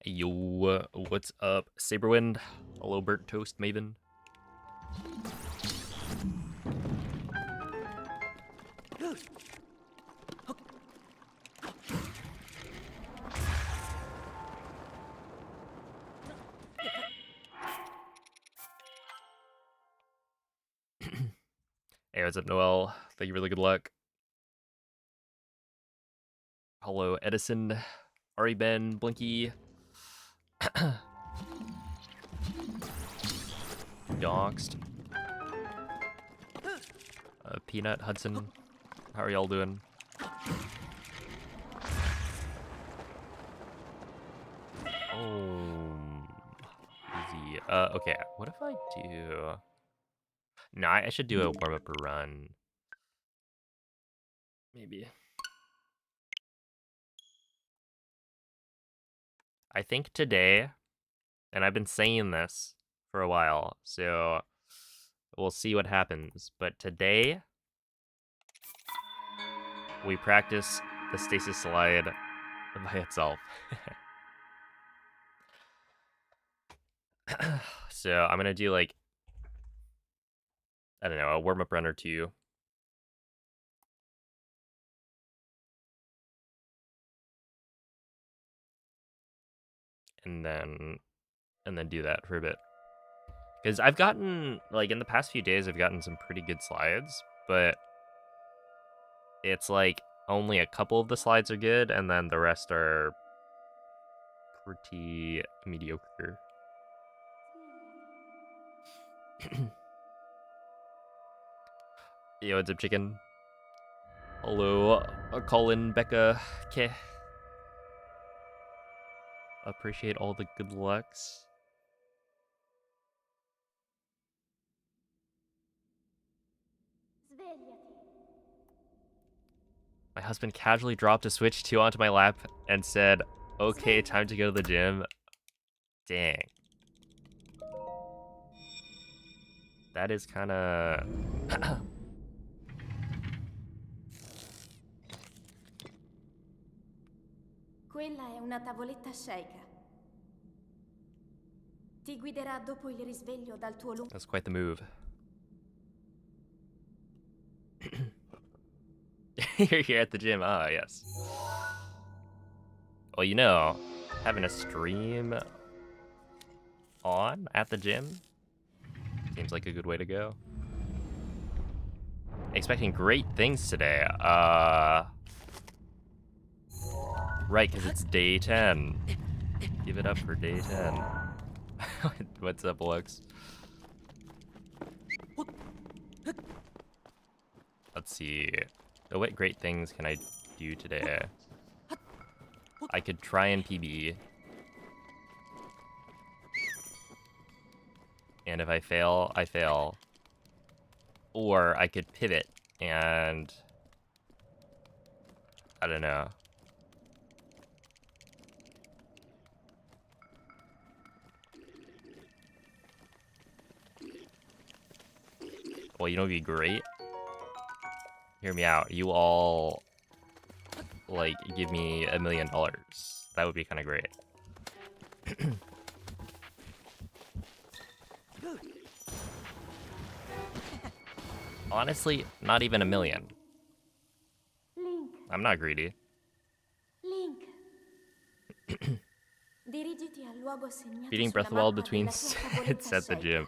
Yo, what's up, Saberwind? Hello, Burnt Toast Maven. Hey, what's up, Noel? Thank you for the good luck. Hello, Edison, Ari Ben, Blinky. Doxed. Peanut, Hudson. How are y'all doing? Oh, easy. Okay, what if I do... No, I should do a warm-up run. Maybe. I think today, and I've been saying this for a while, so we'll see what happens. But today, we practice the Stasis slide by itself. So I'm gonna do like, I don't know, a warm-up run or two. And then do that for a bit. Because I've gotten, like, in the past few days, I've gotten some pretty good slides, but it's like only a couple of the slides are good, and then the rest are pretty mediocre. Yo, what's up, chicken? Hello, Colin, Becca, K. Appreciate all the good lucks. My husband casually dropped a Switch 2 onto my lap and said, okay, time to go to the gym. Dang. That is kind of... Quella è una tavoletta shake. Ti guiderà dopo il risveglio dal tuo lungo... That's quite the move. You're here at the gym. Ah, yes. Well, you know, having a stream on at the gym seems like a good way to go. Expecting great things today. Right, because it's day 10. Give it up for day 10. What's up, Lux? Let's see. What great things can I do today? I could try and PB. And if I fail, I fail. Or I could pivot and... I don't know. Well, you know what'd be great? Hear me out. You all, like, give me $1 million. That would be kind of great. Honestly, not even 1 million. Link. I'm not greedy. Link. Dirigiti al luogo segnato Beating sulla Breath of the Wild mappa between della tua tavoletta sets at the shake. gym.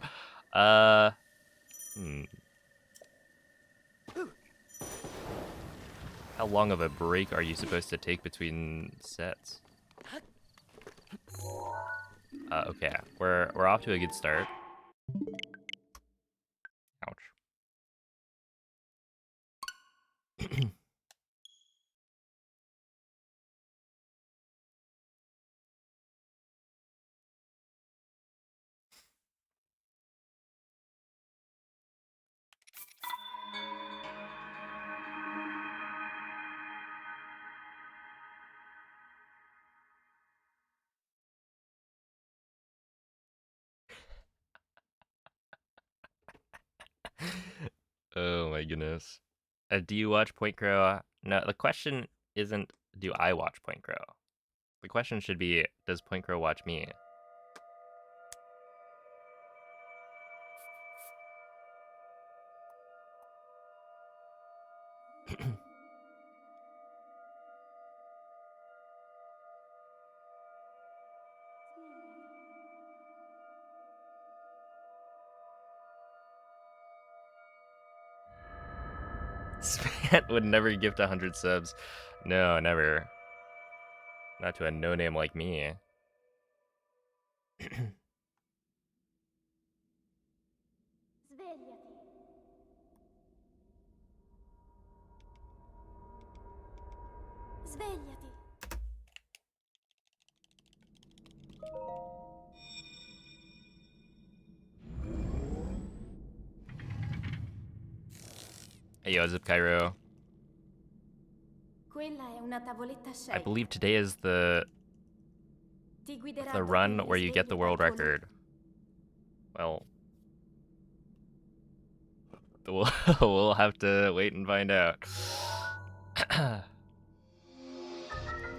How long of a break are you supposed to take between sets? Okay, we're off to a good start. Ouch. my goodness. Do you watch Point Crow? No, the question isn't do I watch Point Crow? The question should be, does Point Crow watch me? Span would never gift 100 subs. No, never. Not to a no-name like me. Svegliati. Svegliati. Hey, yo, Zip Cairo. Quella è una tavoletta I scelta. believe today is the Ti guiderà the da run quel where you get the risveglio world dal tuo record. Well, we'll have to wait and find out.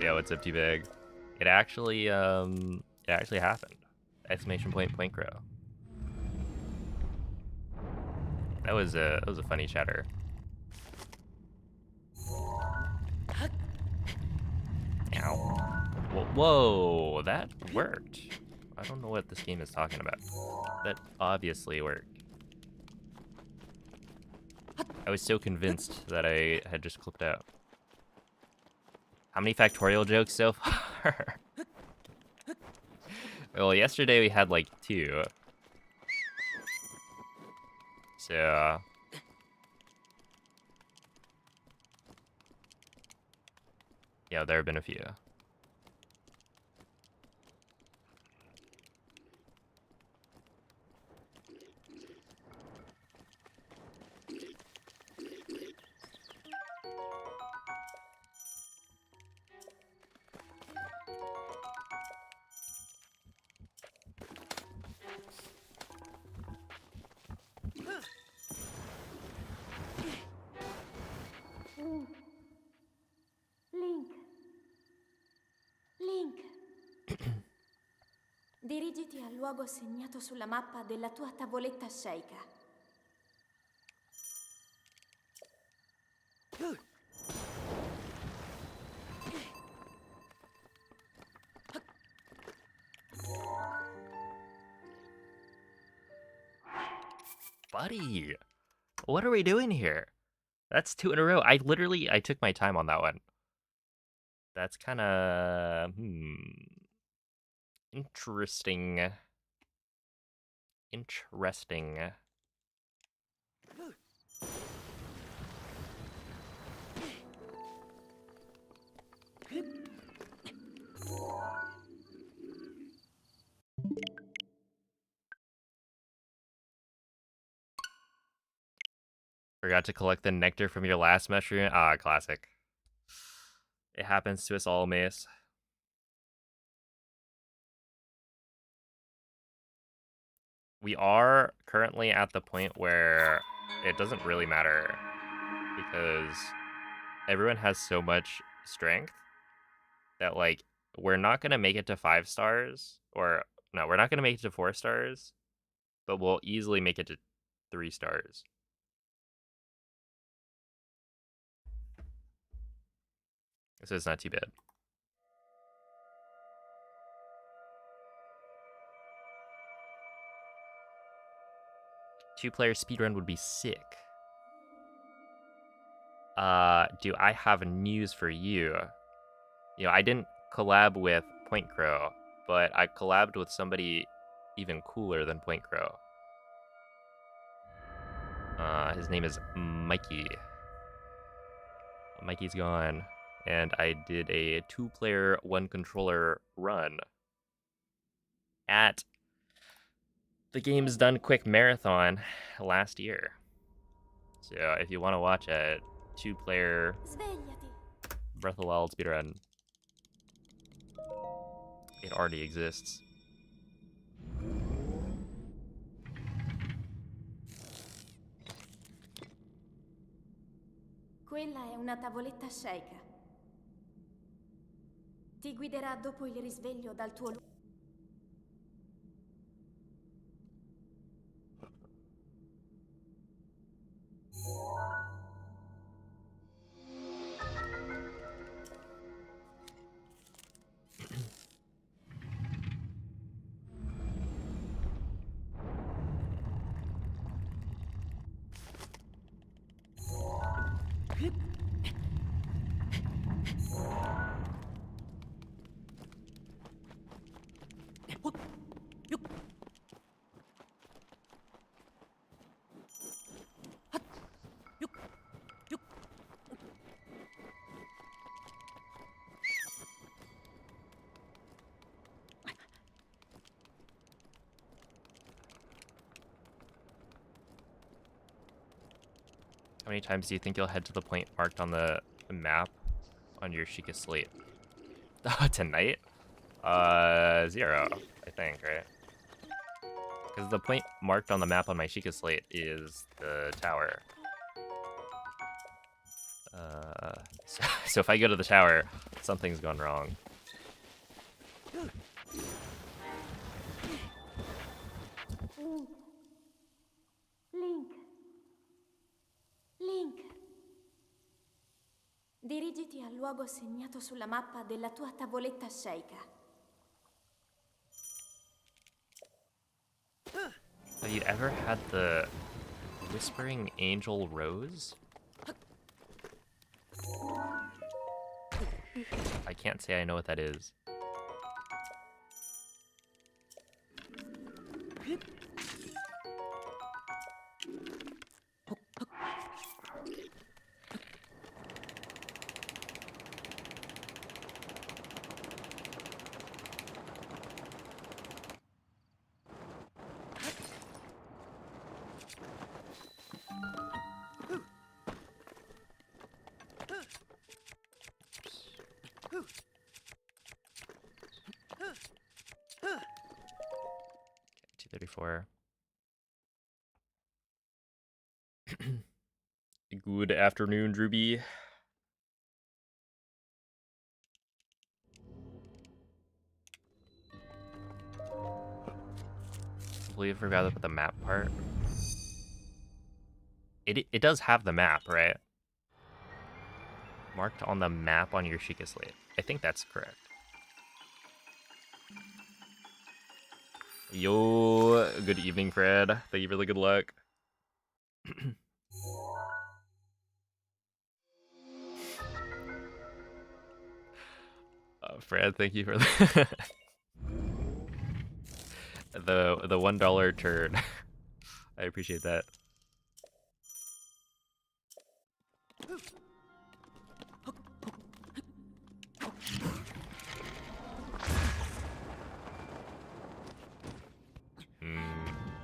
Yeah, what's up, T-Bag? It actually happened. Exclamation point, Point Crow. That was a funny chatter. Ow. Whoa, that worked. I don't know what this game is talking about. That obviously worked. I was so convinced that I had just clipped out. How many factorial jokes so far? Well, yesterday we had like 2. So... yeah, there have been a few. Link. Link. Dirigiti al luogo segnato sulla mappa della tua tavoletta sceicca. Buddy, what are we doing here? That's 2 in a row. I took my time on that one. That's kind of, interesting. Interesting. Forgot to collect the nectar from your last mushroom. Ah, classic. It happens to us all, Mace. We are currently at the point where it doesn't really matter because everyone has so much strength that, like, we're not going to make it to 5 stars, or no, we're not going to make it to 4 stars, but we'll easily make it to 3 stars. So it's not too bad. Two-player speedrun would be sick. Do I have news for you? You know, I didn't collab with Point Crow, but I collabed with somebody even cooler than Point Crow. His name is Mikey. Mikey's gone. And I did a 2-player, 1-controller run at the Game's Done Quick Marathon last year. So if you want to watch a 2-player Breath of the Wild speedrun, it already exists. Quella è una tavoletta sceika. Ti guiderà dopo il risveglio dal tuo luogo. How many times do you think you'll head to the point marked on the map on your Sheikah slate? Tonight? 0, I think, right? Because the point marked on the map on my Sheikah slate is the tower. So if I go to the tower, something's gone wrong. Link. Link. Dirigiti al luogo segnato sulla mappa della tua tavoletta sceika. Have you ever had the Whispering Angel Rose? I can't say I know what that is. Okay, 234. Good afternoon, Drewby. I believe I forgot about the map part. It does have the map, right? Marked on the map on your Sheikah slate. I think that's correct. Yo, good evening, Fred. Thank you for the good luck. Fred, thank you for the $1 turn. I appreciate that.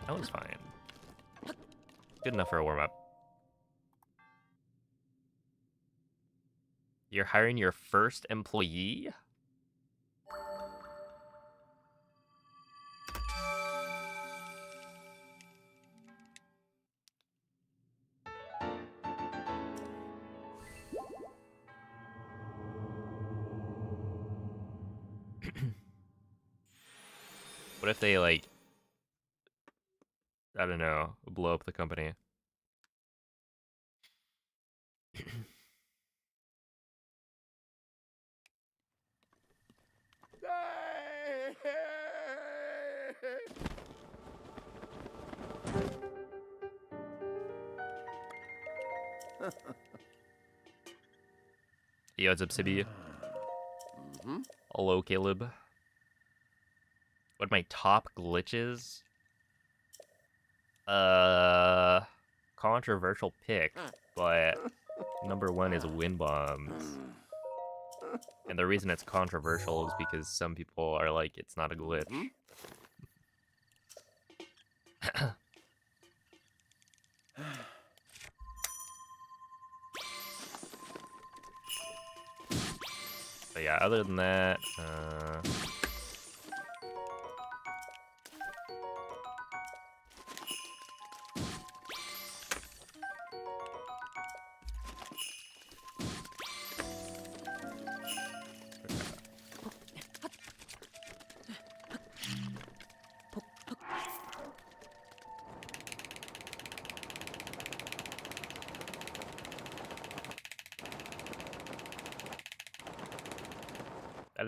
That was fine. Good enough for a warm-up. You're hiring your first employee? What if they, like, I don't know, blow up the company? Yo, what's up, Sibi? Hello, Caleb. What are my top glitches? Controversial pick, but number 1 is wind bombs. And the reason it's controversial is because some people are like, it's not a glitch. But yeah, other than that,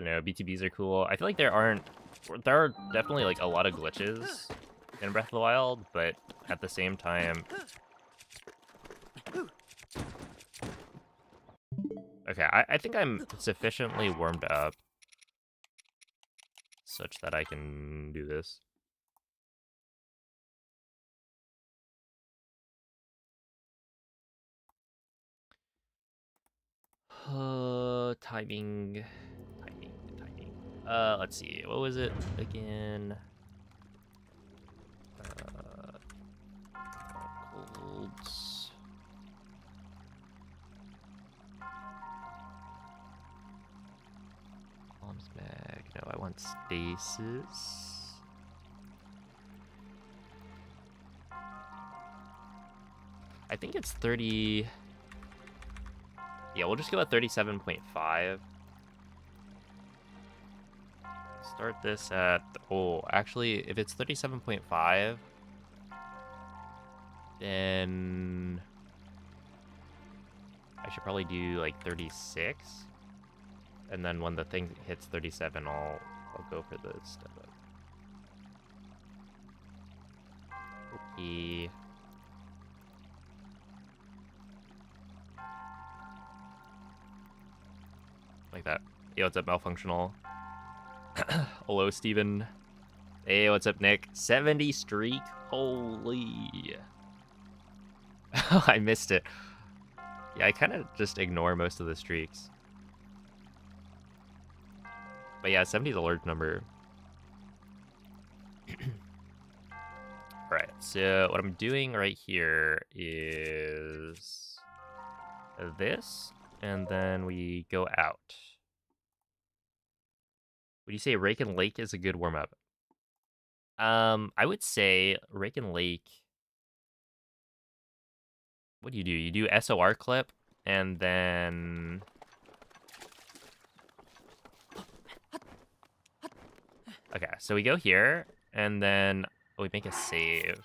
don't know, BTBs are cool. I feel like there are definitely like a lot of glitches in Breath of the Wild, but at the same time, okay, I think I'm sufficiently warmed up such that I can do this. Timing. Let's see. What was it again? Golds. Bombs mag. No, I want stasis. I think it's 30. Yeah, we'll just go at 37.5. Start this at, oh, actually, if it's 37.5, then I should probably do like 36. And then when the thing hits 37, I'll go for the step up. Okay. Like that. Yo, what's up, Malfunctional? Hello, Steven. Hey, what's up, Nick? 70 streak? Holy. I missed it. Yeah, I kind of just ignore most of the streaks. But yeah, 70 is a large number. Alright, so what I'm doing right here is this, and then we go out. Would you say Rake and Lake is a good warm-up? I would say Rake and Lake... What do? You do SOR clip, and then... Okay, so we go here, and then we make a save.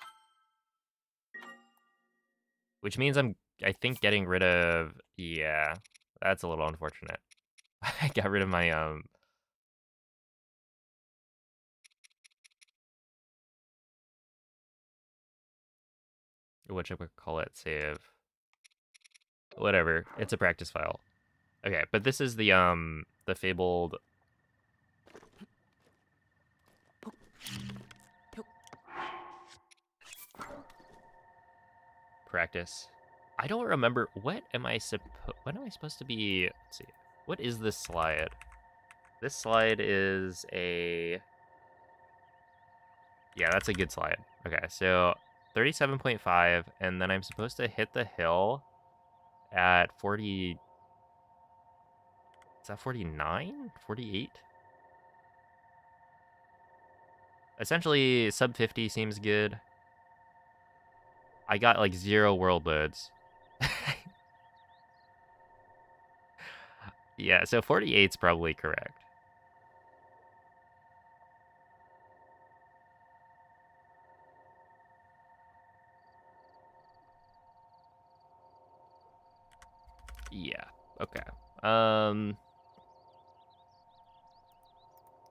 Which means I think, getting rid of... Yeah, that's a little unfortunate. I got rid of my, what should we call it? Save. Whatever. It's a practice file. Okay, but this is the fabled... practice. I don't remember. When am I supposed to be... Let's see. What is this slide? This slide is a... Yeah, that's a good slide. Okay, so 37.5, and then I'm supposed to hit the hill at 40... Is that 49? 48? Essentially, sub 50 seems good. I got like 0 world loads. Yeah, so 48's probably correct. Yeah, okay.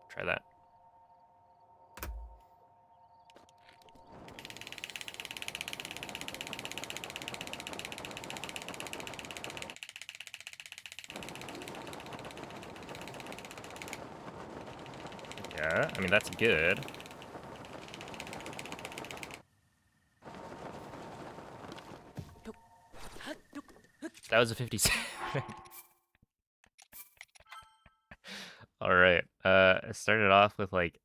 Try that. Yeah, I mean, that's good. That was a 57. Alright, I started off with, like,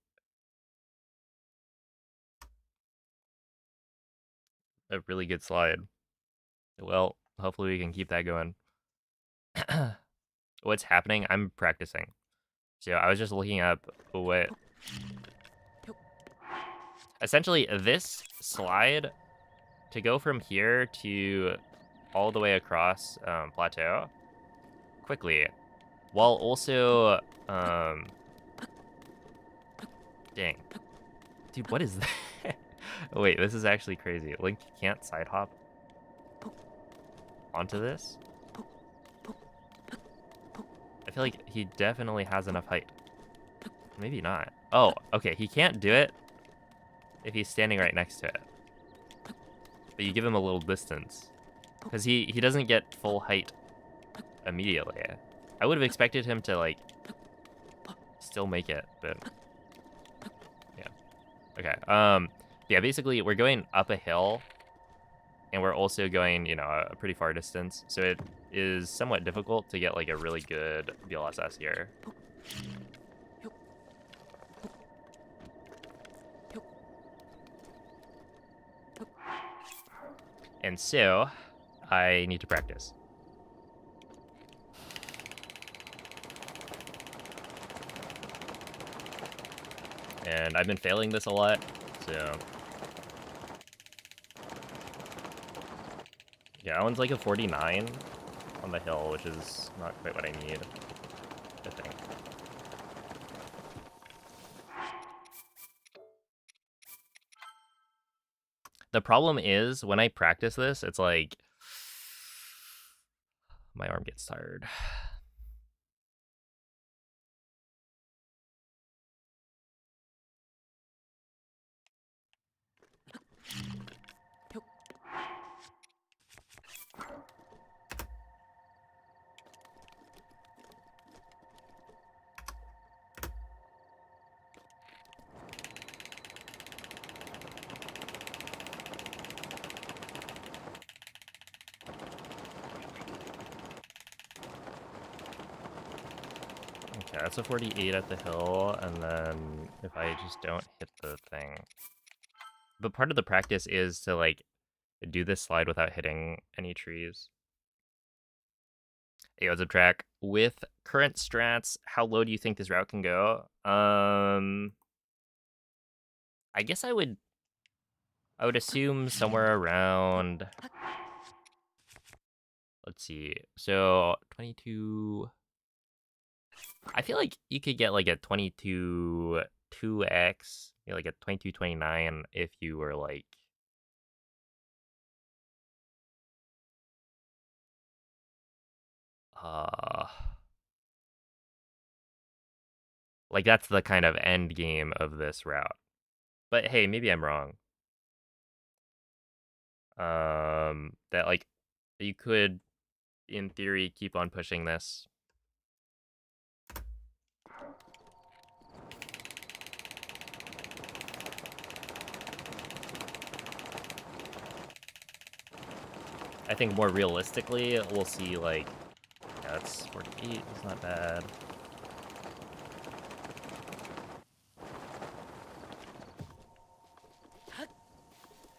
a really good slide. Well, hopefully we can keep that going. What's happening? I'm practicing. So I was just looking up what... Essentially, this slide, to go from here to all the way across plateau quickly, while also... Dang. Dude, what is that? Oh, wait, this is actually crazy. Link can't side hop onto this? I feel like he definitely has enough height. Maybe not. Oh, okay, he can't do it if he's standing right next to it. But you give him a little distance. Because he doesn't get full height immediately. I would have expected him to, like, still make it, but... yeah. Okay, yeah, basically, we're going up a hill, and we're also going, you know, a pretty far distance, so it is somewhat difficult to get, like, a really good VLSS here. And so, I need to practice. And I've been failing this a lot, so... yeah, that one's like a 49 on the hill, which is not quite what I need, I think. The problem is, when I practice this, it's like... my arm gets tired. Okay, that's a 48 at the hill, and then if I just don't hit the thing... but part of the practice is to, like, do this slide without hitting any trees. Hey, what's up, Track? With current strats, how low do you think this route can go? I guess I would assume somewhere around... let's see. So, 22... I feel like you could get, like, a 22 2x, you know, like a 2229 if you were, like... like, that's the kind of end game of this route. But hey, maybe I'm wrong. That, like, you could, in theory, keep on pushing this. I think more realistically, we'll see, like, yeah, that's 48, it's not bad.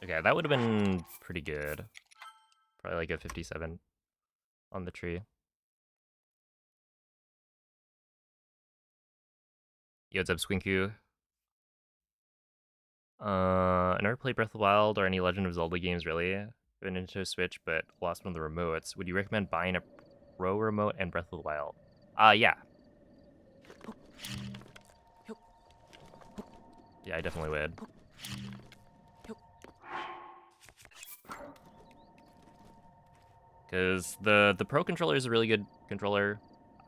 Okay, that would have been pretty good. Probably like a 57 on the tree. Yo, what's up, Swinku? I never played Breath of the Wild or any Legend of Zelda games, really. Been into Switch, but lost one of the remotes. Would you recommend buying a Pro remote and Breath of the Wild? Yeah. Yeah, I definitely would. Because the Pro controller is a really good controller.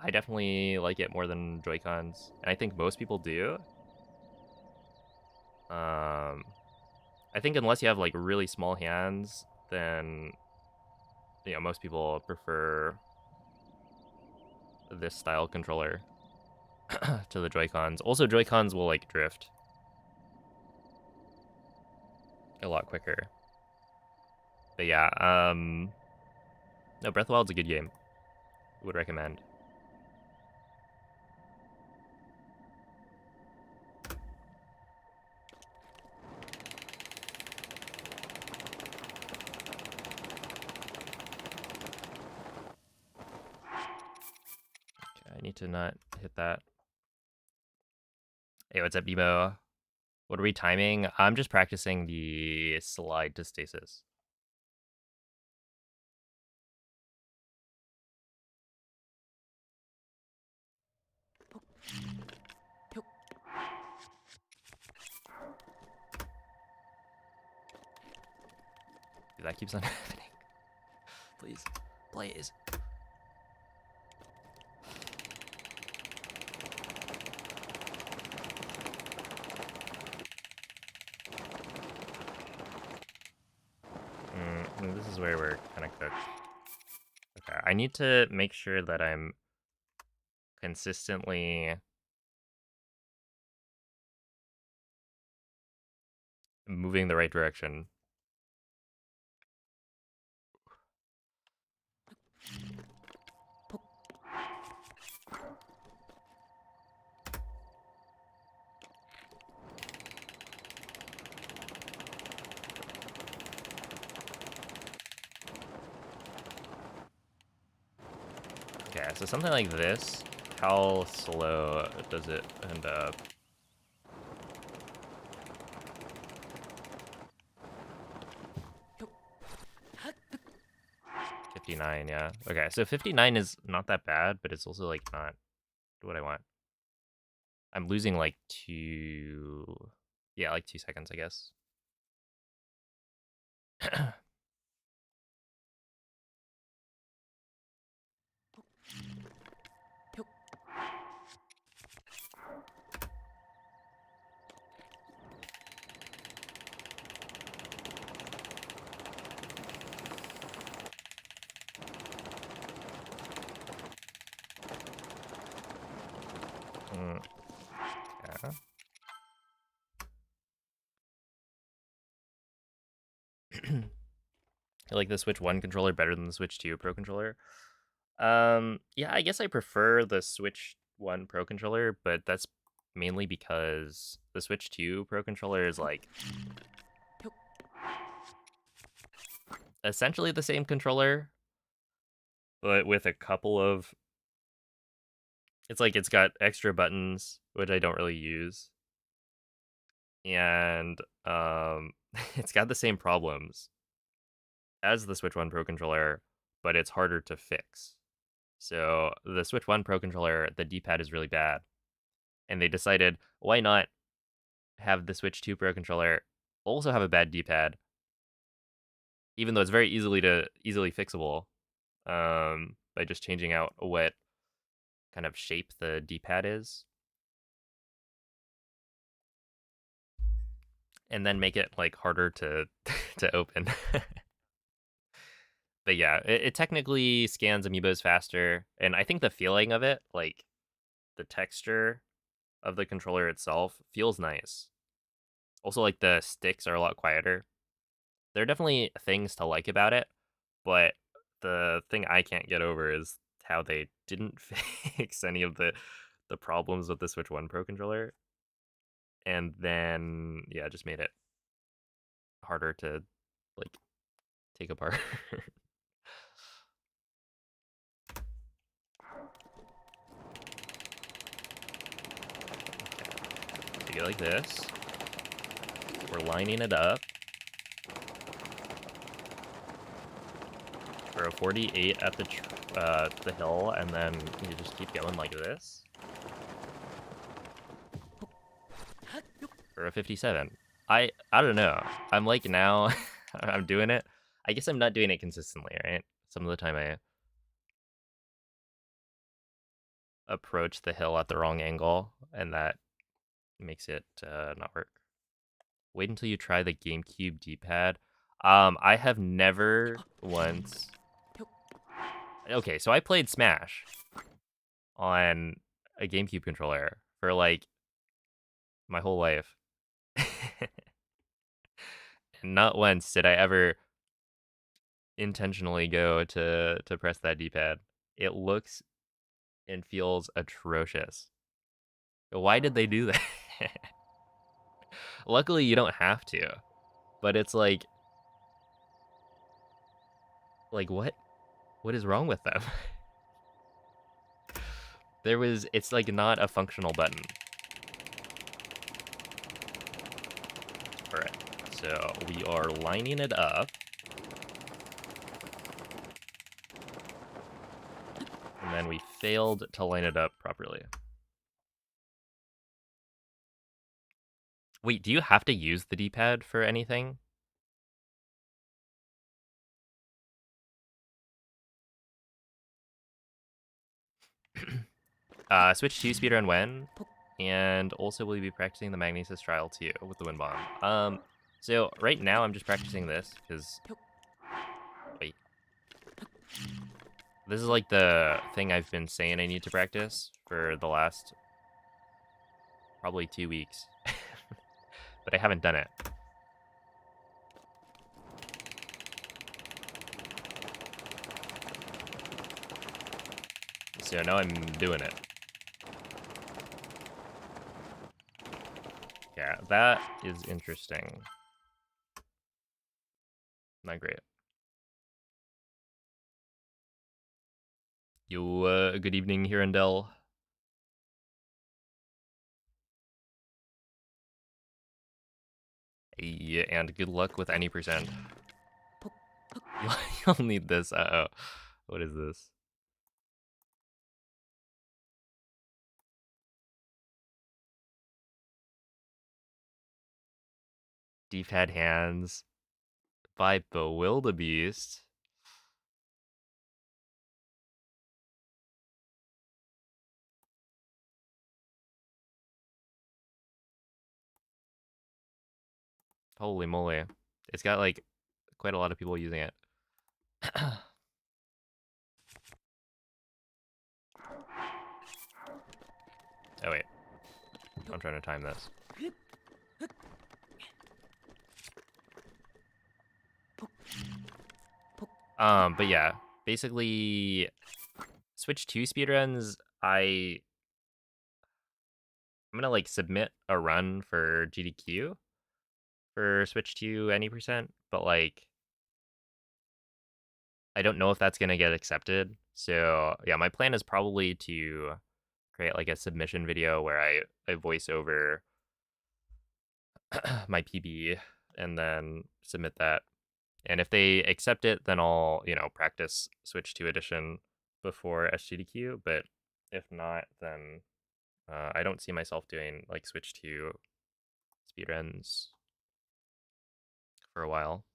I definitely like it more than Joy-Cons, and I think most people do. I think unless you have, like, really small hands, then, you know, most people prefer this style controller to the Joy-Cons. Also, Joy-Cons will, like, drift a lot quicker. But yeah, no, Breath of the Wild's a good game. Would recommend. Okay, I need to not hit that. Hey, what's up, Demo? What are we timing? I'm just practicing the slide to Stasis. Dude, that keeps on happening. Please. Please. this is where we're kind of cooked. Okay, I need to make sure that I'm consistently moving the right direction. Okay, so something like this, how slow does it end up? $59, yeah. Okay, so 59 is not that bad, but it's also like not what I want. I'm losing like 2, yeah, like 2 seconds, I guess. Yeah. I like the Switch 1 controller better than the Switch 2 Pro controller. Yeah, I guess I prefer the Switch 1 Pro controller, but that's mainly because the Switch 2 Pro controller is like essentially the same controller, but with a couple of, it's like it's got extra buttons, which I don't really use. And it's got the same problems as the Switch 1 Pro controller, but it's harder to fix. So the Switch 1 Pro controller, the D-pad is really bad. And they decided, why not have the Switch 2 Pro controller also have a bad D-pad, even though it's very easily fixable, by just changing out what kind of shape the D-pad is, and then make it like harder to to open. But yeah, it technically scans amiibos faster, and I think the feeling of it, like the texture of the controller itself, feels nice. Also, like the sticks are a lot quieter. There are definitely things to like about it, but the thing I can't get over is how they didn't fix any of the problems with the Switch 1 Pro controller, and then yeah, just made it harder to like take apart. Take it like this. We're lining it up for a 48 at the hill, and then you just keep going like this for a 57. I don't know. I'm like now I'm doing it. I guess I'm not doing it consistently, right? Some of the time I approach the hill at the wrong angle, and that makes it not work. Wait until you try the GameCube D-pad. I have never once. Okay, so I played Smash on a GameCube controller for like my whole life. And not once did I ever intentionally go to press that D-pad. It looks and feels atrocious. Why did they do that? Luckily, you don't have to, but it's like what? What is wrong with them? It's like not a functional button. All right, so we are lining it up. And then we failed to line it up properly. Wait, do you have to use the D-pad for anything? Switch to Speedrun when? And also will you be practicing the Magnesis trial too with the wind bomb? So right now I'm just practicing this because This is like the thing I've been saying I need to practice for the last probably 2 weeks. But I haven't done it. So now I'm doing it. Yeah, that is interesting. Not great. Good evening, Hirondell. Yeah, and good luck with any percent. You'll need this. Uh-oh. What is this? D-pad hands by BotW. Holy moly. It's got like quite a lot of people using it. Oh wait. I'm trying to time this. But yeah, basically Switch 2 speedruns, I'm gonna like submit a run for GDQ for Switch 2 any percent, but like I don't know if that's gonna get accepted. So yeah, my plan is probably to create like a submission video where I voice over my PB and then submit that. And if they accept it, then I'll, practice Switch 2 edition before SGDQ. But if not, then I don't see myself doing like Switch 2 speedruns for a while.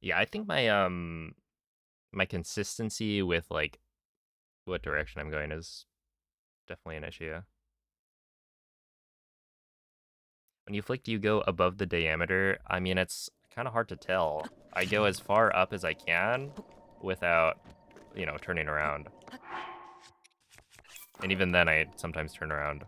Yeah, I think my consistency with like what direction I'm going is definitely an issue. When you flick, do you go above the diameter? I mean, it's kind of hard to tell. I go as far up as I can without, turning around. And even then, I sometimes turn around.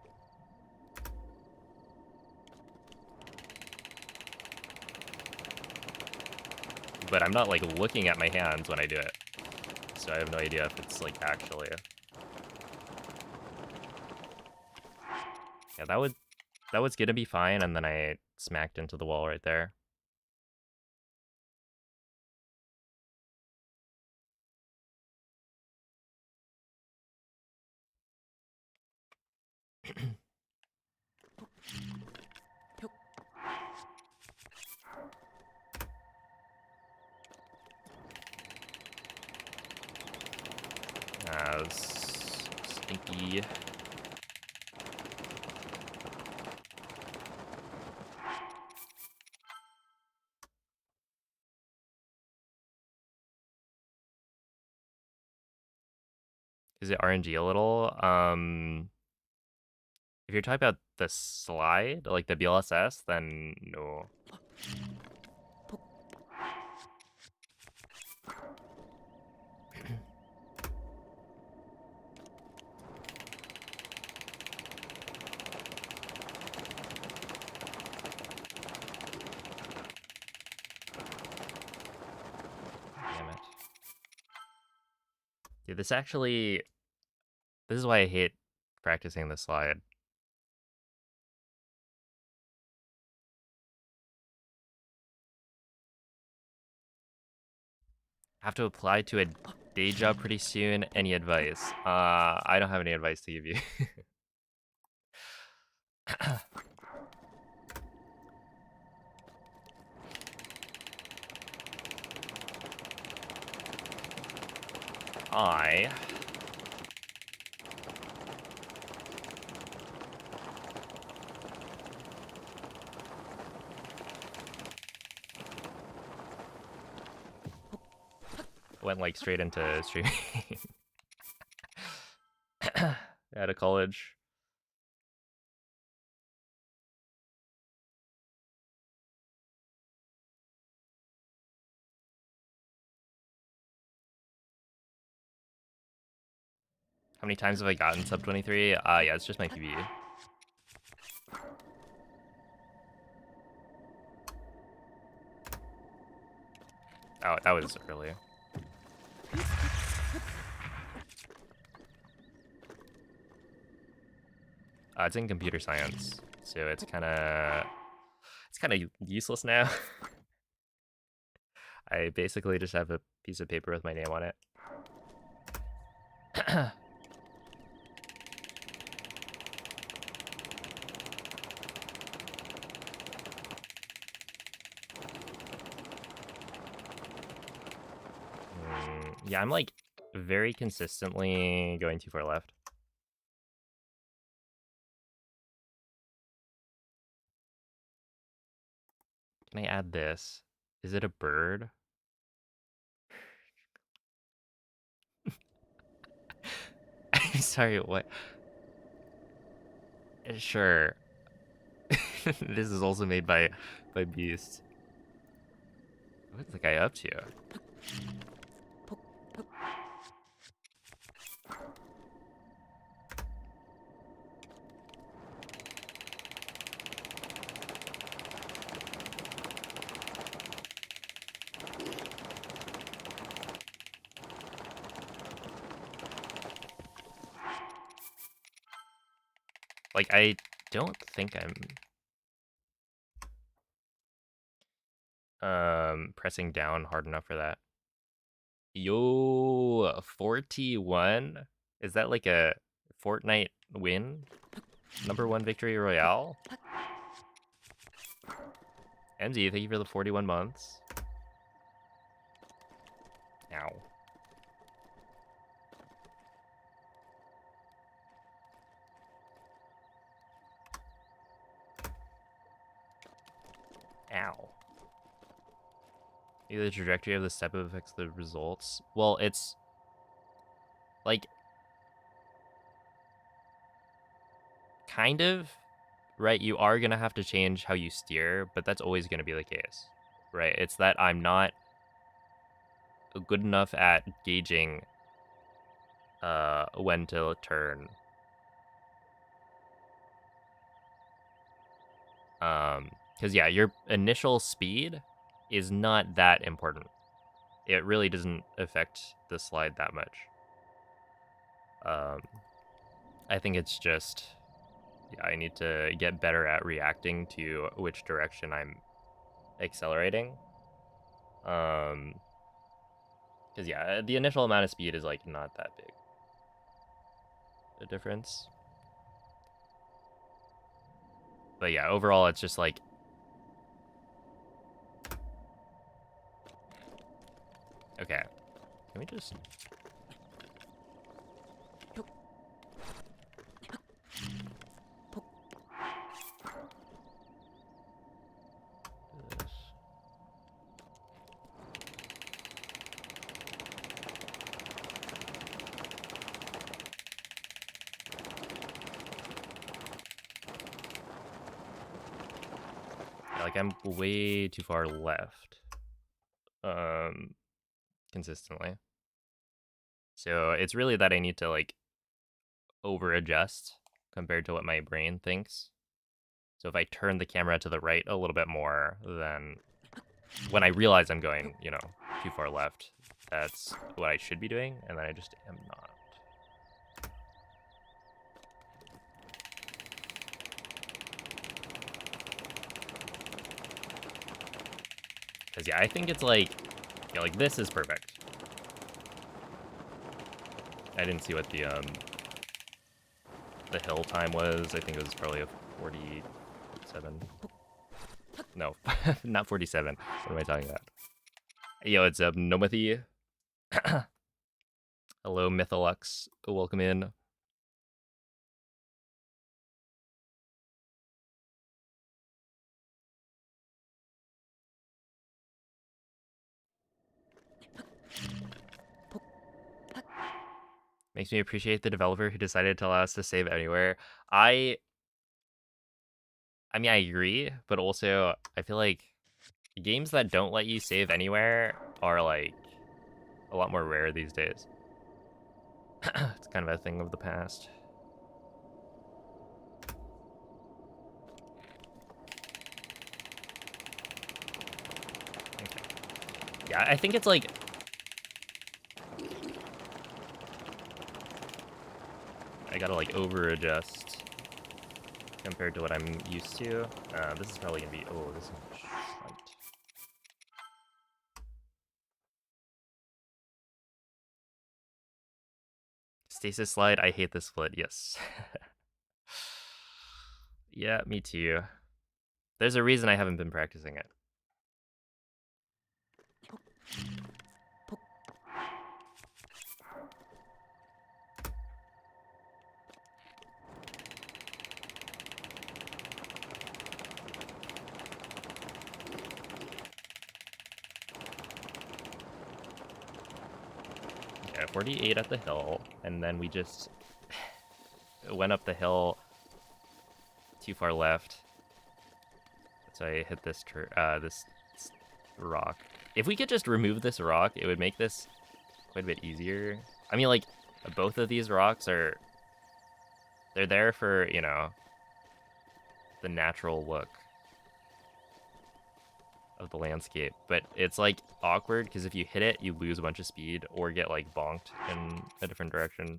But I'm not, like, looking at my hands when I do it. So I have no idea if it's, like, actually... Yeah, that was gonna be fine, and then I smacked into the wall right there. Stinky. Is it RNG a little? If you're talking about the slide, like the BLSS, then no. Damn it. Dude, this is why I hate practicing the slide. Have to apply to a day job pretty soon. Any advice? I don't have any advice to give you. I went like straight into streaming out of college. How many times have I gotten sub 23? Yeah, it's just my PB. Oh, that was early. It's in computer science, so it's kind of useless now. I basically just have a piece of paper with my name on it. Yeah, I'm like very consistently going too far left. Can I add this? Is it a bird? I'm sorry, what? Sure. This is also made by Beast. What's the guy up to? Like, I don't think I'm pressing down hard enough for that. Yo, 41? Is that like a Fortnite win? #1 victory royale? MZ, thank you for the 41 months. Ow. Ow. Maybe the trajectory of the step affects the results. Well, it's like kind of right. You are gonna have to change how you steer, but that's always gonna be the case, right? It's that I'm not good enough at gauging when to turn. Because yeah, your initial speed is not that important. It really doesn't affect the slide that much. I think it's just, yeah, I need to get better at reacting to which direction I'm accelerating. Because yeah, the initial amount of speed is like not that big a difference. But yeah, overall, it's just like, okay, can we just... this? Yeah, like I'm way too far left, consistently. So it's really that I need to like over adjust compared to what my brain thinks. So if I turn the camera to the right a little bit more, then when I realize I'm going, you know, too far left, that's what I should be doing, and then I just am not. Because yeah, I think it's like, yeah, like this is perfect. I didn't see what the hill time was. I think it was probably a 47. No, not 47. What am I talking about? Yo, it's Nomathy. Hello, Mytholux. Welcome in. Makes me appreciate the developer who decided to allow us to save anywhere. I mean, I agree, but also I feel like games that don't let you save anywhere are like a lot more rare these days. It's kind of a thing of the past. Okay. Yeah, I think it's like I gotta like over adjust compared to what I'm used to. This is probably gonna be this is slight. Stasis slide. I hate this split. Yes. Yeah, me too. There's a reason I haven't been practicing it. Yeah, 48 at the hill, and then we just went up the hill too far left. So I hit this this rock. If we could just remove this rock, it would make this quite a bit easier. I mean, like, both of these rocks they're there for, you know, the natural look of the landscape, but it's like awkward because if you hit it, you lose a bunch of speed or get like bonked in a different direction.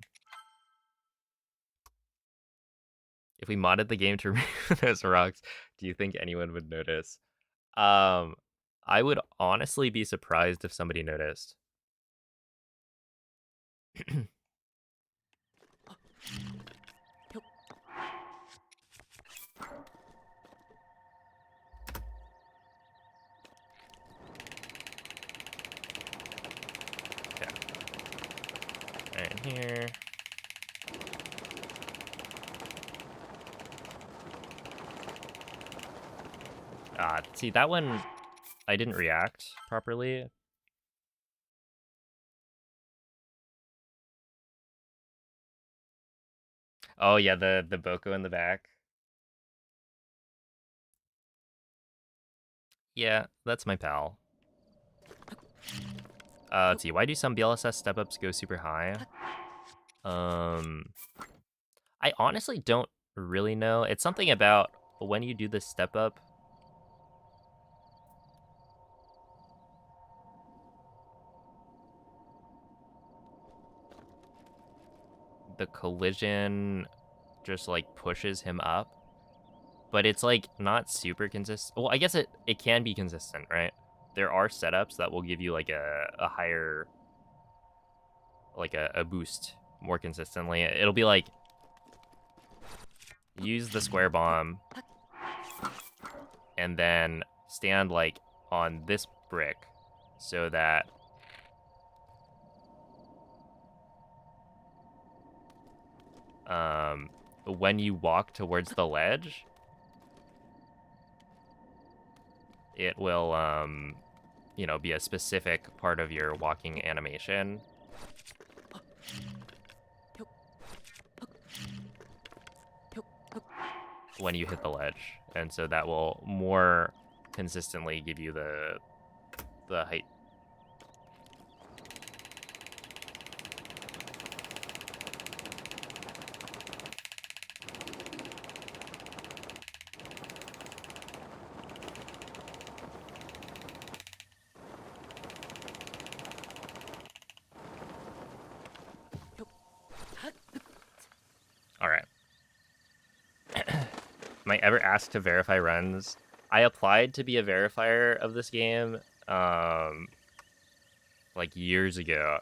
If we modded the game to remove those rocks, do you think anyone would notice? I would honestly be surprised if somebody noticed. Okay. Right here. See, that one I didn't react properly. Oh yeah, the Boko in the back. Yeah, that's my pal. Let's see. Why do some BLSS step-ups go super high? I honestly don't really know. It's something about when you do the step-up. The collision just like pushes him up. But it's like not super consistent. Well, I guess it can be consistent, right? There are setups that will give you like a higher, like a boost more consistently. It'll be like use the square bomb and then stand like on this brick so that when you walk towards the ledge, it will you know, be a specific part of your walking animation. When you hit the ledge, and so that will more consistently give you the height. All right. Am I ever asked to verify runs? I applied to be a verifier of this game like years ago,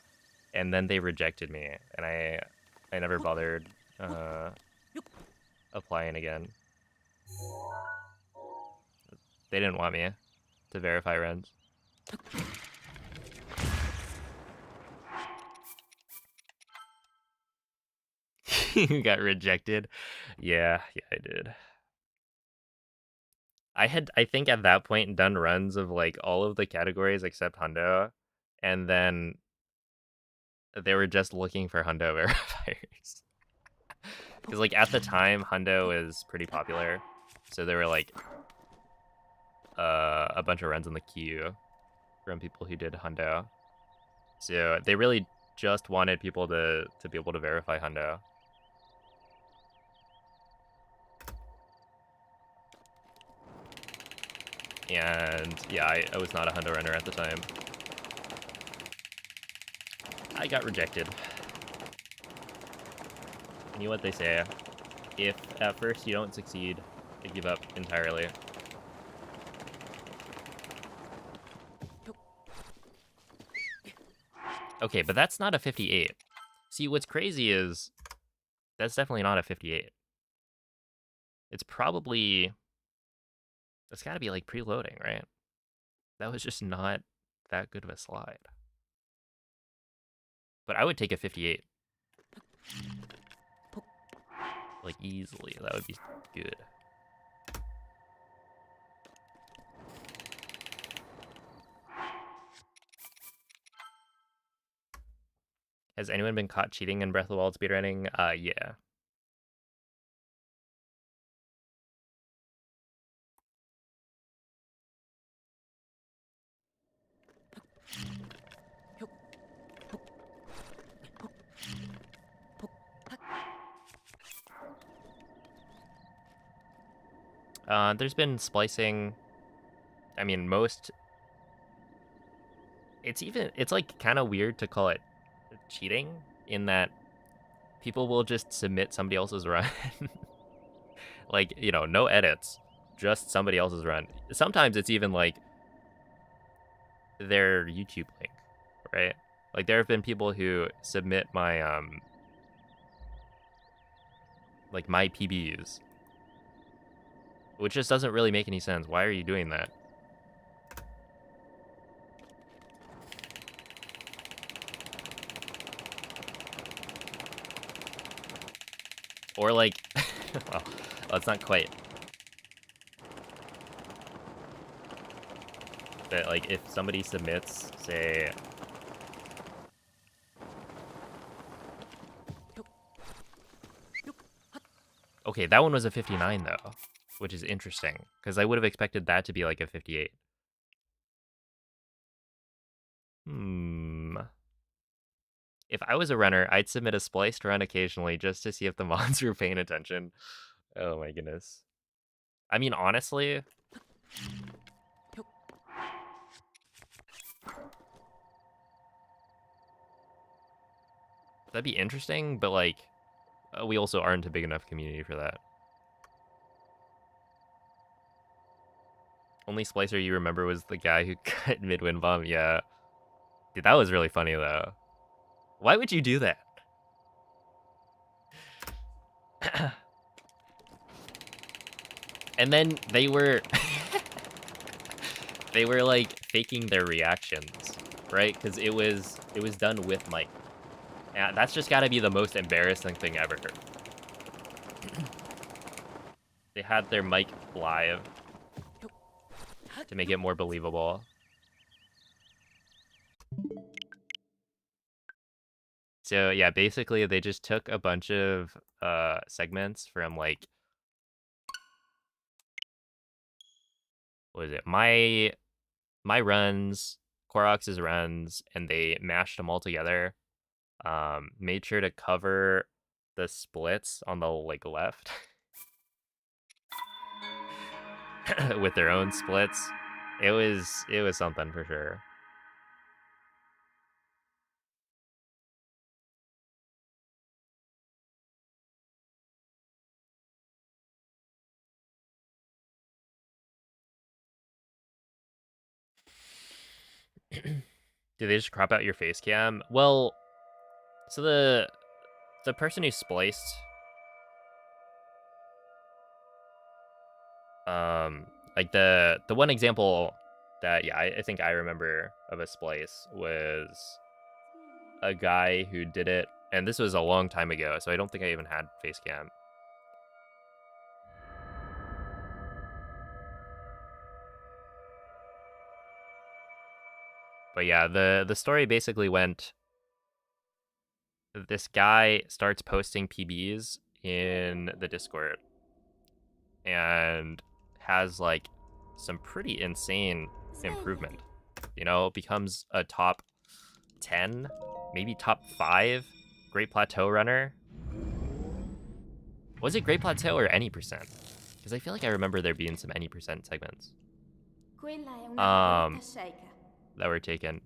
and then they rejected me, and I never bothered applying again. They didn't want me to verify runs. You got rejected? Yeah, I did. I think at that point done runs of like all of the categories except Hundo, and then they were just looking for hundo verifiers. Because like at the time, hundo is pretty popular, so there were like a bunch of runs in the queue from people who did hundo. So they really just wanted people to be able to verify hundo. And yeah, I was not a hundo runner at the time. I got rejected. You know what they say? If at first you don't succeed, you give up entirely. Okay, but that's not a 58. See, what's crazy is that's definitely not a 58. It's probably... That's gotta be like preloading, right? That was just not that good of a slide. But I would take a 58. Like, easily. That would be good. Has anyone been caught cheating in Breath of the Wild speedrunning? Yeah. There's been splicing. I mean, most... It's like kind of weird to call it cheating in that people will just submit somebody else's run. Like, you know, no edits, just somebody else's run. Sometimes it's even like their YouTube link, right? Like there have been people who submit my like my PBs, which just doesn't really make any sense. Why are you doing that? Or like, well, it's not quite. But like if somebody submits, say, okay, that one was a 59 though, which is interesting because I would have expected that to be like a 58. If I was a runner, I'd submit a spliced run occasionally just to see if the mods were paying attention. Oh my goodness. I mean, honestly, that'd be interesting, but like, we also aren't a big enough community for that. Only splicer you remember was the guy who cut mid-wind bomb. Yeah. Dude, that was really funny though. Why would you do that? And then they were they were like faking their reactions, right? Because it was done with mic. Yeah, that's just got to be the most embarrassing thing ever. They had their mic live to make it more believable. So yeah, basically they just took a bunch of segments from like, what is it? My runs, Korox's runs, and they mashed them all together. Made sure to cover the splits on the like left with their own splits. It was something for sure. Do they just crop out your face cam? Well, so the person who spliced, like the one example that I think I remember of a splice was a guy who did it, and this was a long time ago, so I don't think I even had face cam. But yeah, the story basically went, this guy starts posting PBs in the Discord and has like some pretty insane improvement. You know, becomes a top 10, maybe top 5 Great Plateau runner. Was it Great Plateau or any percent? Because I feel like I remember there being some any percent segments that were taken.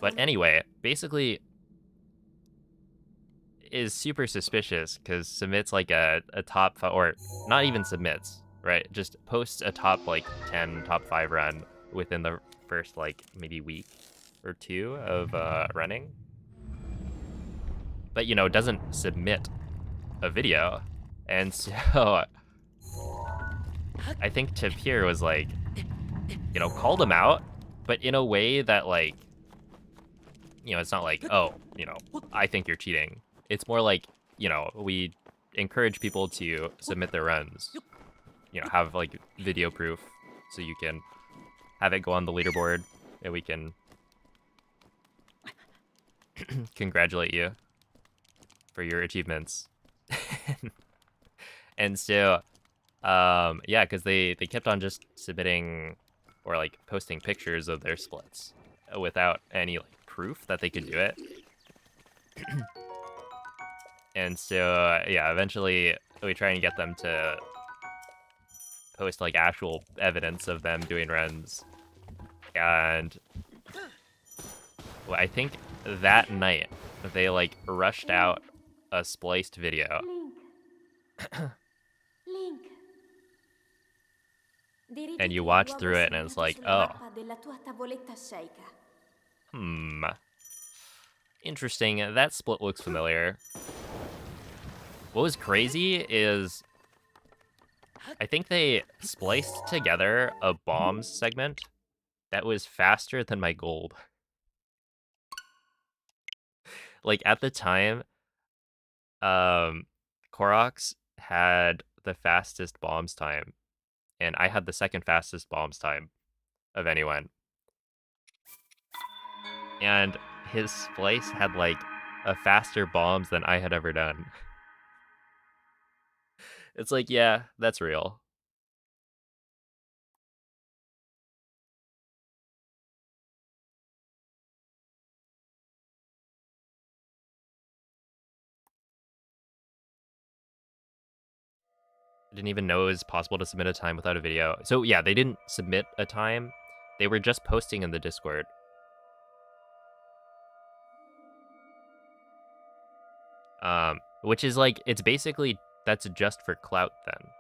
But anyway, basically is super suspicious because submits like a top 5, or not even submits, right? Just posts a top like 10, top 5 run within the first like maybe week or 2 of running. But, you know, doesn't submit a video. And so I think Tapir was like, you know, called him out, but in a way that like, you know, it's not like, oh, you know, I think you're cheating. It's more like, you know, we encourage people to submit their runs, you know, have like video proof so you can have it go on the leaderboard and we can congratulate you for your achievements. And so, yeah, because they kept on just submitting or like posting pictures of their splits without any like proof that they could do it. And so, yeah, eventually we try and get them to post like actual evidence of them doing runs. And well, I think that night they like rushed out a spliced video. And you watch through it and it's like, oh. Interesting, that split looks familiar. What was crazy is I think they spliced together a bombs segment that was faster than my gold. Like at the time, Koroks had the fastest bombs time, and I had the second fastest bombs time of anyone. And his splice had like a faster bombs than I had ever done. It's like, yeah, that's real. I didn't even know it was possible to submit a time without a video. So yeah, they didn't submit a time. They were just posting in the Discord. Which is like, it's basically, that's just for clout then.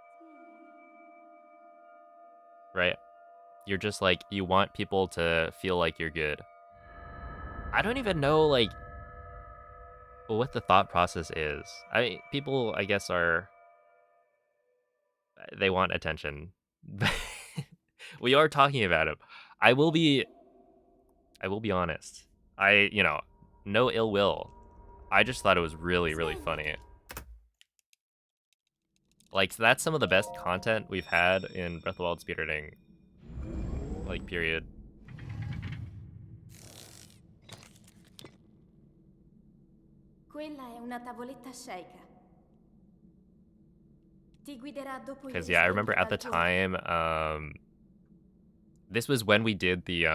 Right? You're just like, you want people to feel like you're good. I don't even know like what the thought process is. People, I guess, they want attention. We are talking about him. I will be honest. You know, no ill will. I just thought it was really, really funny. Like, that's some of the best content we've had in Breath of the Wild speedrunning. Like, period. Because, yeah, I remember at the time, this was when we did the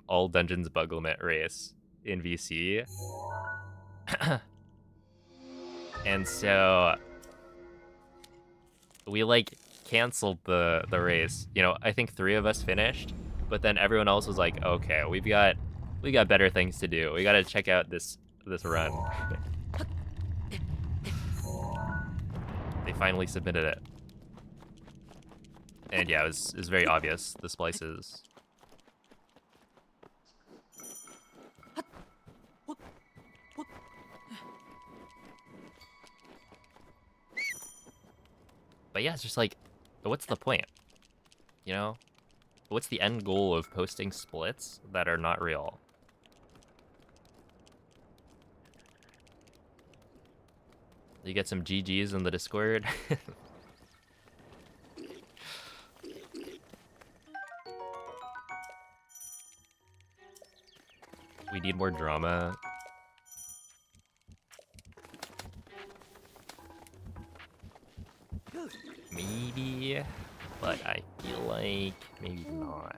all dungeons bug limit race in VC. And so we like canceled the race. You know, I think 3 of us finished, but then everyone else was like, okay, we got better things to do. We gotta check out this run. They finally submitted it. And yeah, it was very obvious, the splices. But yeah, it's just like, what's the point? You know? What's the end goal of posting splits that are not real? You get some GGs in the Discord. We need more drama. Maybe, but I feel like maybe not.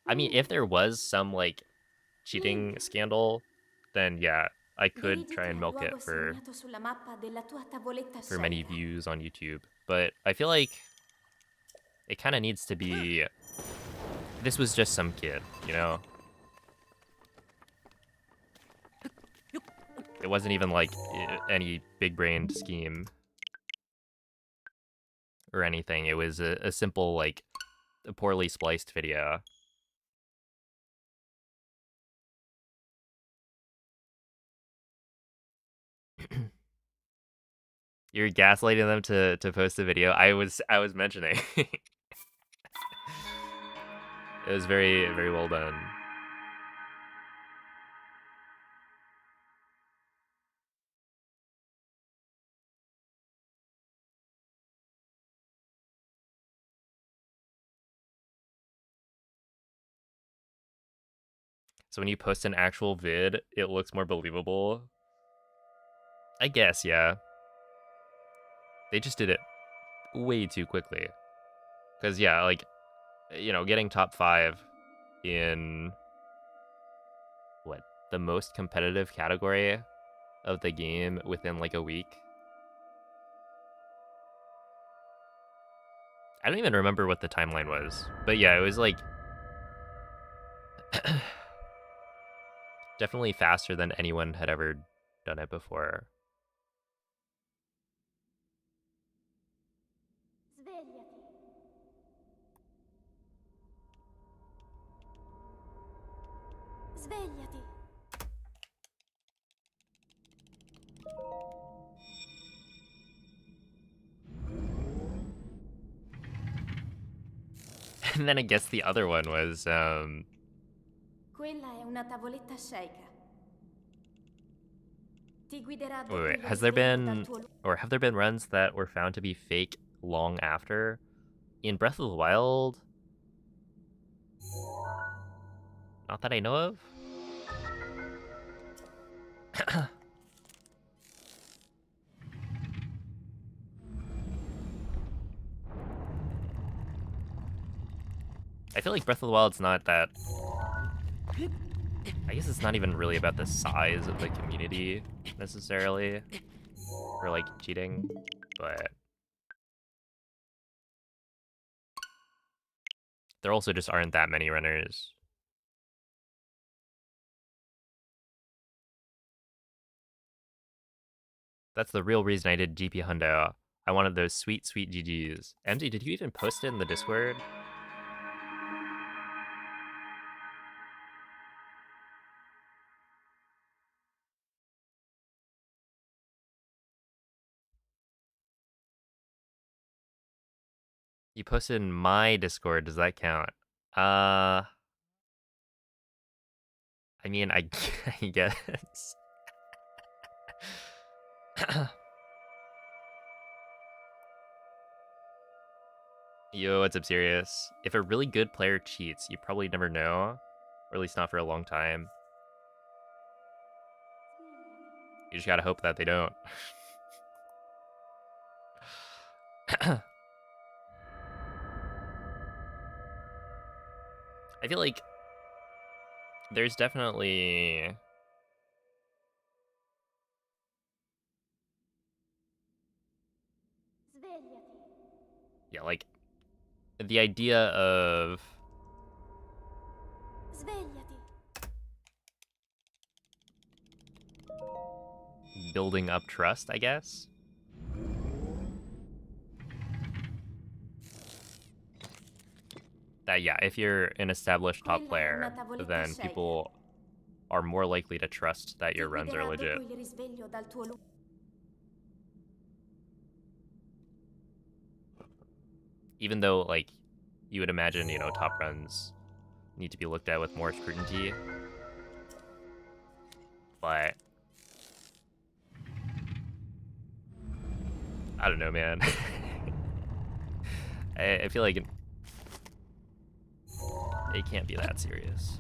I mean, if there was some, like, cheating scandal, then yeah, I could try and milk it for many views on YouTube. But I feel like it kind of needs to be, this was just some kid, you know? It wasn't even like any big-brained scheme or anything. It was a simple, like, a poorly spliced video. You're gaslighting them to post the video. I was mentioning. It was very, very well done. So when you post an actual vid, it looks more believable. I guess, yeah. They just did it way too quickly. Because, yeah, like, you know, getting top 5 in, what, the most competitive category of the game within, like, a week? I don't even remember what the timeline was. But, yeah, it was, like, definitely faster than anyone had ever done it before. Svegliati. And then I guess the other one was, Quella è una tavoletta sceicca. Ti guiderà dopo wait, il has there risveglio dal been, tuo or have there been runs that were found to be fake long after? In Breath of the Wild? Not that I know of. I feel like Breath of the Wild's not that... I guess it's not even really about the size of the community, necessarily. Or, like, cheating, but... there also just aren't that many runners. That's the real reason I did GP Hundo. I wanted those sweet, sweet GGs. MJ, did you even post it in the Discord? You posted in my Discord, does that count? I mean, I guess. Yo, what's up, serious? If a really good player cheats, you probably never know, or at least not for a long time. You just gotta hope that they don't. I feel like there's definitely... yeah, like, the idea of... building up trust, I guess? That, yeah, if you're an established top player, then people are more likely to trust that your runs are legit. Even though, like, you would imagine, you know, top runs need to be looked at with more scrutiny. But... I don't know, man. I feel like it can't be that serious.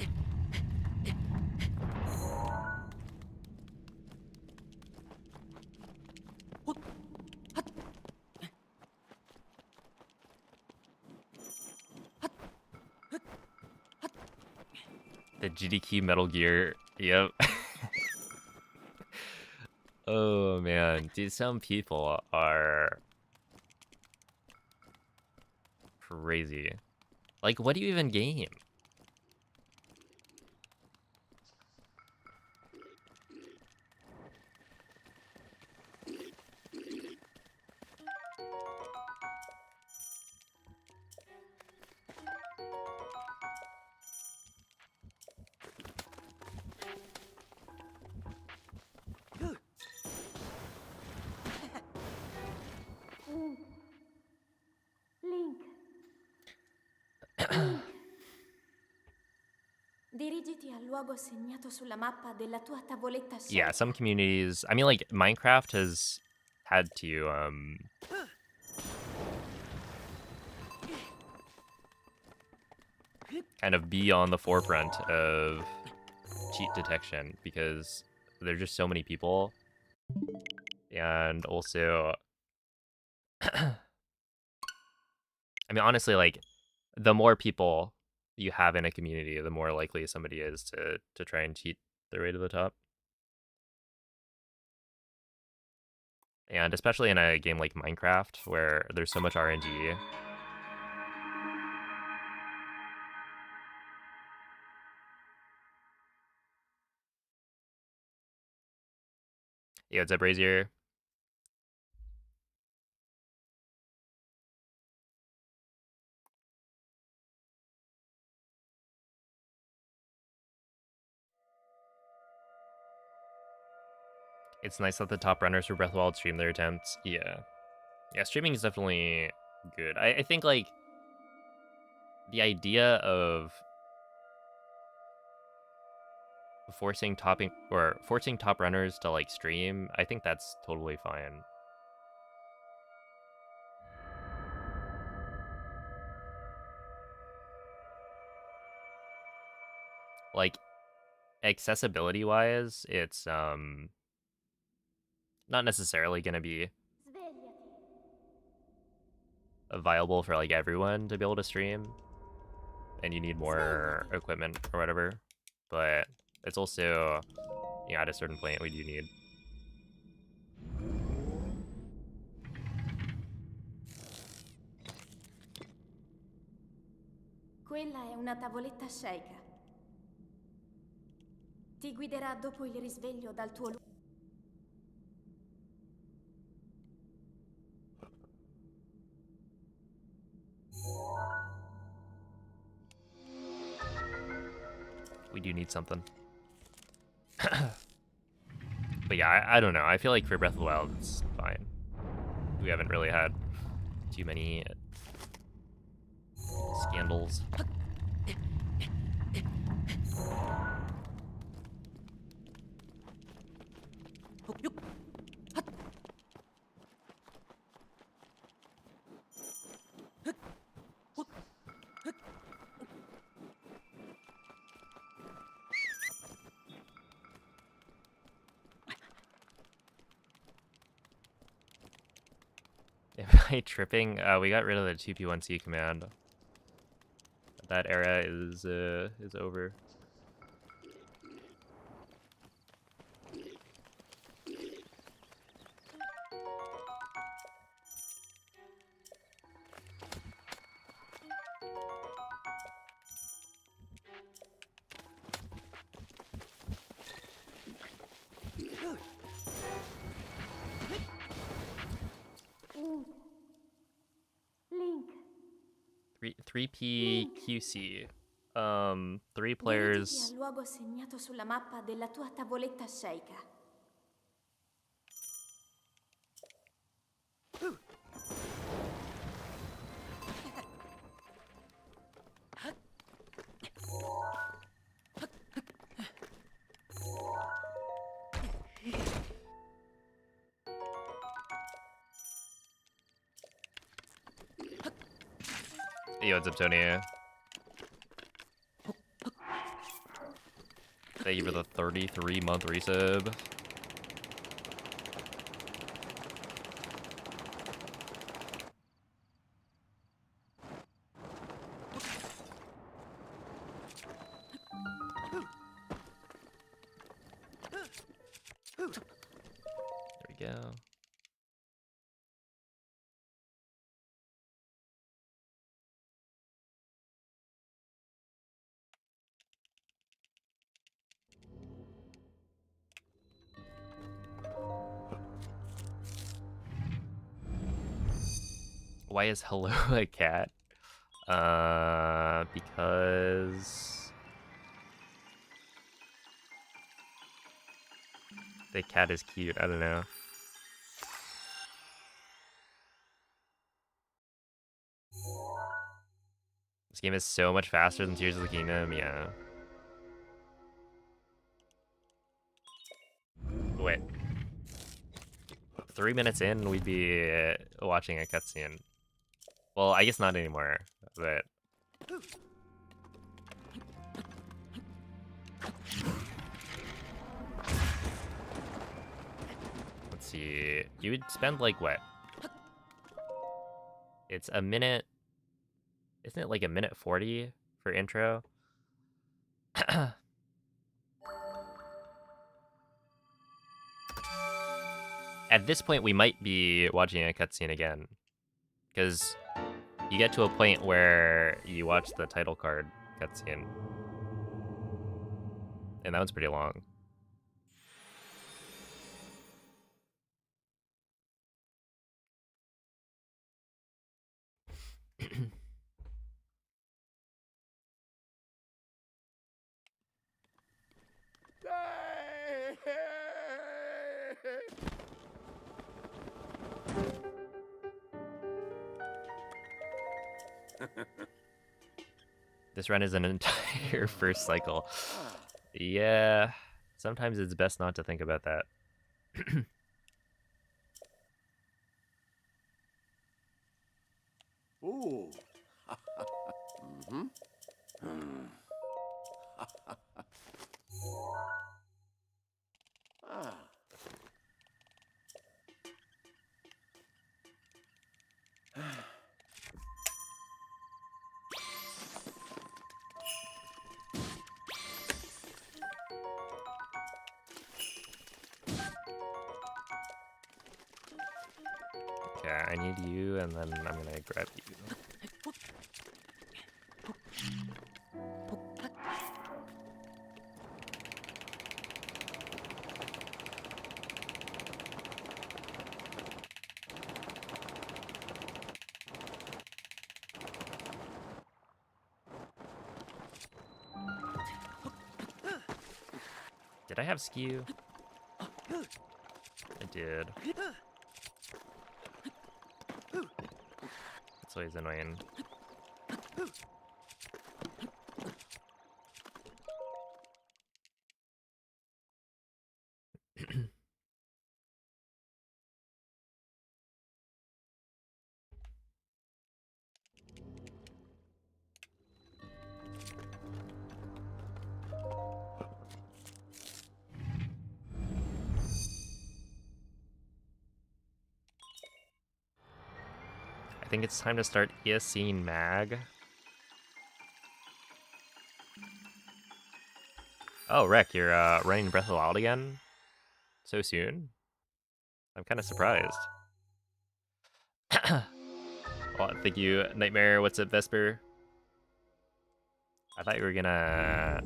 The GDQ Metal Gear. Yep. Oh man, dude, some people are crazy. Like, what do you even game? Link. Dirigiti al luogo segnato sulla mappa della tua tavoletta Yeah, scelta. some communities. I mean, like Minecraft has had to kind of be on the forefront of cheat detection because there's just so many people, and also, I mean, honestly, like the more people you have in a community, the more likely somebody is to try and cheat their way to the top. And especially in a game like Minecraft, where there's so much RNG. Yeah, it's a brazier. It's nice that the top runners for Breath of the Wild stream their attempts. Yeah. Yeah, streaming is definitely good. I think, like, the idea of forcing top runners to, like, stream, I think that's totally fine. Like, accessibility-wise, it's, not necessarily gonna be viable for, like, everyone to be able to stream, and you need more equipment or whatever, but it's also, you know, at a certain point, we do need. Quella è una tavoletta sceicca. Ti guiderà dopo il risveglio dal tuo luogo. We do need something. But yeah, I don't know. I feel like for Breath of the Wild, it's fine. We haven't really had too many scandals. Am I tripping? We got rid of the 2P1C command. That era is over. Link. 3PQC. 3 Dirigiti players. al luogo segnato sulla mappa della tua tavoletta sceicca. Yo, what's up, Tony? Thank you for the 33-month resub. go. Why is hello a cat? Because the cat is cute. I don't know. This game is so much faster than Tears of the Kingdom. Yeah. Wait. 3 minutes in, we'd be watching a cutscene. Well, I guess not anymore, but... Let's see. You would spend, like, what? It's a minute... Isn't it, like, a minute 40 for intro? At this point, we might be watching a cutscene again. Because you get to a point where you watch the title card cutscene. And that one's pretty long. This run is an entire first cycle. Yeah, sometimes it's best not to think about that. Ooh. Mm-hmm. Ah. Okay, I need you, and then I'm gonna grab you. Did I have skew? I did. That's always annoying. I think it's time to start Eocene Mag. Oh, Rek, you're running Breath of the Wild again? So soon? I'm kind of surprised. Well, thank you, Nightmare. What's up, Vesper? I thought you were gonna,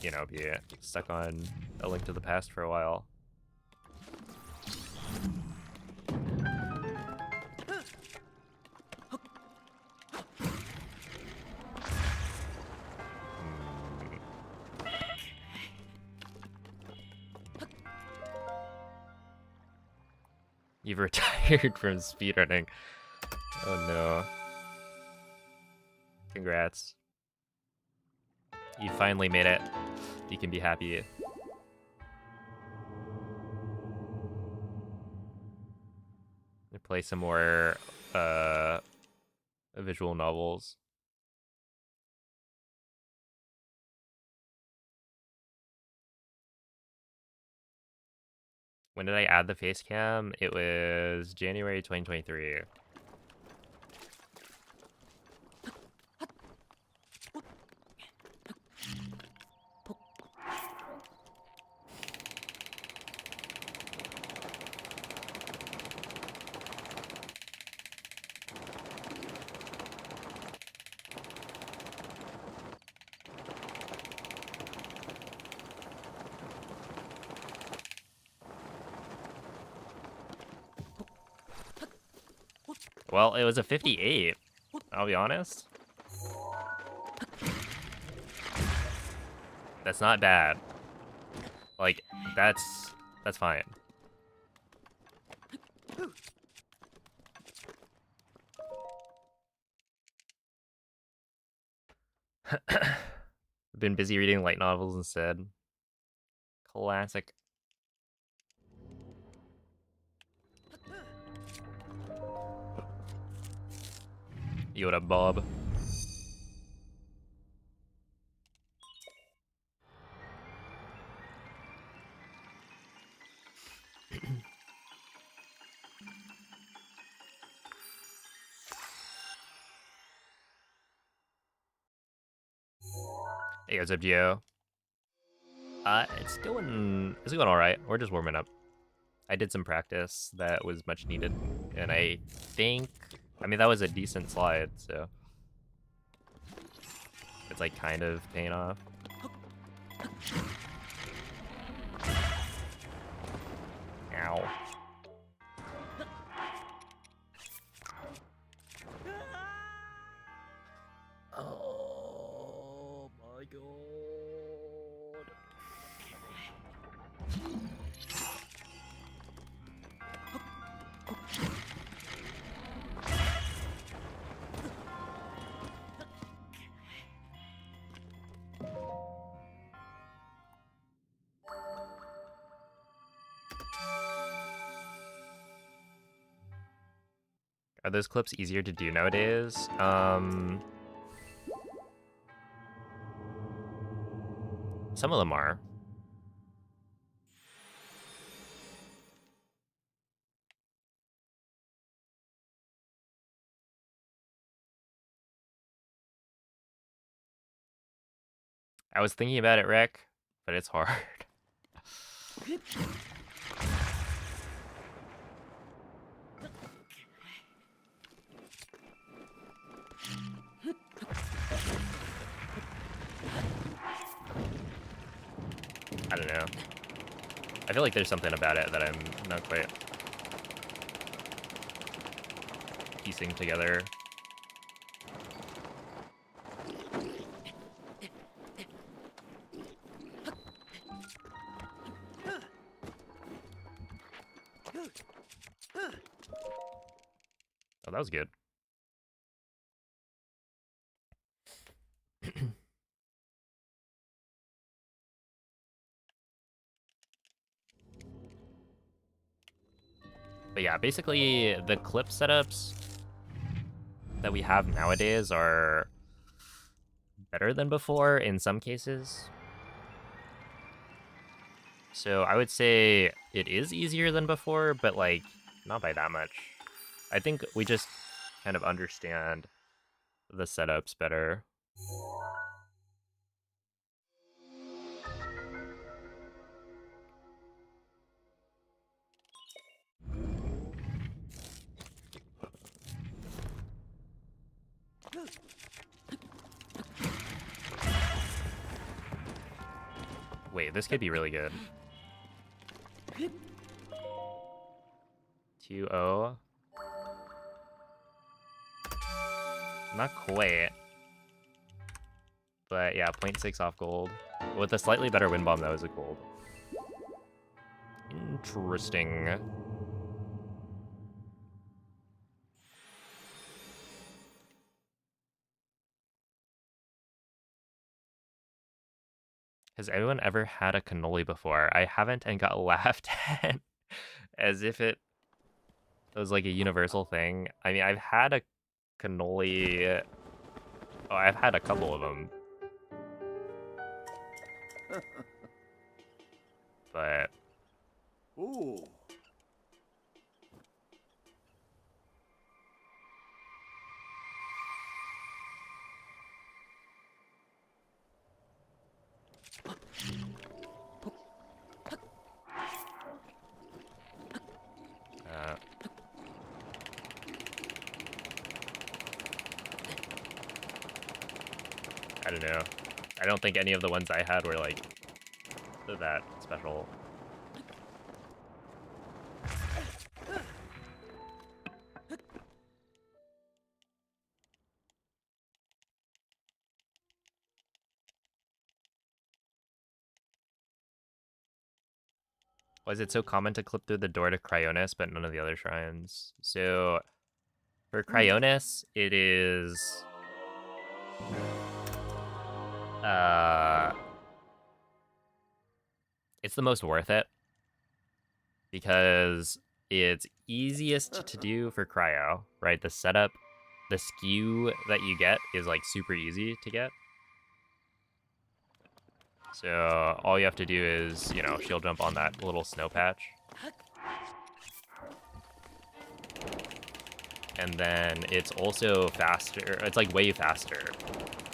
you know, be stuck on A Link to the Past for a while. You've retired from speedrunning. Oh no. Congrats. You finally made it. You can be happy. Play some more visual novels. When did I add the face cam? It was January 2023. Well, it was a 58. I'll be honest. That's not bad. Like, that's fine. I've been busy reading light novels instead. Classic. You what up, Bob? Hey, what's up, Gio? It's going all right. We're just warming up. I did some practice that was much needed, and I mean, that was a decent slide, so it's like kind of paying off. Ow. Oh my god. Are those clips easier to do nowadays? Some of them are. I was thinking about it, Rick, but it's hard. I don't know. I feel like there's something about it that I'm not quite piecing together. Oh, that was good. But yeah, basically the clip setups that we have nowadays are better than before in some cases. So I would say it is easier than before, but like not by that much. I think we just kind of understand the setups better. Wait, this could be really good. 2-0. Not quite. But yeah, 0.6 off gold. With a slightly better wind bomb, that was a gold. Interesting. Has anyone ever had a cannoli before? I haven't and got laughed at as if it was like a universal thing. I mean, I've had a cannoli. Oh, I've had a couple of them. But Ooh. I don't know. I don't think any of the ones I had were like that special. Why is it so common to clip through the door to Cryonis, but none of the other shrines? So, for Cryonis, it is... it's the most worth it. Because it's easiest to do for Cryo, right? The setup, the skew that you get is like super easy to get. So all you have to do is, you know, shield jump on that little snow patch. And then it's also faster, it's like way faster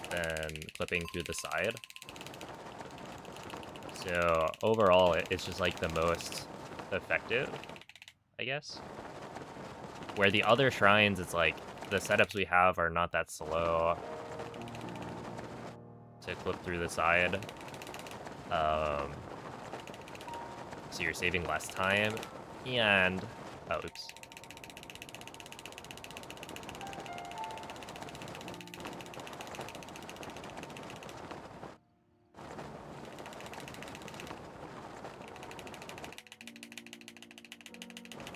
than clipping through the side. So overall, it's just like the most effective, I guess. Where the other shrines, it's like the setups we have are not that slow to clip through the side. So you're saving less time, and oh, oops.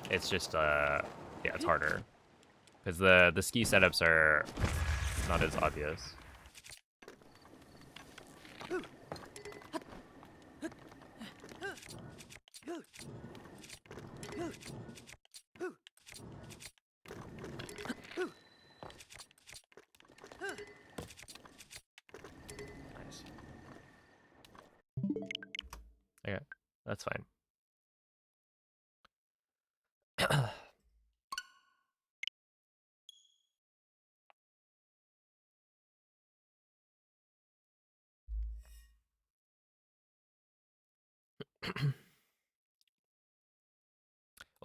It's just yeah, it's harder because the ski setups are not as obvious. Nice. Okay, that's fine.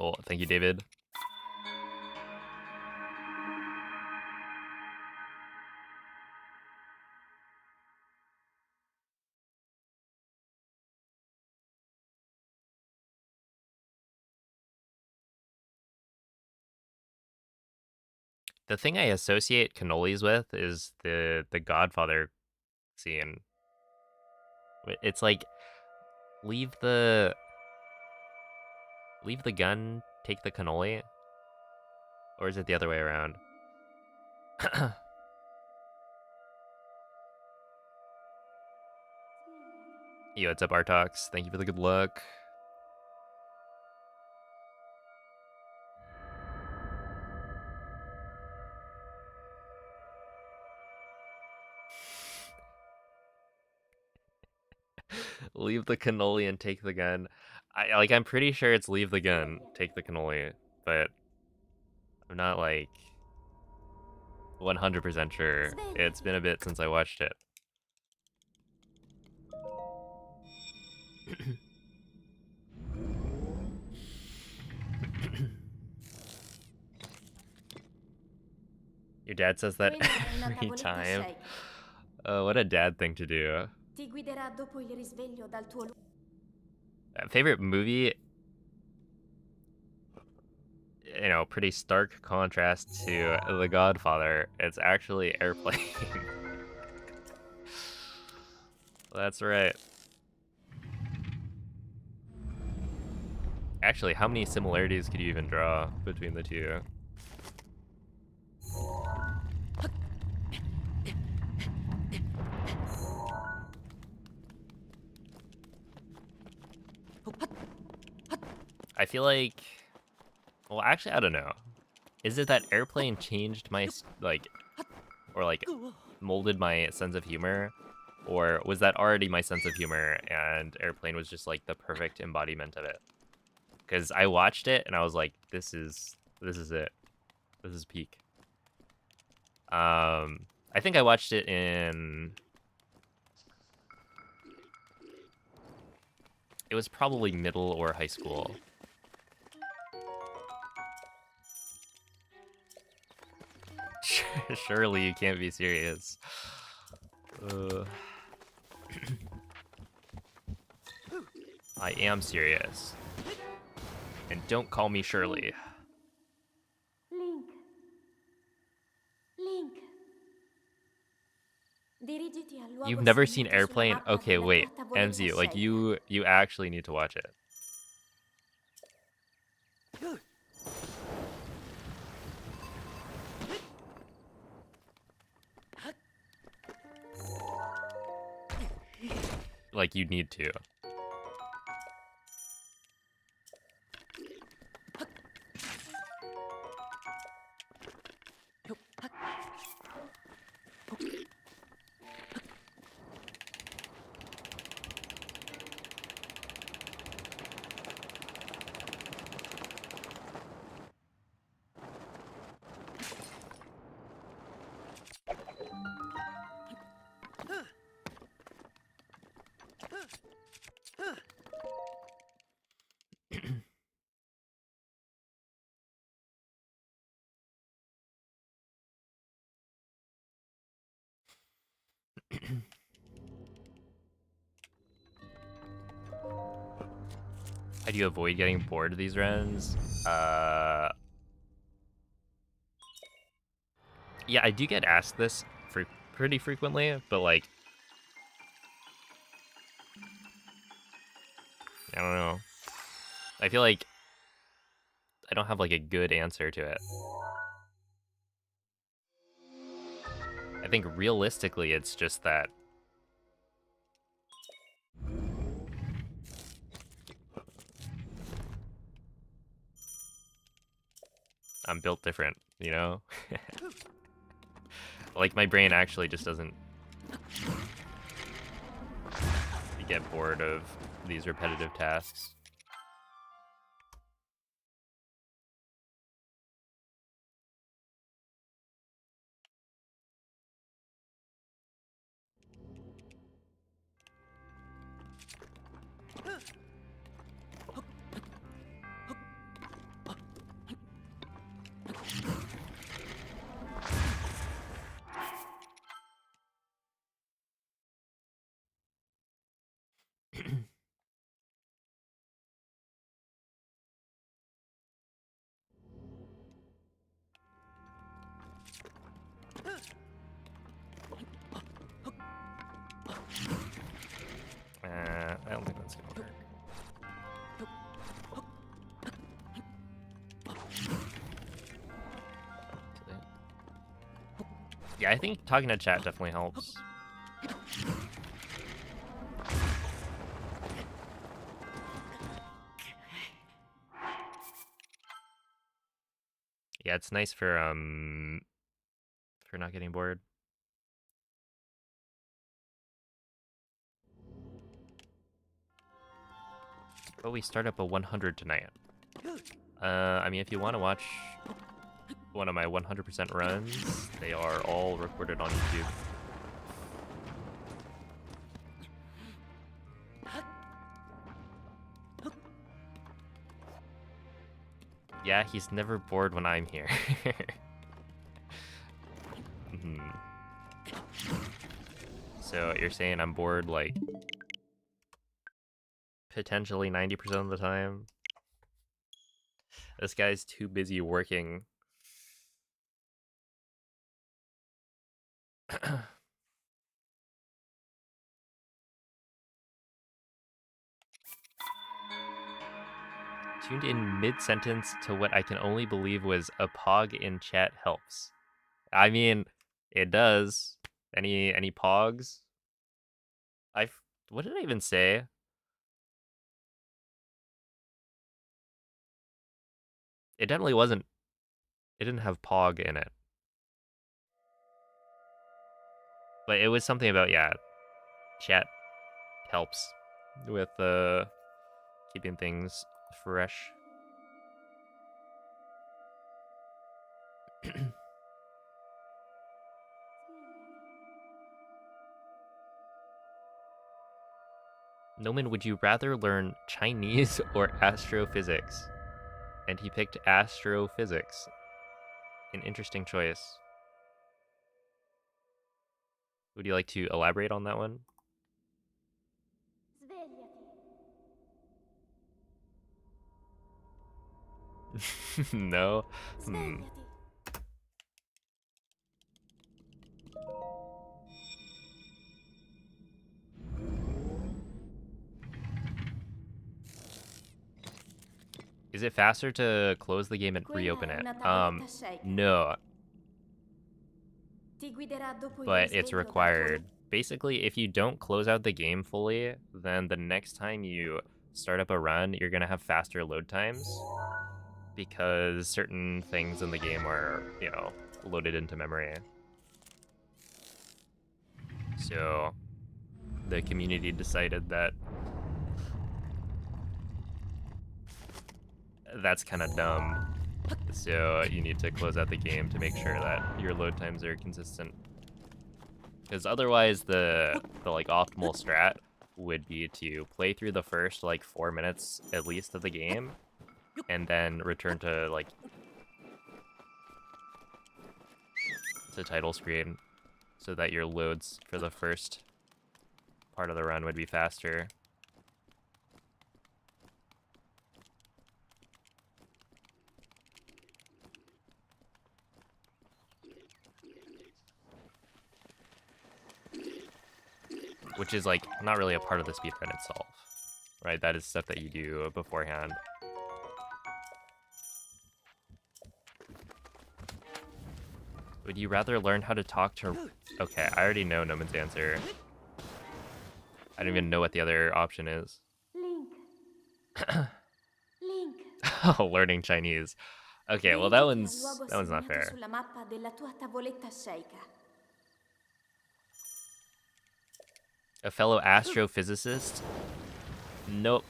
Oh, thank you, David. The thing I associate cannolis with is the Godfather scene. It's like leave the gun, take the cannoli, or is it the other way around? Yo, what's up, Artox? Thank you for the good luck. Leave the cannoli and take the gun. I'm pretty sure it's leave the gun, take the cannoli, but I'm not like 100% sure. It's been a bit since I watched it. Your dad says that every time. Oh, what a dad thing to do. Favorite movie? You know, pretty stark contrast to The Godfather. It's actually Airplane. That's right. Actually, how many similarities could you even draw between the two? I feel like... Well, actually, I don't know. Is it that Airplane changed my, molded my sense of humor? Or was that already my sense of humor and Airplane was just, like, the perfect embodiment of it? Because I watched it and I was like, this is it. This is peak. I think I watched it in... It was probably middle or high school. Surely you can't be serious. I am serious. And don't call me Shirley. Link. You've never seen Airplane? Okay, wait. MZ, like you actually need to watch it. Like, you need to. How do you avoid getting bored of these runs? Yeah, I do get asked this pretty frequently, but like, I don't know. I feel like I don't have like a good answer to it. I think realistically, it's just that I'm built different, you know? Like, my brain actually just doesn't get bored of these repetitive tasks. I don't think that's gonna work. Yeah, I think talking to chat definitely helps. Yeah, it's nice for not getting bored. But we start up a 100 tonight. I mean, if you want to watch one of my 100% runs, they are all recorded on YouTube. Yeah, he's never bored when I'm here. So you're saying I'm bored like potentially 90% of the time? This guy's too busy working. Tuned in mid-sentence to what I can only believe was a pog in chat helps. I mean, it does. Any pogs? What did I even say? It definitely wasn't. It didn't have pog in it. But it was something about, yeah, chat helps with keeping things fresh. Noman, would you rather learn Chinese or astrophysics? And he picked astrophysics. An interesting choice. Would you like to elaborate on that one? No? Is it faster to close the game and Quella reopen è it? una tavoletta shaker. No, Ti guiderà dopo il but it's risveglio dal tuo required. Basically, if you don't close out the game fully, then the next time you start up a run, you're gonna have faster load times because certain things in the game are, you know, loaded into memory. So the community decided that that's kind of dumb. So you need to close out the game to make sure that your load times are consistent. Because otherwise the like optimal strat would be to play through the first like 4 minutes at least of the game and then return to like to title screen so that your loads for the first part of the run would be faster. Which is like not really a part of the speedrun itself, right? That is stuff that you do beforehand. Would you rather learn how to talk to... Okay, I already know Noman's answer. I don't even know what the other option is. Link. Link. Oh, learning Chinese. Okay, well that one's not fair. Sulla mappa della tua tavoletta shaker. A fellow astrophysicist? Nope.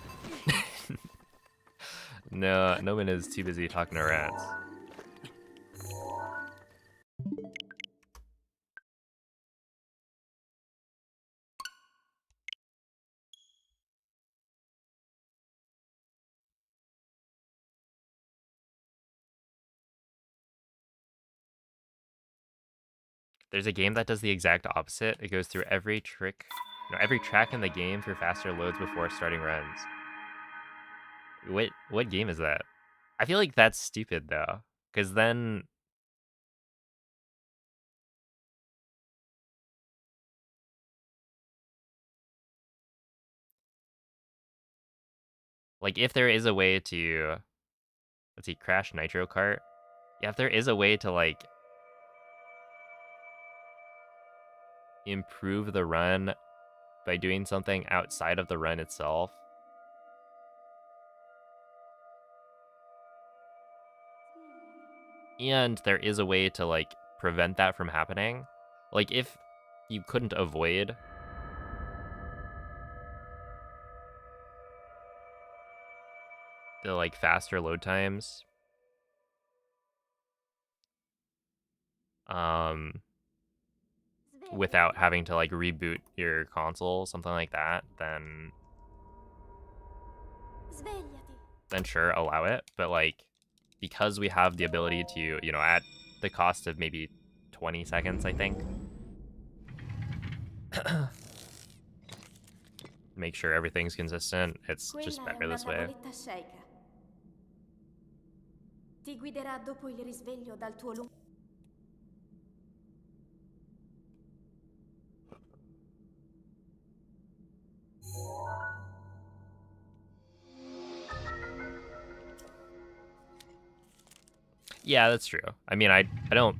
No, Noman is too busy talking to rats. There's a game that does the exact opposite. It goes through every track in the game for faster loads before starting runs. What game is that? I feel like that's stupid though, because then like if there is a way to, let's see, crash Nitro Kart. Yeah, if there is a way to like improve the run by doing something outside of the run itself, and there is a way to like prevent that from happening, like if you couldn't avoid the like faster load times, without having to like reboot your console, something like that, then sure, allow it. But like, because we have the ability to, you know, at the cost of maybe 20 seconds, I think, make sure everything's consistent, it's just better this way. Ti guiderà dopo il risveglio dal tuo lungo... Yeah, that's true. I mean, I don't...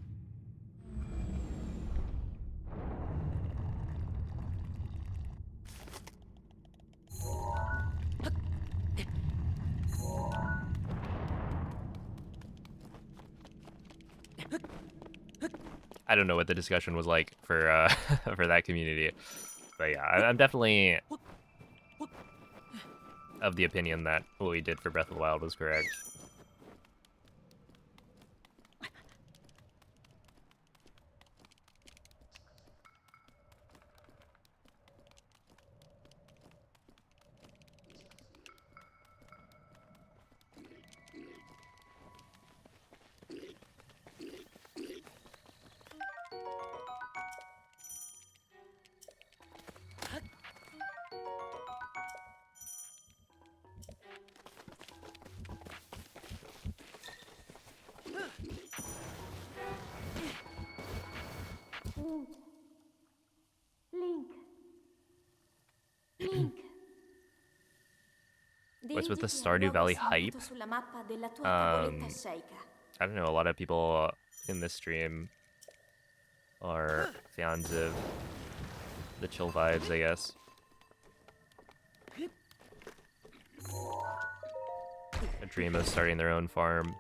I don't know what the discussion was like for for that community, but yeah, I'm definitely of the opinion that what we did for Breath of the Wild was correct. What's with the Leggiti il Stardew luogo Valley hype? segnato sulla mappa della tua tavoletta sceicca. I don't know, a lot of people in this stream are fans of the chill vibes, I guess. A dream of starting their own farm.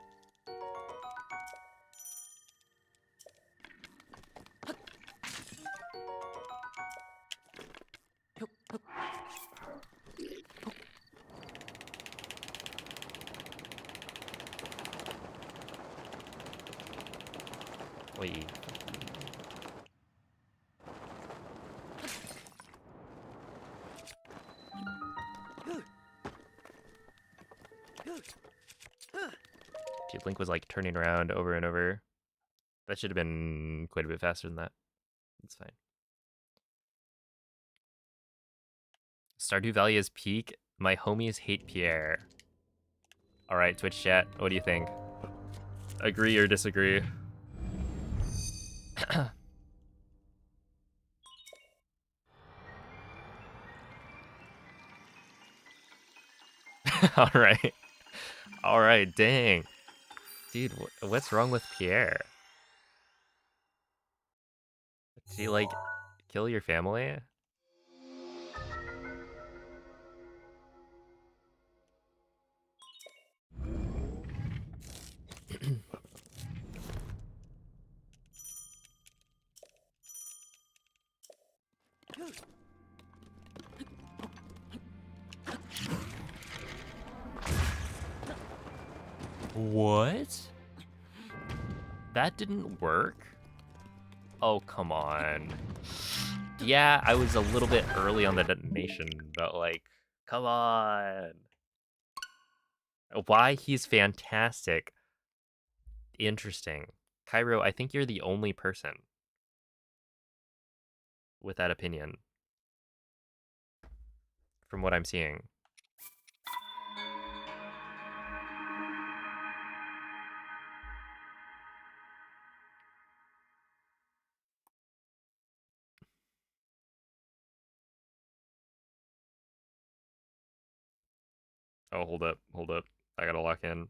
Wait. Dude, Link was like turning around over and over. That should have been quite a bit faster than that. It's fine. Stardew Valley is peak. My homies hate Pierre. Alright, Twitch chat, what do you think? Agree or disagree? Alright. Alright, dang. Dude, what's wrong with Pierre? Did he, like, kill your family? What? That didn't work? Oh, come on. Yeah, I was a little bit early on the detonation, but like, come on. Why he's fantastic. Interesting. Cairo, I think you're the only person with that opinion. From what I'm seeing. Oh, hold up, hold up. I gotta lock in.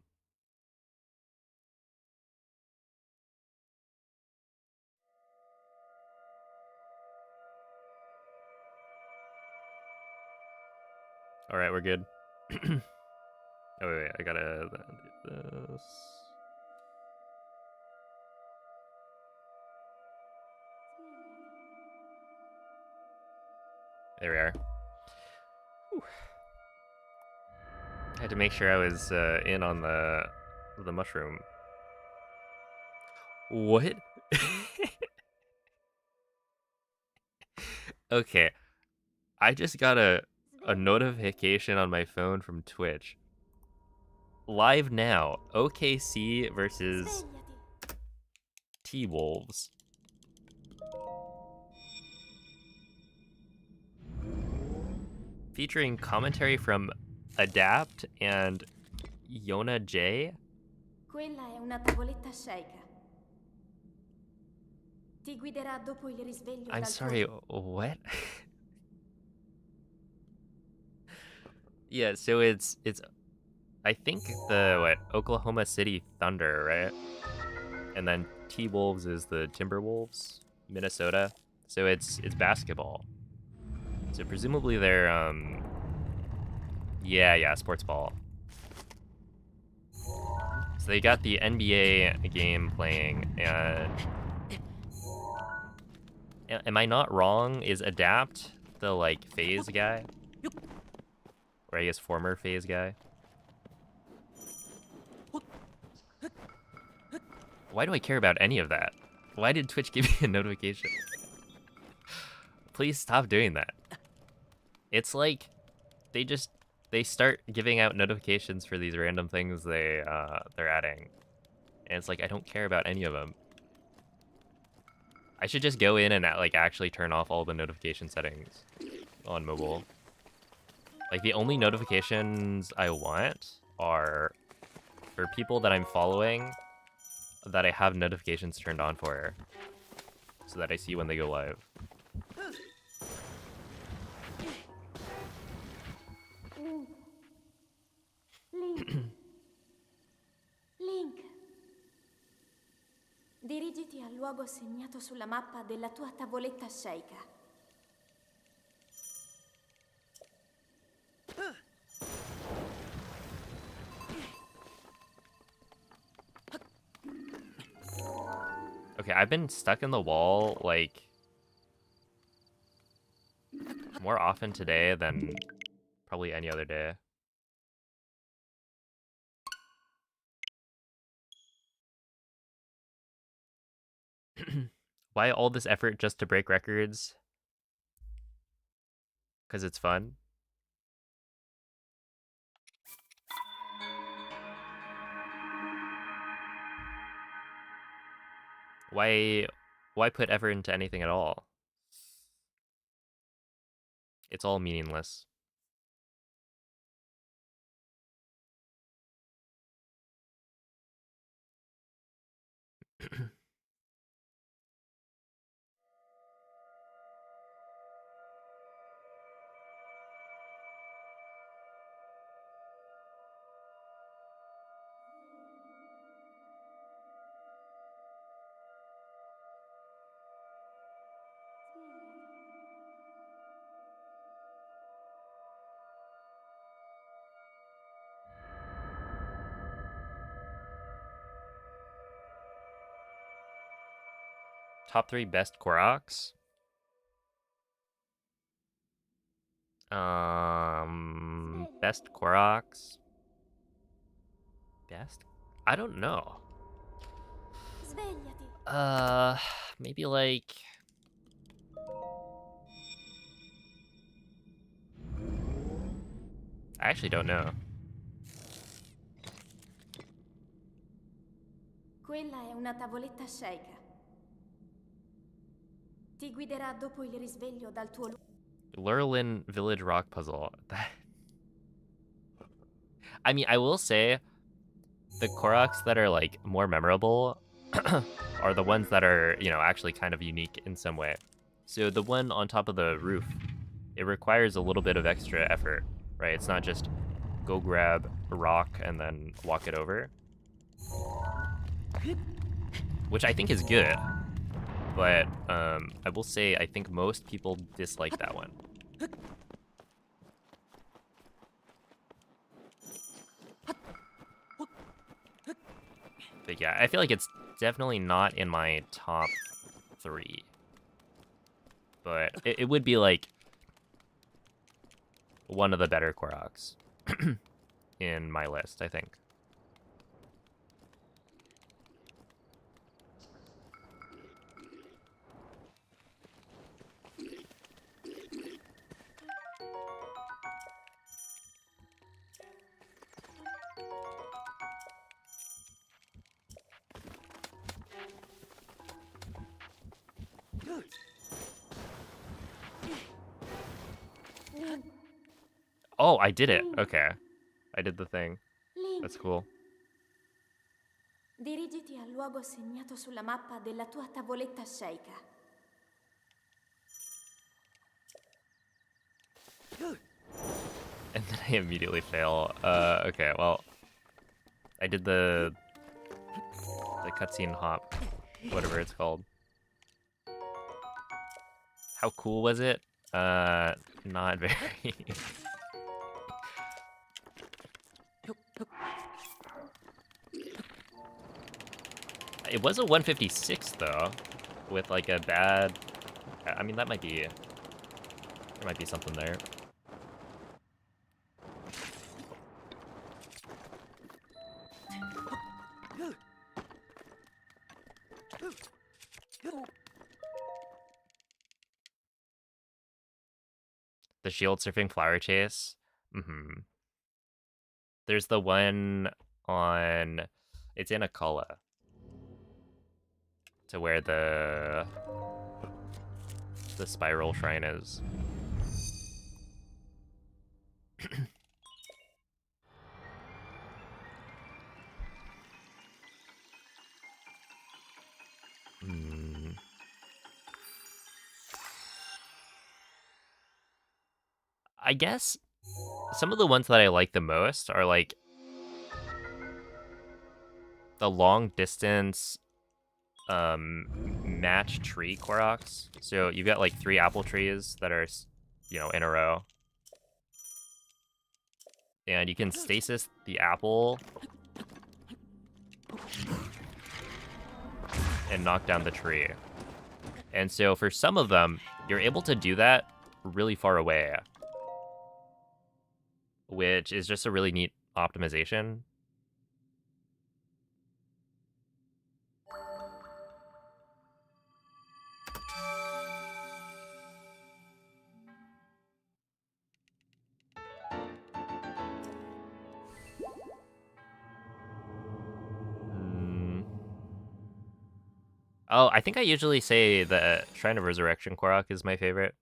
Alright, we're good. Oh, wait, I gotta do this. There we are. Whew. I had to make sure I was in on the mushroom. What? Okay. I just got a notification on my phone from Twitch. Live now. OKC versus Svegliati. T-Wolves. Featuring commentary from Adapt and Yona J. Quella è una tavoletta sceicca. Ti guiderà dopo il risveglio I'm dal sorry, tuo... what? Yeah, so it's I think the Oklahoma City Thunder, right? And then T-Wolves is the Timberwolves, Minnesota. So it's basketball. So presumably they're yeah, sports ball. So they got the NBA game playing, and am I not wrong? Is Adapt the like phase guy? Or I guess former phase guy? Why do I care about any of that? Why did Twitch give me a notification? Please stop doing that. It's like they start giving out notifications for these random things they're adding. And it's like I don't care about any of them. I should just go in and like actually turn off all the notification settings on mobile. Like the only notifications I want are for people that I'm following that I have notifications turned on for, so that I see when they go live. Dirigiti al luogo segnato sulla mappa della tua tavoletta sceicca. Okay, I've been stuck in the wall, like, more often today than probably any other day. Why all this effort just to break records? Because it's fun? Why put effort into anything at all? It's all meaningless. Top 3 best Koroks? Best Koroks? Best? I don't know. Svegliati. Maybe like... I actually don't know. Quella è una tavoletta sceicca. Ti guiderà dopo il risveglio dal tuo Lurlin Village Rock Puzzle. I mean, I will say, the Koroks that are, like, more memorable are the ones that are, you know, actually kind of unique in some way. So the one on top of the roof, it requires a little bit of extra effort, right? It's not just go grab a rock and then walk it over. Which I think is good. But I will say I think most people dislike that one. But yeah, I feel like it's definitely not in my top 3. But it would be like one of the better Koroks in my list, I think. Oh, I did it. Okay. I did the thing. Link. That's cool. Dirigiti al luogo segnato sulla mappa della tua tavoletta sceicca. And then I immediately fail. Okay, well, I did the cutscene hop, whatever it's called. How cool was it? Not very. It was a 156 though, with like a bad. I mean, that might be. There might be something there. The shield surfing flower chase. There's the one on. It's in Akala. To where the spiral shrine is. I guess some of the ones that I like the most are like the long distance match tree Koroks. So you've got like 3 apple trees that are, in a row. And you can stasis the apple and knock down the tree. And so for some of them, you're able to do that really far away, which is just a really neat optimization. Oh, I think I usually say the Shrine of Resurrection Korok is my favorite.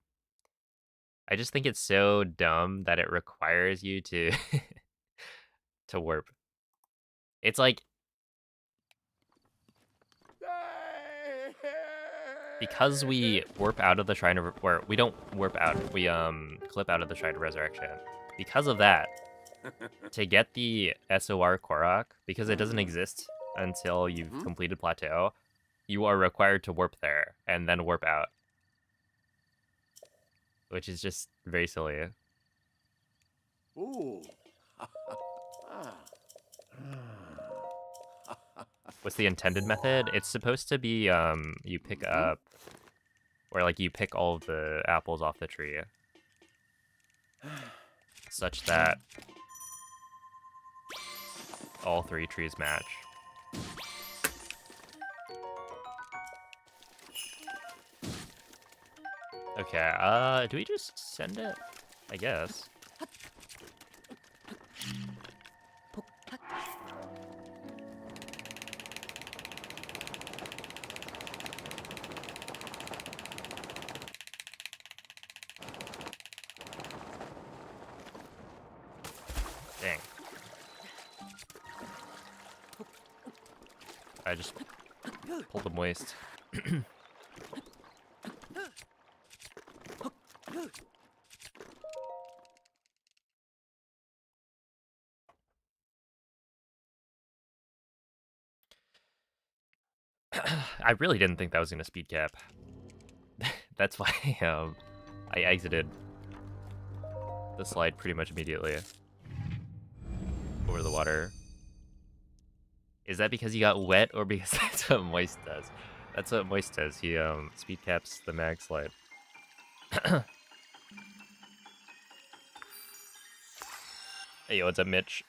I just think it's so dumb that it requires you to to warp. It's like, because we warp out of the Shrine of, or we don't warp out, we clip out of the Shrine of Resurrection. Because of that, to get the SOR Korok, because it doesn't exist until you've completed Plateau, you are required to warp there and then warp out. Which is just very silly. Ooh. What's the intended method? It's supposed to be, you pick up, or like you pick all of the apples off the tree, such that all 3 trees match. Okay, do we just send it? I guess. Dang. I just pulled the moist. I really didn't think that was gonna speed cap. That's why I exited the slide pretty much immediately over the water. Is that because you got wet, or because that's what Moist does? That's what Moist does. He speed caps the mag slide. Hey, what's up, Mitch?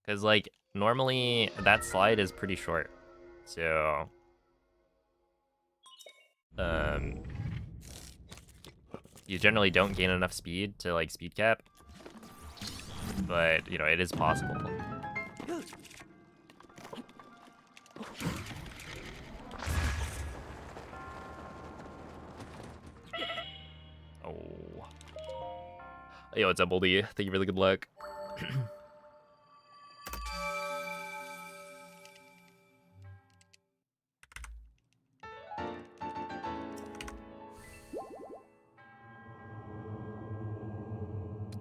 Because, like, normally that slide is pretty short. So, you generally don't gain enough speed to, like, speed cap. But, it is possible. Oh. Hey, what's up, Oldie? Thank you for the good luck.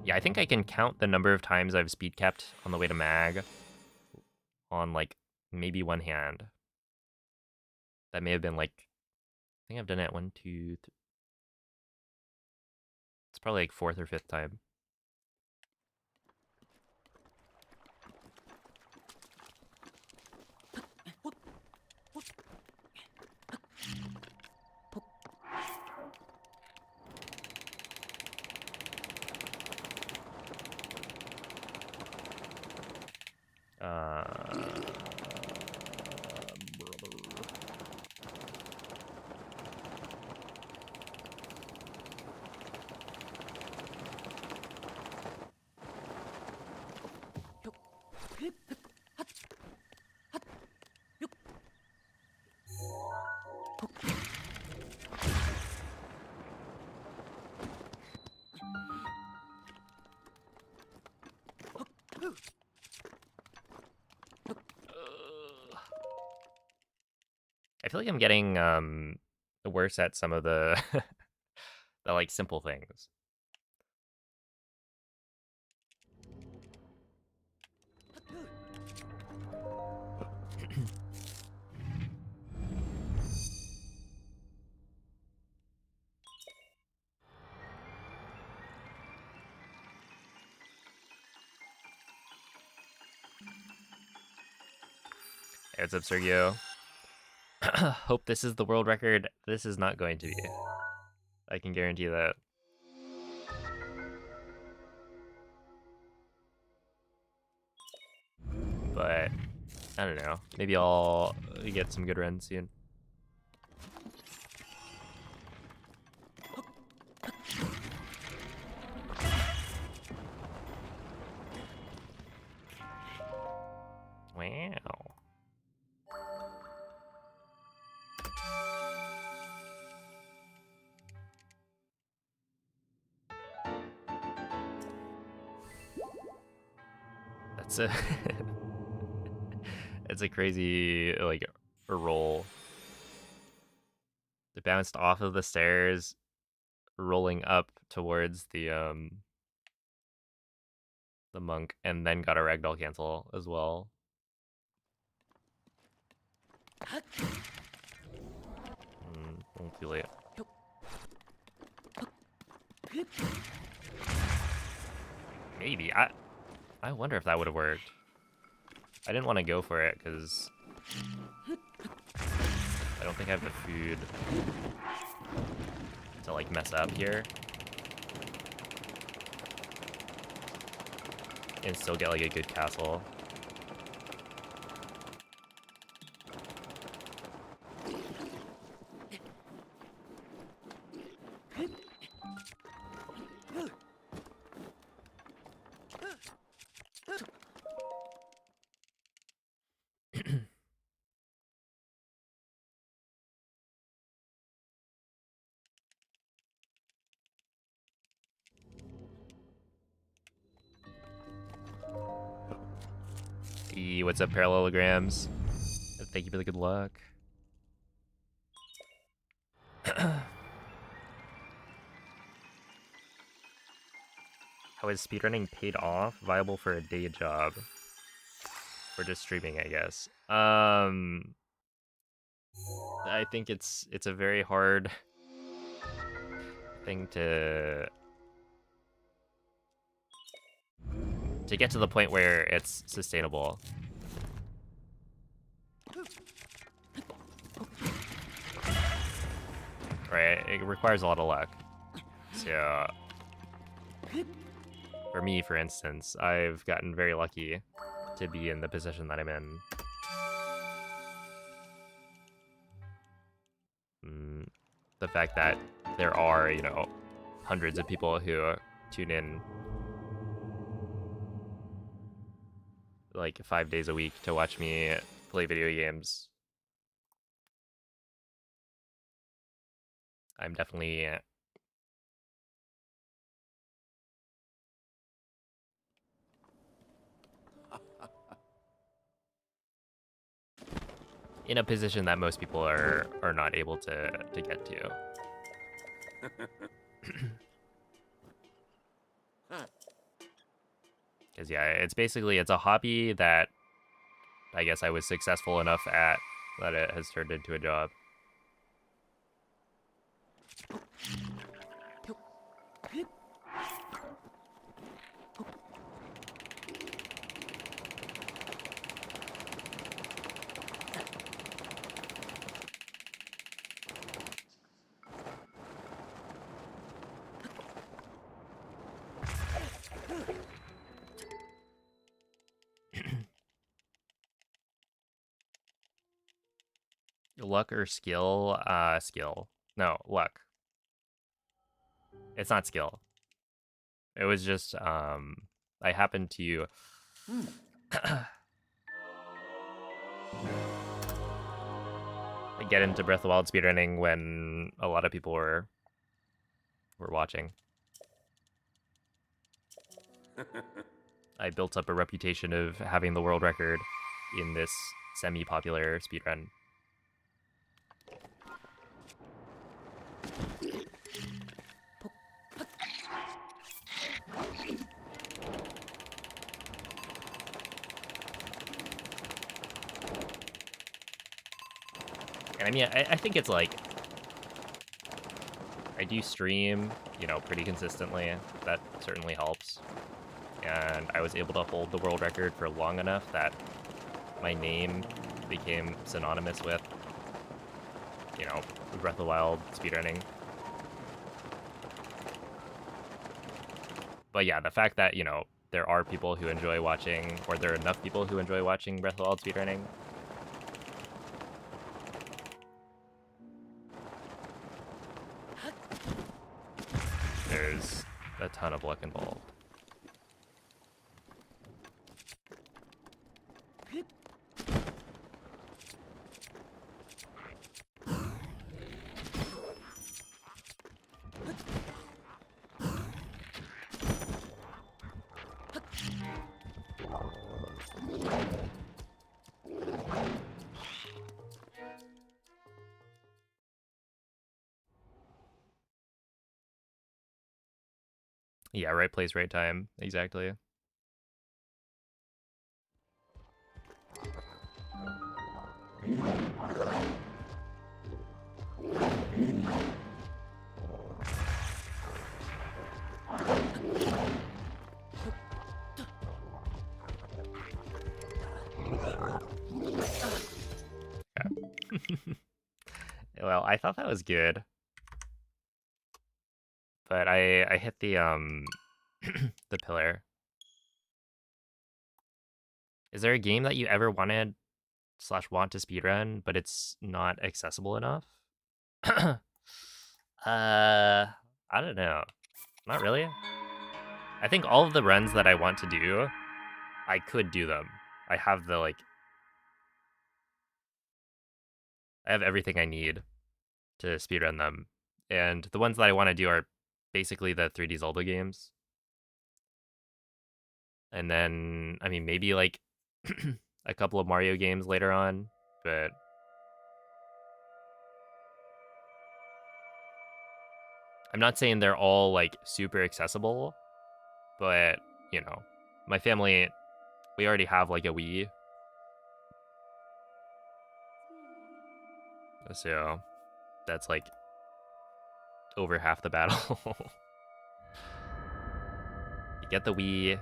Yeah, I think I can count the number of times I've speed capped on the way to mag on, like, maybe one hand. That may have been, like, I think I've done it 1, 2, 3. It's probably like 4th or 5th time. I feel like I'm getting worse at some of the the like simple things. It's up, Sergio. Hope this is the world record. This is not going to be. I can guarantee that. But I don't know. Maybe I'll get some good runs soon. Wow. That's a it's a crazy like a roll. It bounced off of the stairs, rolling up towards the monk, and then got a ragdoll cancel as well. Too late. Maybe. I wonder if that would have worked. I didn't want to go for it because I don't think I have the food to like mess up here and still get like a good castle. What's up, parallelograms? Thank you for the good luck. How is speedrunning paid off? Viable for a day job? Or just streaming, I guess. I think it's a very hard thing to get to the point where it's sustainable. Right, it requires a lot of luck. So, for me, for instance, I've gotten very lucky to be in the position that I'm in. The fact that there are, you know, hundreds of people who tune in like 5 days a week to watch me play video games. I'm definitely in a position that most people are not able to get to. Because yeah, it's basically, it's a hobby that I guess I was successful enough at that it has turned into a job. Luck or skill? Skill. No, luck. It's not skill. It was just, I happened to get into Breath of the Wild speedrunning when a lot of people were watching. I built up a reputation of having the world record in this semi-popular speedrun. And I mean, I think it's like, I do stream, you know, pretty consistently. That certainly helps. And I was able to hold the world record for long enough that my name became synonymous with, you know, Breath of the Wild speedrunning. But yeah, the fact that, you know, there are people who enjoy watching, or there are enough people who enjoy watching Breath of the Wild speedrunning. There's a ton of luck involved. Yeah, right place, right time. Exactly. Well, I thought that was good. But I hit the the pillar. Is there a game that you ever wanted / want to speedrun, but it's not accessible enough? I don't know. Not really. I think all of the runs that I want to do, I could do them. I have the I have everything I need to speedrun them. And the ones that I want to do are basically the 3D Zelda games. And then, I mean, maybe like a couple of Mario games later on, but I'm not saying they're all like super accessible, but you know, my family, we already have like a Wii. So that's like over half the battle. You get the Wii,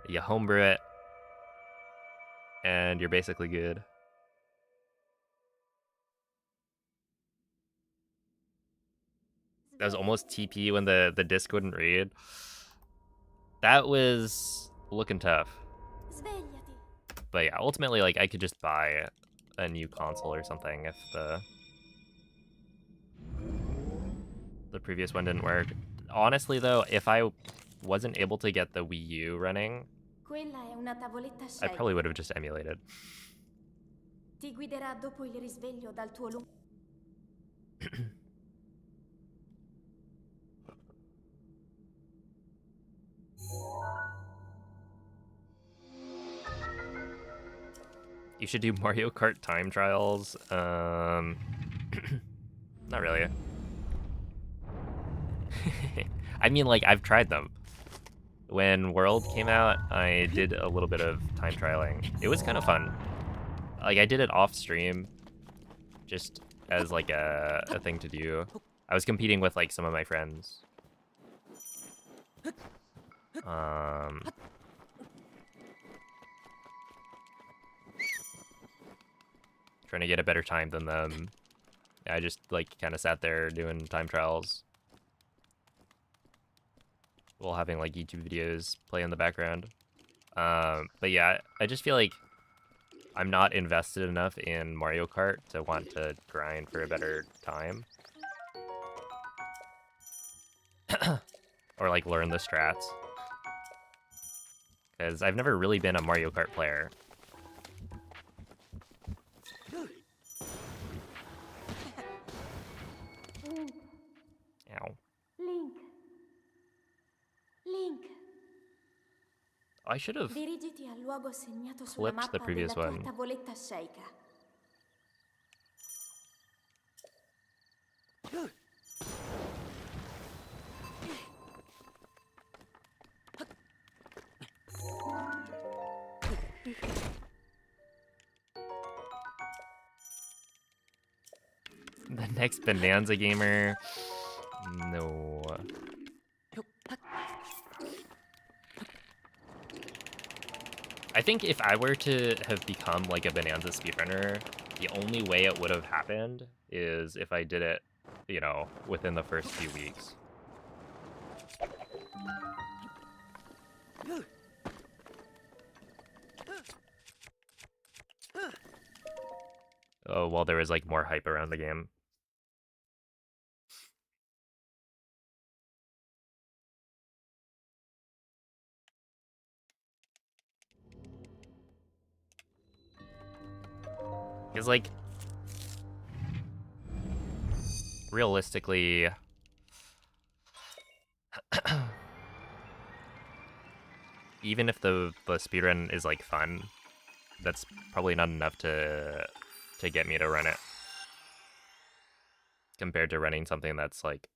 you homebrew it, and you're basically good. That was almost TP when the disc wouldn't read. That was looking tough. Svegliati. But yeah, ultimately, like, I could just buy a new console or something if the previous one didn't work. Honestly, though, if I wasn't able to get the Wii U running, Quella è una tavoletta I probably Sheikah. would have just emulated. Ti guiderà dopo il risveglio dal tuo lungo. You should do Mario Kart time trials. Not really. I mean, like, I've tried them. When World came out, I did a little bit of time trialing. It was kind of fun. Like, I did it off stream, just as like a thing to do. I was competing with like some of my friends. Trying to get a better time than them. I just like kind of sat there doing time trials while having like YouTube videos play in the background. But yeah, I just feel like I'm not invested enough in Mario Kart to want to grind for a better time. Or like learn the strats. Because I've never really been a Mario Kart player. Ow. Link. Link. I should have Dirigiti al luogo segnato sulla clipped the mappa previous della tua one. tavoletta Sheikah. The next Bonanza gamer. No. I think if I were to have become like a Bonanza speedrunner, the only way it would have happened is if I did it, you know, within the first few weeks. Oh, while there was like more hype around the game. Because like, realistically, even if the speedrun is like fun, that's probably not enough to get me to run it. Compared to running something that's like,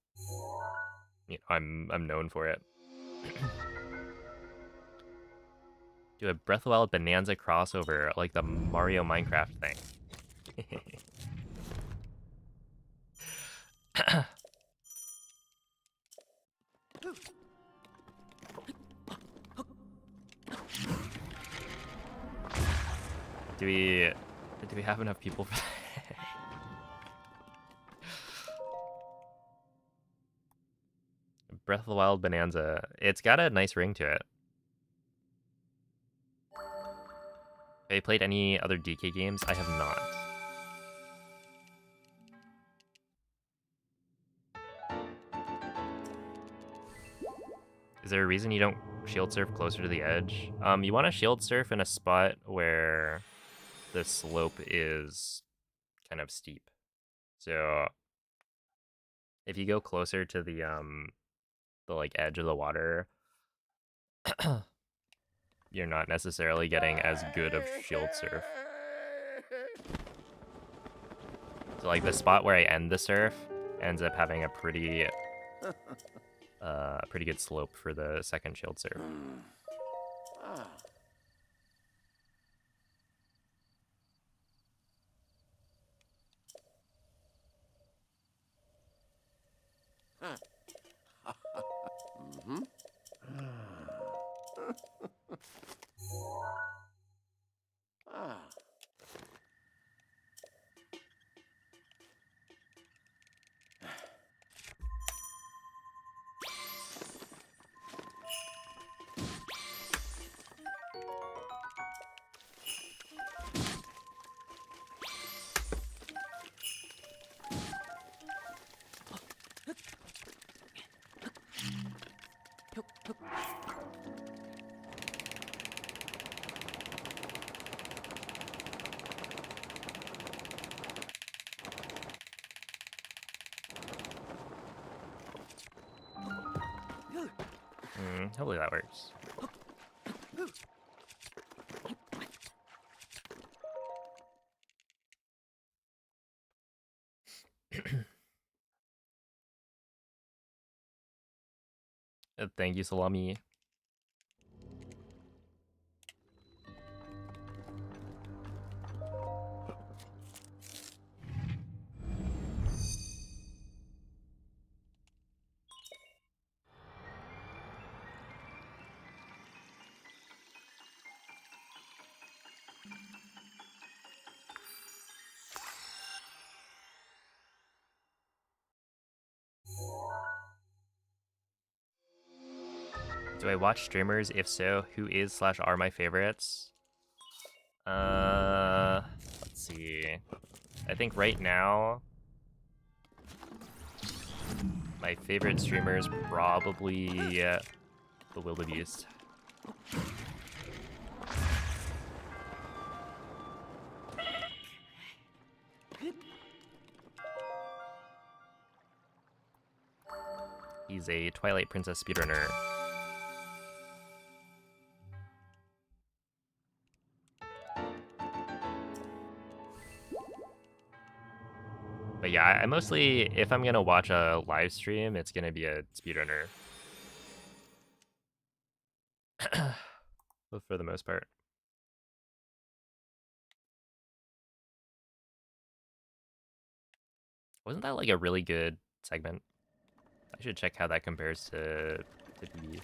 you know, I'm known for it. Do a Breath of the Wild Bonanza crossover like the Mario Minecraft thing. Do we have enough people for that? Breath of the Wild Bonanza. It's got a nice ring to it. Have you played any other DK games? I have not. Is there a reason you don't shield surf closer to the edge? You want to shield surf in a spot where the slope is kind of steep. So if you go closer to the like edge of the water, you're not necessarily getting as good of shield surf. So like the spot where I end the surf ends up having a pretty good slope for the second shield surf. Hopefully that works. Thank you, Salami. Do I watch streamers? If so, who is / are my favorites? Let's see. I think right now my favorite streamer is probably the Wildebeest. He's a Twilight Princess speedrunner. But yeah, I mostly, if I'm gonna watch a live stream, it's gonna be a speedrunner. For the most part. Wasn't that like a really good segment? I should check how that compares to PB.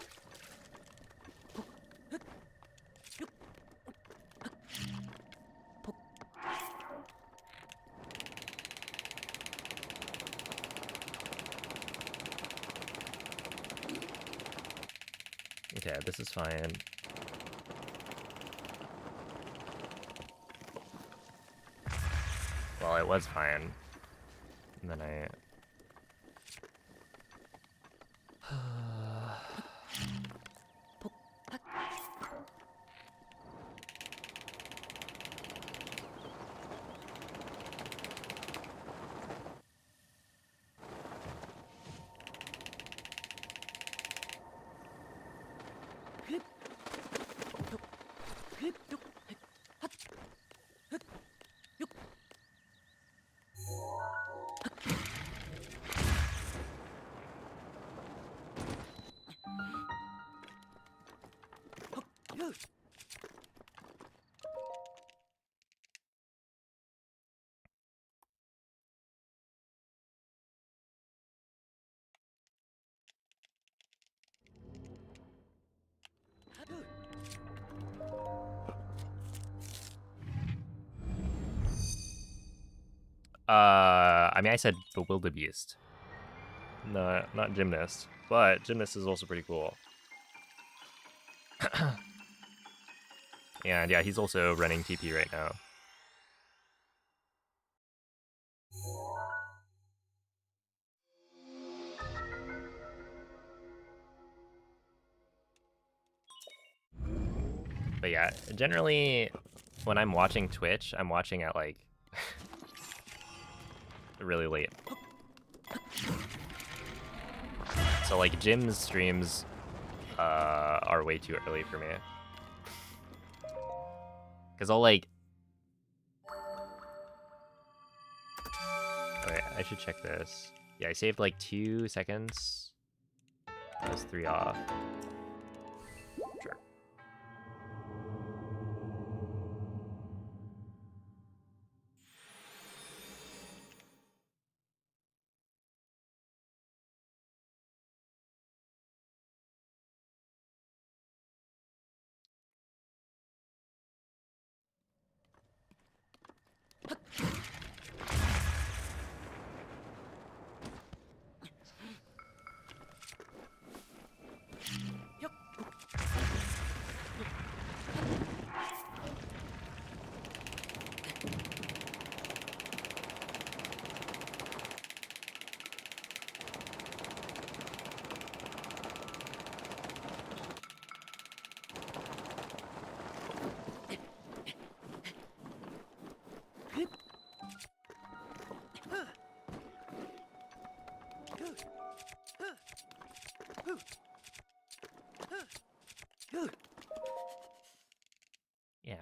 Okay, this is fine. Well, it was fine. And then I... I mean, I said Bewildebeest. No, not Gymnast. But Gymnast is also pretty cool. And yeah, he's also running TP right now. But yeah, generally, when I'm watching Twitch, I'm watching at like really late. So like Jim's streams are way too early for me. Cause I'll like... Okay, I should check this. Yeah, I saved like 2 seconds. That was 3 off. Sure.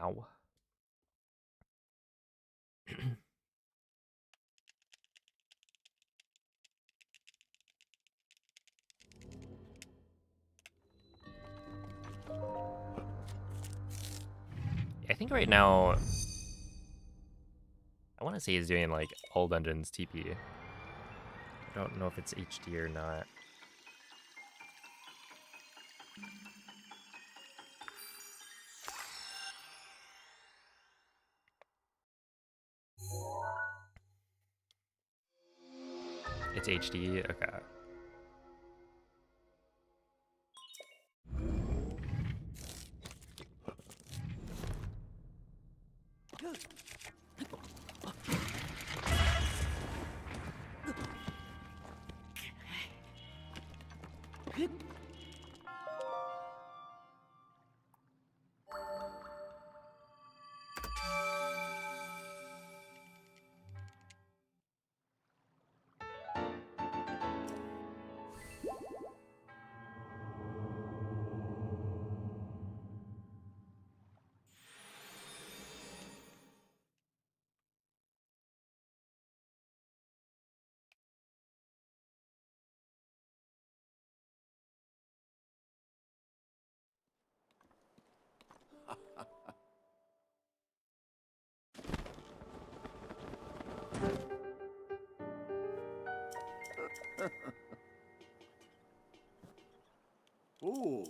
Ow. I think right now, I want to say he's doing like all dungeons TP. I don't know if it's HD or not. It's HD? Okay. Ooh.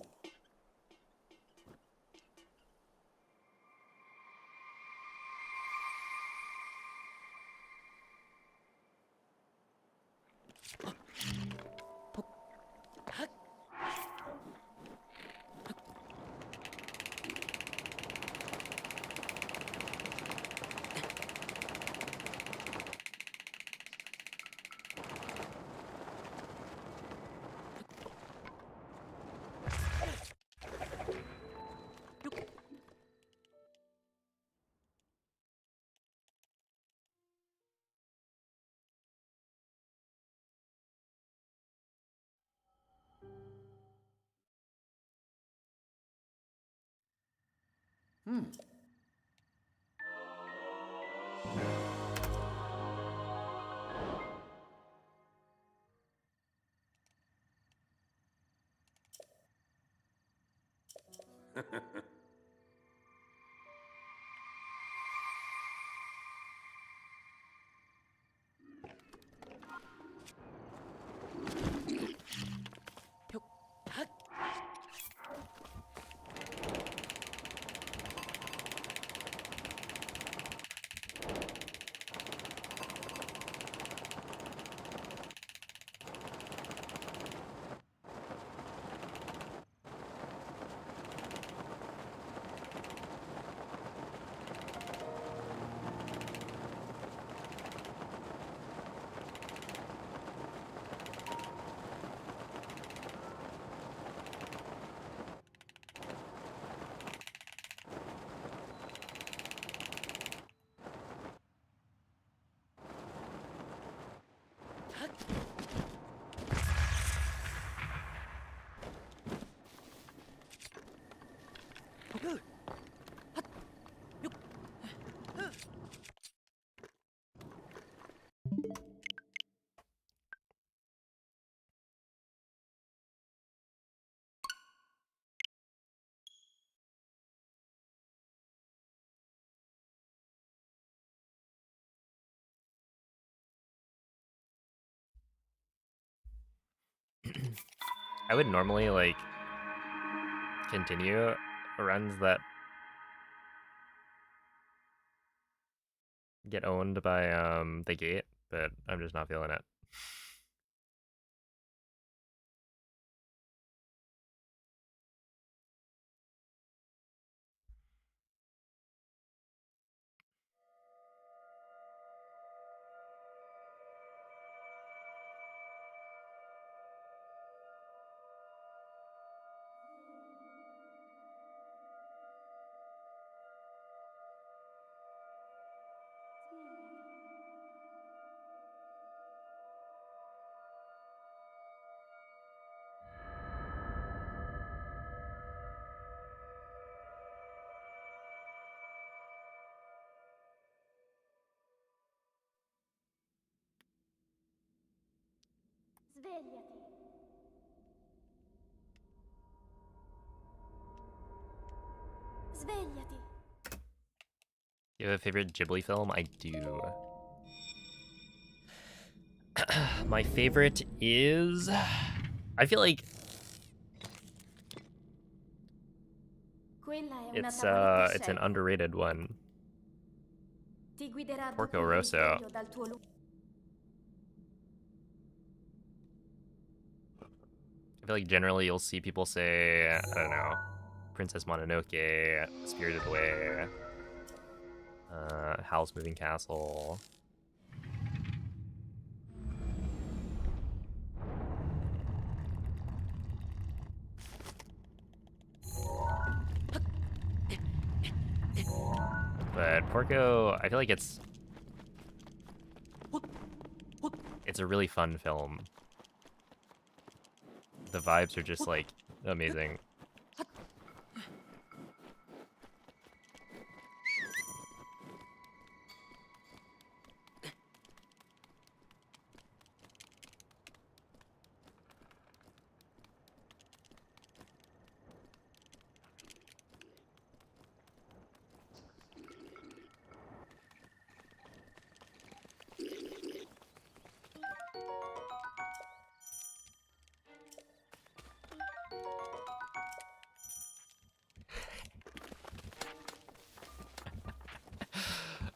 I would normally like continue runs that get owned by the gate, but I'm just not feeling it. Svegliati. Svegliati. You have a favorite Ghibli film? I do. My favorite is... I feel like Quella è una it's tavoletta it's an scelta. underrated one. Ti guiderà Porco dopo il Rosso. risveglio dal tuo I feel like generally you'll see people say, I don't know, Princess Mononoke, Spirited Away, Howl's Moving Castle. But Porco, I feel like it's a really fun film. The vibes are just like amazing.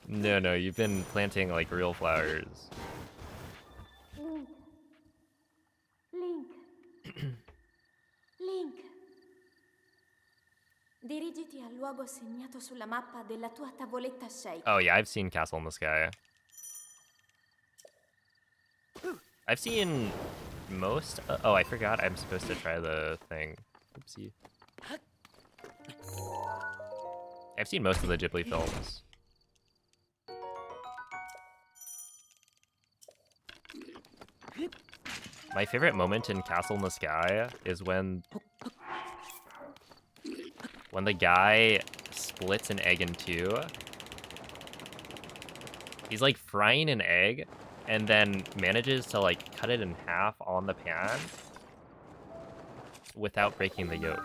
No, you've been planting like real flowers. Link. Link. Dirigiti al luogo segnato sulla mappa della tua tavoletta scelta. Oh yeah, I've seen Castle in the Sky. I've seen most... oh, I forgot I'm supposed to try the thing. Oopsie. I've seen most of the Ghibli films. My favorite moment in Castle in the Sky is when the guy splits an egg in two. He's like frying an egg and then manages to like cut it in half on the pan without breaking the yolk.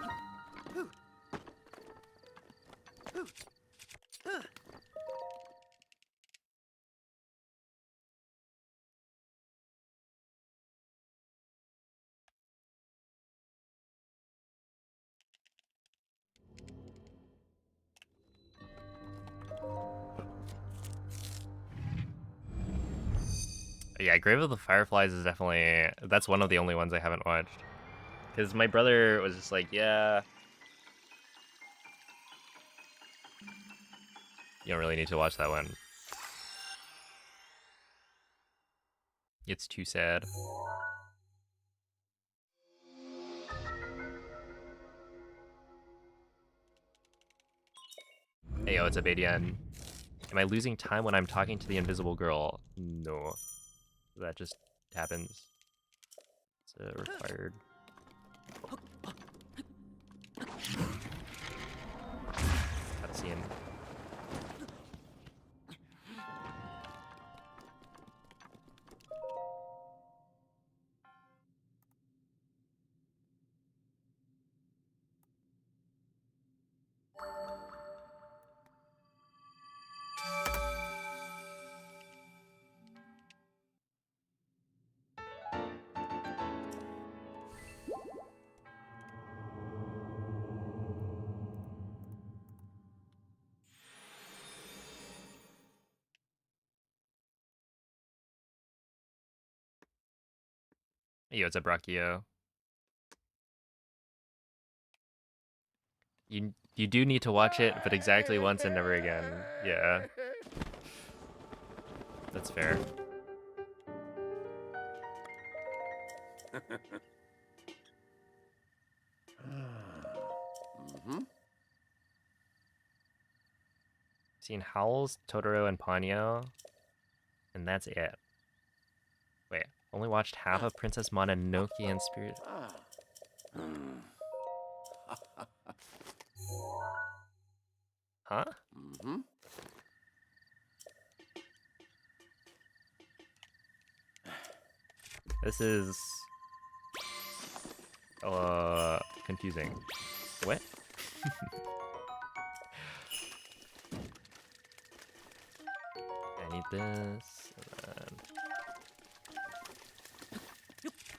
Yeah, Grave of the Fireflies is definitely... That's one of the only ones I haven't watched. Because my brother was just like, yeah... You don't really need to watch that one. It's too sad. Hey, yo, it's a Badian. Am I losing time when I'm talking to the invisible girl? No. That just happens. It's required. Cutscene. Yo, it's a Brachio. You do need to watch it, but exactly once and never again. Yeah. That's fair. Seen Howls, Totoro, and Ponyo, and that's it. Wait, only watched half of Princess Mononoke and Spirit. Huh? This is confusing. What? I need this.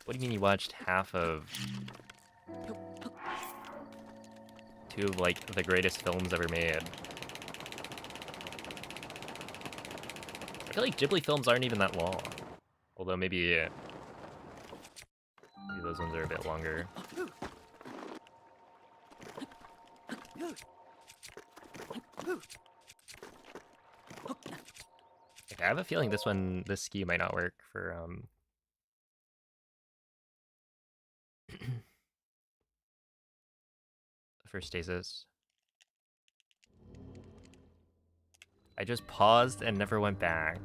What do you mean you watched half of two of like the greatest films ever made? I feel like Ghibli films aren't even that long. Although maybe those ones are a bit longer. Okay, I have a feeling this ski might not work for for Stasis. I just paused and never went back.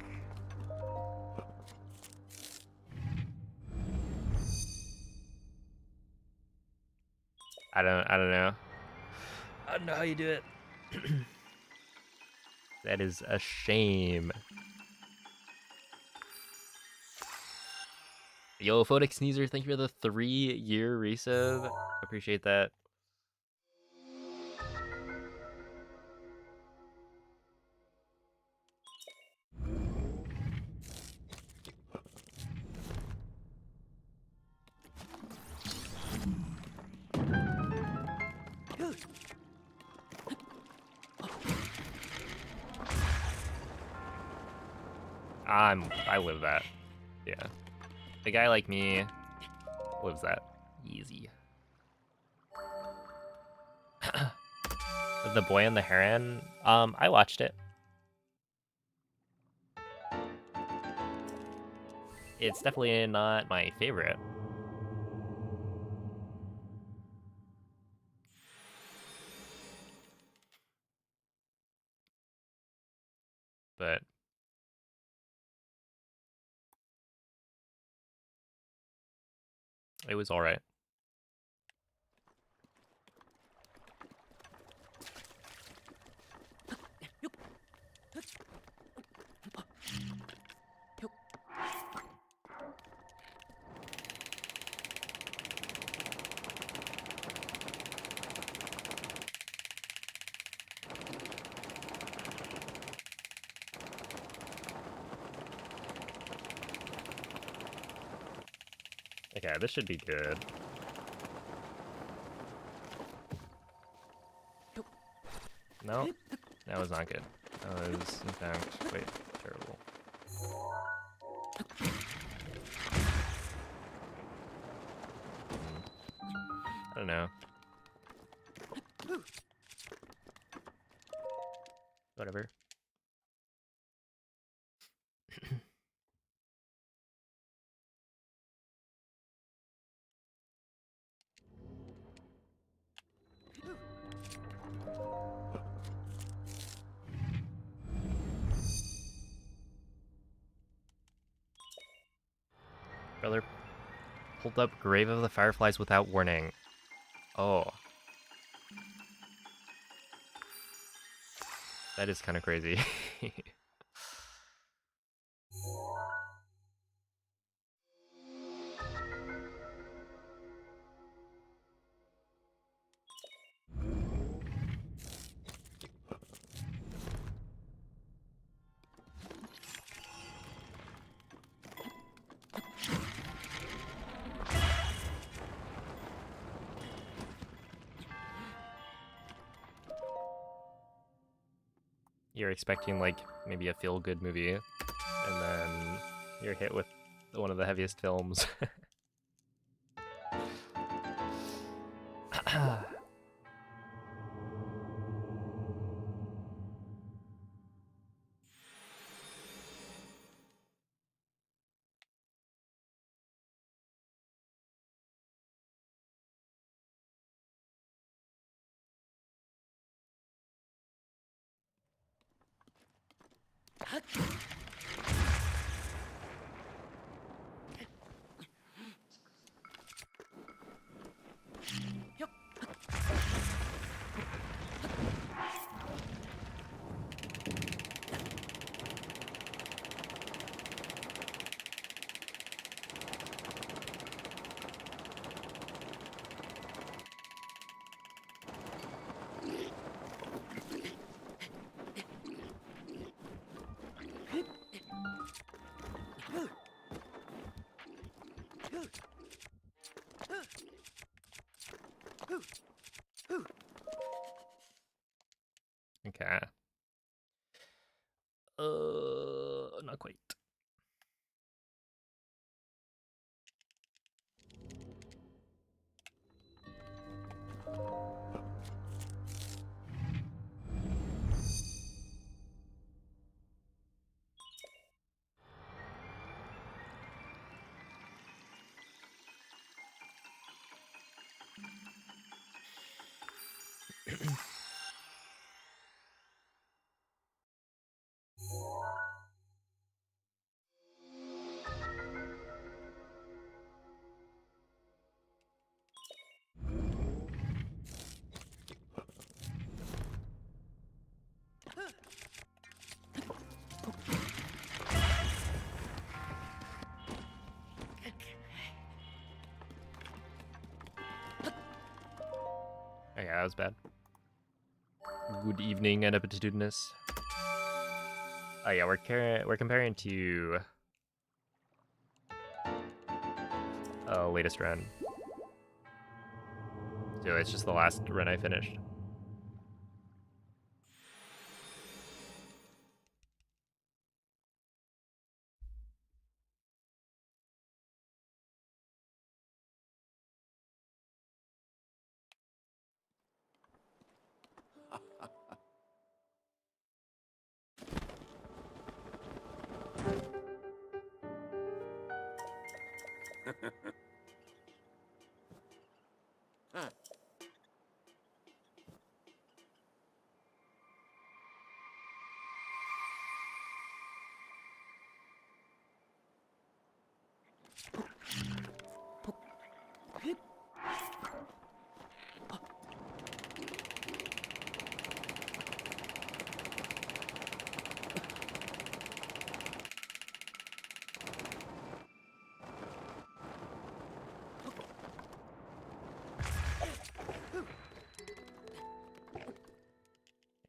I don't know. I don't know how you do it. That is a shame. Yo, Photic Sneezer, thank you for the 3-year resub. Appreciate that. I live that. Yeah. A guy like me lives that. Easy. The Boy and the Heron. I watched it. It's definitely not my favorite. But it was alright. Okay, this should be good. No, that was not good. That was, in fact, quite terrible. I don't know. Whatever. Brother pulled up Grave of the Fireflies without warning. Oh. That is kind of crazy. You're expecting like maybe a feel-good movie, and then you're hit with one of the heaviest films. Okay. Not quite. Okay, that was bad. Good evening, Anaptitudinous. Oh yeah, we're comparing to latest run. So it's just the last run I finished.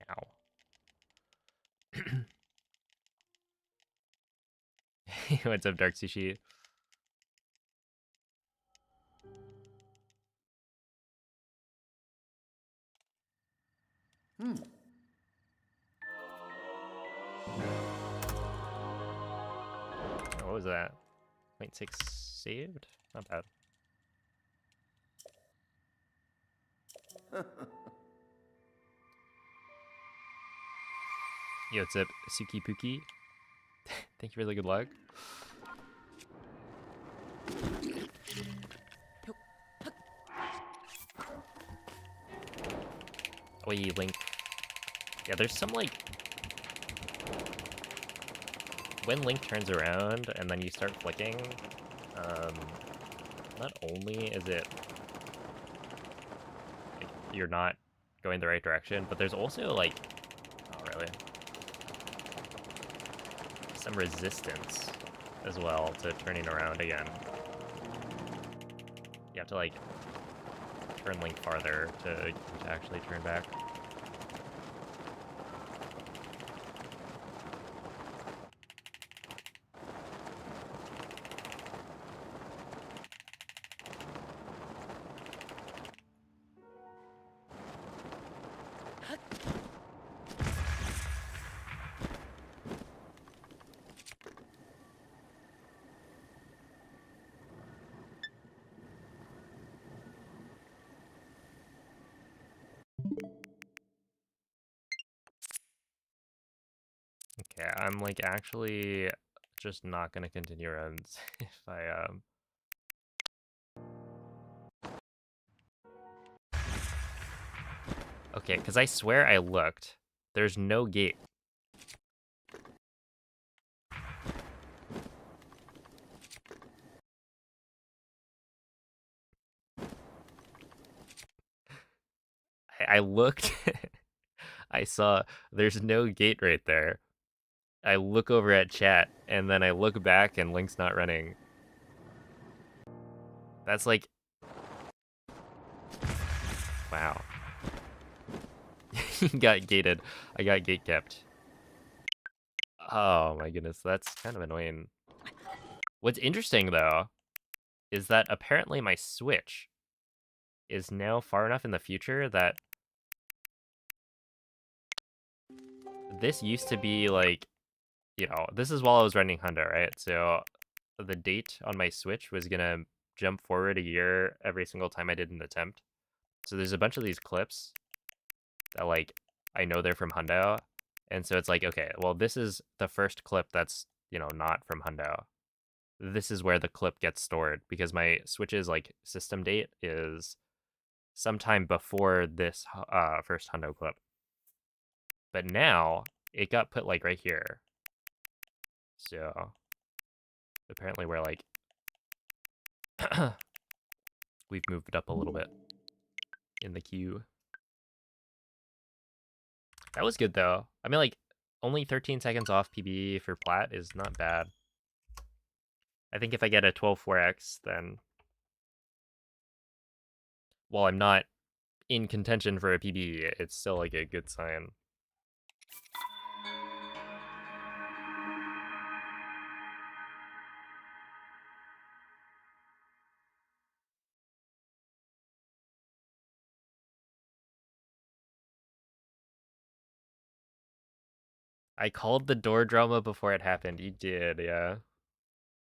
Ow. What's up, Dark Sushi? was that? 0.6 saved? Not bad. Yo, what's up, Suki Pookie? Thank you for the good luck. Wait, Link. Yeah, there's some, like... When Link turns around and then you start flicking, not only is it... like, you're not going the right direction, but there's also, like... Oh, really? Some resistance as well to turning around again. You have to, like, turn Link farther to actually turn back. Okay, I'm like actually just not gonna continue runs if I Okay, because I swear I looked. There's no gate. I looked. I saw there's no gate right there. I look over at chat, and then I look back and Link's not running. That's like... Wow. He got gated. I got gate kept. Oh my goodness, that's kind of annoying. What's interesting, though, is that apparently my Switch is now far enough in the future that this used to be like, you know, this is while I was running Hundo, right? So the date on my Switch was gonna jump forward a year every single time I did an attempt. So there's a bunch of these clips that, like, I know they're from Hundo. And so it's like, okay, well, this is the first clip that's, you know, not from Hundo. This is where the clip gets stored because my Switch's, like, system date is sometime before this first Hundo clip. But now it got put, like, right here. So apparently we're, like, we've moved it up a little bit in the queue. That was good, though. I mean, like, only 13 seconds off PB for plat is not bad. I think if I get a 12.4x, then... while I'm not in contention for a PB, it's still, like, a good sign. I called the door drama before it happened. You did, yeah.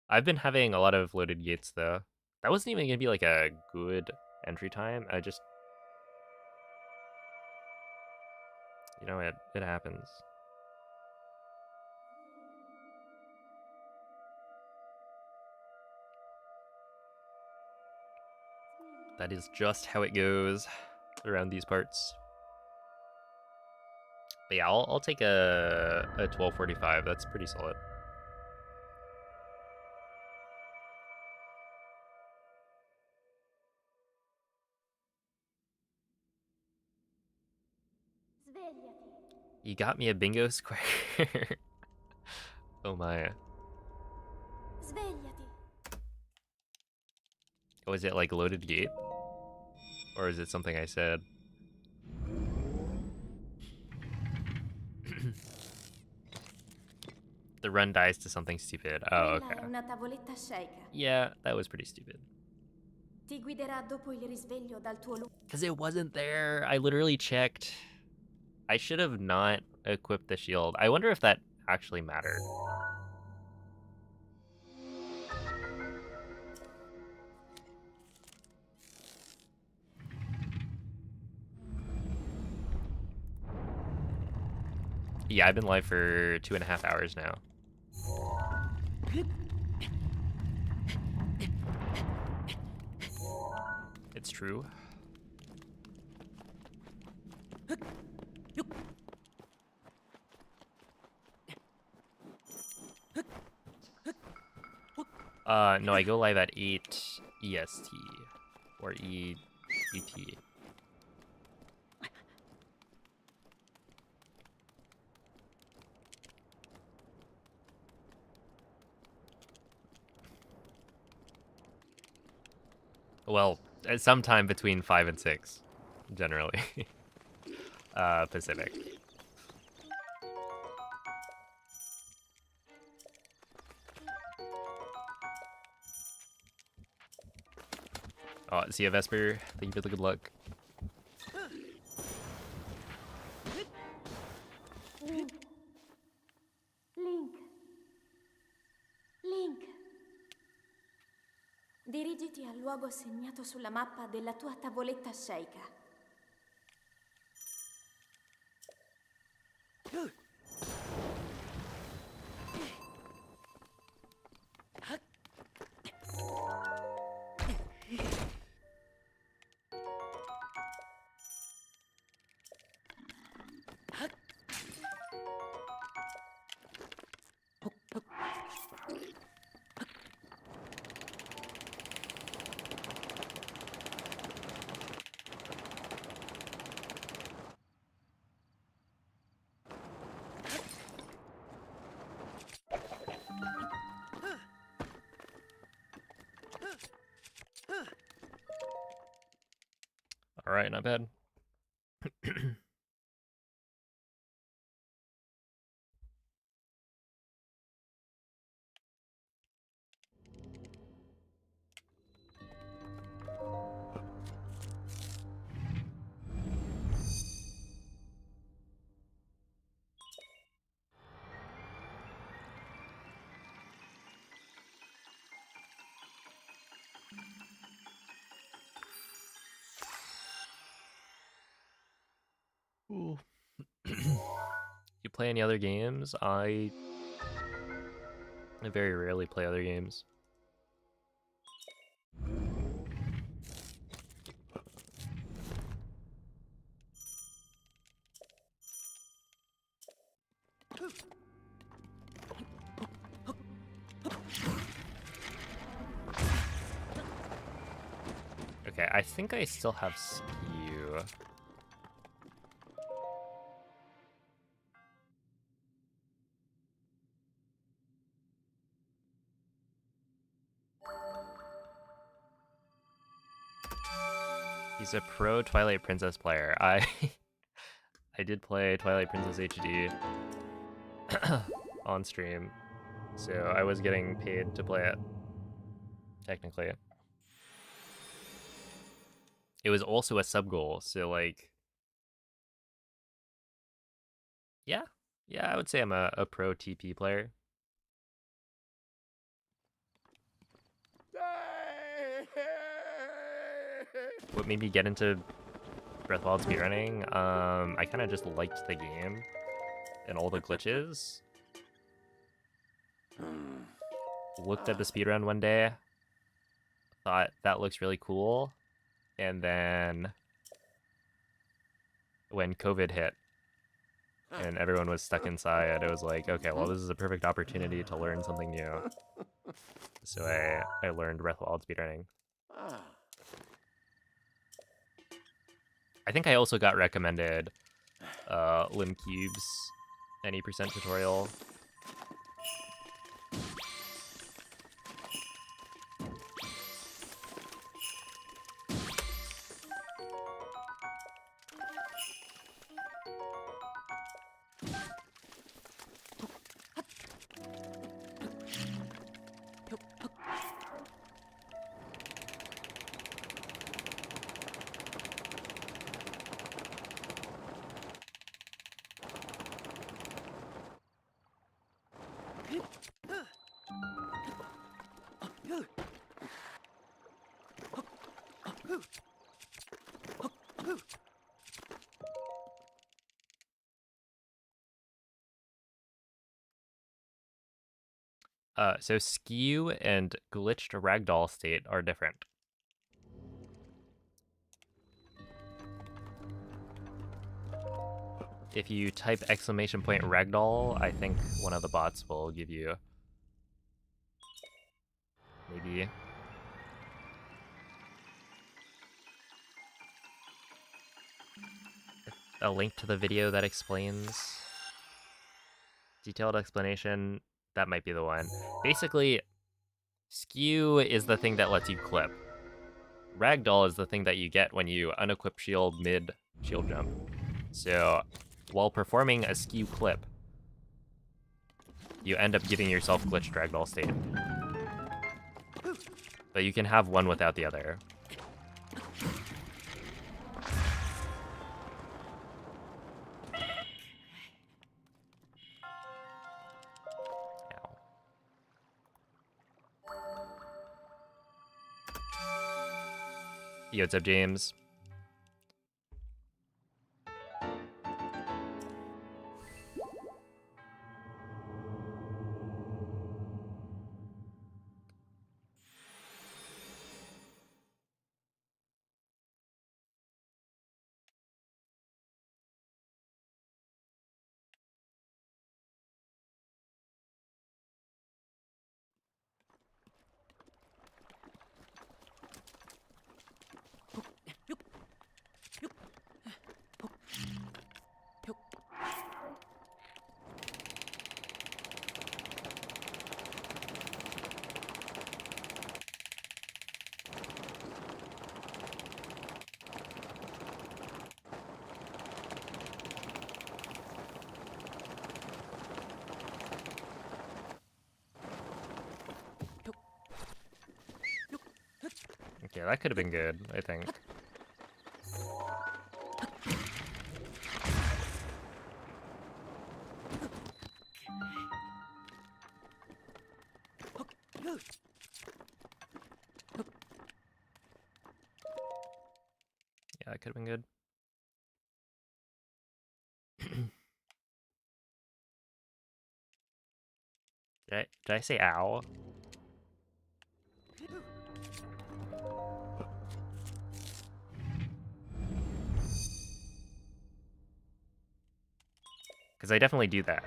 I've been having a lot of loaded gates, though. That wasn't even gonna be, like, a good entry time. I just... you know, it happens. That is just how it goes around these parts. But yeah, I'll take a 12.45. That's pretty solid. You got me a bingo square. Oh my. Oh, is it like loaded gate? Or is it something I said? The run dies to something stupid. Oh, okay. Yeah, that was pretty stupid. Because it wasn't there. I literally checked. I should have not equipped the shield. I wonder if that actually mattered. Yeah, I've been live for 2.5 hours now. It's true. No, I go live at 8 EST or ET. Well, sometime between 5 and 6, generally. Pacific. Oh, see ya, Vesper. Thank you for the good luck. Link. Link. Dirigiti al luogo segnato sulla mappa della tua tavoletta sceicca. All right, not bad. Ooh. You play any other games? I very rarely play other games. Okay, I think I still have skew. He's a pro Twilight Princess player. I did play Twilight Princess HD on stream, so I was getting paid to play it, technically. It was also a sub goal, so like, yeah, I would say I'm a pro TP player. What made me get into Breath of the Wild speedrunning? I kind of just liked the game and all the glitches. Looked at the speedrun one day, thought that looks really cool, and then when COVID hit and everyone was stuck inside, I was like, okay, well, this is a perfect opportunity to learn something new. So I learned Breath of the Wild speedrunning. I think I also got recommended Lim Cube's any percent tutorial. So skew and glitched ragdoll state are different. If you type !ragdoll, I think one of the bots will give you maybe a link to the video that explains detailed explanation. That might be the one. Basically, skew is the thing that lets you clip. Ragdoll is the thing that you get when you unequip shield mid shield jump. So while performing a skew clip, you end up giving yourself glitched ragdoll state. But you can have one without the other. Ow. Yo, what's up, James? Okay, that could have been good, I think. Yeah, that could have been good. Did I say ow? Because I definitely do that.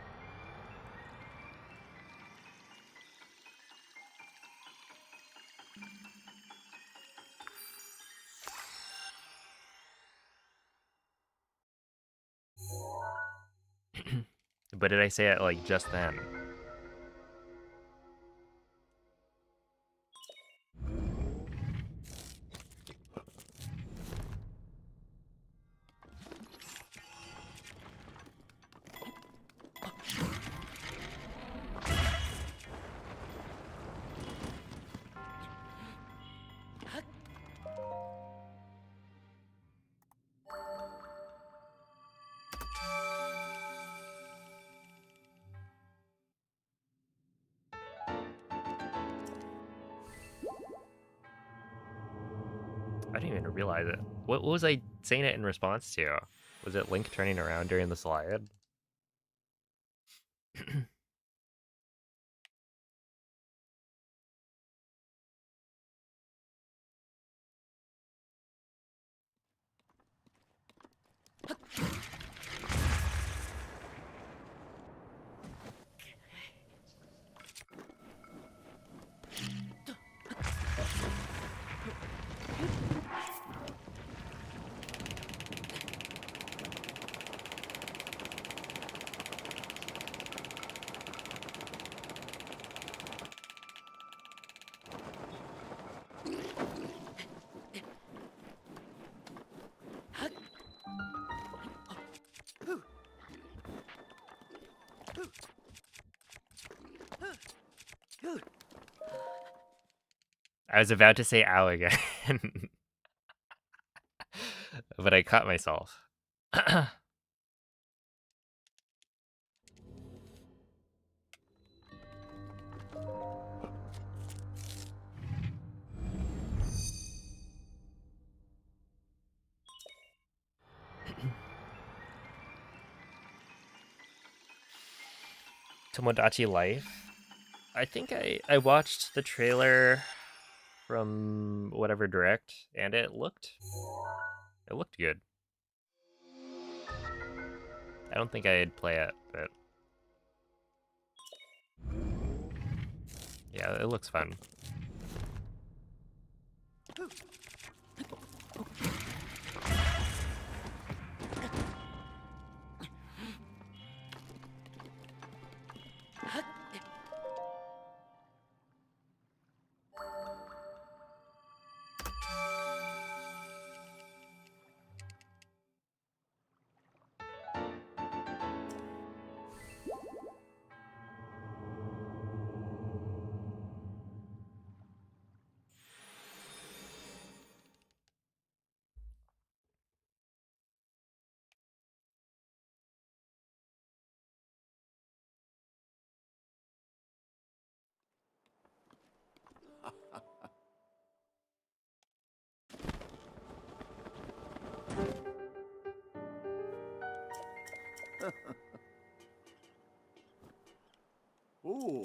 But did I say it like just then? I didn't even realize it. What was I saying it in response to? Was it Link turning around during the slide? I was about to say ow again. But I caught myself. Tomodachi Life. I think I watched the trailer from whatever direct, and it looked good. I don't think I'd play it, but yeah, it looks fun. Ooh.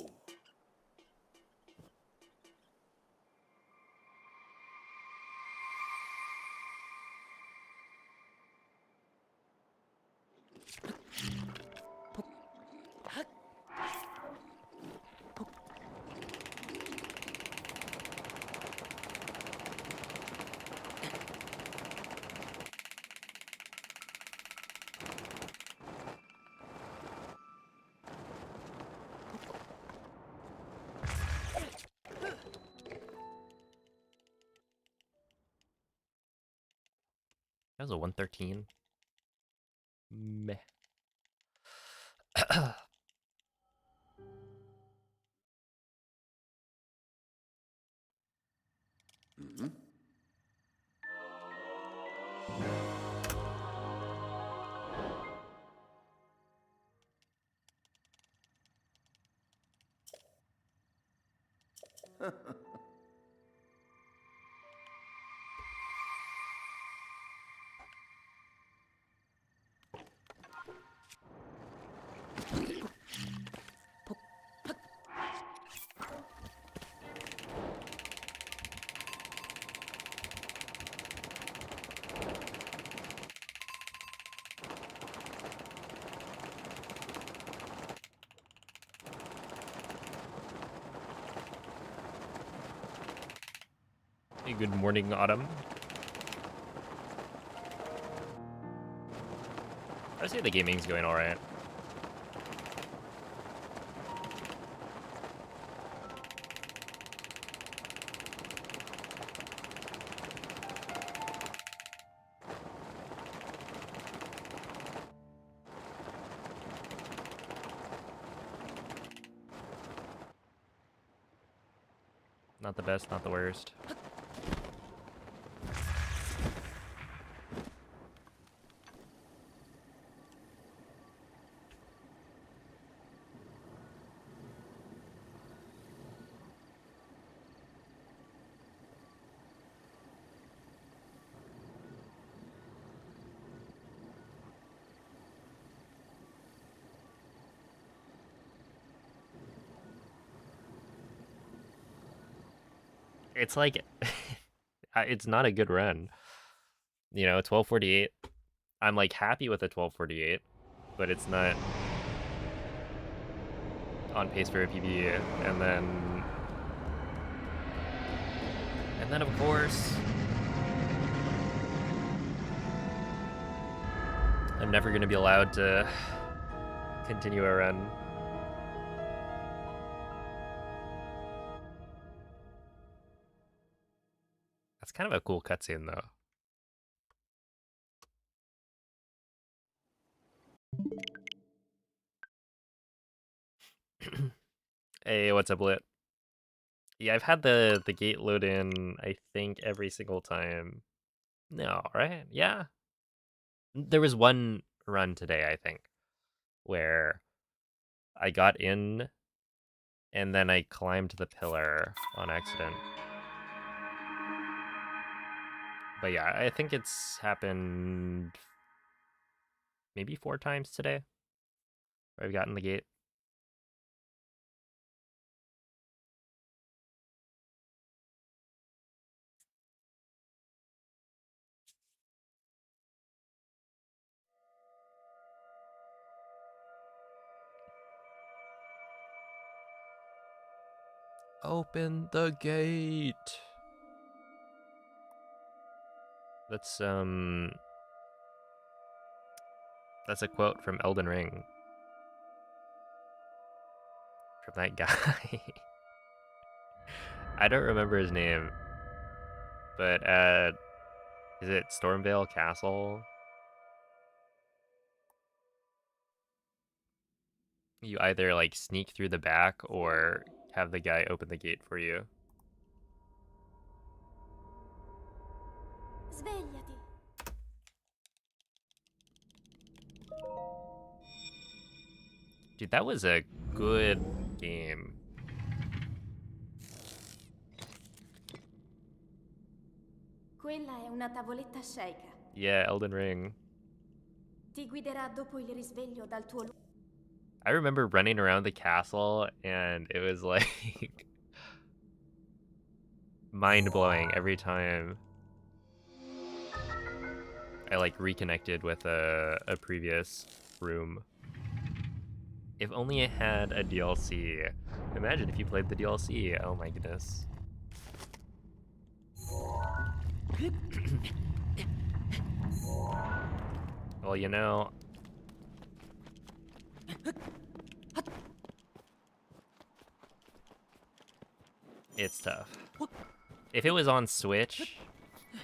That was a 113. Meh. Mhm. Hey, good morning, Autumn. I say the gaming's going alright. Not the best, not the worst. It's like, it's not a good run. You know, 1248. I'm like happy with a 1248, but it's not on pace for a PB. And then of course, I'm never going to be allowed to continue a run. That's kind of a cool cutscene, though. Hey, what's up, Lit? Yeah, I've had the gate load in, I think, every single time. No, right? Yeah. There was one run today, I think, where I got in and then I climbed the pillar on accident. But yeah, I think it's happened maybe 4 times today where I've gotten the gate. Open the gate. That's a quote from Elden Ring. From that guy. I don't remember his name. But is it Stormvale Castle? You either like sneak through the back or have the guy open the gate for you. Svegliati. Dude, that was a good game. Quella è una tavoletta sceicca. Yeah, Elden Ring. Ti guiderà dopo il risveglio dal tuo I remember running around the castle and it was like mind-blowing every time I like reconnected with a previous room. If only it had a DLC. Imagine if you played the DLC. Oh my goodness. Well, you know, it's tough. If it was on Switch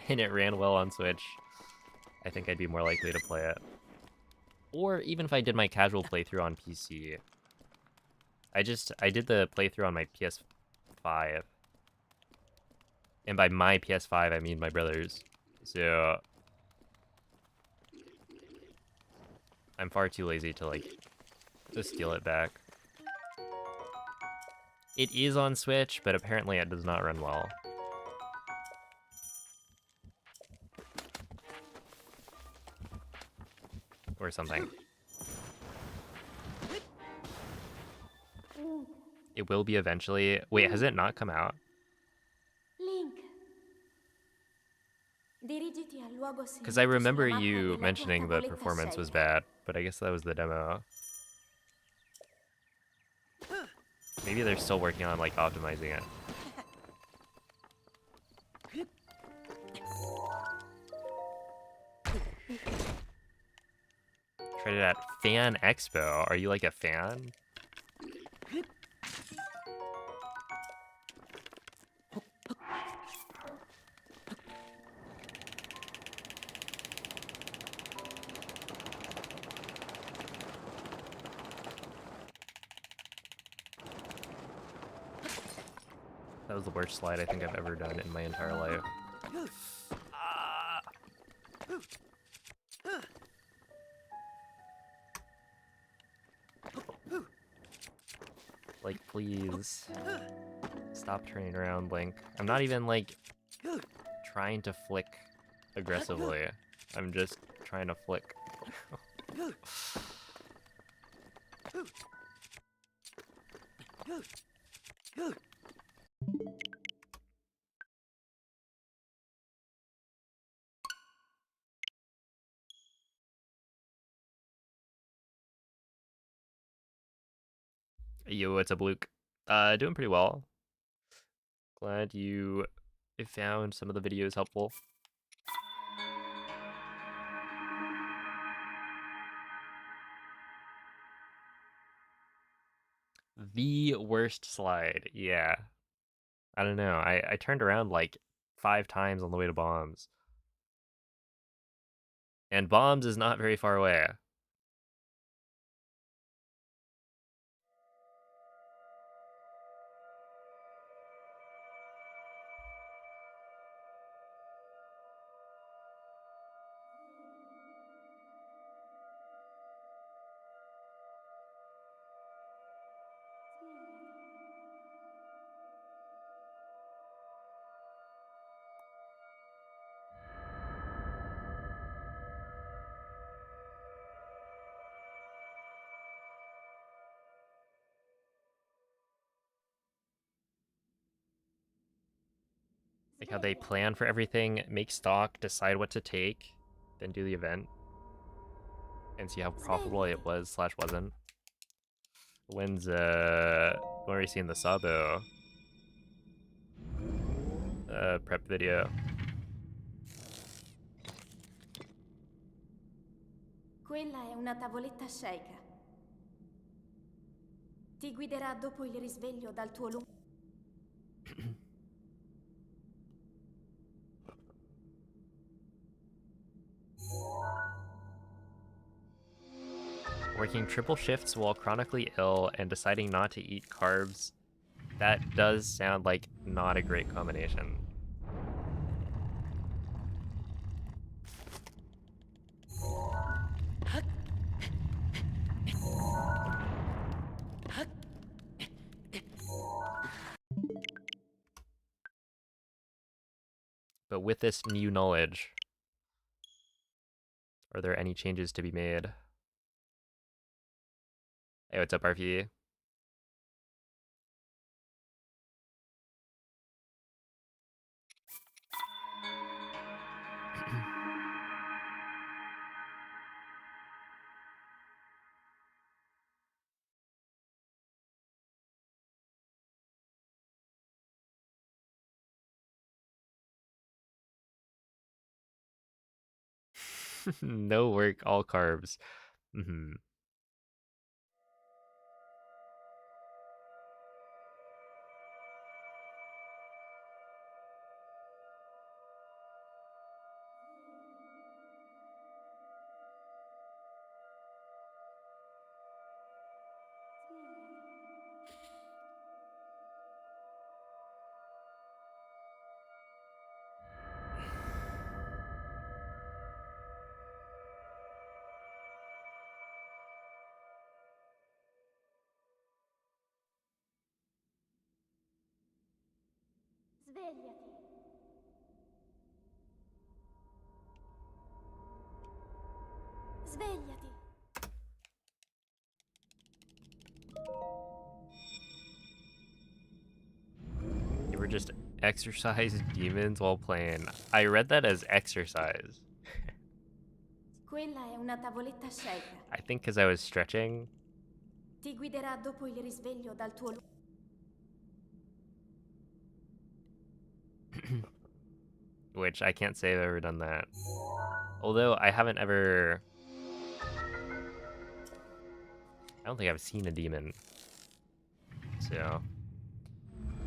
and it ran well on Switch, I think I'd be more likely to play it. Or even if I did my casual playthrough on PC. I did the playthrough on my PS5. And by my PS5, I mean my brother's. So I'm far too lazy to like steal it back. It is on Switch, but apparently it does not run well. Or something. It will be eventually. Wait, has it not come out? Link. Dirigiti al luogo Because I segnato remember sulla mappa you della tua mentioning the tavoletta performance was sceicca. bad, but I guess that was the demo. Maybe they're still working on like optimizing it. Tried it at Fan Expo. Are you like a fan? That was the worst slide I think I've ever done in my entire life. Like, please. Stop turning around, Link. I'm not even, like, trying to flick aggressively. I'm just trying to flick. Yo, what's up, Luke? Doing pretty well. Glad you found some of the videos helpful. The worst slide, yeah. I don't know. I turned around like 5 times on the way to Bombs. And Bombs is not very far away. Like how they plan for everything, make stock, decide what to take, then do the event. And see how profitable it was / wasn't. When are we seeing the Sabo? prep video. Quella è una tavoletta sceicca. Ti guiderà dopo il risveglio dal tuo lungo... Working triple shifts while chronically ill and deciding not to eat carbs. That does sound like not a great combination. But with this new knowledge, are there any changes to be made? Hey, what's up, RP? No work, all carbs. Mm-hmm. Svegliati. Svegliati. You were just exercise demons while playing. I read that as exercise. Quella è una tavoletta sceicca. I think because I was stretching. Ti guiderà dopo il risveglio dal tuo... Which I can't say I've ever done that. Although I haven't ever... I don't think I've seen a demon. So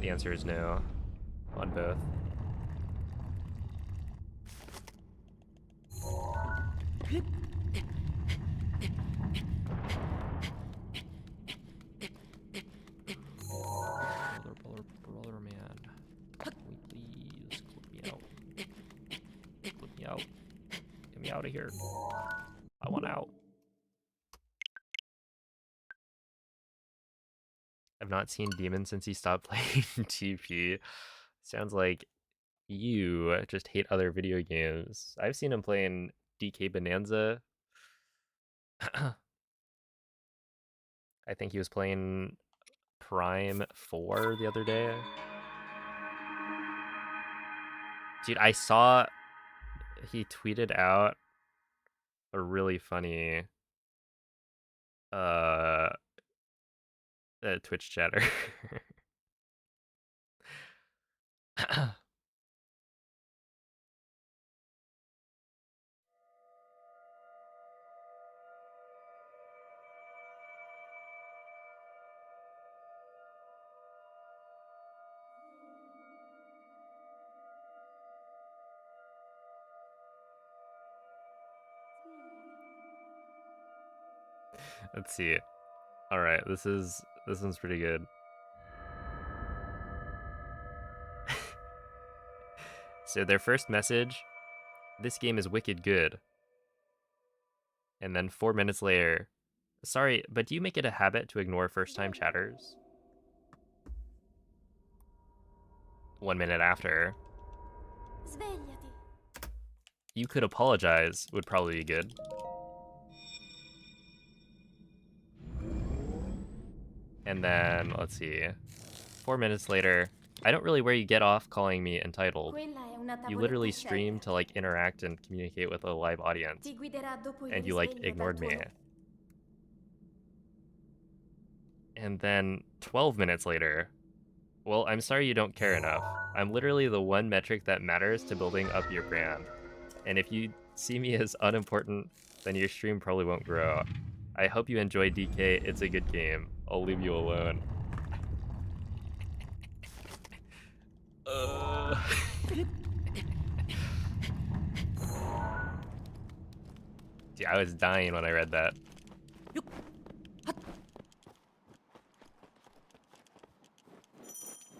the answer is no on both. Brother, man. Can we please clip me out? Clip me out. Get me out of here. I want out. I've not seen Demon since he stopped playing TP. Sounds like you just hate other video games. I've seen him playing DK Bonanza. I think he was playing Prime 4 the other day. Dude, I saw he tweeted out a really funny Twitch chatter. Let's see. All right, this one's pretty good. So their first message, this game is wicked good. And then 4 minutes later, sorry, but do you make it a habit to ignore first-time chatters? 1 minute after, Svegliati. you could apologize would probably be good. And then, let's see, 4 minutes later, I don't really where you get off calling me entitled. You literally stream to like interact and communicate with a live audience. And you like ignored me. And then 12 minutes later, Well, I'm sorry you don't care enough. I'm literally the one metric that matters to building up your brand. And if you see me as unimportant, then your stream probably won't grow. I hope you enjoy DK. It's a good game. I'll leave you alone. Dude, I was dying when I read that.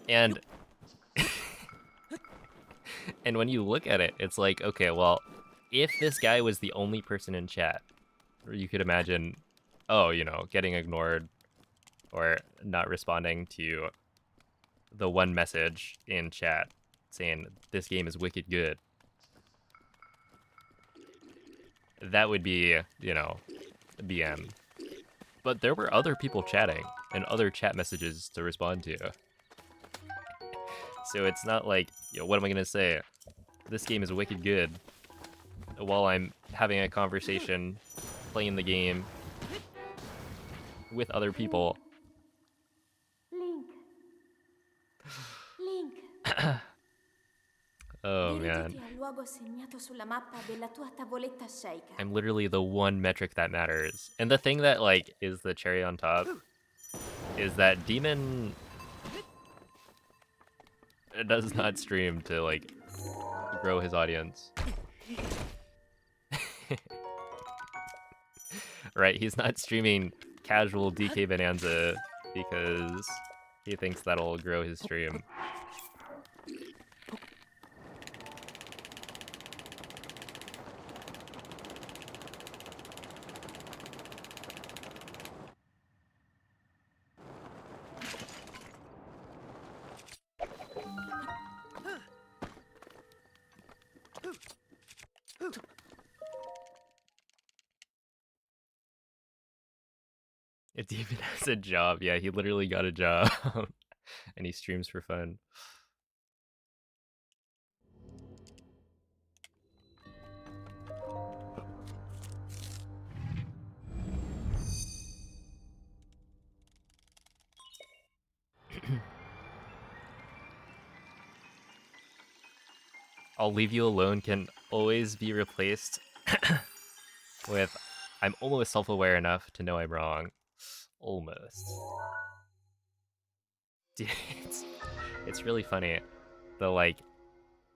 And and when you look at it, it's like, okay, well, if this guy was the only person in chat, or you could imagine, oh, you know, getting ignored or not responding to the one message in chat saying this game is wicked good. That would be, you know, BM. But there were other people chatting and other chat messages to respond to. So it's not like, you know, what am I gonna say? This game is wicked good while I'm having a conversation, playing the game with other people. Link. Link. Oh man. Dirijiti al luogo segnato sulla mappa della tua tavoletta sceicca. I'm literally the one metric that matters. And the thing that, like, is the cherry on top is that Demon does not stream to, like, grow his audience. Right, he's not streaming casual DK Bonanza because he thinks that'll grow his stream. If Demon has a job, yeah, he literally got a job. And he streams for fun. I'll leave you alone can always be replaced with I'm almost self-aware enough to know I'm wrong. Almost. Dude, it's really funny. The, like,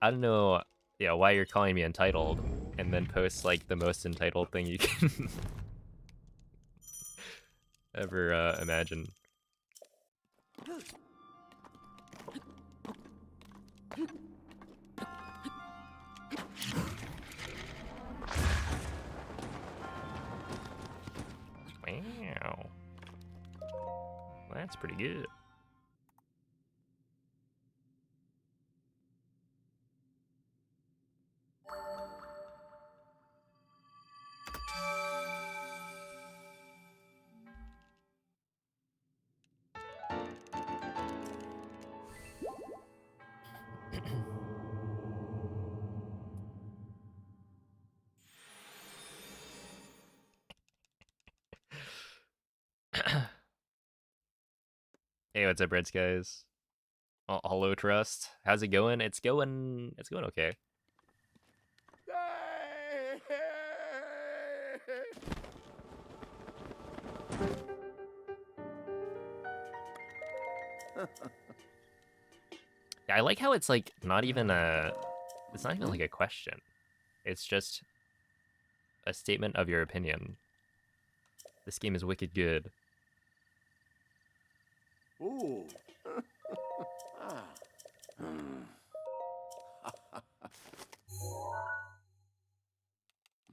I don't know, yeah, why you're calling me entitled, and then post, like, the most entitled thing you can ever imagine. Wow. Well, that's pretty good. Hey, what's up, Reds guys? Hello, Trust. How's it going? It's going okay. Yeah, I like how it's like not even like a question. It's just a statement of your opinion. This game is wicked good. Ooh. Ah. Hmm.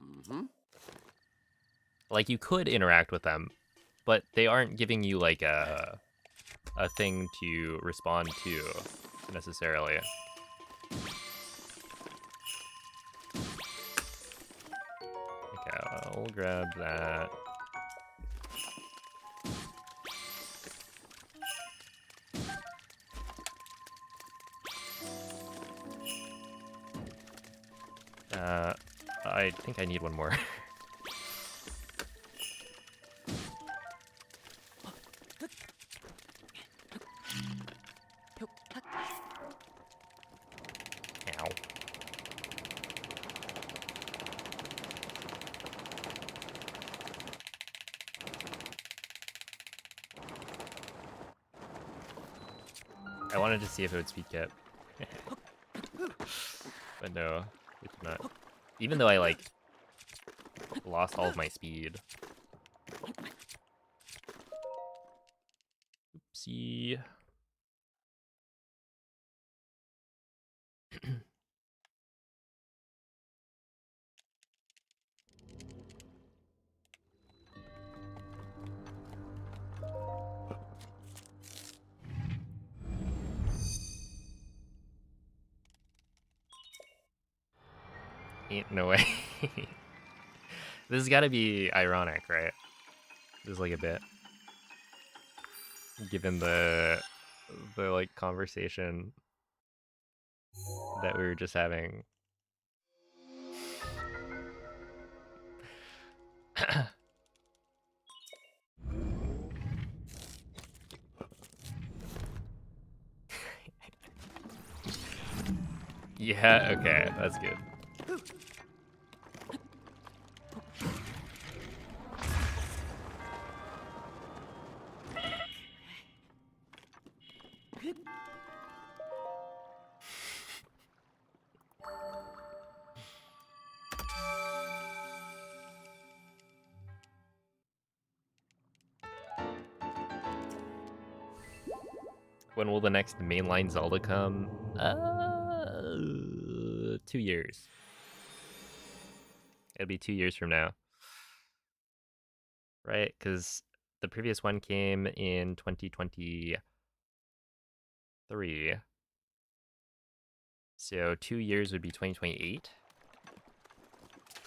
Mm-hmm. Like, you could interact with them, but they aren't giving you like a thing to respond to necessarily. Okay, I'll grab that. I think I need one more. I wanted to see if it would speed cap. But no, it did not. Even though I, like, lost all of my speed. Oopsie. Ain't no way. This has got to be ironic, right? This is like a bit. Given the like conversation that we were just having. Yeah, okay, that's good. When will the next mainline Zelda come? 2 years. It'll be 2 years from now. Right? Because the previous one came in 2023. So 2 years would be 2028.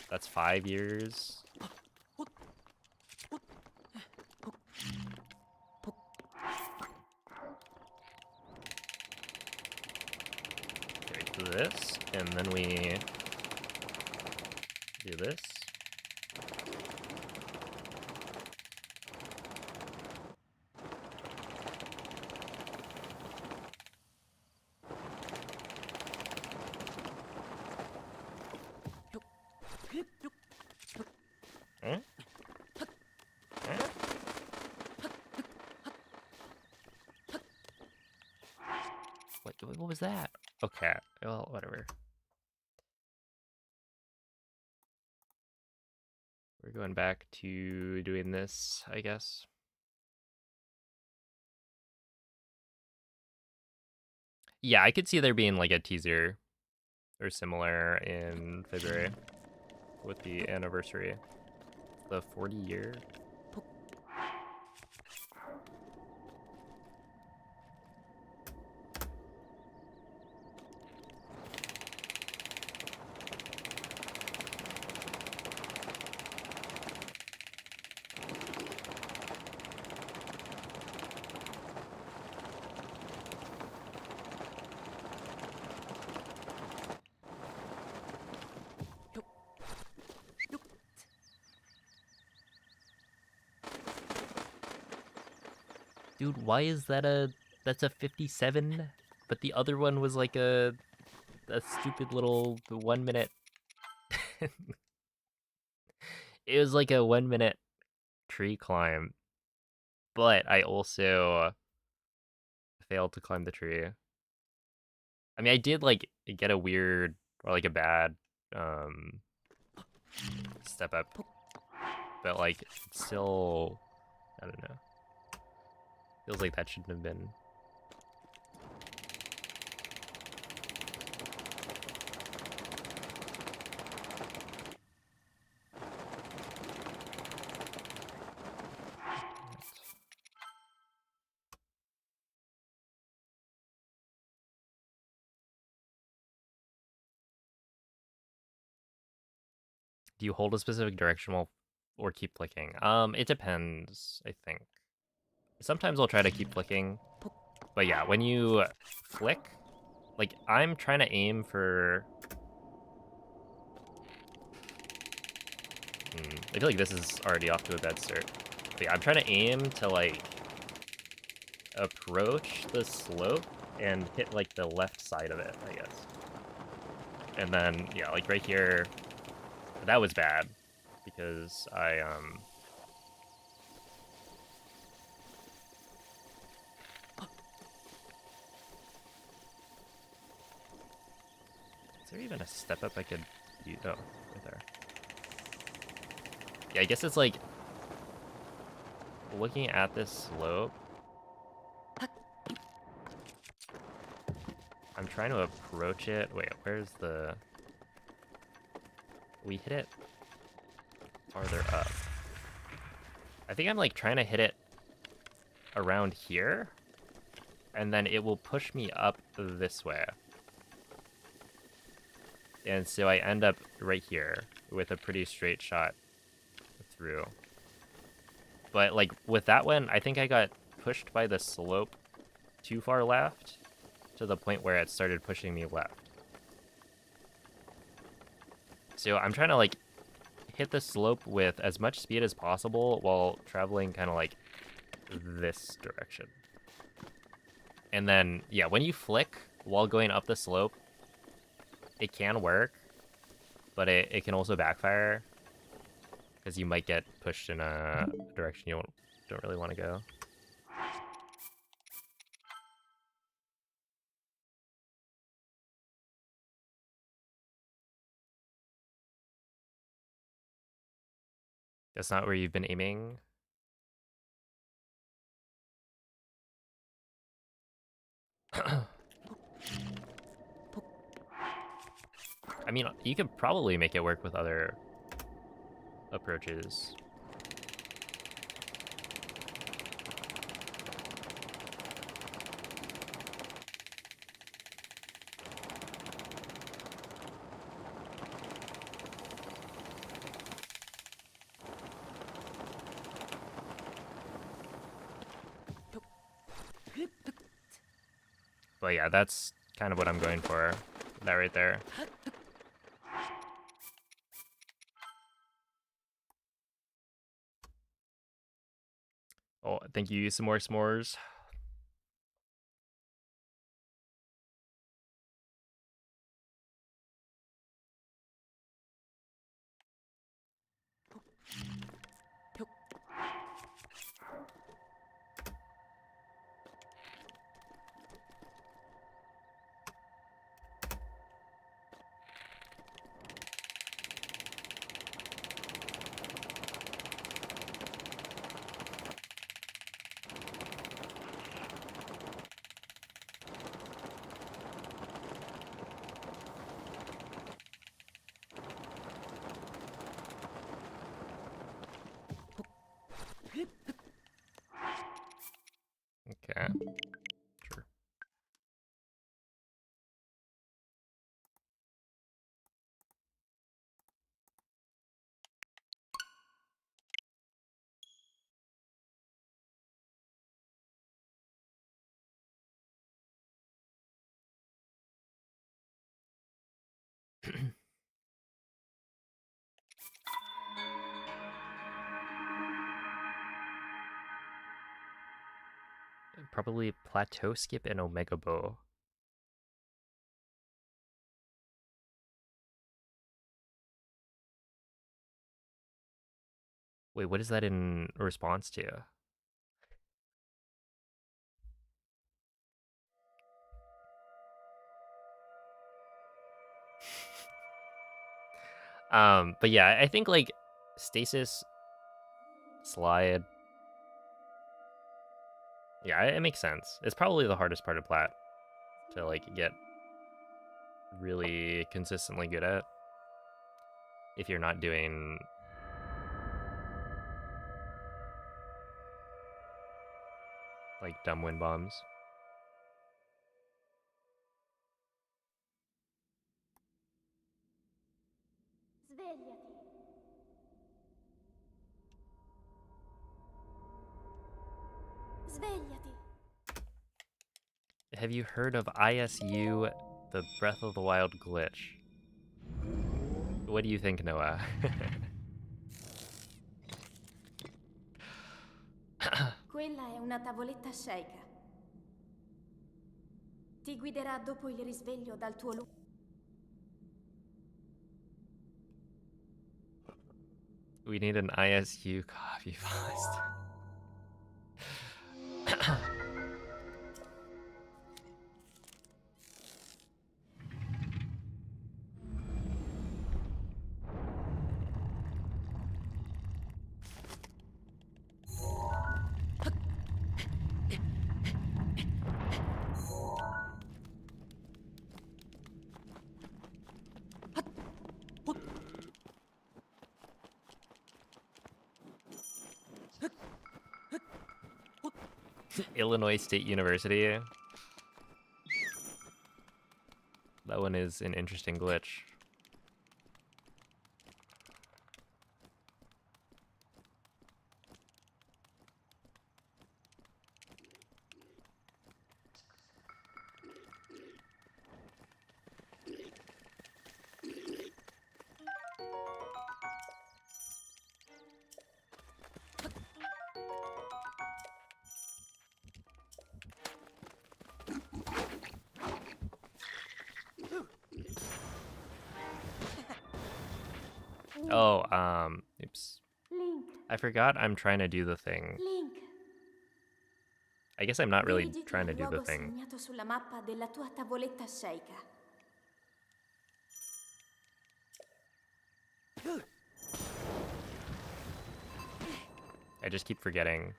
That's 5 years. Okay, do this, and then we do this. What was that? Okay, well, whatever. We're going back to doing this, I guess. Yeah, I could see there being like a teaser or similar in February with the anniversary. The 40-year. Dude, why is that that's a 57? But the other one was like a stupid little 1 minute. It was like a 1 minute tree climb. But I also failed to climb the tree. I mean, I did like get a weird or like a bad step up. But like it's still, I don't know. Feels like that shouldn't have been. Do you hold a specific direction while or keep flicking? It depends, I think. Sometimes I'll try to keep flicking. But yeah, when you flick, like I'm trying to aim for I feel like this is already off to a bad start. But yeah, I'm trying to aim to like approach the slope and hit like the left side of it, I guess. And then yeah, like right here, that was bad because I Is there even a step up I could use? Oh, right there. Yeah, I guess it's like looking at this slope. I'm trying to approach it. Wait, where's the... We hit it farther up. I think I'm like trying to hit it around here, and then it will push me up this way. And so I end up right here with a pretty straight shot through. But like with that one, I think I got pushed by the slope too far left to the point where it started pushing me left. So I'm trying to like hit the slope with as much speed as possible while traveling kind of like this direction. And then, yeah, when you flick while going up the slope, it can work, but it can also backfire because you might get pushed in a direction you don't really want to go. That's not where you've been aiming. I mean, you could probably make it work with other approaches. But yeah, that's kind of what I'm going for. That right there. Oh, thank you. Some more s'mores. Okay. Sure. Probably plateau skip and omega bow. Wait, what is that in response to? But yeah, I think like stasis, slide. Yeah, it makes sense. It's probably the hardest part of plat to like get really consistently good at if you're not doing like dumb wind bombs. Svegliati. Svegliati. Have you heard of ISU, the Breath of the Wild glitch? What do you think, Noah? Quella è una tavoletta sceicca. Ti guiderà dopo il risveglio dal tuo luogo. We need an ISU coffee fast. Illinois State University. That one is an interesting glitch. Oh, oops. Link, I forgot I'm trying to do the thing. Link. I guess I'm not really Dirigiti trying to al do the luogo thing. segnato sulla mappa della tua tavoletta sceicca. I just keep forgetting.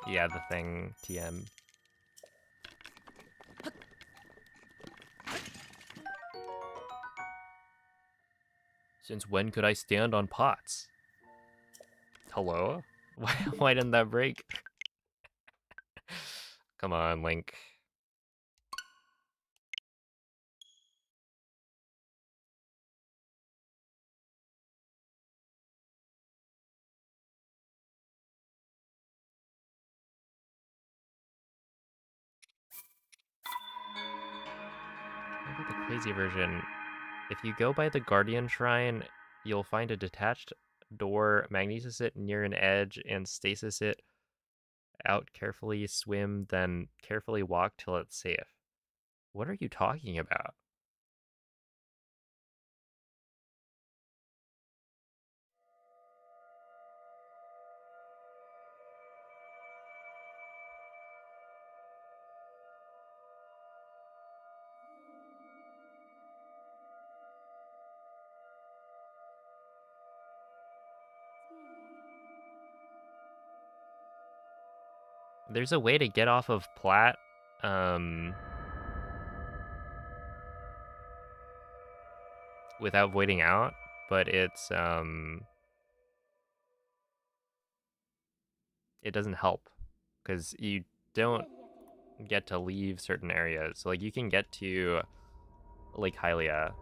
Yeah, the thing, TM. Since when could I stand on pots? Hello? Why didn't that break? Come on, Link. Look at the crazy version. If you go by the Guardian Shrine, you'll find a detached door, magnesis it near an edge, and stasis it out carefully, swim, then carefully walk till it's safe. What are you talking about? There's a way to get off of Plat, without voiding out, but it's, it doesn't help, because you don't get to leave certain areas. So, like, you can get to Lake Hylia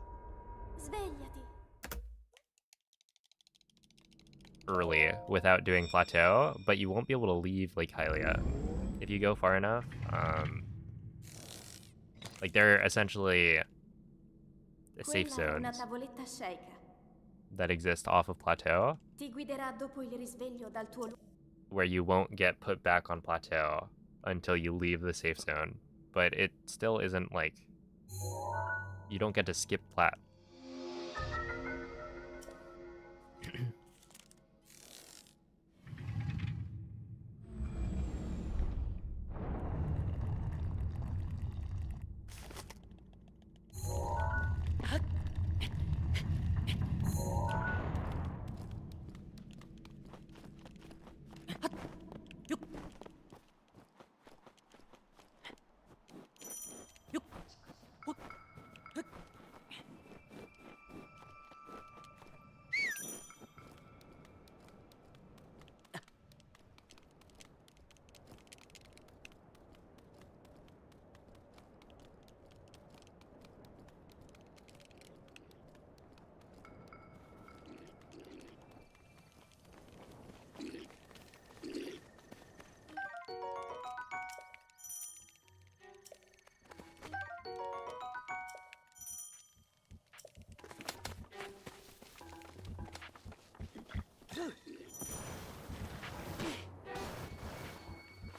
Svegliati. early without doing Plateau, but you won't be able to leave Lake Hylia. If you go far enough, like, they're essentially safe Quella è una zones tavoletta sceicca. that exist off of Plateau, Ti guiderà dopo il risveglio dal tuo where you won't get put back on Plateau until you leave the safe zone. But it still isn't, like, you don't get to skip Plat.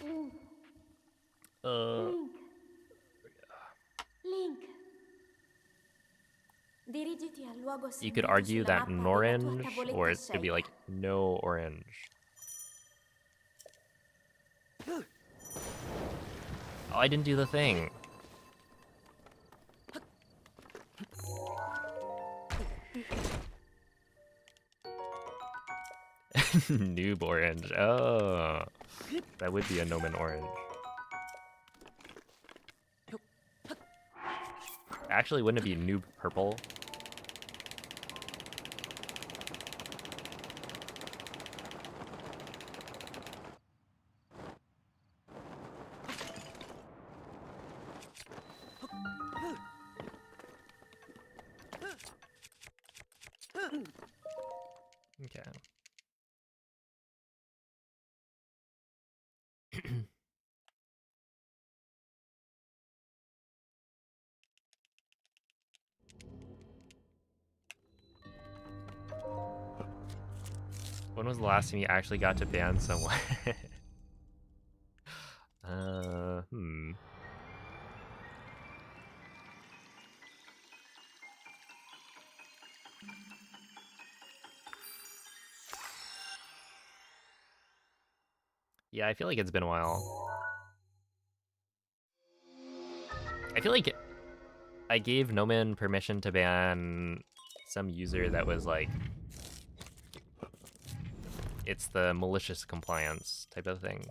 Link. Link. Dirigiti al luogo You could segnato argue sulla that mappa della tua Norange, or tavoletta it could be like sceicca. no orange. Oh, I didn't do the thing. Noob orange. Oh, that would be a Nomen orange. Actually, wouldn't it be noob purple? Okay. When was the last time you actually got to ban someone? Hmm. Yeah, I feel like it's been a while. I feel like I gave Noman permission to ban some user that was like, it's the malicious compliance type of thing.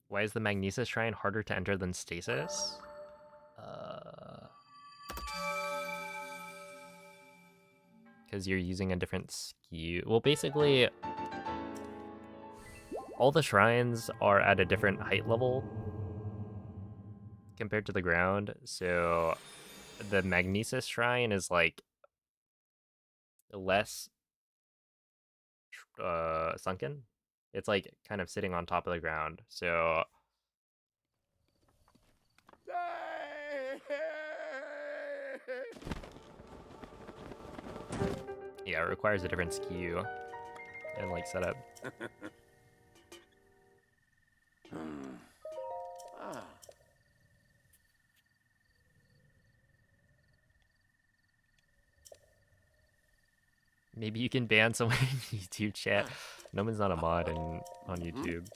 Why is the Magnesis Shrine harder to enter than Stasis? Because you're using a different SKU. Well, basically, all the shrines are at a different height level compared to the ground. So the Magnesis Shrine is like less sunken. It's like kind of sitting on top of the ground. So yeah, it requires a different SKU and like setup. Maybe you can ban someone in YouTube chat. No one's not a mod on YouTube.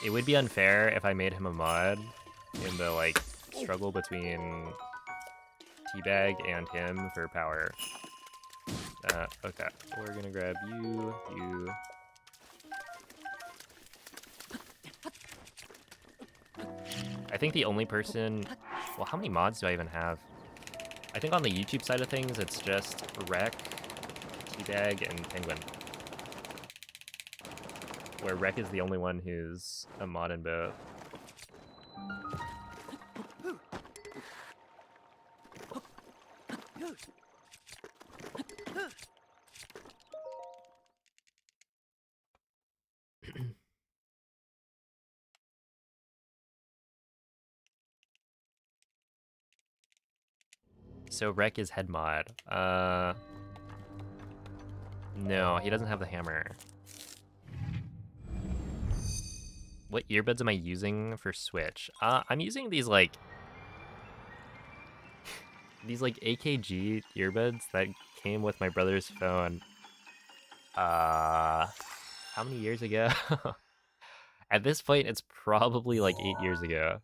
It would be unfair if I made him a mod in the like struggle between Teabag and him for power. Okay, we're gonna grab you, you. I think the only person, well, how many mods do I even have? I think on the YouTube side of things, it's just Rec, Teabag, and Penguin. Where Rec is the only one who's a mod in both. So Rec is head mod. No, he doesn't have the hammer. What earbuds am I using for Switch? I'm using these like AKG earbuds that came with my brother's phone. How many years ago? At this point, it's probably like 8 years ago.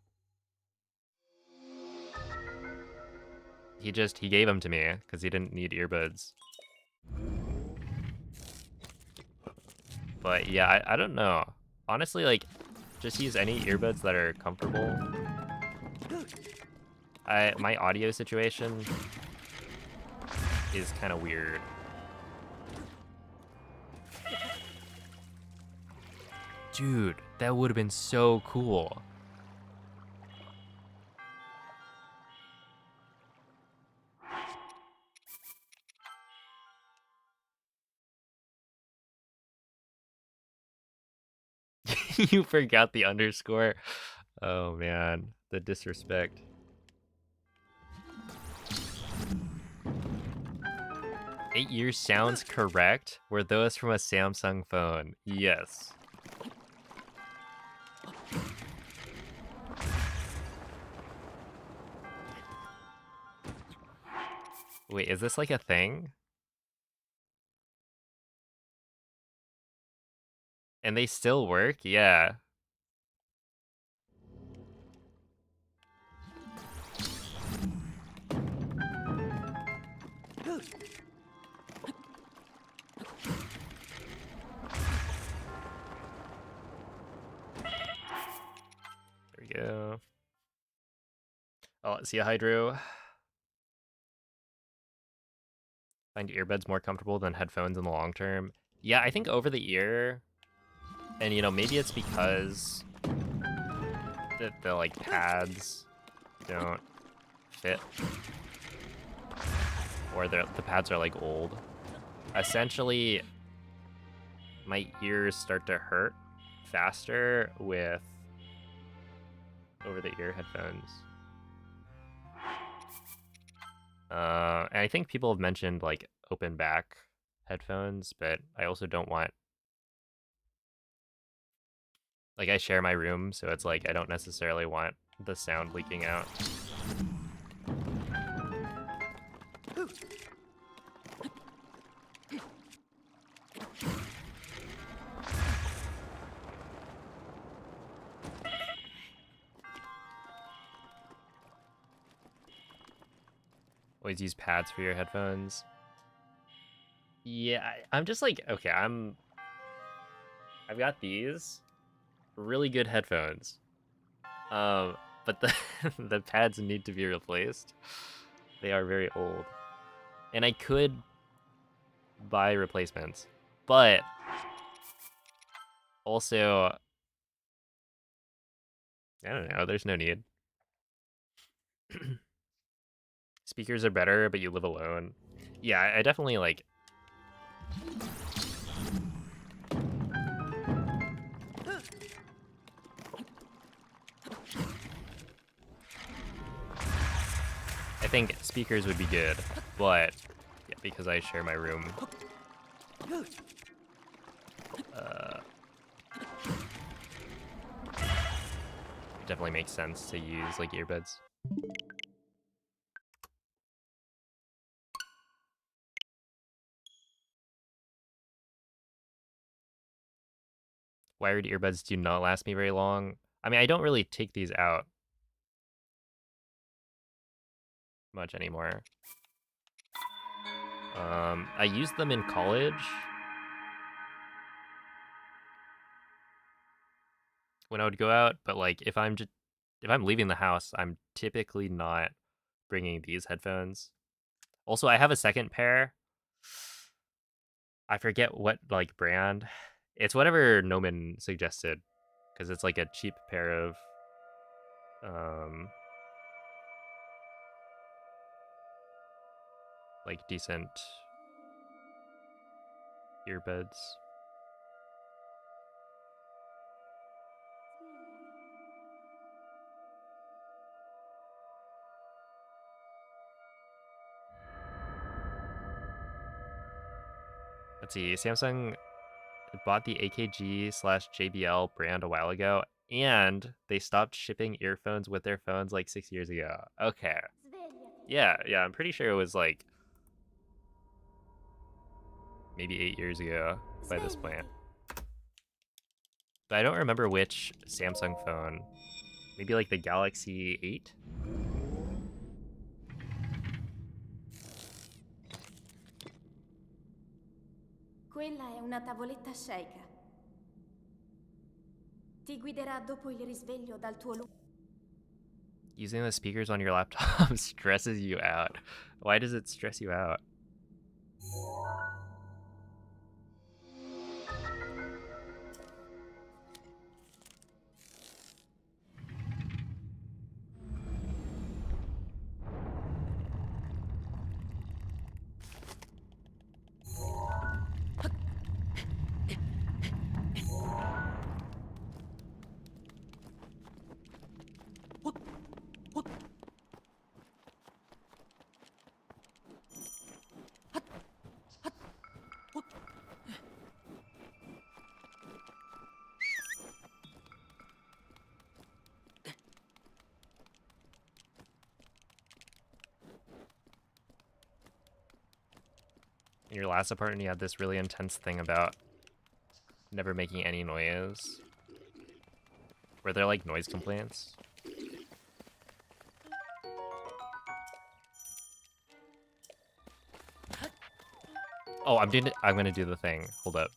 He gave them to me because he didn't need earbuds. But yeah, I don't know. Honestly, like, just use any earbuds that are comfortable. My audio situation is kind of weird. Dude, that would have been so cool. You forgot the underscore. Oh man, the disrespect. "8 years sounds correct. Were those from a Samsung phone?" Yes. Wait, is this like a thing? And they still work? Yeah. Oh, see ya, Hydro. Find earbuds more comfortable than headphones in the long term. Yeah, I think over the ear, and you know, maybe it's because the like pads don't fit, or the pads are like old. Essentially, my ears start to hurt faster with over the ear headphones. And I think people have mentioned like open back headphones, but I also don't want, like, I share my room, so it's like I don't necessarily want the sound leaking out. Always use pads for your headphones. Yeah, I'm just like, okay, I've got these really good headphones. But the the pads need to be replaced. They are very old. And I could buy replacements, but also I don't know, there's no need. Speakers are better, but you live alone. Yeah, I definitely like. I think speakers would be good, but yeah, because I share my room. It definitely makes sense to use like earbuds. Wired earbuds do not last me very long. I mean, I don't really take these out much anymore. I used them in college when I would go out, but like if I'm leaving the house, I'm typically not bringing these headphones. Also, I have a second pair. I forget what like brand. It's whatever Noman suggested, because it's like a cheap pair of like decent earbuds. Let's see, Samsung bought the AKG/JBL brand a while ago, and they stopped shipping earphones with their phones like 6 years ago. Okay. Yeah, I'm pretty sure it was like maybe 8 years ago by this point. But I don't remember which Samsung phone. Maybe like the Galaxy 8? Quella è una tavoletta sceicca. Ti guiderà dopo il risveglio dal tuo lungo. Using the speakers on your laptop stresses you out. Why does it stress you out? In your last apartment, you had this really intense thing about never making any noise. Were there like noise complaints? Oh, I'm gonna do the thing. Hold up.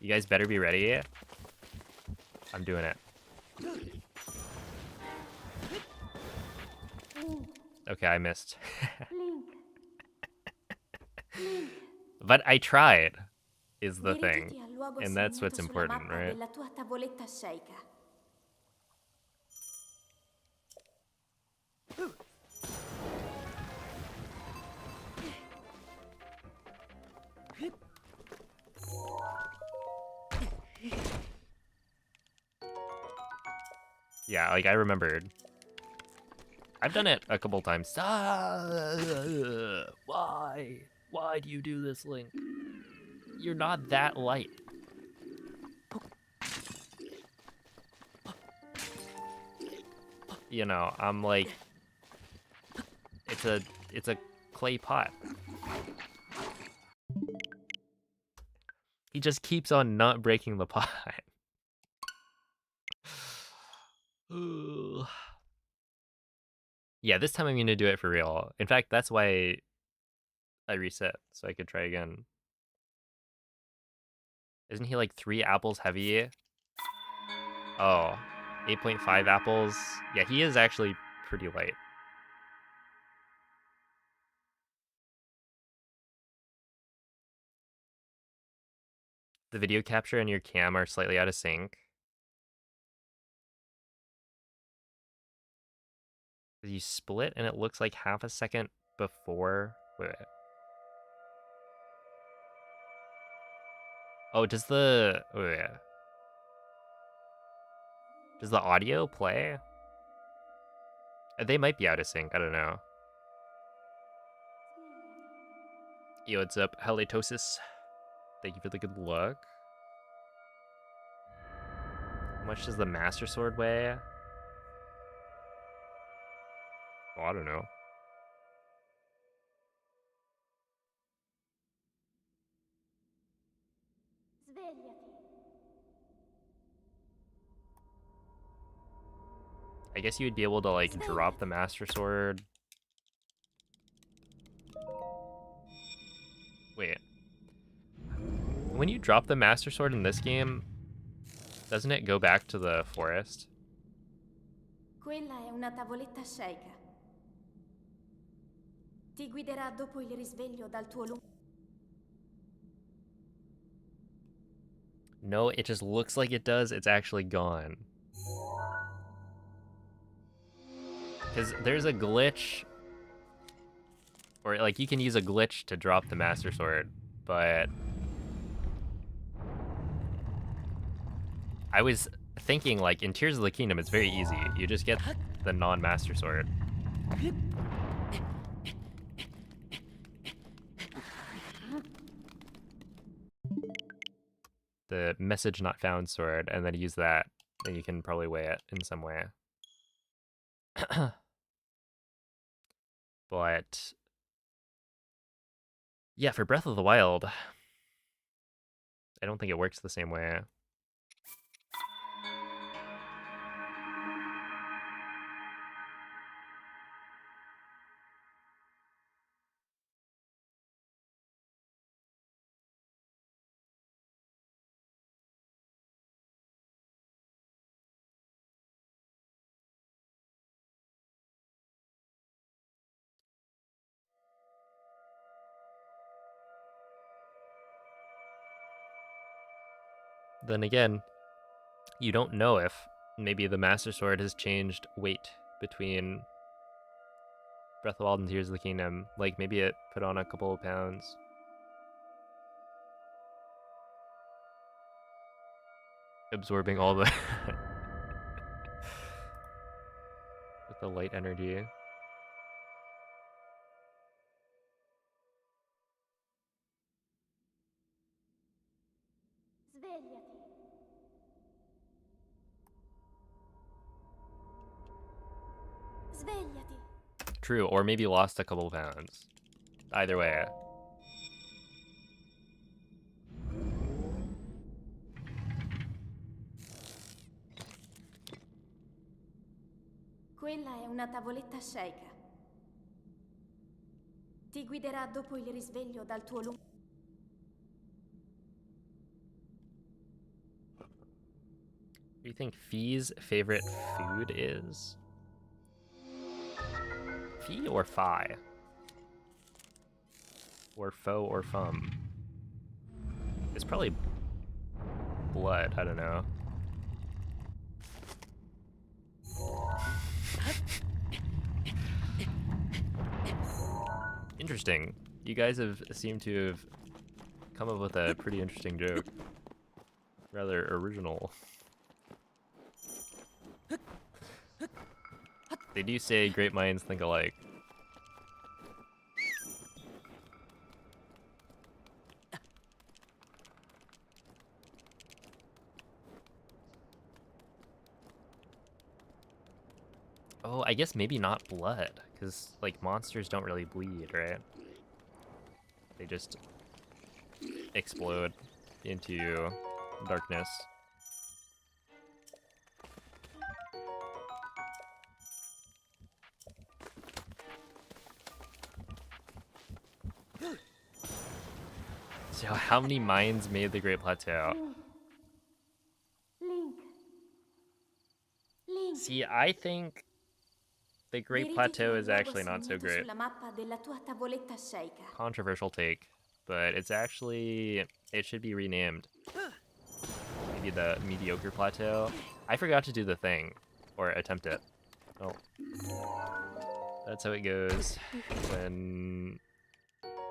You guys better be ready. I'm doing it. Okay, I missed. Link. Link. But I tried, is the thing. Dirigiti al luogo And that's segnato what's sulla important, mappa right? della tua tavoletta sceicca. Yeah, like I remembered. I've done it a couple times. Why? Why do you do this, Link? You're not that light. You know, I'm like, it's a clay pot. He just keeps on not breaking the pot. Yeah, this time I'm gonna do it for real. In fact, that's why I reset, so I could try again. Isn't he like 3 apples heavy? Oh, 8.5 apples. Yeah, he is actually pretty light. The video capture and your cam are slightly out of sync. You split and it looks like half a second before. Wait. Oh, does the does the audio play? They might be out of sync. I don't know. Yo, what's up, halitosis? Thank you for the good luck. How much does the Master Sword weigh? Oh, I don't know. Svegliati. I guess you would be able to like drop Svegliati. the Master Sword. Wait. When you drop the Master Sword in this game, doesn't it go back to the forest? Quella è una tavoletta sceicca. Ti guiderà dopo il risveglio dal tuo lungo. No, it just looks like it does. It's actually gone. Because there's a glitch, or like you can use a glitch to drop the Master Sword, but I was thinking like in Tears of the Kingdom, it's very easy. You just get the non-Master Sword. The message not found sword, and then use that, and you can probably weigh it in some way. But yeah, for Breath of the Wild, I don't think it works the same way. Then again, you don't know if maybe the Master Sword has changed weight between Breath of the Wild and Tears of the Kingdom. Like maybe it put on a couple of pounds. Absorbing all the with the light energy. Svegliati. Svegliati. True, or maybe lost a couple of pounds. Either way. Quella è una tavoletta sceicca. Ti guiderà dopo il risveglio dal tuo lungo. What do you think Fee's favorite food is? Fee or fi? Or foe or fum? It's probably blood, I don't know. Interesting. You guys have seemed to have come up with a pretty interesting joke. Rather original. They do say great minds think alike. Oh, I guess maybe not blood, because, like, monsters don't really bleed, right? They just explode into darkness. So how many mines made the Great Plateau? Link. Link. See, I think the Great Dirigiti Plateau al is luogo actually not so segnato great. sulla mappa della tua tavoletta sceicca. Controversial take, but it's actually, it should be renamed. Maybe the Mediocre Plateau. I forgot to do the thing, or attempt it. Oh. That's how it goes when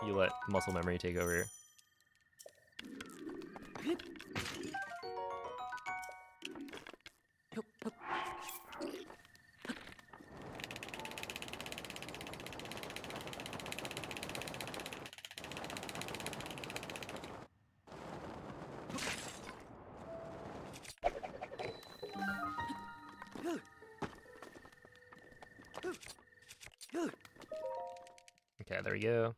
you let muscle memory take over. Okay, there we go.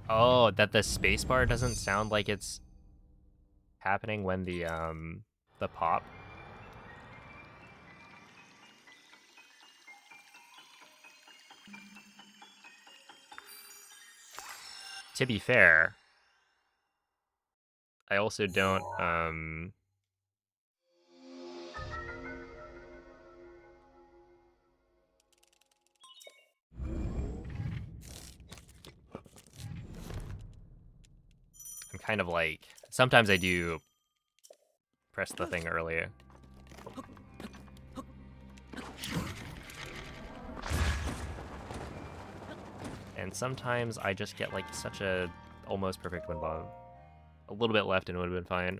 Oh, that the spacebar doesn't sound like it's happening when the pop. To be fair, I also don't I'm kind of like, sometimes I do press the thing earlier. And sometimes I just get like such a almost perfect wind bomb. A little bit left and it would have been fine.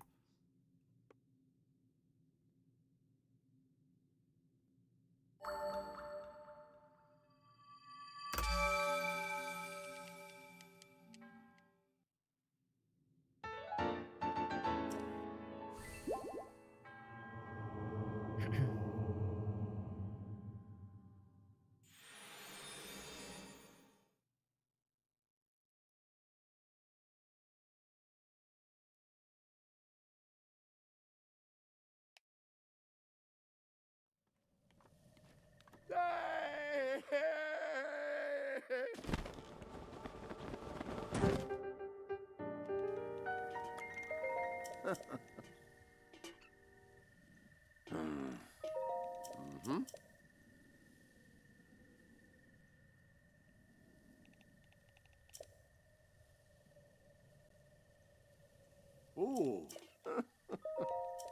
Mm-hmm. Ooh.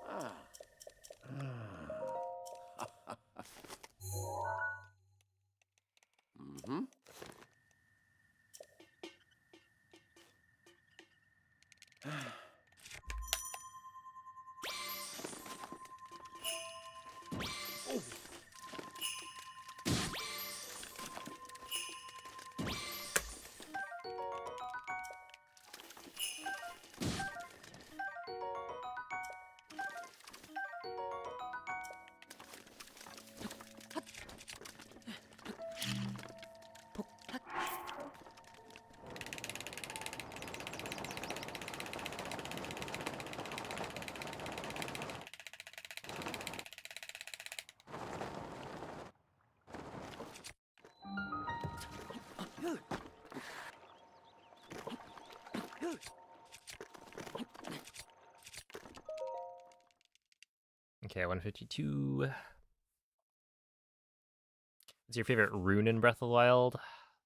Ah. Mm-hmm. Okay, 152. What's your favorite rune in Breath of the Wild?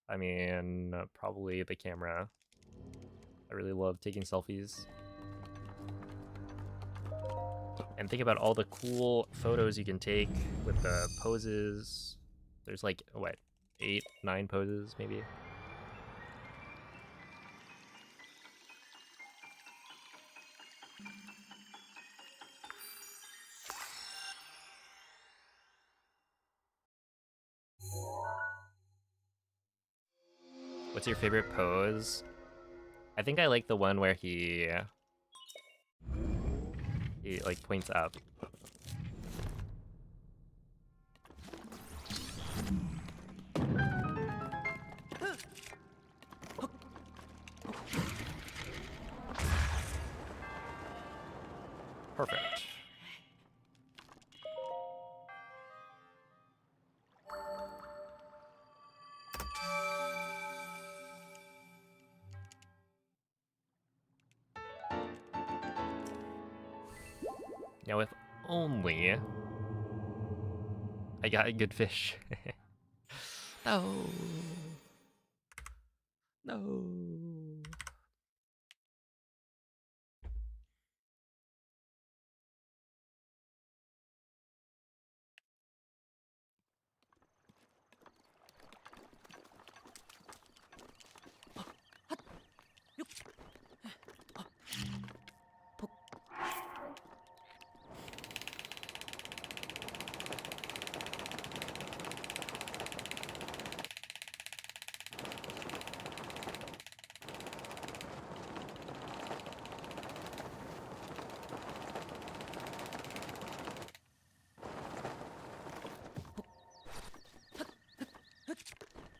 I mean, probably the camera. I really love taking selfies. And think about all the cool photos you can take with the poses. There's like, what, 8, 9 poses maybe? What's your favorite pose? I think I like the one where he like points up. Perfect. Now if only I got a good fish. No. No.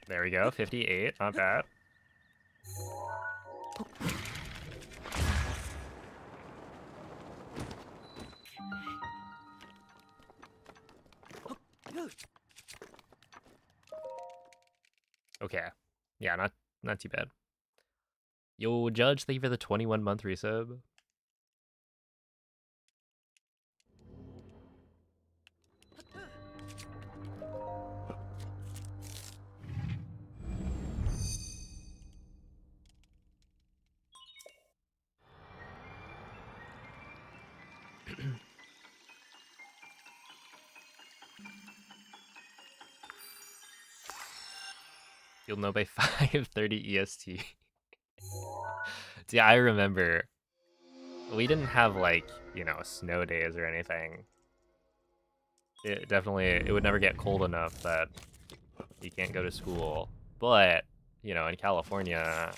There we go, 58, not bad. Okay, yeah, not too bad. Yo, Judge, thank you for the 21-month resub. You'll know by 5:30 EST. See, I remember we didn't have like, you know, snow days or anything. It would never get cold enough that you can't go to school. But, you know, in California,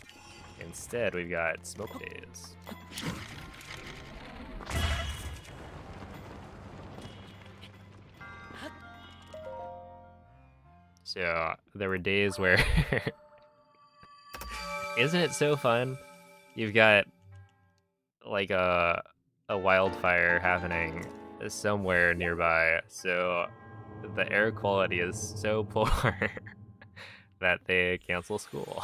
instead we've got smoke days. So there were days where isn't it so fun? You've got like a wildfire happening somewhere nearby, so the air quality is so poor that they cancel school.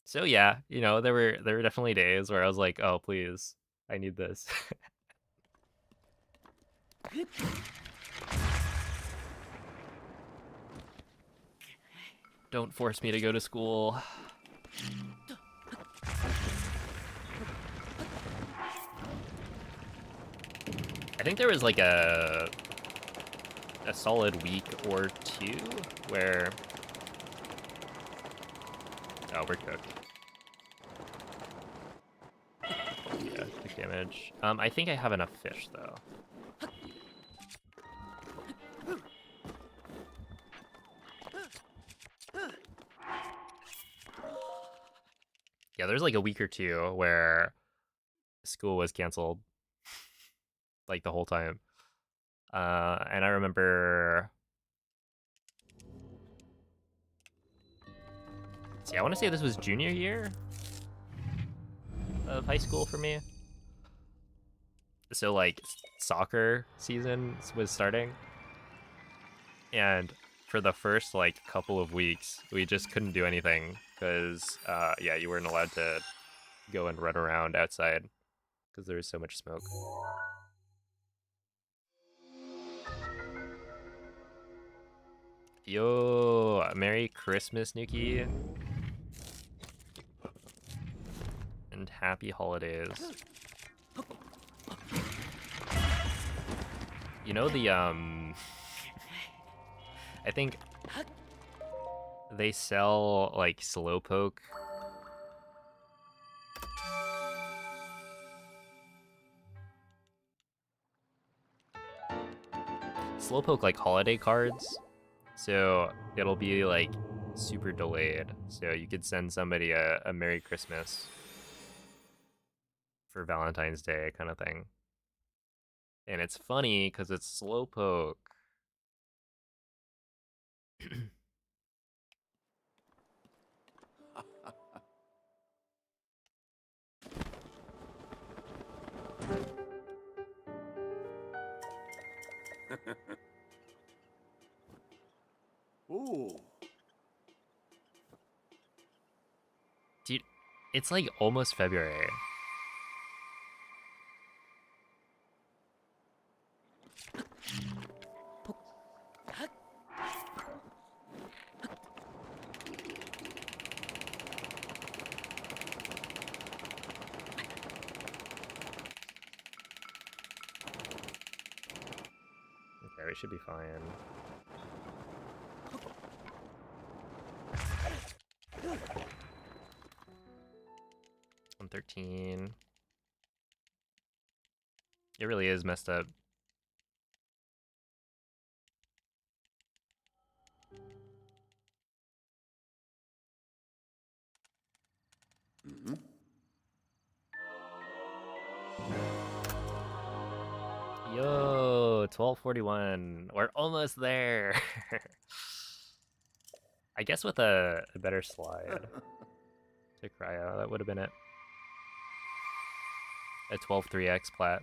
So yeah, you know, there were definitely days where I was like, oh please, I need this. Don't force me to go to school. I think there was like a solid week or two where oh, we're cooked. Yeah, big damage. I think I have enough fish though. Yeah, there's like a week or two where school was canceled like the whole time. And I remember, see, I want to say this was junior year of high school for me. So like soccer season was starting, and for the first like couple of weeks, we just couldn't do anything because yeah, you weren't allowed to go and run around outside because there was so much smoke. Yo, Merry Christmas, Nuki. And happy holidays. You know the I think they sell like Slowpoke. Slowpoke like holiday cards. So it'll be like super delayed. So you could send somebody a Merry Christmas for Valentine's Day kind of thing. And it's funny because it's Slowpoke. Ooh. Dude, it's like almost February. Okay, we should be fine. I'm 13. It really is messed up. Mm-hmm. Yo, 12:41. We're almost there. I guess with a better slide to cryo, that would have been it. A 12.3x plat.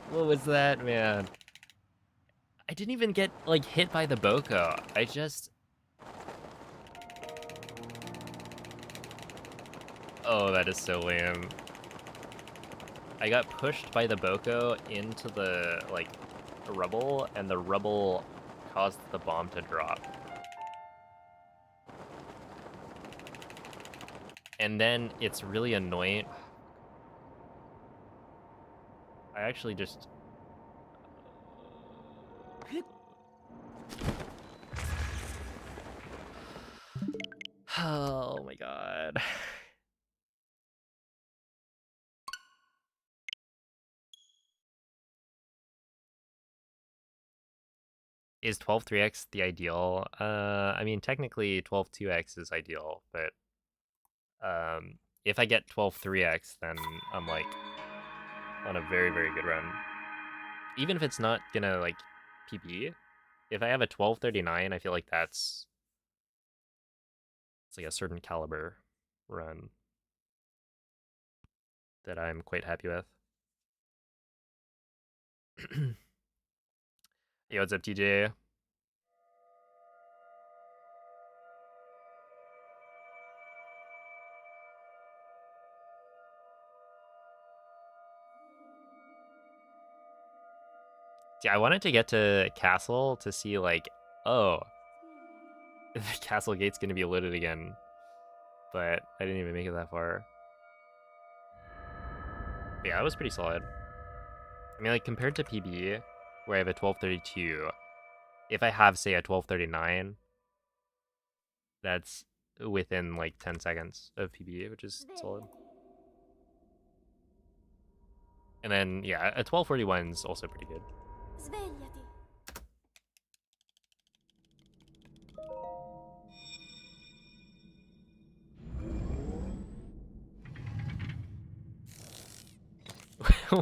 What was that, man? I didn't even get, like, hit by the Boko. I just... Oh, that is so lame. I got pushed by the Boko into the, like, rubble, and the rubble caused the bomb to drop. And then it's really annoying. I actually just... Oh my god. Is 12.3x the ideal? I mean, technically 12.2x is ideal, but if I get 12.3x, then I'm like on a very, very good run. Even if it's not gonna like PB, if I have a 12.39, I feel like it's like a certain caliber run that I'm quite happy with. Yo, what's up, TJ? Yeah, I wanted to get to Castle to see, like, oh, the Castle Gate's gonna be loaded again. But I didn't even make it that far. But yeah, it was pretty solid. I mean, like, compared to PB, where I have a 12.32, if I have, say, a 12.39, that's within, like, 10 seconds of PB, which is solid. And then, yeah, a 1241 is also pretty good. Svegliati.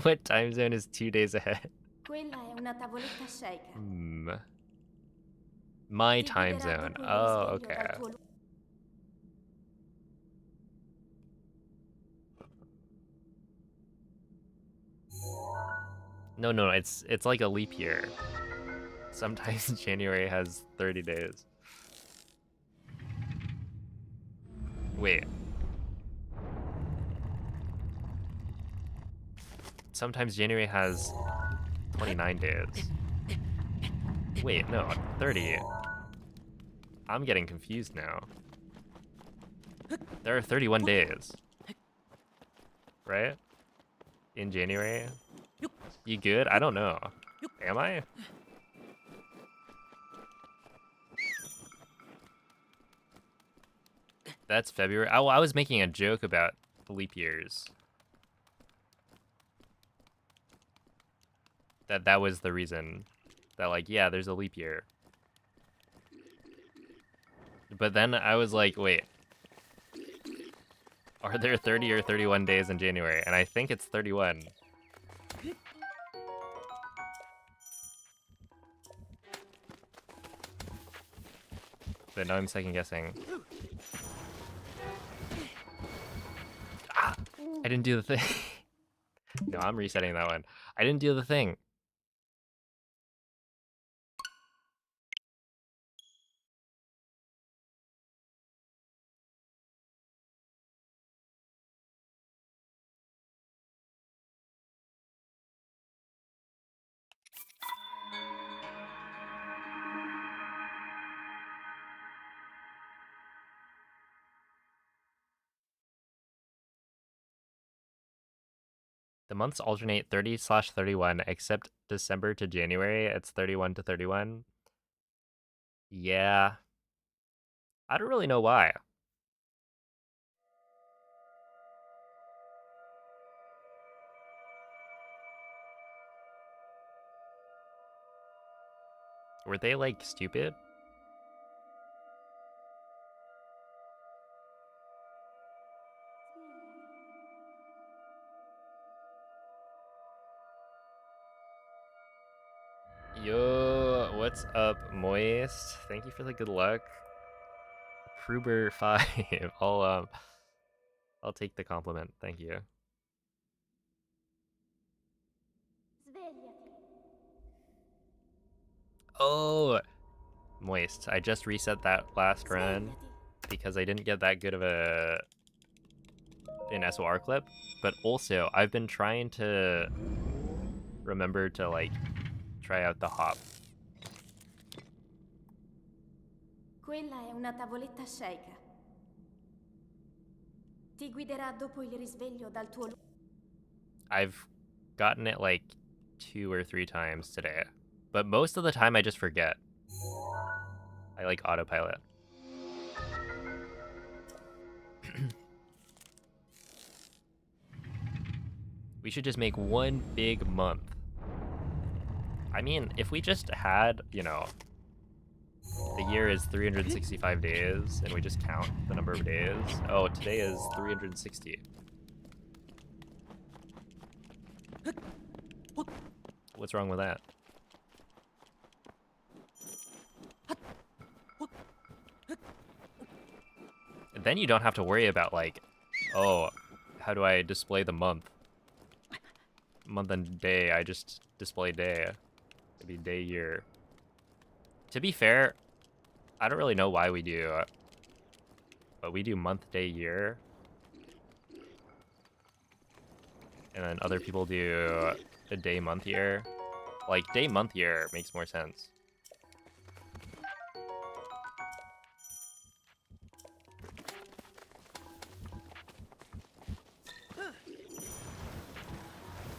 What time zone is 2 days ahead? Quella è una tavoletta sceicca. My Ti time guiderà zone. dopo il Oh, risveglio dal okay. tuo No, it's like a leap year. Sometimes January has 30 days. Wait. Sometimes January has 29 days. Wait, no, 30. I'm getting confused now. There are 31 days. Right? In January? You good? I don't know. Am I? That's February. Oh, I was making a joke about leap years. That was the reason. That, like, yeah, there's a leap year. But then I was like, wait. Are there 30 or 31 days in January? And I think it's 31. But now I'm second guessing. Ah! I didn't do the thing. No, I'm resetting that one. I didn't do the thing. The months alternate 30/31, except December to January. It's 31 to 31. Yeah. I don't really know why. Were they, like, stupid? Yo, what's up, Moist? Thank you for the good luck. Kruber 5. I'll take the compliment. Thank you. Svegliati. Oh, Moist. I just reset that last run Svegliati. because I didn't get that good of an SOR clip. But also, I've been trying to remember to, like, try out the hop. Quella è una tavoletta sceicca. Ti guiderà dopo il risveglio dal tuo I've gotten it like 2 or 3 times today, but most of the time I just forget. I like autopilot. We should just make one big month. I mean, if we just had, you know, the year is 365 days, and we just count the number of days. Oh, today is 360. What's wrong with that? And then you don't have to worry about, like, oh, how do I display the month? Month and day, I just display day. It'd be day, year. To be fair, I don't really know why we do, but we do month, day, year. And then other people do a day, month, year. Like, day, month, year makes more sense.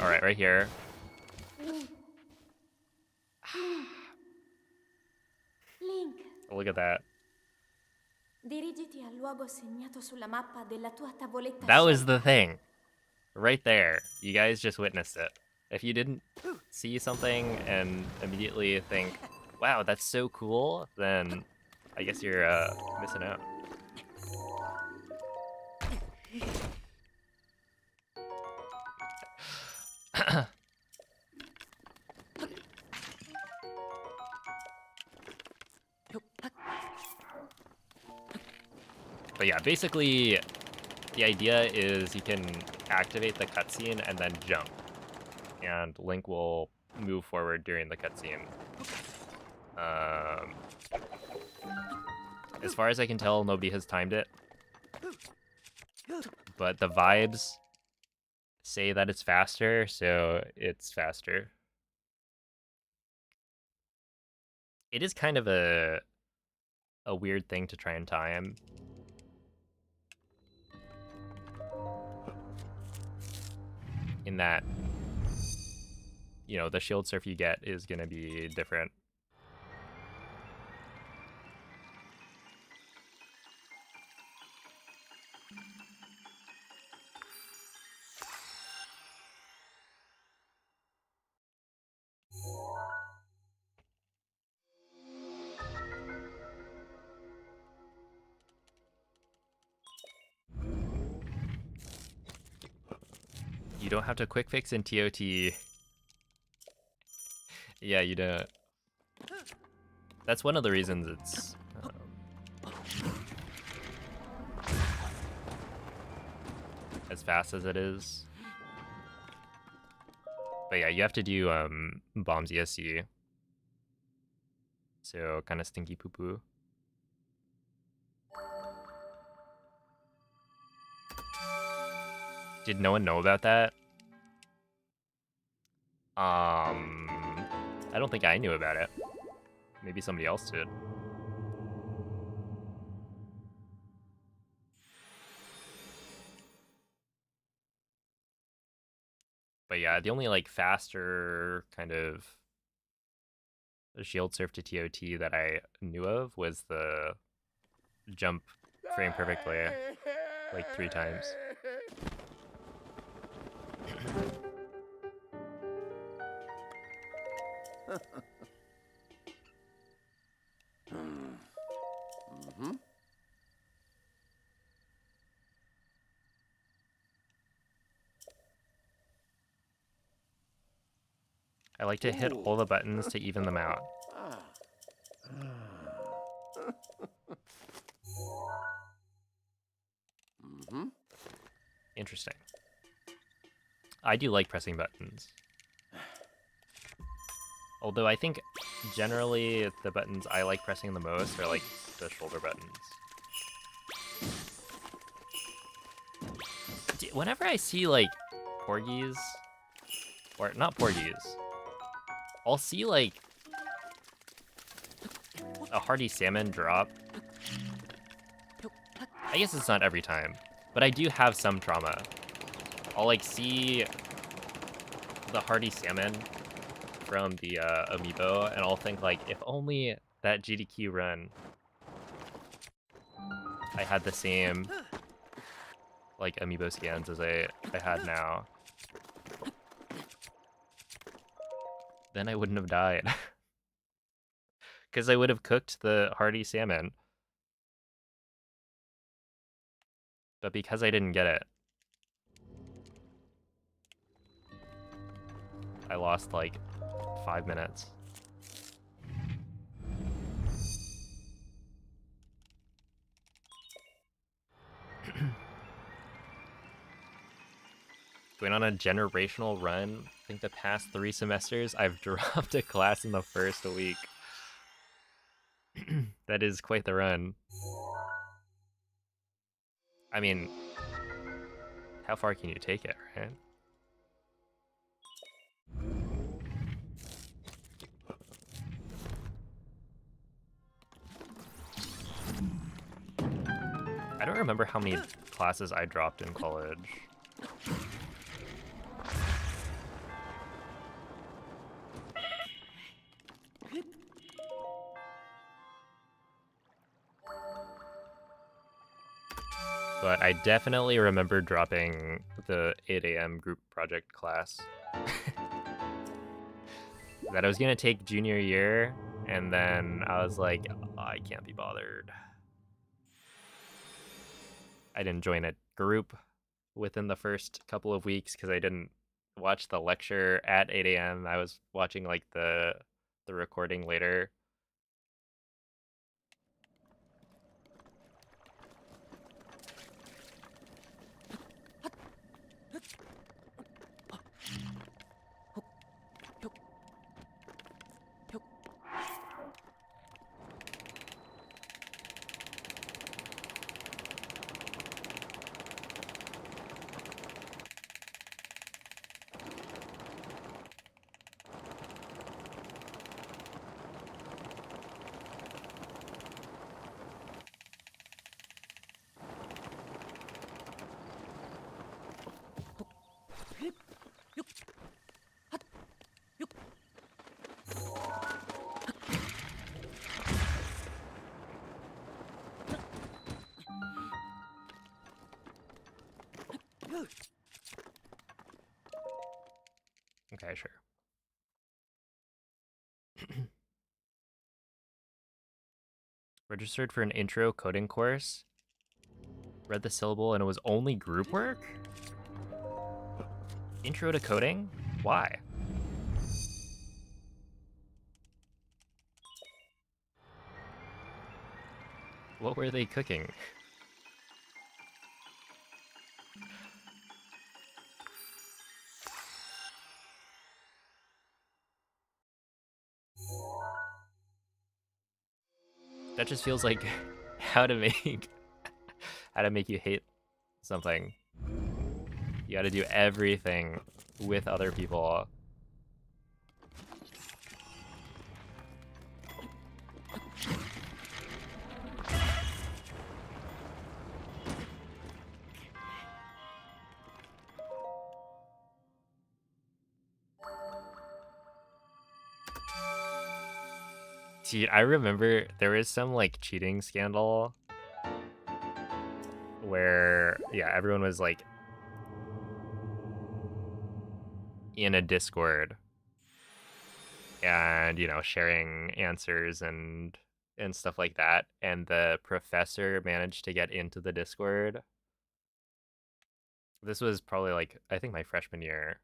Alright, right here. Link. Look at that. Dirigiti al luogo segnato sulla mappa della tua tavoletta That was scelta. the thing. Right there. You guys just witnessed it. If you didn't see something and immediately think, wow, that's so cool, then I guess you're missing out. But yeah, basically, the idea is you can activate the cutscene and then jump, and Link will move forward during the cutscene. As far as I can tell, nobody has timed it, but the vibes say that it's faster, so it's faster. It is kind of a weird thing to try and time. In that, you know, the shield surf you get is going to be different. You don't have to quick fix in TOT. Yeah, you don't. That's one of the reasons it's as fast as it is. But yeah, you have to do bombs ESC. So kind of stinky poo poo. Did no one know about that? I don't think I knew about it. Maybe somebody else did. But yeah, the only like faster kind of shield surf to TOT that I knew of was the jump frame perfectly like 3 times. Mm-hmm. I like to hit all the buttons to even them out. Mm-hmm. Interesting. I do like pressing buttons. Although I think generally the buttons I like pressing the most are like the shoulder buttons. Whenever I see like porgies, or not porgies, I'll see like a hardy salmon drop. I guess it's not every time, but I do have some trauma. I'll like see the hardy salmon from the amiibo, and I'll think like, if only that GDQ run I had the same like amiibo scans as I had now, then I wouldn't have died. Because I would have cooked the hardy salmon. But because I didn't get it, I lost like 5 minutes. Going on a generational run, I think the past 3 semesters, I've dropped a class in the first week. That is quite the run. I mean, how far can you take it, right? I don't remember how many classes I dropped in college. But I definitely remember dropping the 8 a.m. group project class. That I was gonna take junior year, and then I was like, oh, I can't be bothered. I didn't join a group within the first couple of weeks because I didn't watch the lecture at 8 a.m. I was watching like the recording later. Okay, sure. Registered for an intro coding course. Read the syllable and it was only group work? Intro to coding? Why? What were they cooking? That just feels like how to make you hate something. You gotta do everything with other people. Dude, I remember there was some like cheating scandal where, yeah, everyone was like in a Discord and, you know, sharing answers and stuff like that, and the professor managed to get into the Discord. This was probably like, I think my freshman year.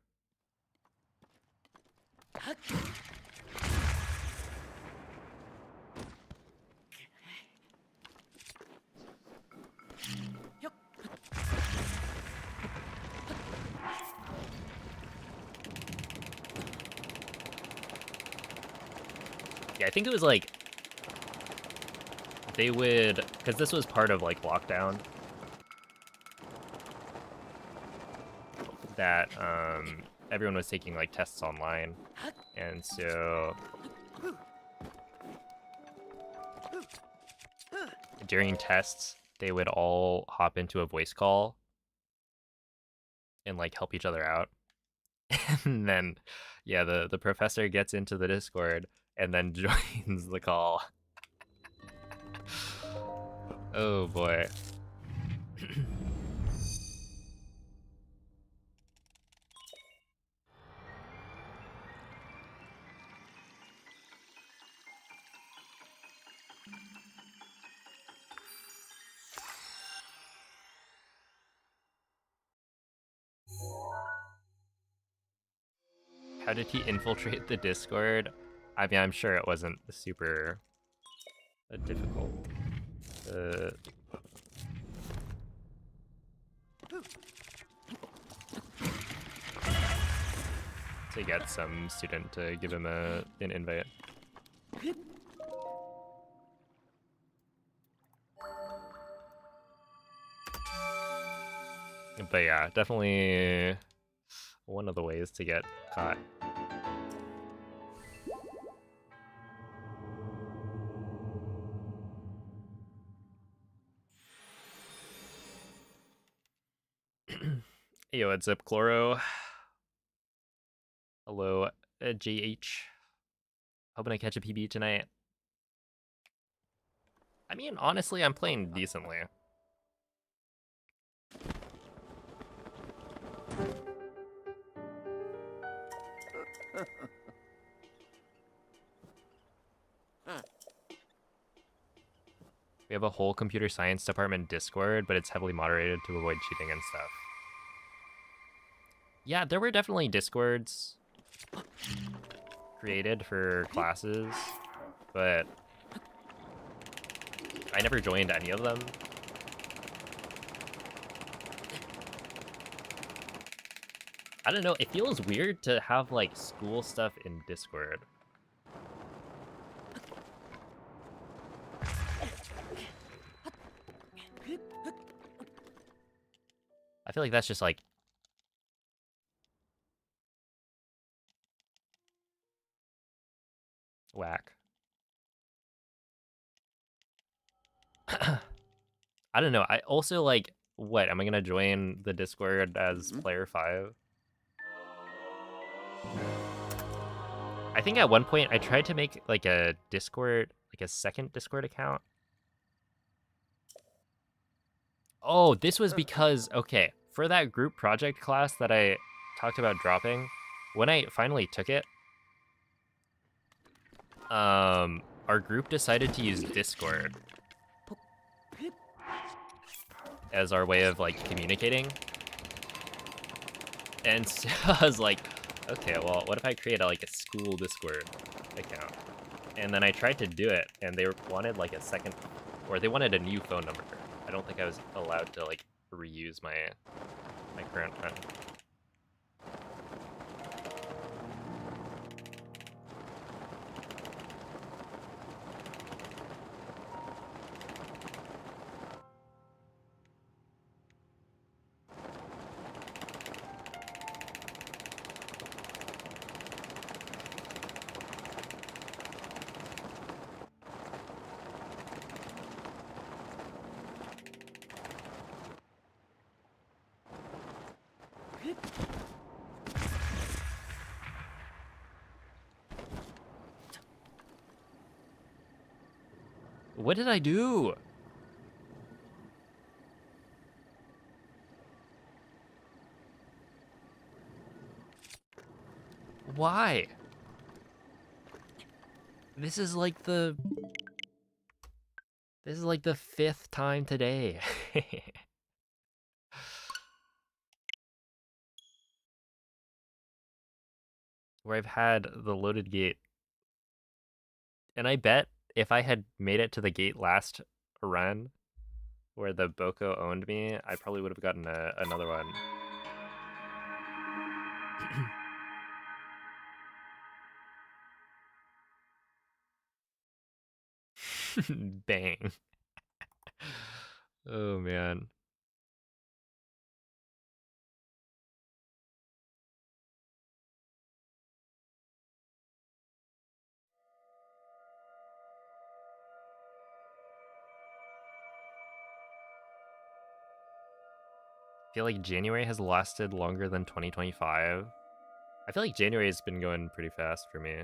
Yeah, I think it was like they would, because this was part of like lockdown, that everyone was taking like tests online, and so during tests they would all hop into a voice call and like help each other out. And then, yeah, the professor gets into the Discord and then joins the call. Oh boy. How did he infiltrate the Discord? I mean, I'm sure it wasn't super difficult. To get some student to give him an invite. But yeah, definitely one of the ways to get caught. Yo, what's up, Chloro? Hello, GH. Hoping to catch a PB tonight. I mean, honestly, I'm playing decently. We have a whole computer science department Discord, but it's heavily moderated to avoid cheating and stuff. Yeah, there were definitely Discords created for classes, but I never joined any of them. I don't know, it feels weird to have like school stuff in Discord. I feel like that's just like whack. I don't know. I also like, what, am I gonna join the Discord as player 5? I think at one point I tried to make like a Discord, like a second Discord account. Oh, this was because, okay, for that group project class that I talked about dropping, when I finally took it, our group decided to use Discord as our way of like communicating. And so I was like, okay, well, what if I create like a school Discord account? And then I tried to do it, and they wanted like a second, or they wanted a new phone number. I don't think I was allowed to like reuse my current one. What did I do? Why? This is like the 5th time today. Where I've had the loaded gate. And I bet if I had made it to the gate last run, where the Boko owned me, I probably would have gotten another one. Bang. Oh, man. I feel like January has lasted longer than 2025. I feel like January has been going pretty fast for me.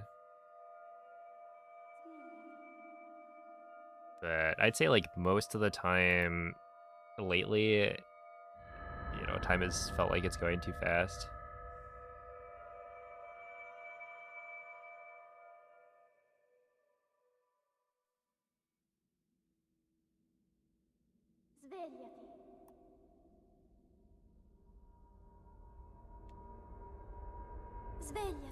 But I'd say like most of the time lately, you know, time has felt like it's going too fast. Svegliati. Svegliati.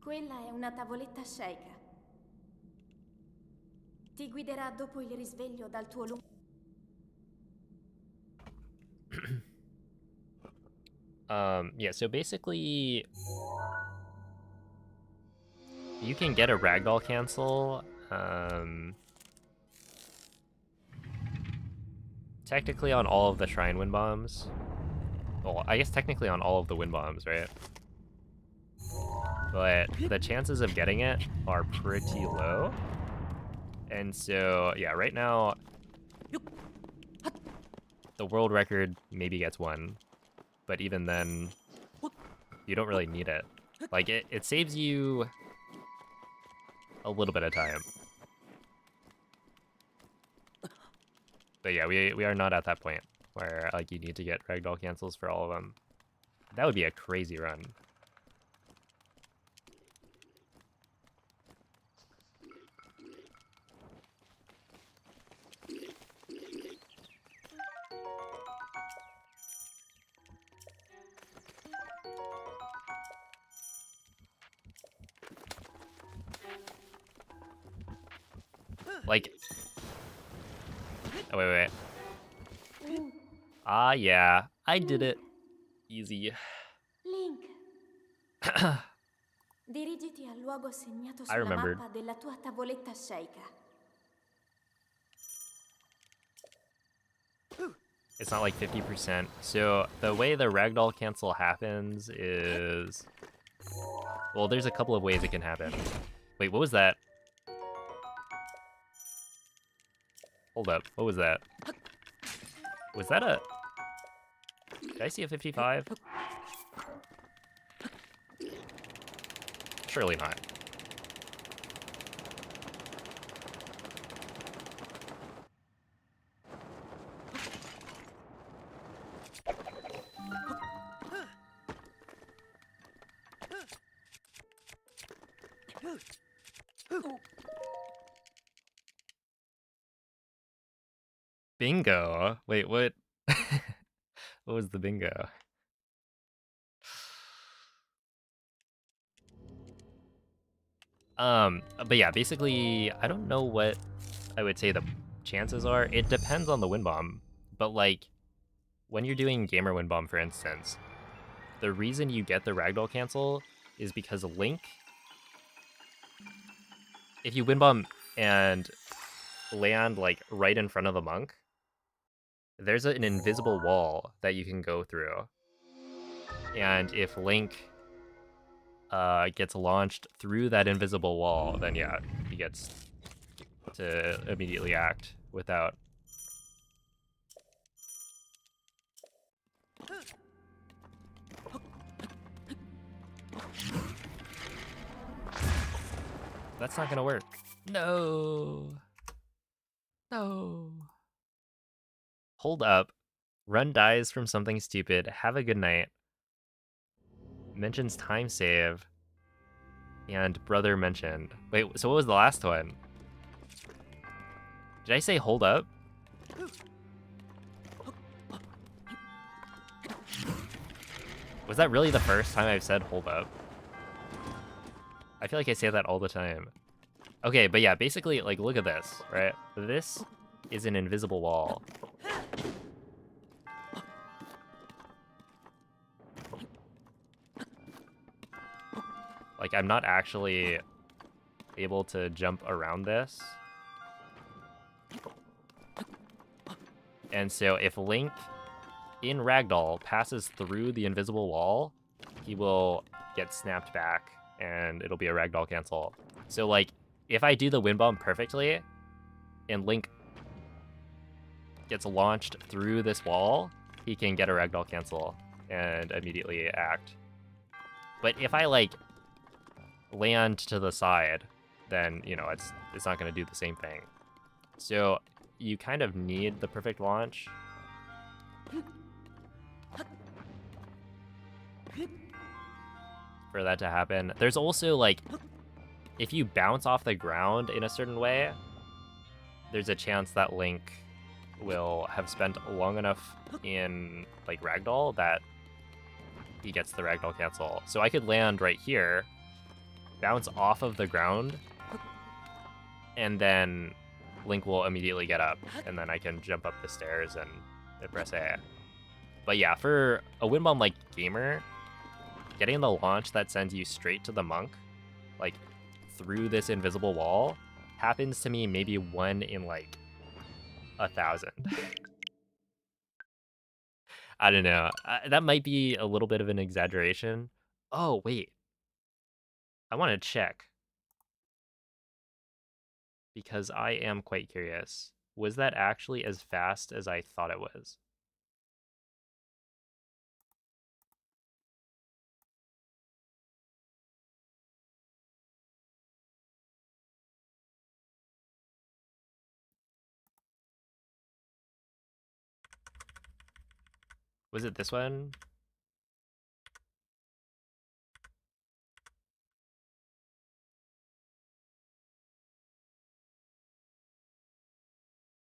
Quella è una tavoletta sceicca. Ti guiderà dopo il risveglio dal tuo lungo... Yeah, so basically you can get a ragdoll cancel, technically on all of the shrine wind bombs. Well, I guess technically on all of the wind bombs, right? But the chances of getting it are pretty low. And so, yeah, right now, the world record maybe gets one. But even then, you don't really need it. Like, it saves you a little bit of time. But yeah, we are not at that point where, like, you need to get ragdoll cancels for all of them. That would be a crazy run. Like, oh, wait. Ah, yeah, I did it. Easy. Link, dirigiti al luogo segnato I sulla remembered. mappa della tua tavoletta sceicca. It's not like 50%. So the way the ragdoll cancel happens is... Well, there's a couple of ways it can happen. Wait, what was that? Hold up, what was that? Was that a... Did I see a 55? Surely not. Bingo. Wait, what? What was the bingo? But yeah, basically, I don't know what I would say the chances are. It depends on the wind bomb. But like, when you're doing gamer wind bomb, for instance, the reason you get the ragdoll cancel is because Link, if you wind bomb and land like right in front of the monk, there's an invisible wall that you can go through. And if Link gets launched through that invisible wall, then yeah, he gets to immediately act without... That's not gonna work. No. No. Hold up. Run dies from something stupid. Have a good night. Mentions time save. And brother mentioned. Wait, so what was the last one? Did I say hold up? Was that really the first time I've said hold up? I feel like I say that all the time. Okay, but yeah, basically, like, look at this, right? This is an invisible wall. Like, I'm not actually able to jump around this. And so if Link in Ragdoll passes through the invisible wall, he will get snapped back and it'll be a Ragdoll cancel. So like, if I do the wind bomb perfectly and Link gets launched through this wall, he can get a Ragdoll cancel and immediately act. But if I like land to the side, then, you know, it's not going to do the same thing. So you kind of need the perfect launch. For that to happen. There's also, like, if you bounce off the ground in a certain way, there's a chance that Link will have spent long enough in, like, Ragdoll that he gets the Ragdoll cancel. So I could land right here, bounce off of the ground, and then Link will immediately get up, and then I can jump up the stairs and press A. But yeah, for a wind bomb like Gamer, getting the launch that sends you straight to the monk, like through this invisible wall, happens to me maybe 1 in like 1,000. I don't know. That might be a little bit of an exaggeration. Oh, wait. I want to check. Because I am quite curious. Was that actually as fast as I thought it was? Was it this one?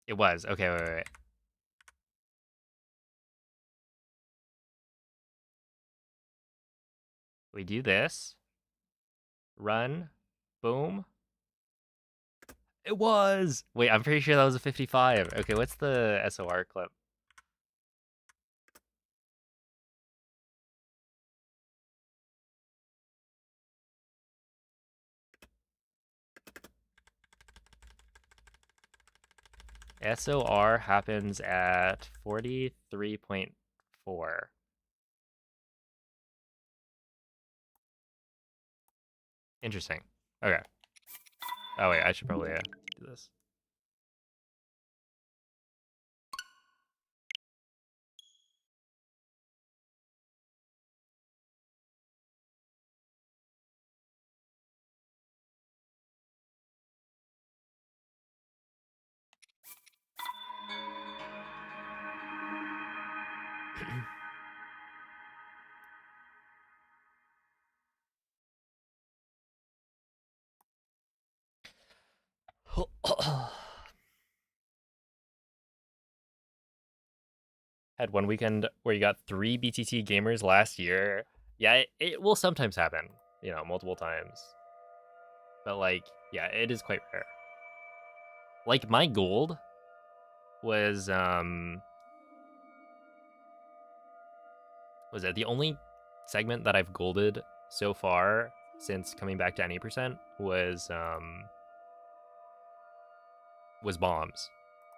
It was. Okay, wait. We do this. Run. Boom. It was! Wait, I'm pretty sure that was a 55. Okay, what's the SOR clip? SOR happens at 43.4. Interesting. Okay. Oh wait, I should probably do this. Had one weekend where you got 3 BTT gamers last year. Yeah, it will sometimes happen, you know, multiple times. But like, yeah, it is quite rare. Like my gold was it the only segment that I've golded so far since coming back to any percent was bombs.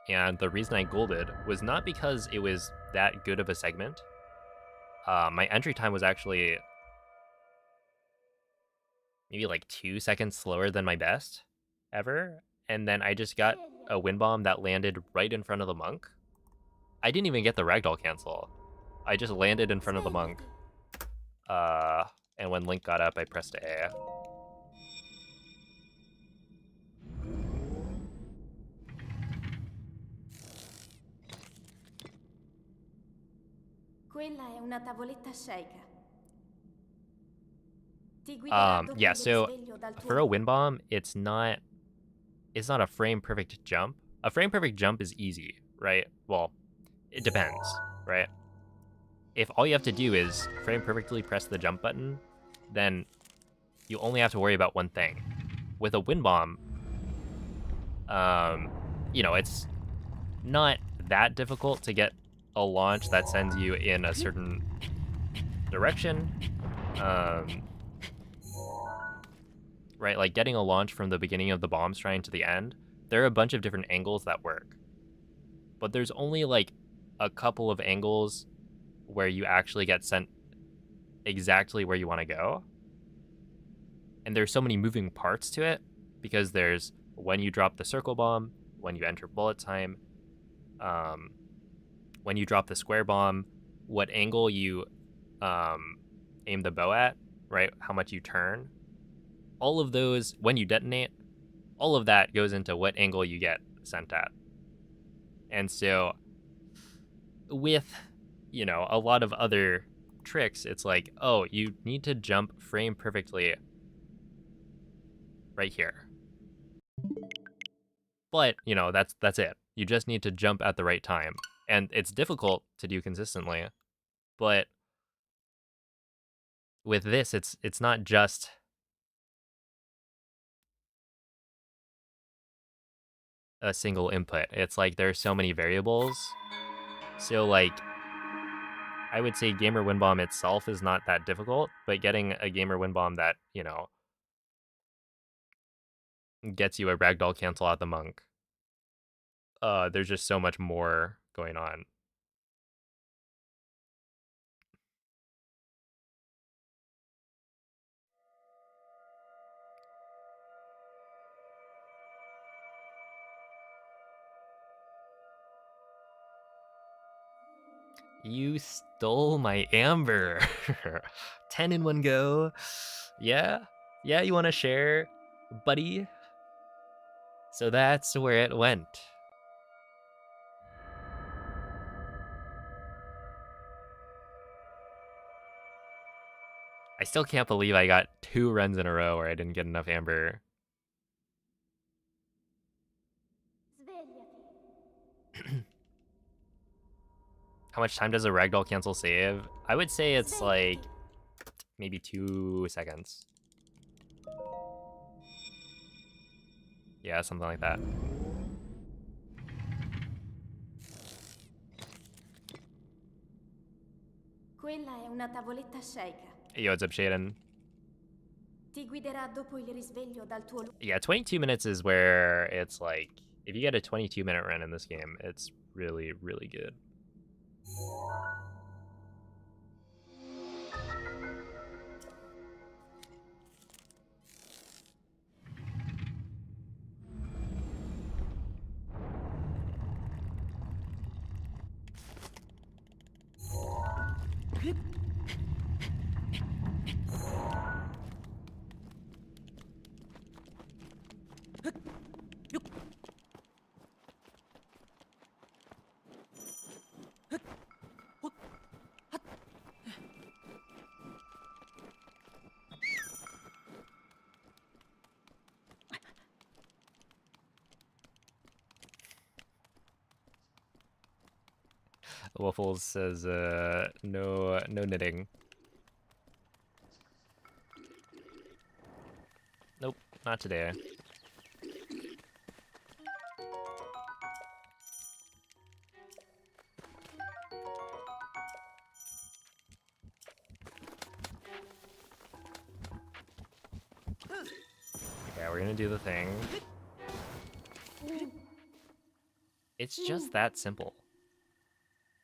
And the reason I golded was not because it was that good of a segment. My entry time was actually maybe like 2 seconds slower than my best ever. And then I just got a wind bomb that landed right in front of the monk. I didn't even get the ragdoll cancel. I just landed in front of the monk. And when Link got up, I pressed A. Quella è una tavoletta sceicca. Ti guiderà a Yeah, togliere so sveglio dal tuo for a letto. wind bomb, it's not a frame perfect jump. A frame perfect jump is easy, right? Well, it depends, right? If all you have to do is frame perfectly press the jump button, then you only have to worry about one thing. With a wind bomb, you know, it's not that difficult to get a launch that sends you in a certain direction. Right, like getting a launch from the beginning of the bomb strine to the end, there are a bunch of different angles that work. But there's only like a couple of angles where you actually get sent exactly where you want to go. And there's so many moving parts to it because there's when you drop the circle bomb, when you enter bullet time, when you drop the square bomb, what angle you aim the bow at, right? How much you turn. All of those, when you detonate, all of that goes into what angle you get sent at. And so with, you know, a lot of other tricks, it's like, oh, you need to jump frame perfectly right here. But, you know, that's it. You just need to jump at the right time. And it's difficult to do consistently, but with this it's not just a single input. It's like there's so many variables. So like I would say gamer wind bomb itself is not that difficult, but getting a gamer wind bomb that, you know, gets you a ragdoll cancel out the monk. There's just so much more going on. You stole my amber. 10 in one go. Yeah? Yeah, you want to share, buddy? So that's where it went. still can't believe I got 2 runs in a row where I didn't get enough amber. How much time does a ragdoll cancel save? I would say it's like maybe 2 seconds. Yeah, something like that. Quella è una tavoletta sceicca. Yo, what's up, Shaden? Ti guiderà dopo il risveglio dal tuo Yeah, 22 minutes is where it's like, if you get a 22-minute run in this game, it's really, really good. Waffles says, no knitting. Nope, not today. Okay, we're gonna do the thing. It's just that simple.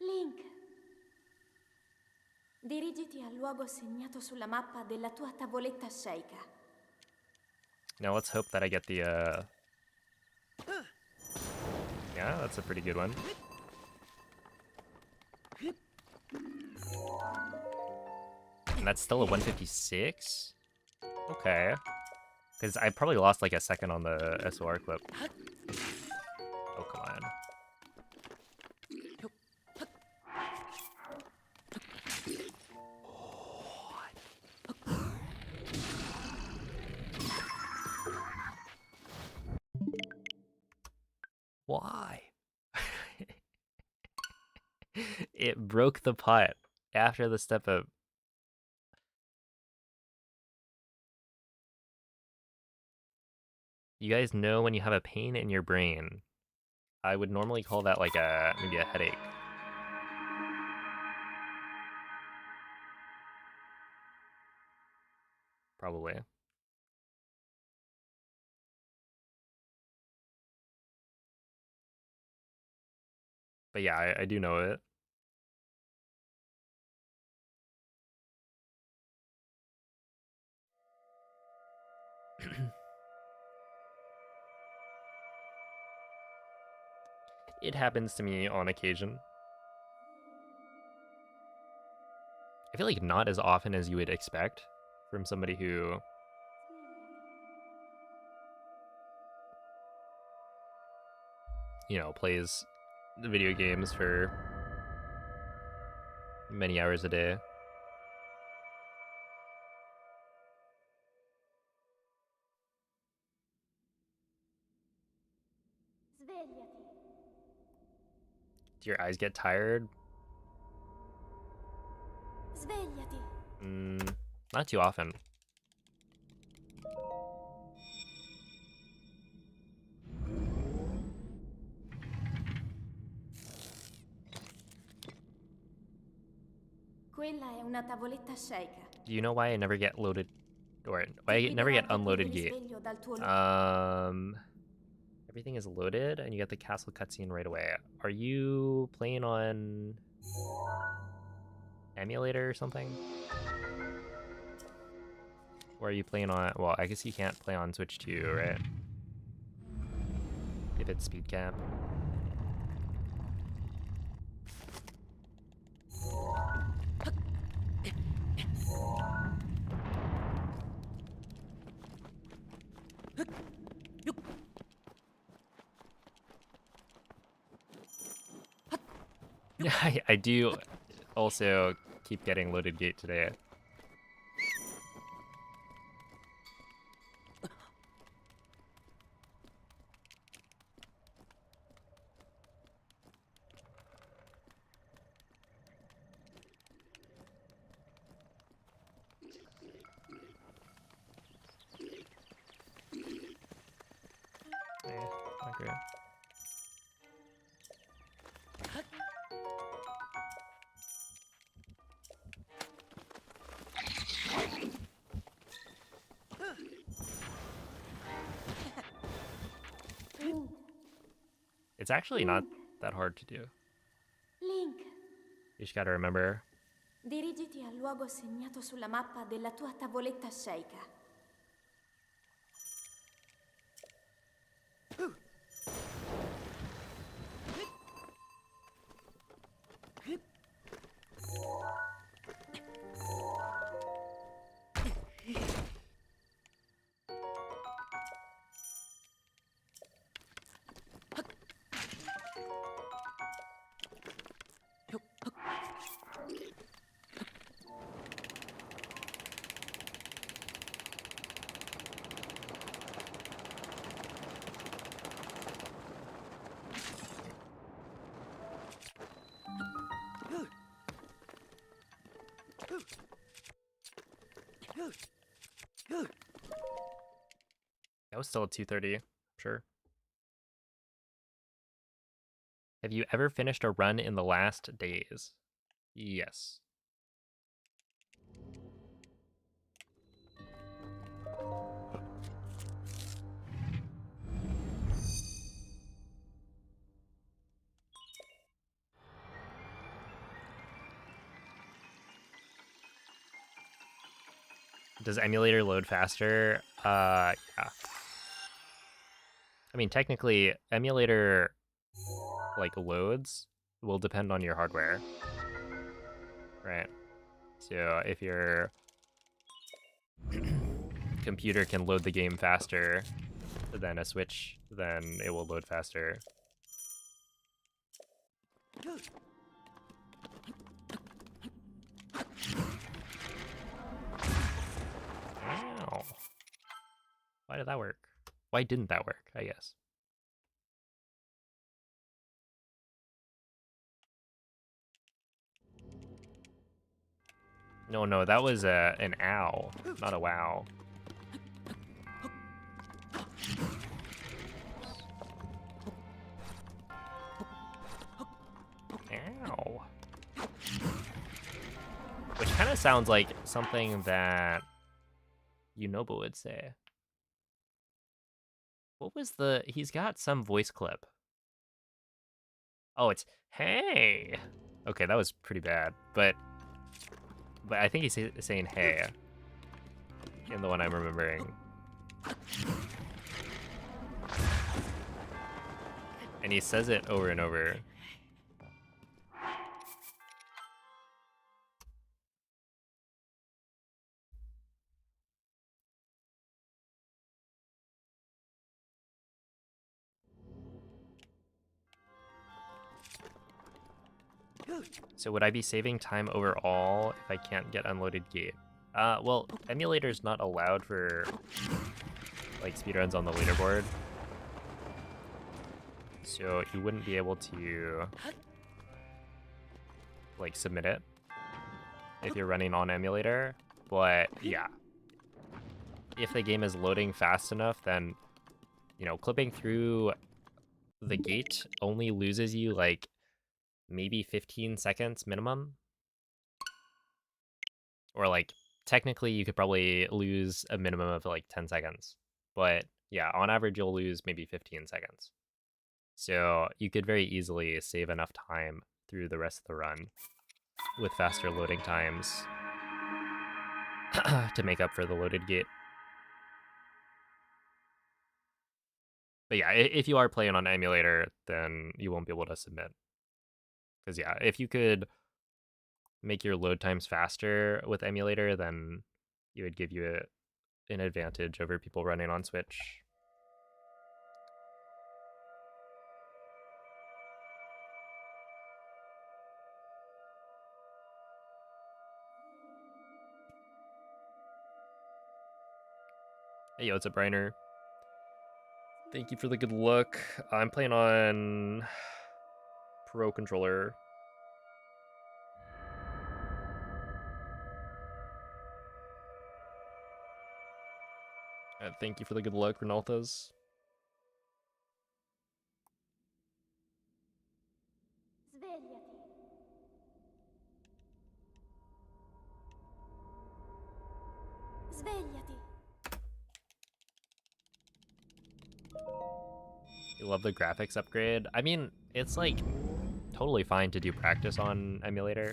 Link. Dirigiti al luogo segnato sulla mappa della tua tavoletta sceicca. Now let's hope that I get the, yeah, that's a pretty good one. And that's still a 156? Okay. Because I probably lost like a second on the SOR clip. Oh, come on. Why? It broke the putt after the step up. You guys know when you have a pain in your brain. I would normally call that like maybe a headache. Probably. But yeah, I do know it. It happens to me on occasion. I feel like not as often as you would expect from somebody who, you know, plays the video games for many hours a day. Svegliati. Do your eyes get tired? Svegliati. Not too often. Quella è una tavoletta sceicca. Do you know why I never get loaded, or why I never get unloaded gate? Everything is loaded and you get the castle cutscene right away. Are you playing on emulator or something? Or are you playing on, well, I guess you can't play on Switch 2, right? If it's speed cap. I do also keep getting loaded gate today. It's actually not that hard to do. Link, You just gotta remember. dirigiti al luogo segnato sulla mappa della tua tavoletta sceicca. That was still at 2:30, sure. Have you ever finished a run in the last days? Yes. Does emulator load faster? Yeah. I mean, technically, emulator like loads will depend on your hardware, right? So if your computer can load the game faster than a Switch, then it will load faster. Ow. Why did that work? Why didn't that work, I guess? No, that was an ow, not a wow. Ow. Which kind of sounds like something that Yunobo would say. What was the... He's got some voice clip. Oh, it's, hey! Okay, that was pretty bad, but I think he's saying hey in the one I'm remembering. And he says it over and over. So would I be saving time overall if I can't get unloaded gate? Well, emulator's not allowed for like speedruns on the leaderboard. So you wouldn't be able to like submit it if you're running on emulator. But yeah, if the game is loading fast enough, then, you know, clipping through the gate only loses you like maybe 15 seconds minimum. Or like technically you could probably lose a minimum of like 10 seconds. But yeah, on average you'll lose maybe 15 seconds. So you could very easily save enough time through the rest of the run with faster loading times to make up for the loaded gate. But yeah, if you are playing on emulator, then you won't be able to submit. Because yeah, if you could make your load times faster with emulator, then it would give you an advantage over people running on Switch. Hey, yo, what's up, Briner? Thank you for the good luck. I'm playing on Pro Controller. Thank you for the good luck, Renalthas. Svegliati. Svegliati. Love the graphics upgrade. I mean, it's like totally fine to do practice on emulator.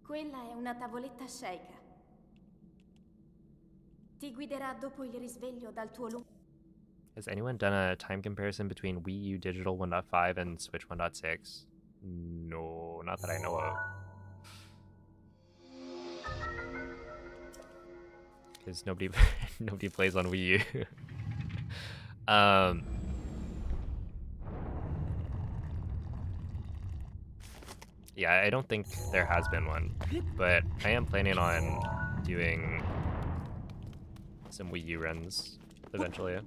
Quella è una tavoletta sceicca. Ti guiderà dopo il risveglio dal tuo lungo... Has anyone done a time comparison between Wii U Digital 1.5 and Switch 1.6? No, not that I know of. Because nobody nobody plays on Wii U. Yeah, I don't think there has been one, but I am planning on doing some Wii U runs eventually.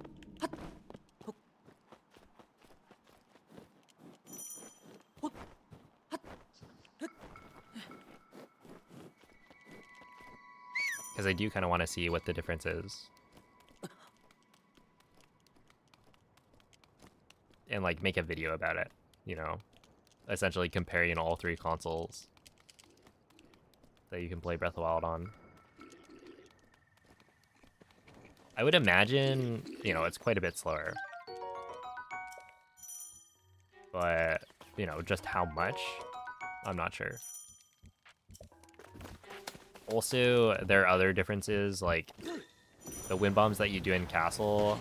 Because I do kind of want to see what the difference is. And like make a video about it, you know? Essentially comparing all three consoles that you can play Breath of the Wild on. I would imagine, you know, it's quite a bit slower. But, you know, just how much? I'm not sure. Also, there are other differences, like the wind bombs that you do in Castle.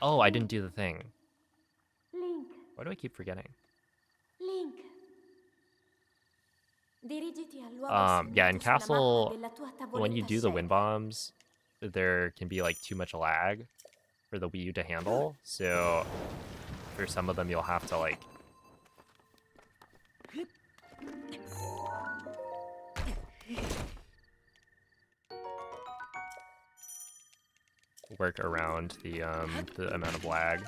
Oh, I didn't do the thing. Link, Why do I keep forgetting? Link. Dirigiti al luogo Yeah, in segnato sulla Castle, mappa della tua when you tavoletta do the wind sceicca. bombs, there can be like too much lag for the Wii U to handle. So for some of them, you'll have to like work around the amount of lag.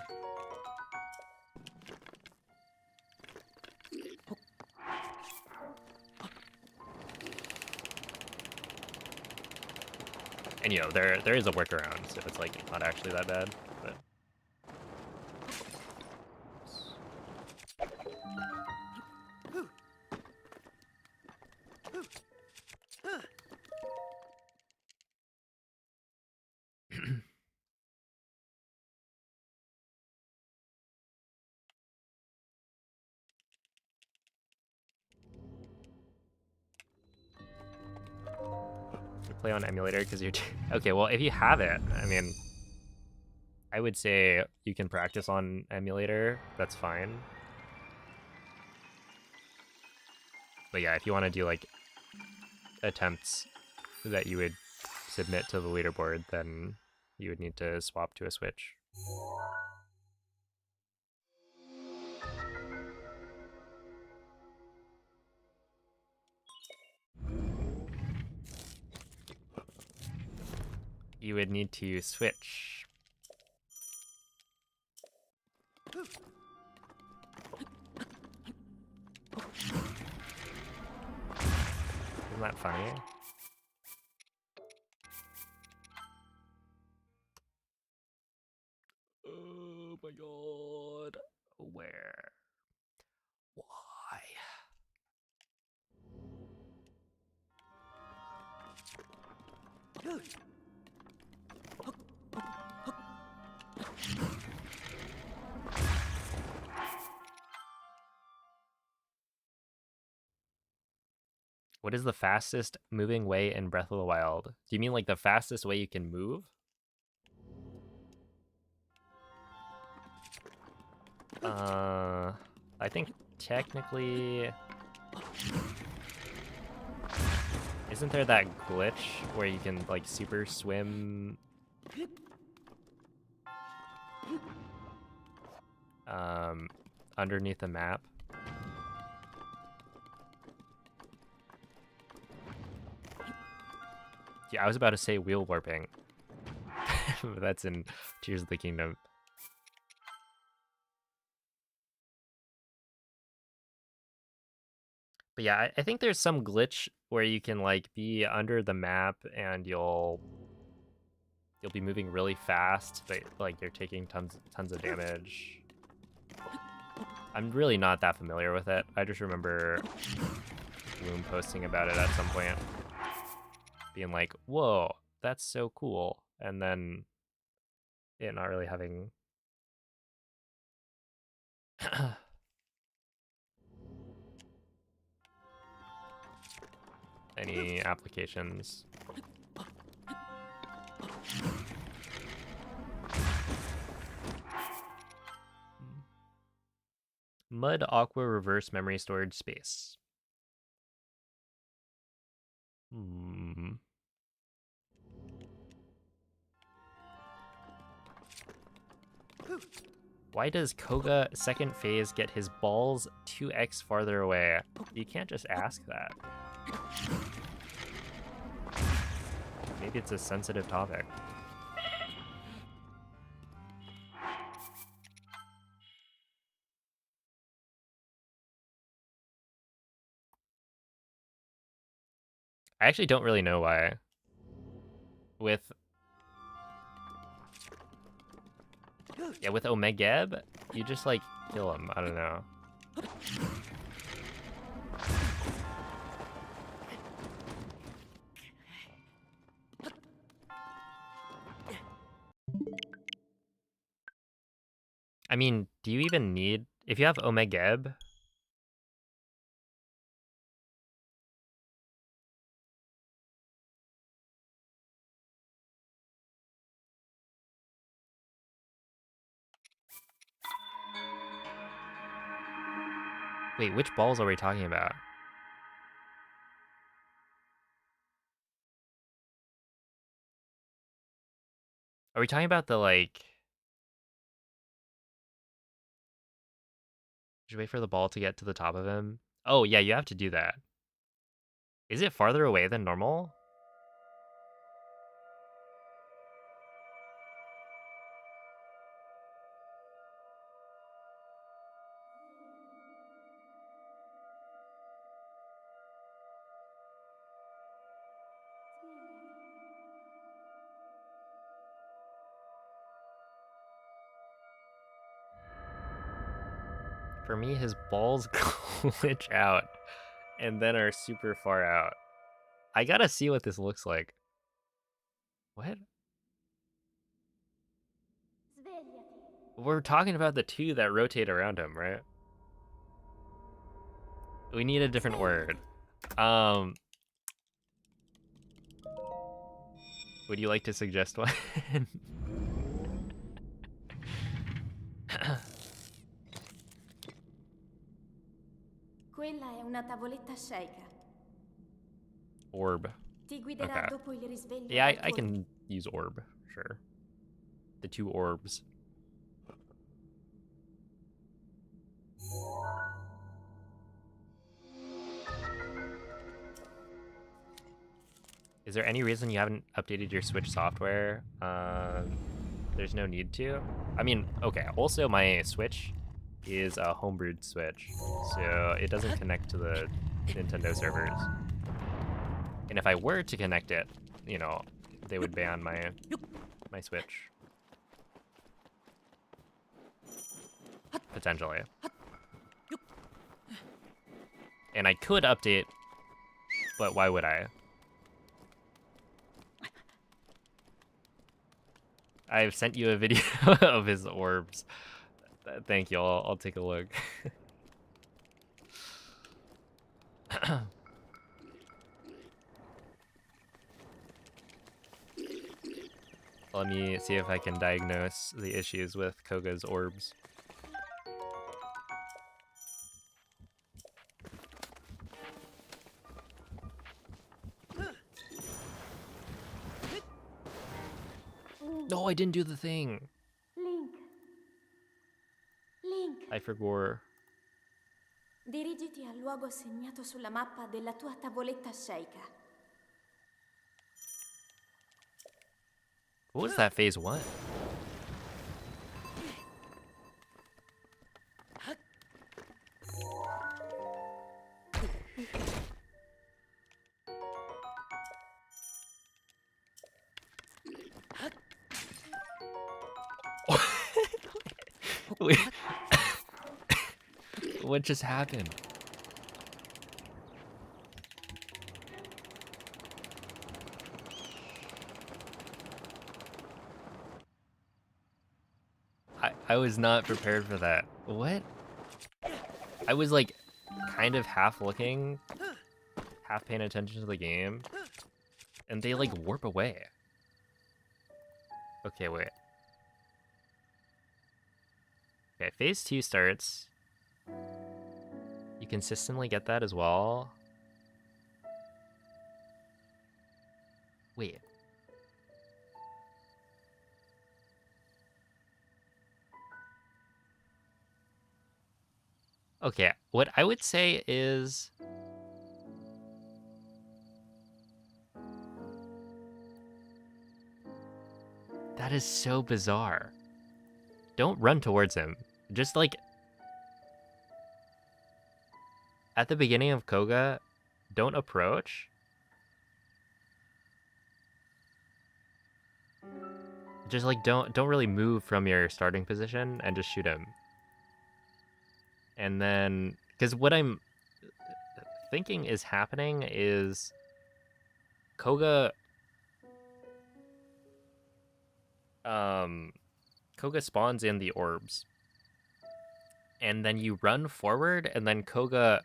And you know, there is a workaround, so it's like not actually that bad, but you play on emulator because you're okay. Well, if you have it, I mean, I would say you can practice on emulator. That's fine. But yeah, if you want to do like attempts that you would submit to the leaderboard, then you would need to swap to a Switch. You would need to switch. Isn't that funny? Oh my god. Where? Why? What is the fastest moving way in Breath of the Wild? Do you mean like the fastest way you can move? I think technically... Isn't there that glitch where you can like super swim? Underneath the map? Yeah, I was about to say wheel warping. But that's in Tears of the Kingdom. But yeah, I think there's some glitch where you can like be under the map and you'll be moving really fast, but like you're taking tons of damage. I'm really not that familiar with it. I just remember Loom posting about it at some point, being like, "Whoa, that's so cool," and then it not really having any applications. Mud Aqua Reverse Memory Storage Space. Why does Koga second phase get his balls 2x farther away? You can't just ask that. Maybe it's a sensitive topic. I actually don't really know why. With Omegeb, you just like kill him. I don't know. I mean, do you even need, if you have Omegeb? Wait, which balls are we talking about? Are we talking about the like... Did you wait for the ball to get to the top of him? Oh yeah, you have to do that. Is it farther away than normal? For me, his balls glitch out and then are super far out. I gotta see what this looks like. What? We're talking about the two that rotate around him, right? We need a different word. Would you like to suggest one? Quella è una tavoletta shake. Orb. Ti guiderà Okay. dopo il risveglio. Yeah, I can use orb, sure. The two orbs. Is there any reason you haven't updated your Switch software? There's no need to. I mean, okay, also my Switch is a homebrewed Switch, so it doesn't connect to the Nintendo servers. And if I were to connect it, you know, they would ban my Switch. Potentially. And I could update, but why would I? I've sent you a video of his orbs. Thank you. I'll take a look. Let me see if I can diagnose the issues with Koga's orbs. No, I didn't do the thing. Link. Link. I forgot. Dirigiti al luogo segnato sulla mappa della tua tavoletta shake. What was that phase 1? Wait. What just happened? I was not prepared for that. What? I was like kind of half looking, half paying attention to the game, and they like warp away. Okay, wait. Okay, phase 2 starts. You consistently get that as well. Wait. Okay, what I would say is that is so bizarre. Don't run towards him. Just like at the beginning of Koga, don't approach. Just like don't really move from your starting position and just shoot him. And then because what I'm thinking is happening is Koga Koga spawns in the orbs. And then you run forward and then Koga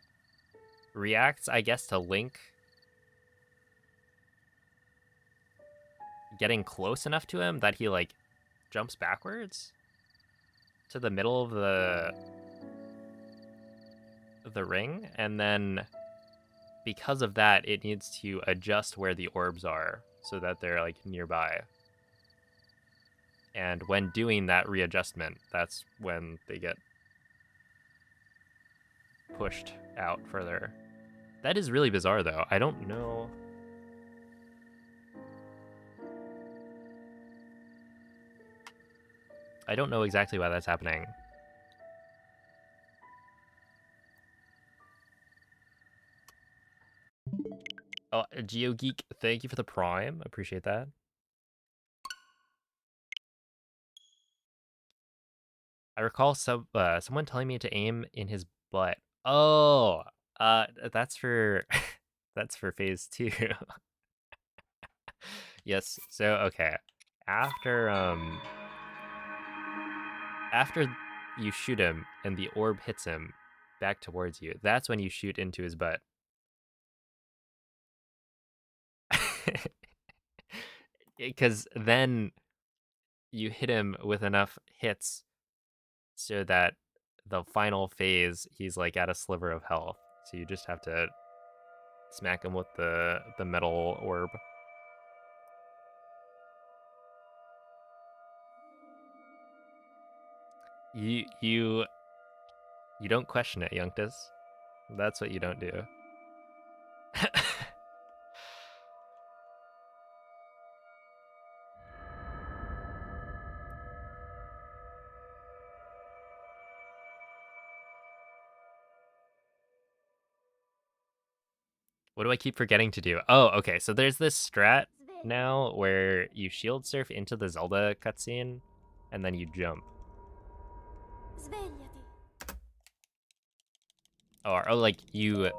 reacts, I guess, to Link getting close enough to him that he like jumps backwards to the middle of the ring, and then because of that it needs to adjust where the orbs are so that they're like nearby. And when doing that readjustment, that's when they get pushed out further. That is really bizarre though. I don't know. I don't know exactly why that's happening. Oh, GeoGeek, thank you for the Prime. Appreciate that. I recall someone telling me to aim in his butt. Oh, that's for that's for phase 2. Yes. So okay, after you shoot him and the orb hits him back towards you, that's when you shoot into his butt. Because then you hit him with enough hits so that the final phase he's like at a sliver of health. So you just have to smack him with the metal orb. You don't question it, Youngtus. That's what you don't do. What do I keep forgetting to do? Oh, okay. So there's this strat now where you shield surf into the Zelda cutscene and then you jump. Svegliati. Or like you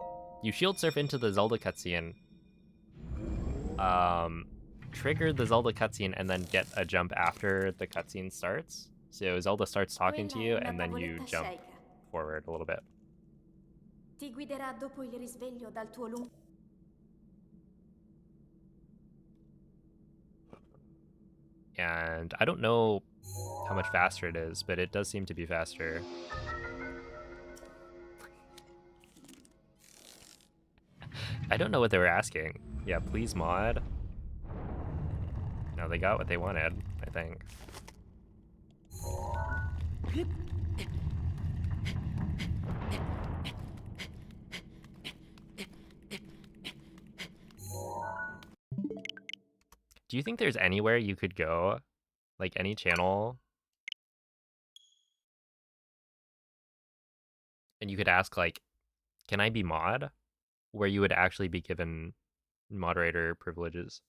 shield surf into the Zelda cutscene, trigger the Zelda cutscene, and then get a jump after the cutscene starts. So Zelda starts talking to you, and then you jump forward a little bit. Ti guiderà dopo il risveglio dal tuo lungo. And I don't know how much faster it is, but it does seem to be faster. I don't know what they were asking. Yeah, please mod. No, they got what they wanted, I think. Do you think there's anywhere you could go? Like any channel? And you could ask like, can I be mod? Where you would actually be given moderator privileges.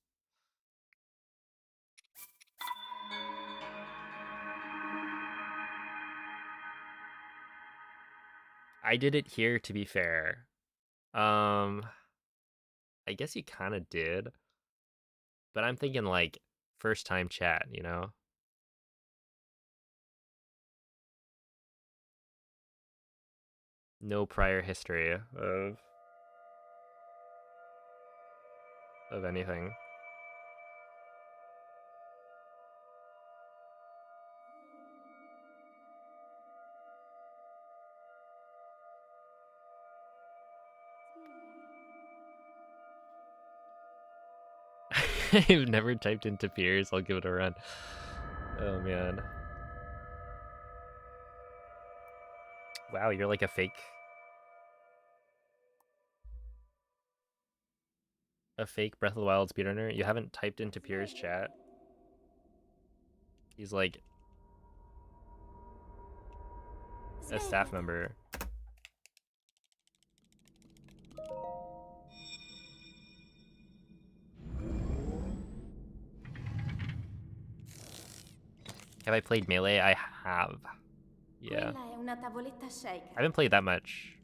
I did it here, to be fair. I guess you kind of did. But I'm thinking like first time chat, you know? no prior history of anything. I've never typed into peers. I'll give it a run. Oh man. Wow, you're like a fake Breath of the Wild speedrunner. You haven't typed into peers chat. He's like a staff Svegliati. member. Have I played Melee? I have. Yeah. Quella è una tavoletta I shaker. haven't played that much.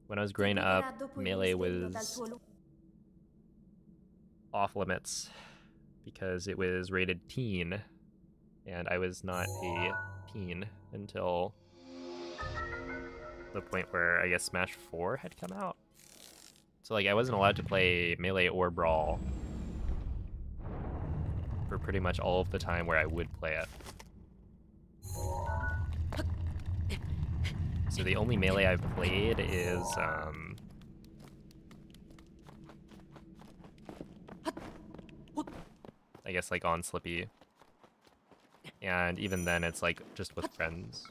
When I was Ti growing up, guiderà dopo il Melee risveglio dal was tuo off limits because it was rated teen, and I was not a teen until the point where I guess Smash 4 had come out. So like I wasn't allowed to play Melee or Brawl for pretty much all of the time where I would play it. So the only Melee I've played is I guess like on Slippy. And even then it's like just with friends.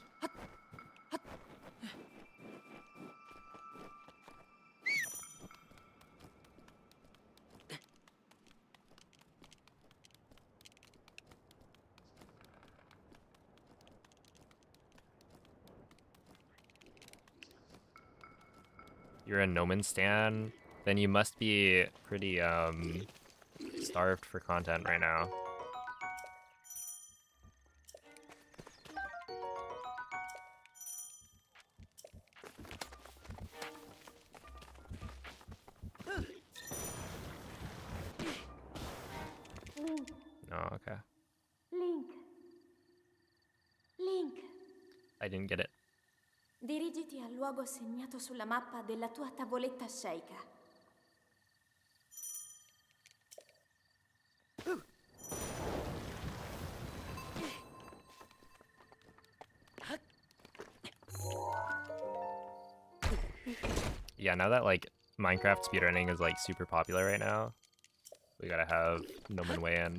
You're a No Man's Stan? Then you must be pretty starved for content right now. Oh, okay. Link. Link. I didn't get it. Dirigiti al luogo segnato sulla mappa della tua tavoletta shaker. Yeah, now that like Minecraft speedrunning is like super popular right now, we gotta have No Man weigh in.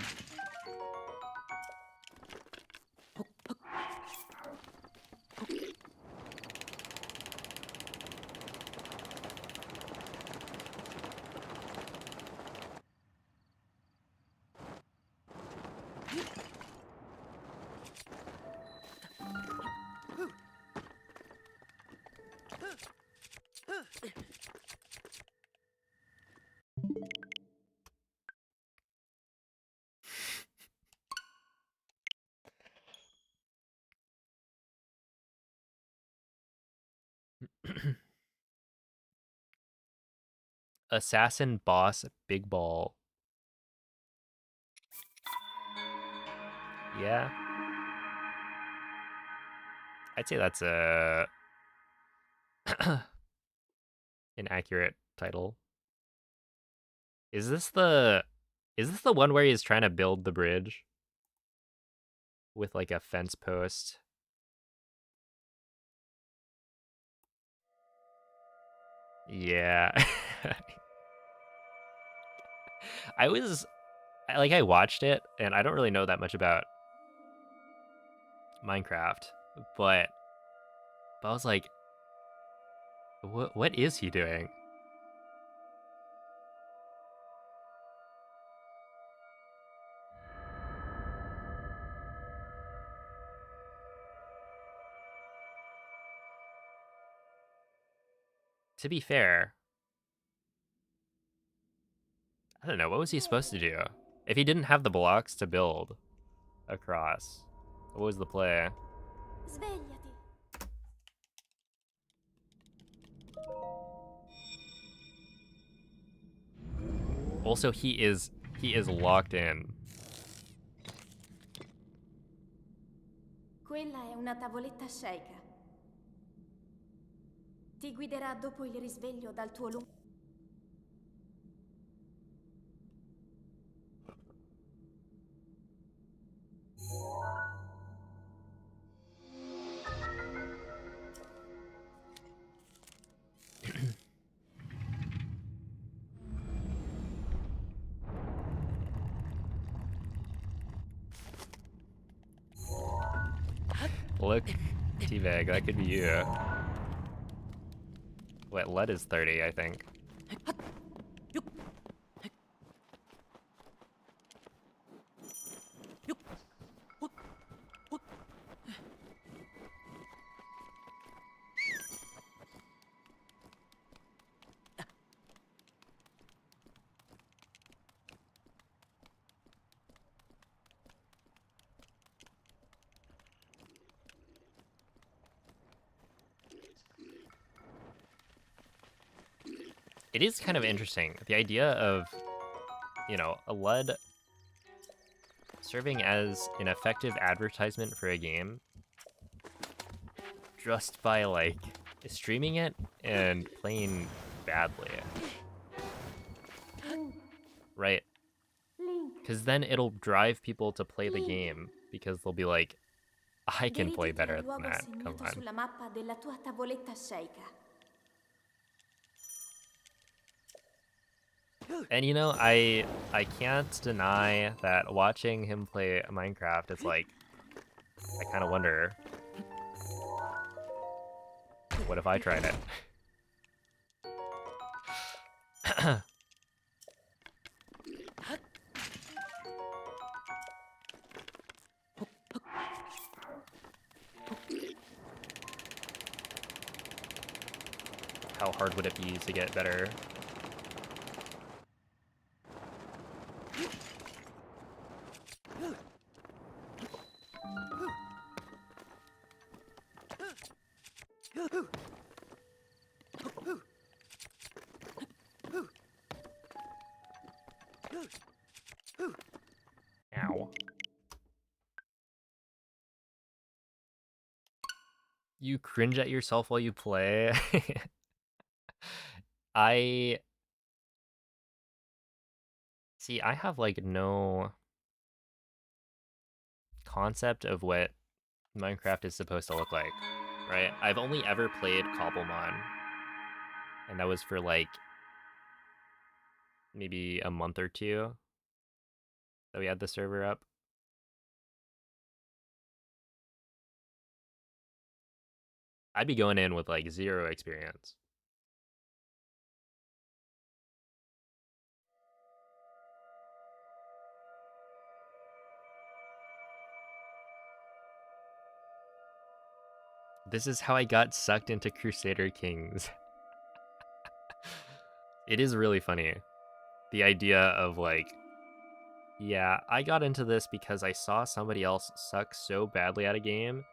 Assassin boss big ball. Yeah. I'd say that's a an accurate title. Is this the one where he's trying to build the bridge with like a fence post? Yeah. I watched it and I don't really know that much about Minecraft, but I was like, what is he doing? To be fair, I don't know, what was he supposed to do? If he didn't have the blocks to build across, what was the play? Svegliati. Also, he is locked in. Quella è una tavoletta shaker. Ti guiderà dopo il risveglio dal tuo lungo... Look, Teabag, that could be you. What, lead is 30, I think. It is kind of interesting. The idea of, you know, a LUD serving as an effective advertisement for a game just by, like, streaming it and playing badly. Right? Because then it'll drive people to play the game because they'll be like, I can play better than that. Come on. sulla mappa della tua tavoletta sceicca. And you know, I can't deny that watching him play Minecraft is like, I kind of wonder, what if I tried it? How hard would it be to get better? Ow. You cringe at yourself while you play? I have like no concept of what Minecraft is supposed to look like, right? I've only ever played Cobblemon, and that was for like maybe a month or two that we had the server up. I'd be going in with like 0 experience. This is how I got sucked into Crusader Kings. It is really funny. The idea of like, yeah, I got into this because I saw somebody else suck so badly at a game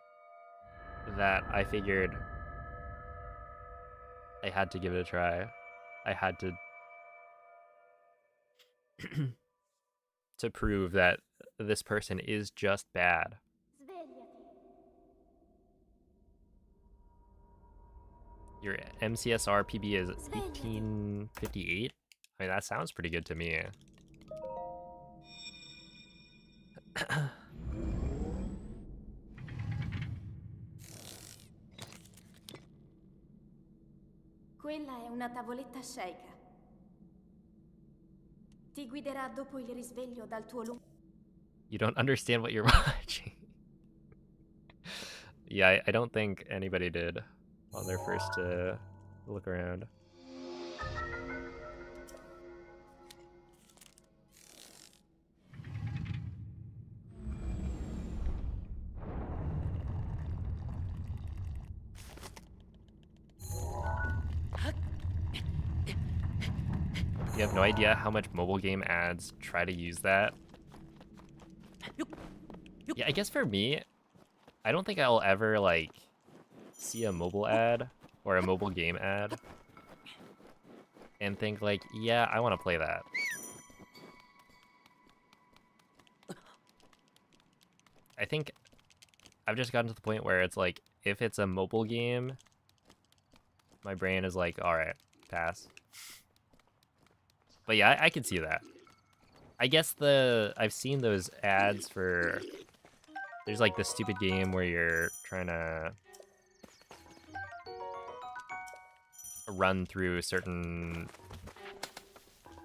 that I figured I had to give it a try. I had to to prove that this person is just bad. Your MCSR PB is 1858? I mean, that sounds pretty good to me. Quella è una tavoletta sceicca. Ti guiderà dopo il risveglio dal tuo lungo... You don't understand what you're watching. Yeah, I don't think anybody did on their first look around. You have no idea how much mobile game ads try to use that. Yeah, I guess for me, I don't think I'll ever like see a mobile ad or a mobile game ad and think like, yeah, I want to play that. I think I've just gotten to the point where it's like, if it's a mobile game my brain is like, all right, pass. But yeah, I can see that. I guess I've seen those ads for, there's like this stupid game where you're trying to run through certain,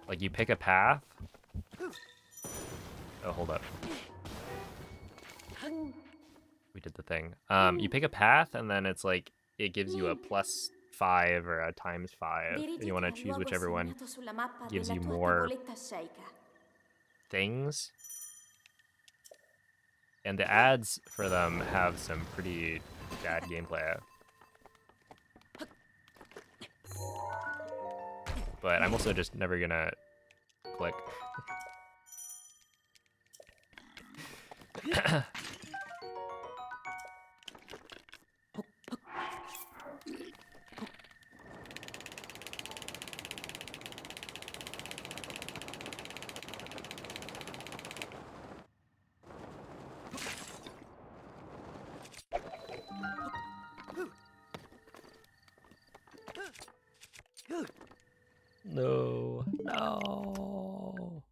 like you pick a path. Oh, hold up. We did the thing. You pick a path and then it's like, it gives you a +5 or a ×5. And you want to choose whichever one gives you more things. And the ads for them have some pretty bad gameplay. But I'm also just never gonna click. No. No.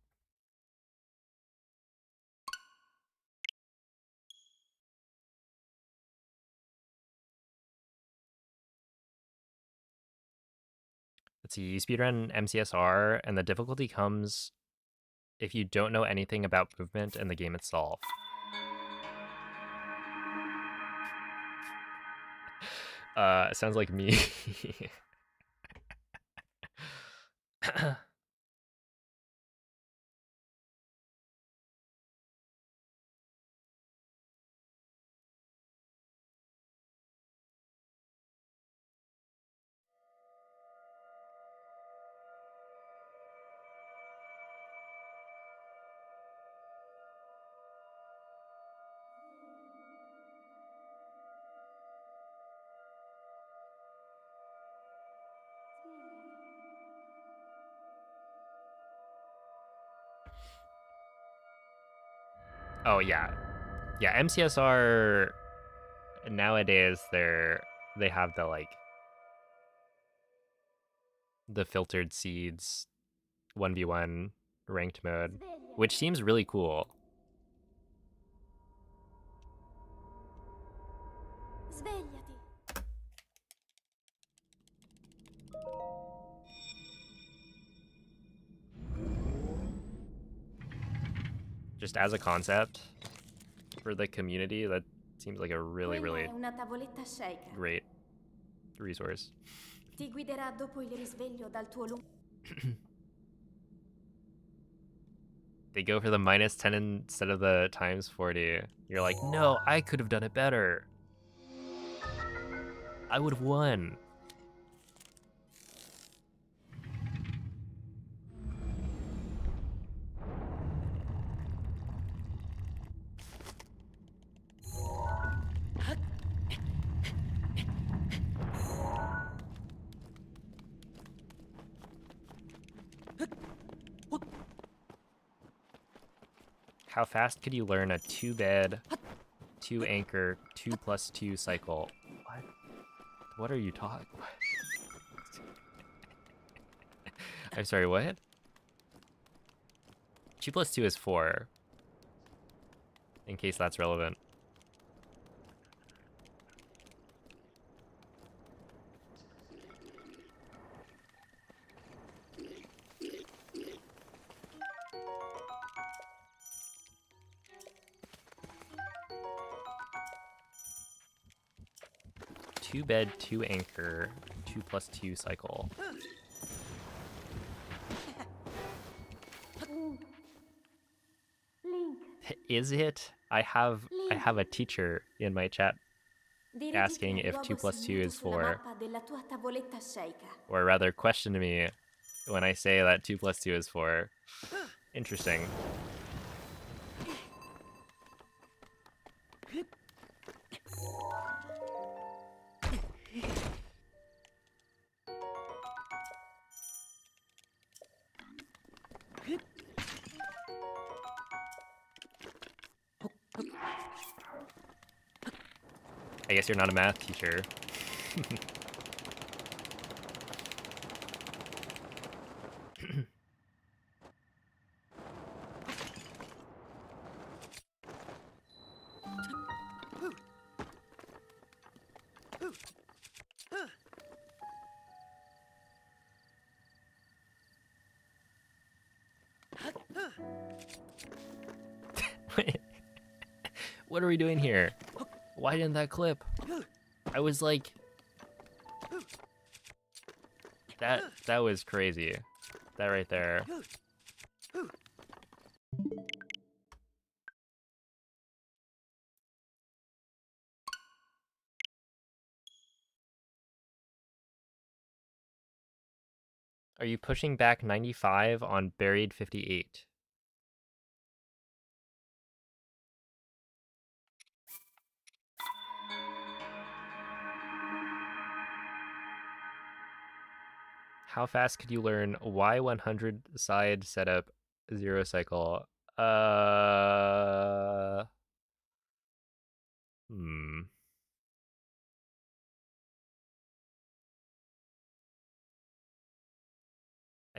Let's see, you speedrun MCSR, and the difficulty comes if you don't know anything about movement and the game itself. Sounds like me. Oh yeah. Yeah, MCSR nowadays they have the like the filtered seeds 1v1 ranked mode, which seems really cool. Svegliati. Just as a concept for the community, that seems like a really Quella è una tavoletta shaker. great resource. Ti guiderà dopo il risveglio dal tuo lungo. They go for the -10 instead of the ×40. You're like, no, I could have done it better. I would have won. How fast could you learn a 2-bed, 2-anchor, 2+2 cycle? What? What are you talking? I'm sorry, what? 2+2 is 4. In case that's relevant. Two bed, 2 anchor, 2+2 cycle. Link. Is it? I have a teacher in my chat asking if 2+2 is 4, or rather question me when I say that 2+2 is 4. Interesting. I guess you're not a math teacher. What are we doing here? Why didn't that clip? I was like... That was crazy. That right there. Are you pushing back 95 on buried 58? How fast could you learn Y100 side setup 0 cycle? A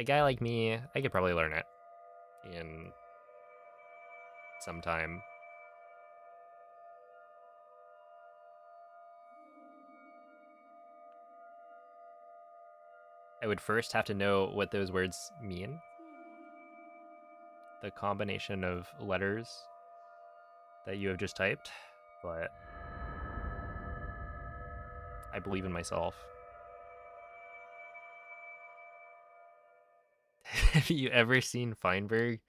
guy like me, I could probably learn it in some time. I would first have to know what those words mean. The combination of letters that you have just typed, but I believe in myself. Have you ever seen Feinberg?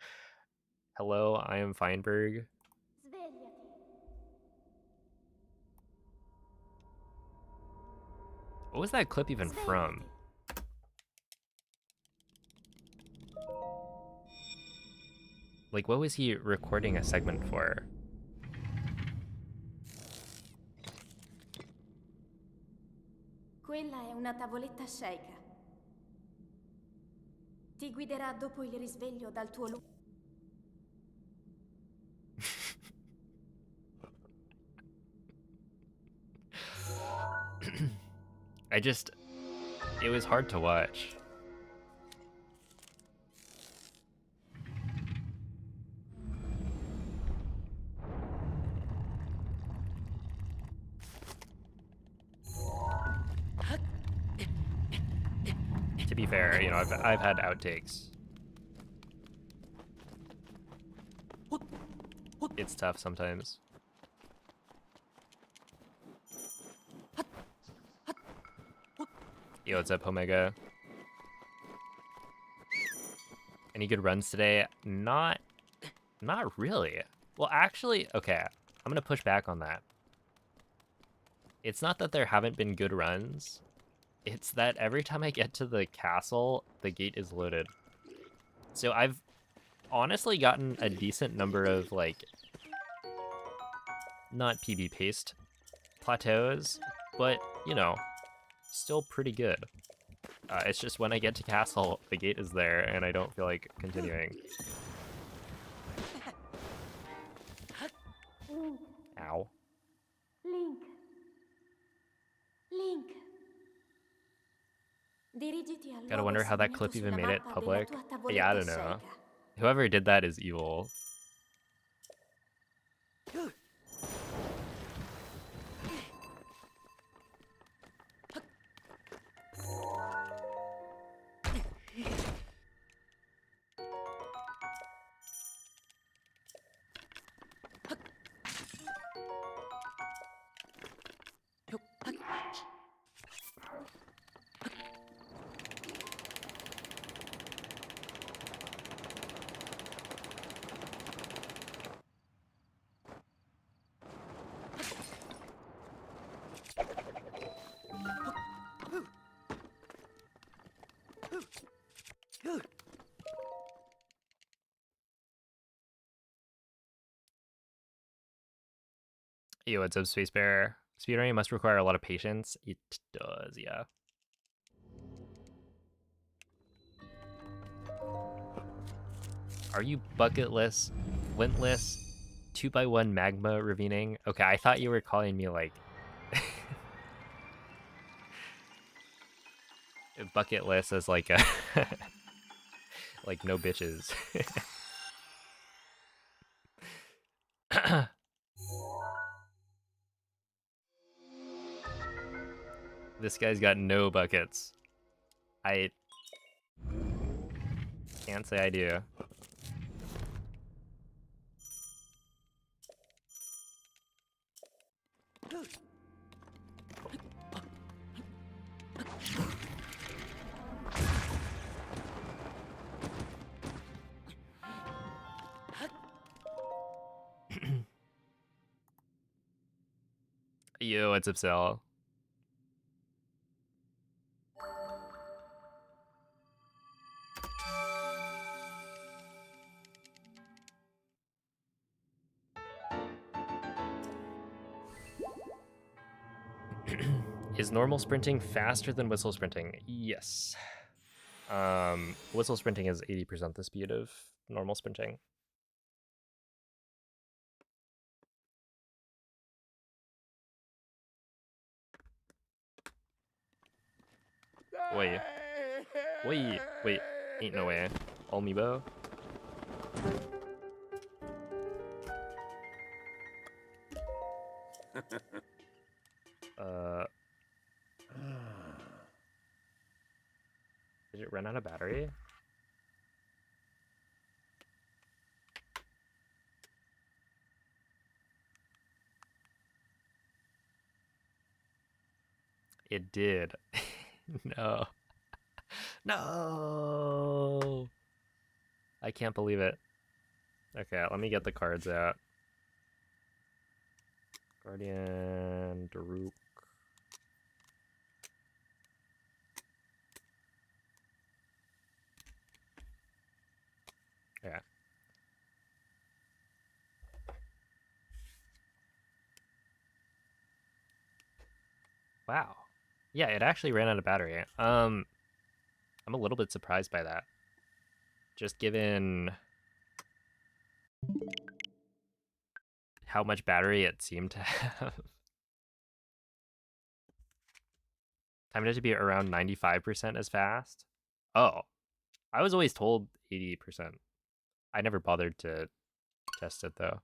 Hello, I am Feinberg. What was that clip even from? Like, what was he recording a segment for? Quella è una tavoletta sceicca. Ti guiderà dopo il risveglio dal tuo luogo. It was hard to watch. To be fair, you know, I've had outtakes. It's tough sometimes. Yo, what's up, Omega? Any good runs today? Not really. Well, actually, okay. I'm gonna push back on that. It's not that there haven't been good runs. It's that every time I get to the castle, the gate is loaded. So I've honestly gotten a decent number of, like, not PB paste plateaus, but, you know, still pretty good. It's just when I get to castle, the gate is there, and I don't feel like continuing. Ow. Link. Link. Dirigiti al Gotta luogo wonder how that segnato clip even sulla made it mappa della public. tua Yeah, I tavoletta don't know. sceicca. Whoever did that is evil. Yo, what's up, Space Bear? Speedrunning must require a lot of patience. It does, yeah. Are you bucketless, flintless, 2x1 magma ravining? Okay, I thought you were calling me, like, bucketless as, like, a like, no bitches. This guy's got no buckets. I can't say I do. Yo, what's up, Sal? Is normal sprinting faster than whistle sprinting? Yes. Whistle sprinting is 80% the speed of normal sprinting. Wait. Wait. Ain't no way. Amiibo? Did it run out of battery? It did. No. No! I can't believe it. Okay, let me get the cards out. Guardian, Daruk. Yeah. Wow. Yeah, it actually ran out of battery. I'm a little bit surprised by that. Just given how much battery it seemed to have. Timed it to be around 95% as fast. Oh, I was always told 80%. I never bothered to test it though.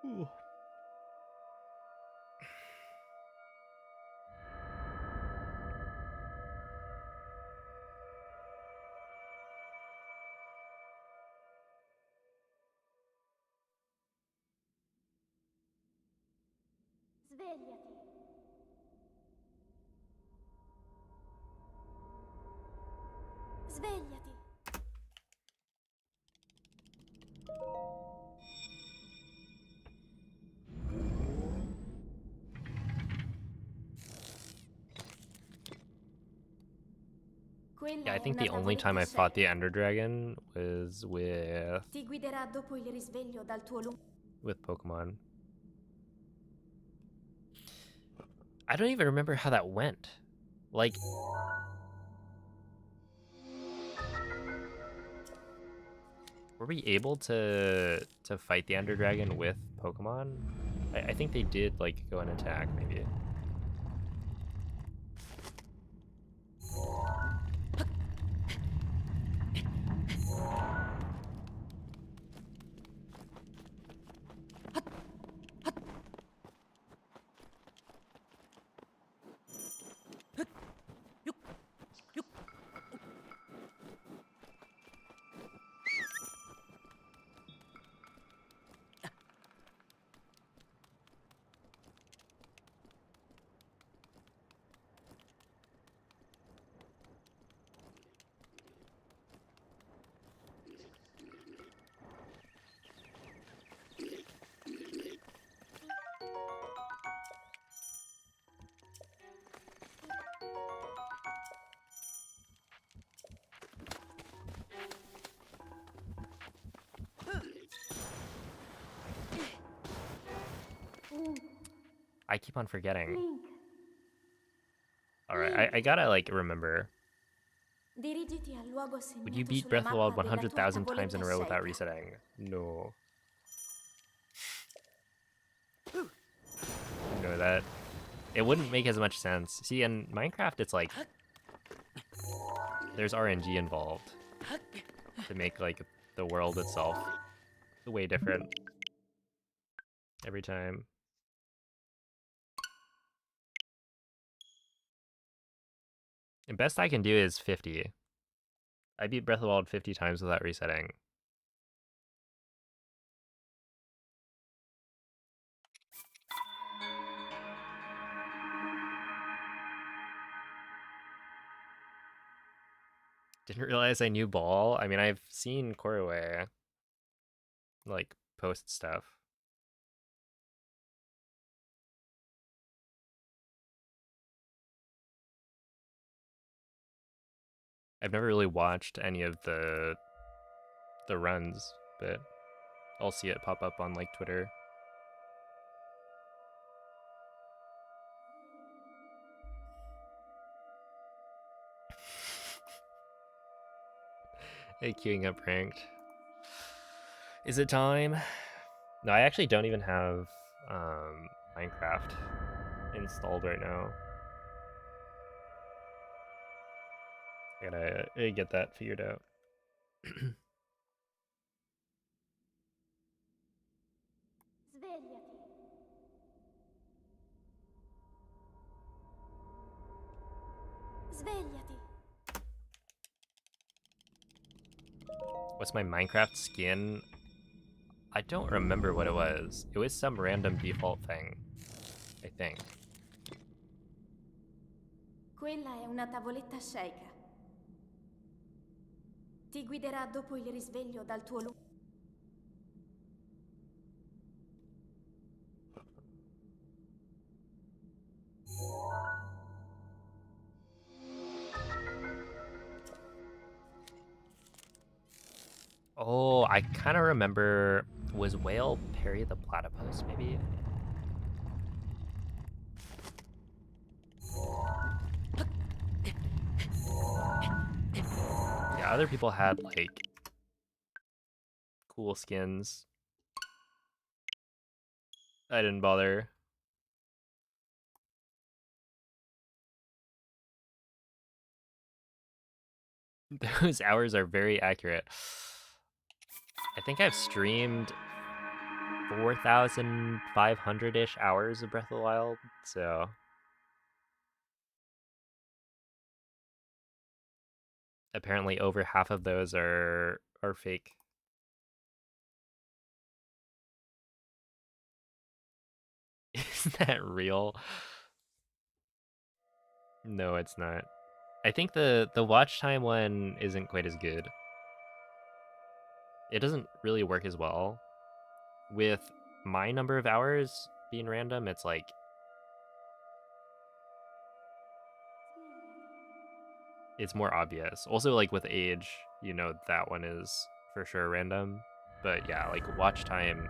Ooh. Svegliati. Svegliati. Yeah, I think the only time I fought the Ender Dragon was with Ti guiderà dopo il risveglio dal tuo Pokemon. I don't even remember how that went. Like, were we able to fight the Ender Dragon with Pokemon? I think they did like go and attack maybe. I keep on forgetting. Link, Alright, I gotta, like, remember. dirigiti al luogo Would you segnato beat sulla Breath of the Wild mappa della tua 100,000 times in tavoletta a row without scelta. resetting? No. No, that... It wouldn't make as much sense. See, in Minecraft, it's like... There's RNG involved. To make, like, the world itself way different. Every time. The best I can do is 50. I beat Breath of the Wild 50 times without resetting. Didn't realize I knew Ball. I mean, I've seen Koroway, like, post stuff. I've never really watched any of the runs, but I'll see it pop up on, like, Twitter. Hey, queuing up ranked. Is it time? No, I actually don't even have Minecraft installed right now. I gotta get that figured out. Svegliati. Svegliati. What's my Minecraft skin? I don't remember what it was. It was some random default thing, I think. Quella è una tavoletta sceicca. Ti guiderà dopo il risveglio dal tuo lungo. Oh, I kind of remember. Was Whale Perry the Platypus, maybe? Yeah, other people had, like, cool skins. I didn't bother. Those hours are very accurate. I think I've streamed 4,500-ish hours of Breath of the Wild, so... Apparently over half of those are fake. Is that real? No, it's not. I think the watch time one isn't quite as good. It doesn't really work as well. With my number of hours being random, it's like... It's more obvious. Also, like, with age, you know that one is for sure random. But yeah, like, watch time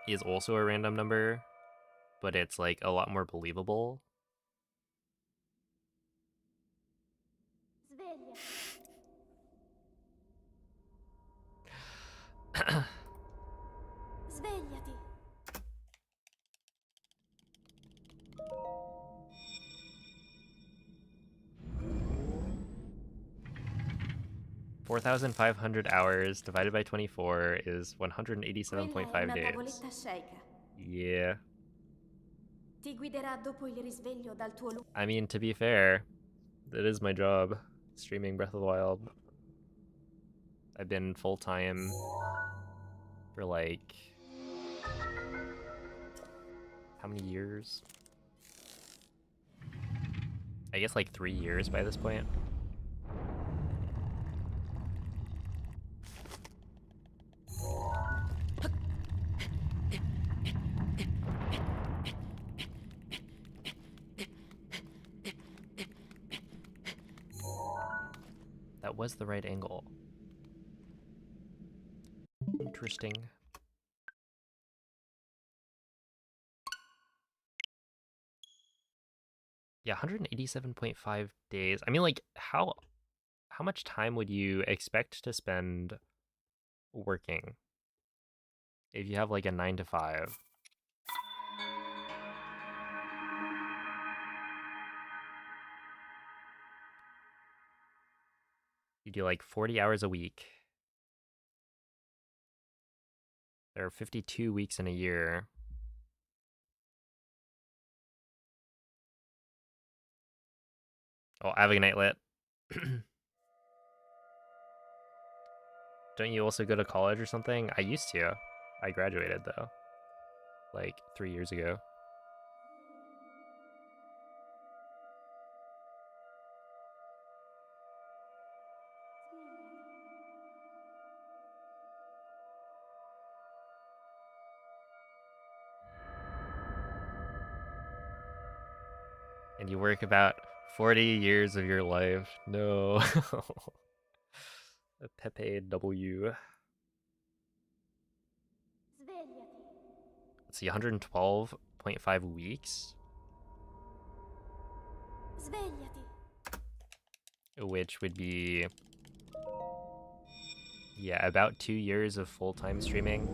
is also a random number, but it's, like, a lot more believable. Svegliati. 4,500 hours divided by 24 is Quella è 187.5 una days. tavoletta sceicca. Yeah. Ti guiderà dopo il risveglio dal tuo lungo. I mean, to be fair, that is my job, streaming Breath of the Wild. I've been full-time for, like... How many years? I guess, like, 3 years by this point. That was the right angle. Interesting. Yeah, 187.5 days. I mean, like, how much time would you expect to spend working if you have like a 9 to 5? You do like 40 hours a week. There are 52 weeks in a year. Oh, having a night lit. Don't you also go to college or something? I used to. I graduated though, like 3 years ago. And you work about 40 years of your life. No. A Pepe W. Svegliati. Let's see, 112.5 weeks, Svegliati. which would be, yeah, about 2 years of full-time streaming.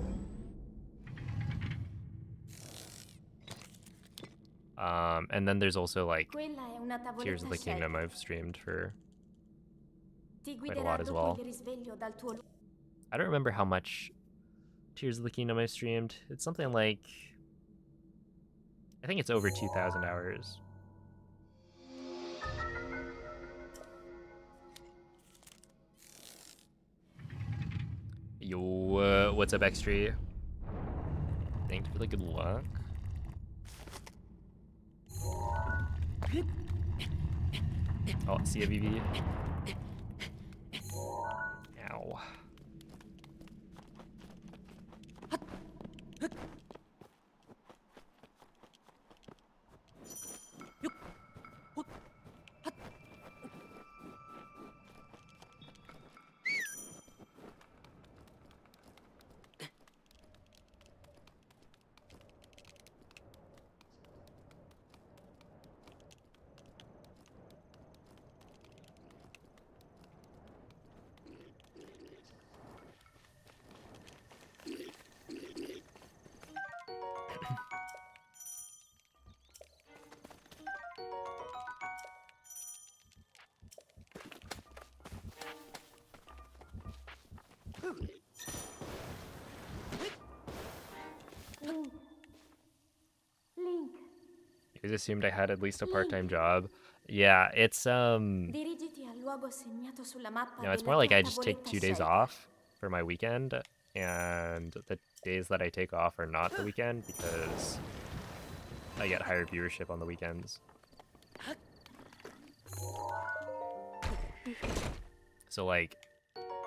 And then there's also like Quella è una Tears of tavoletta the Kingdom scelta. I've streamed for Ti quite a guiderà lot as dopo well. il risveglio dal tuo I don't remember how much Tears of the Kingdom I streamed. It's something like, I think it's over 2,000 hours. Yo, what's up, X3? Thanks for the good luck. Oh, see ya, VV. Ow. Link. Link. You guys assumed I had at least a part-time job. Yeah, it's Dirigiti al luogo segnato sulla mappa no, it's della more like tua I just take tavoletta 2 days scelta. off for my weekend, and the days that I take off are not the weekend because I get higher viewership on the weekends. So like,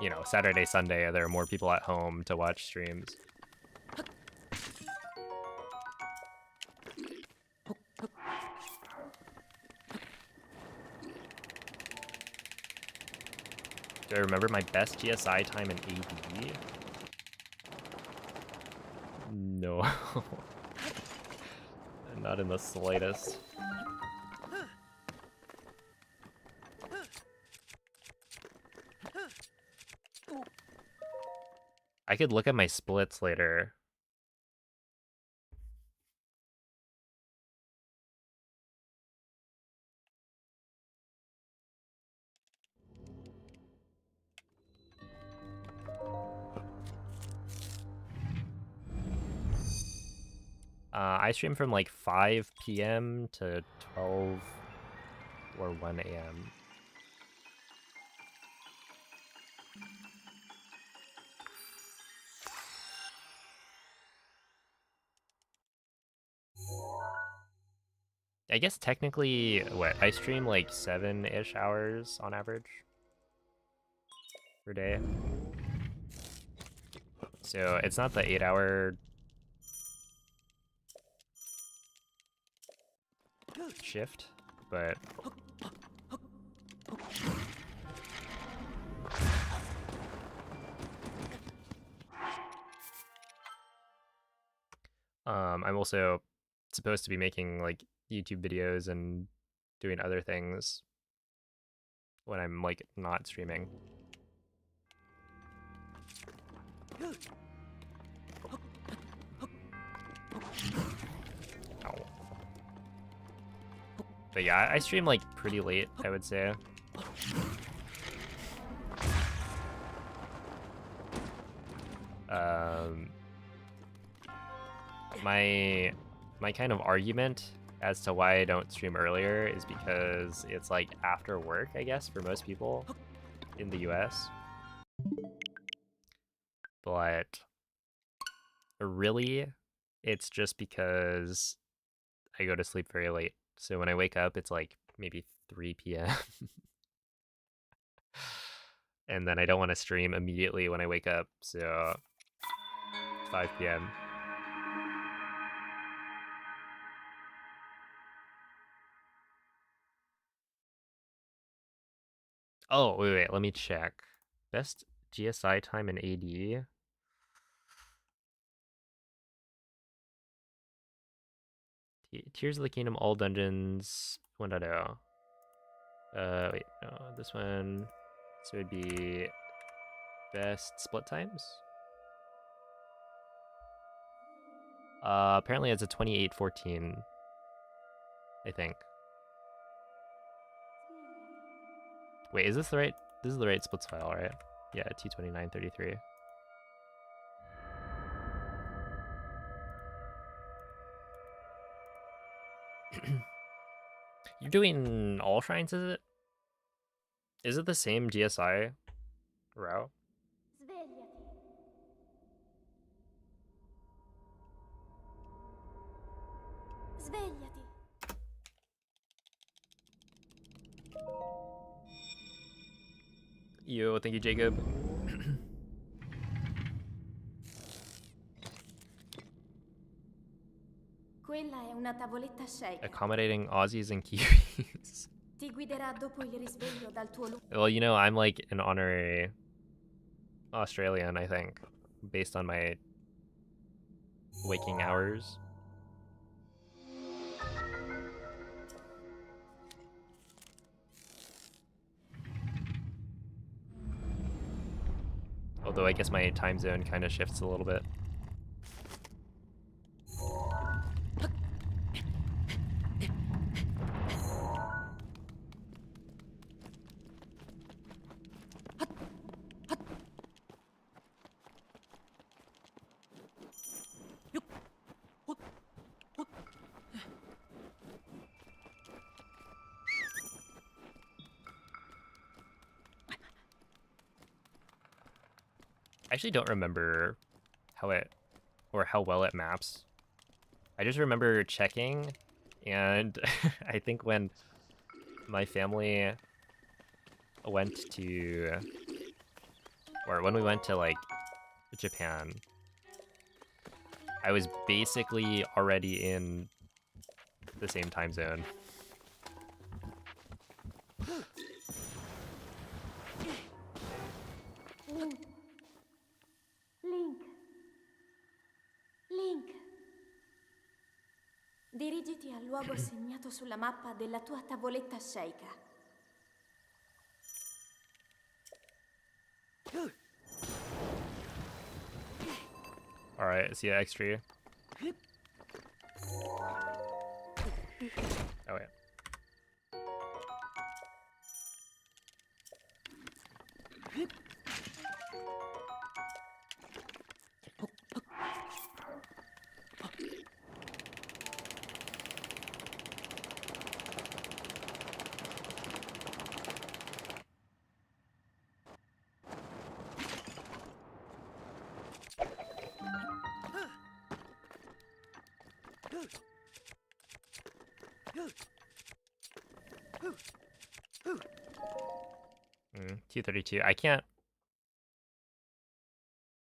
you know, Saturday, Sunday, there are more people at home to watch streams. Do I remember my best GSI time in AD? No. Not in the slightest. I could look at my splits later. I stream from like 5 p.m. to 12 or 1 a.m. I guess technically, what, I stream like 7-ish hours on average per day. So it's not the 8-hour shift, but I'm also supposed to be making like YouTube videos and doing other things when I'm like not streaming. Ow. But yeah, I stream like pretty late, I would say. My kind of argument as to why I don't stream earlier is because it's like after work, I guess, for most people in the US. But really, it's just because I go to sleep very late. So when I wake up, it's like maybe 3 p.m. And then I don't want to stream immediately when I wake up, so 5 p.m. Oh, wait, let me check. Best GSI time in AD. Tears of the Kingdom, all dungeons, 1.0. Wait, no, this one. So it'd be best split times. Apparently it's a 28:14, I think. Wait, is this the right? This is the right splits file, right? Yeah, 229:33. You're doing all shrines, is it? Is it the same GSI route? Svegliati. Svegliati. Yo, thank you, Jacob. Quella è una tavoletta shake. Accommodating Aussies and Kiwis. Ti guiderà dopo il risveglio dal tuo Well, you know, I'm like an honorary Australian, I think, based on my waking hours. Although I guess my time zone kind of shifts a little bit. I actually don't remember how well it maps. I just remember checking, and I think when my family went to, or when we went to like Japan, I was basically already in the same time zone. Link. Dirigiti al luogo segnato sulla mappa della tua tavoletta shake. Alright, see you extra. Oh wait. Mm, 232. I can't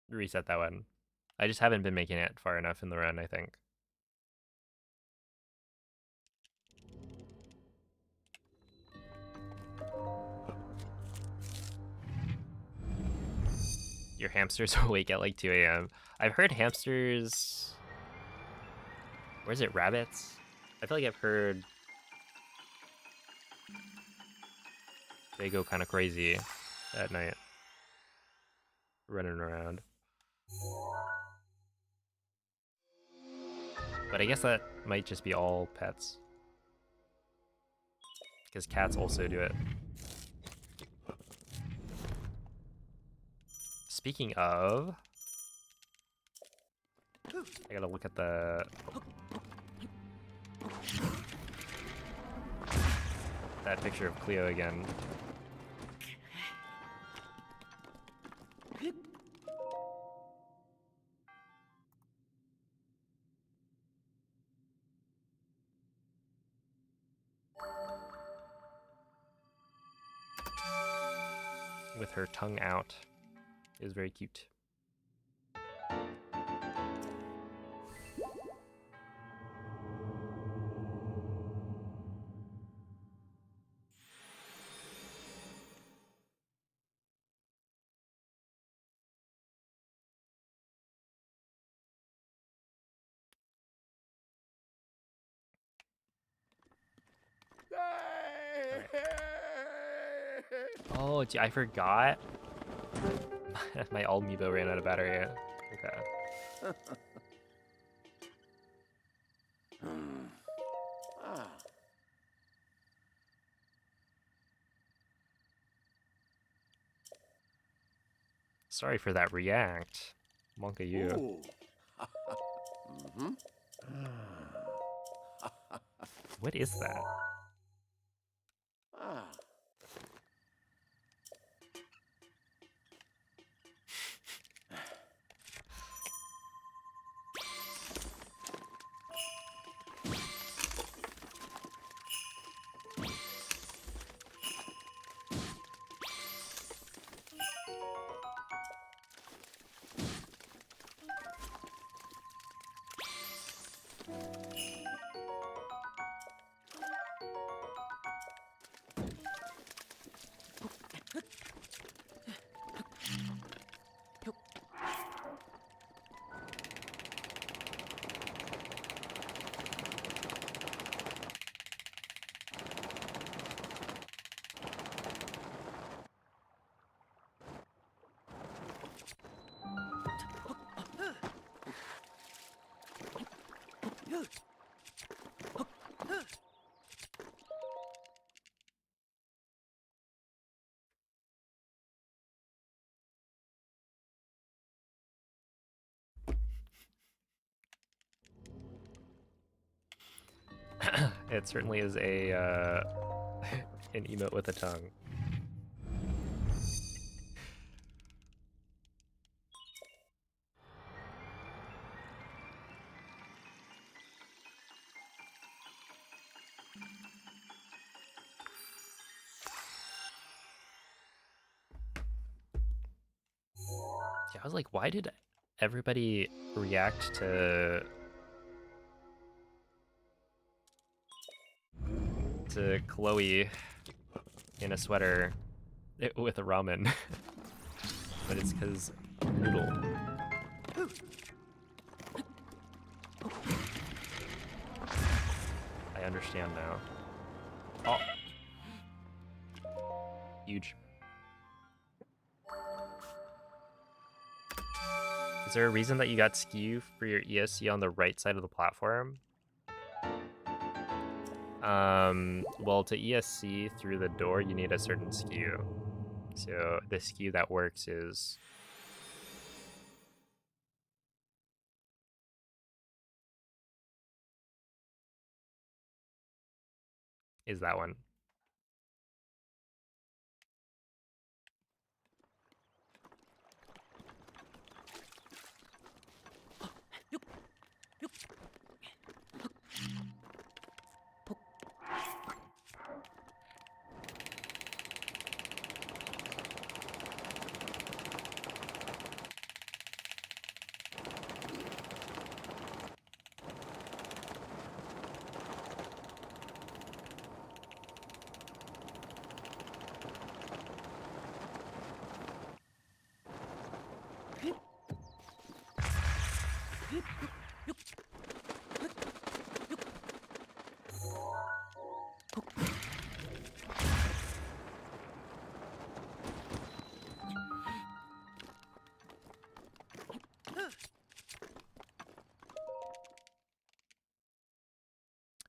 reset that one. I just haven't been making it far enough in the run, I think. Your hamster's awake at like 2 a.m. I've heard hamsters... Where's it? Rabbits? I feel like I've heard they go kind of crazy at night, running around. But I guess that might just be all pets, because cats also do it. Speaking of, I gotta look at that picture of Cleo again. With her tongue out. It was very cute. Oh, gee, I forgot. My Amiibo ran out of battery. Okay. Sorry for that react. Monka you. What is that? It certainly is a an emote with a tongue. Yeah, I was like, why did everybody react to Chloe in a sweater with a ramen? But it's because noodle. I understand now. Oh. Huge. Is there a reason that you got skew for your ESC on the right side of the platform? Well, to ESC through the door, you need a certain skew. So the skew that works is that one.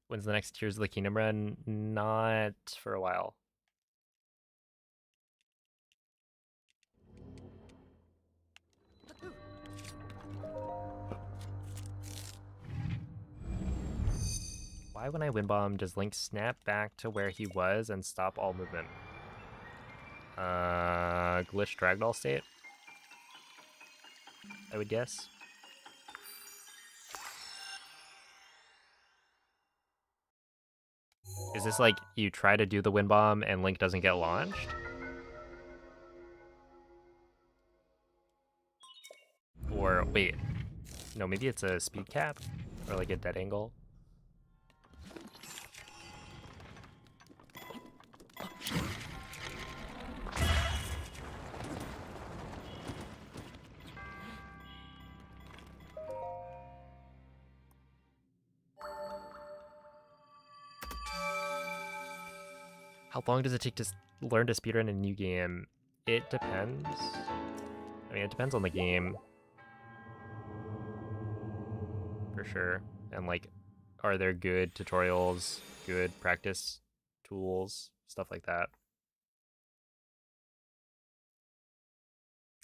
When's the next Tears of the Kingdom run? Not for a while. Why, when I win bomb, does Link snap back to where he was and stop all movement? Glitch Dragdoll state, I would guess. Is this like you try to do the win bomb and Link doesn't get launched? Or wait, no, maybe it's a speed cap or like a dead angle. How long does it take to learn to speedrun a new game? It depends. I mean, it depends on the game. For sure. And like, are there good tutorials, good practice tools, stuff like that?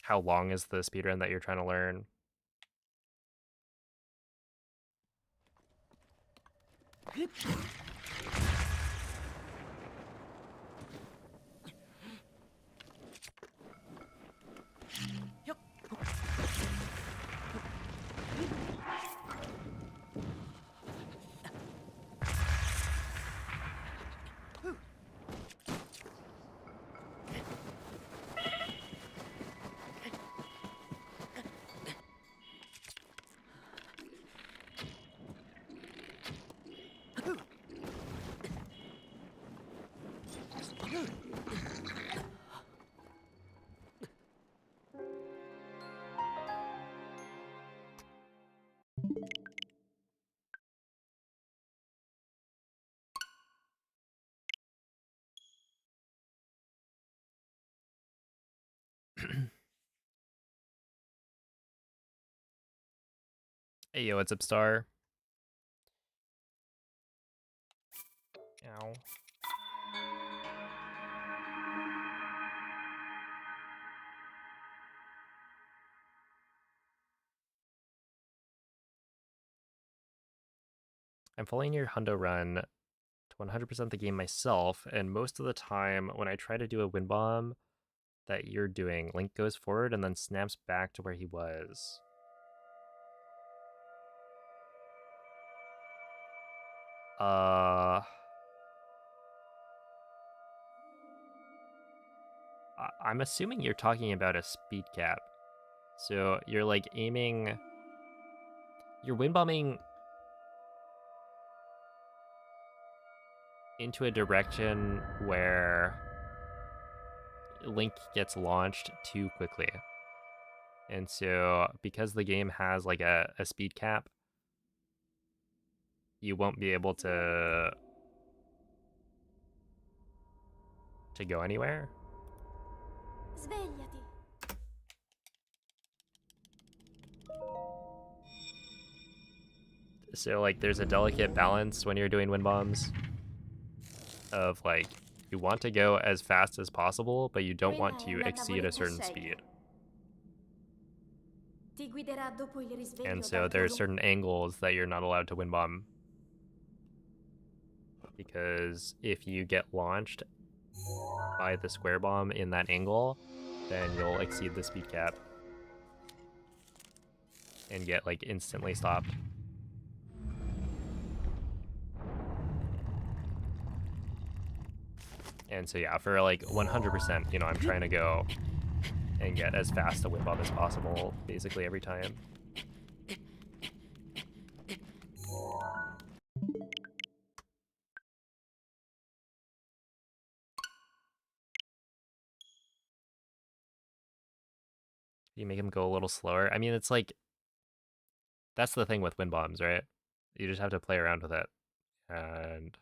How long is the speedrun that you're trying to learn? Hey, yo, what's up, Star? Ow. I'm following your hundo run to 100% the game myself, and most of the time when I try to do a win bomb that you're doing, Link goes forward and then snaps back to where he was. I'm assuming you're talking about a speed cap. So you're like aiming, you're win bombing into a direction where Link gets launched too quickly. And so because the game has like a speed cap, you won't be able to go anywhere. Svegliati. So like there's a delicate balance when you're doing win bombs of like you want to go as fast as possible, but you don't want to exceed a certain speed. Ti guiderà dopo il risveglio And so dal tuo there's certain angles that you're not allowed to win bomb. Because if you get launched by the square bomb in that angle, then you'll exceed the speed cap and get like instantly stopped. And so yeah, for like 100%, you know, I'm trying to go and get as fast a win bomb as possible basically every time. You make him go a little slower. I mean, it's like, that's the thing with win bombs, right? You just have to play around with it. And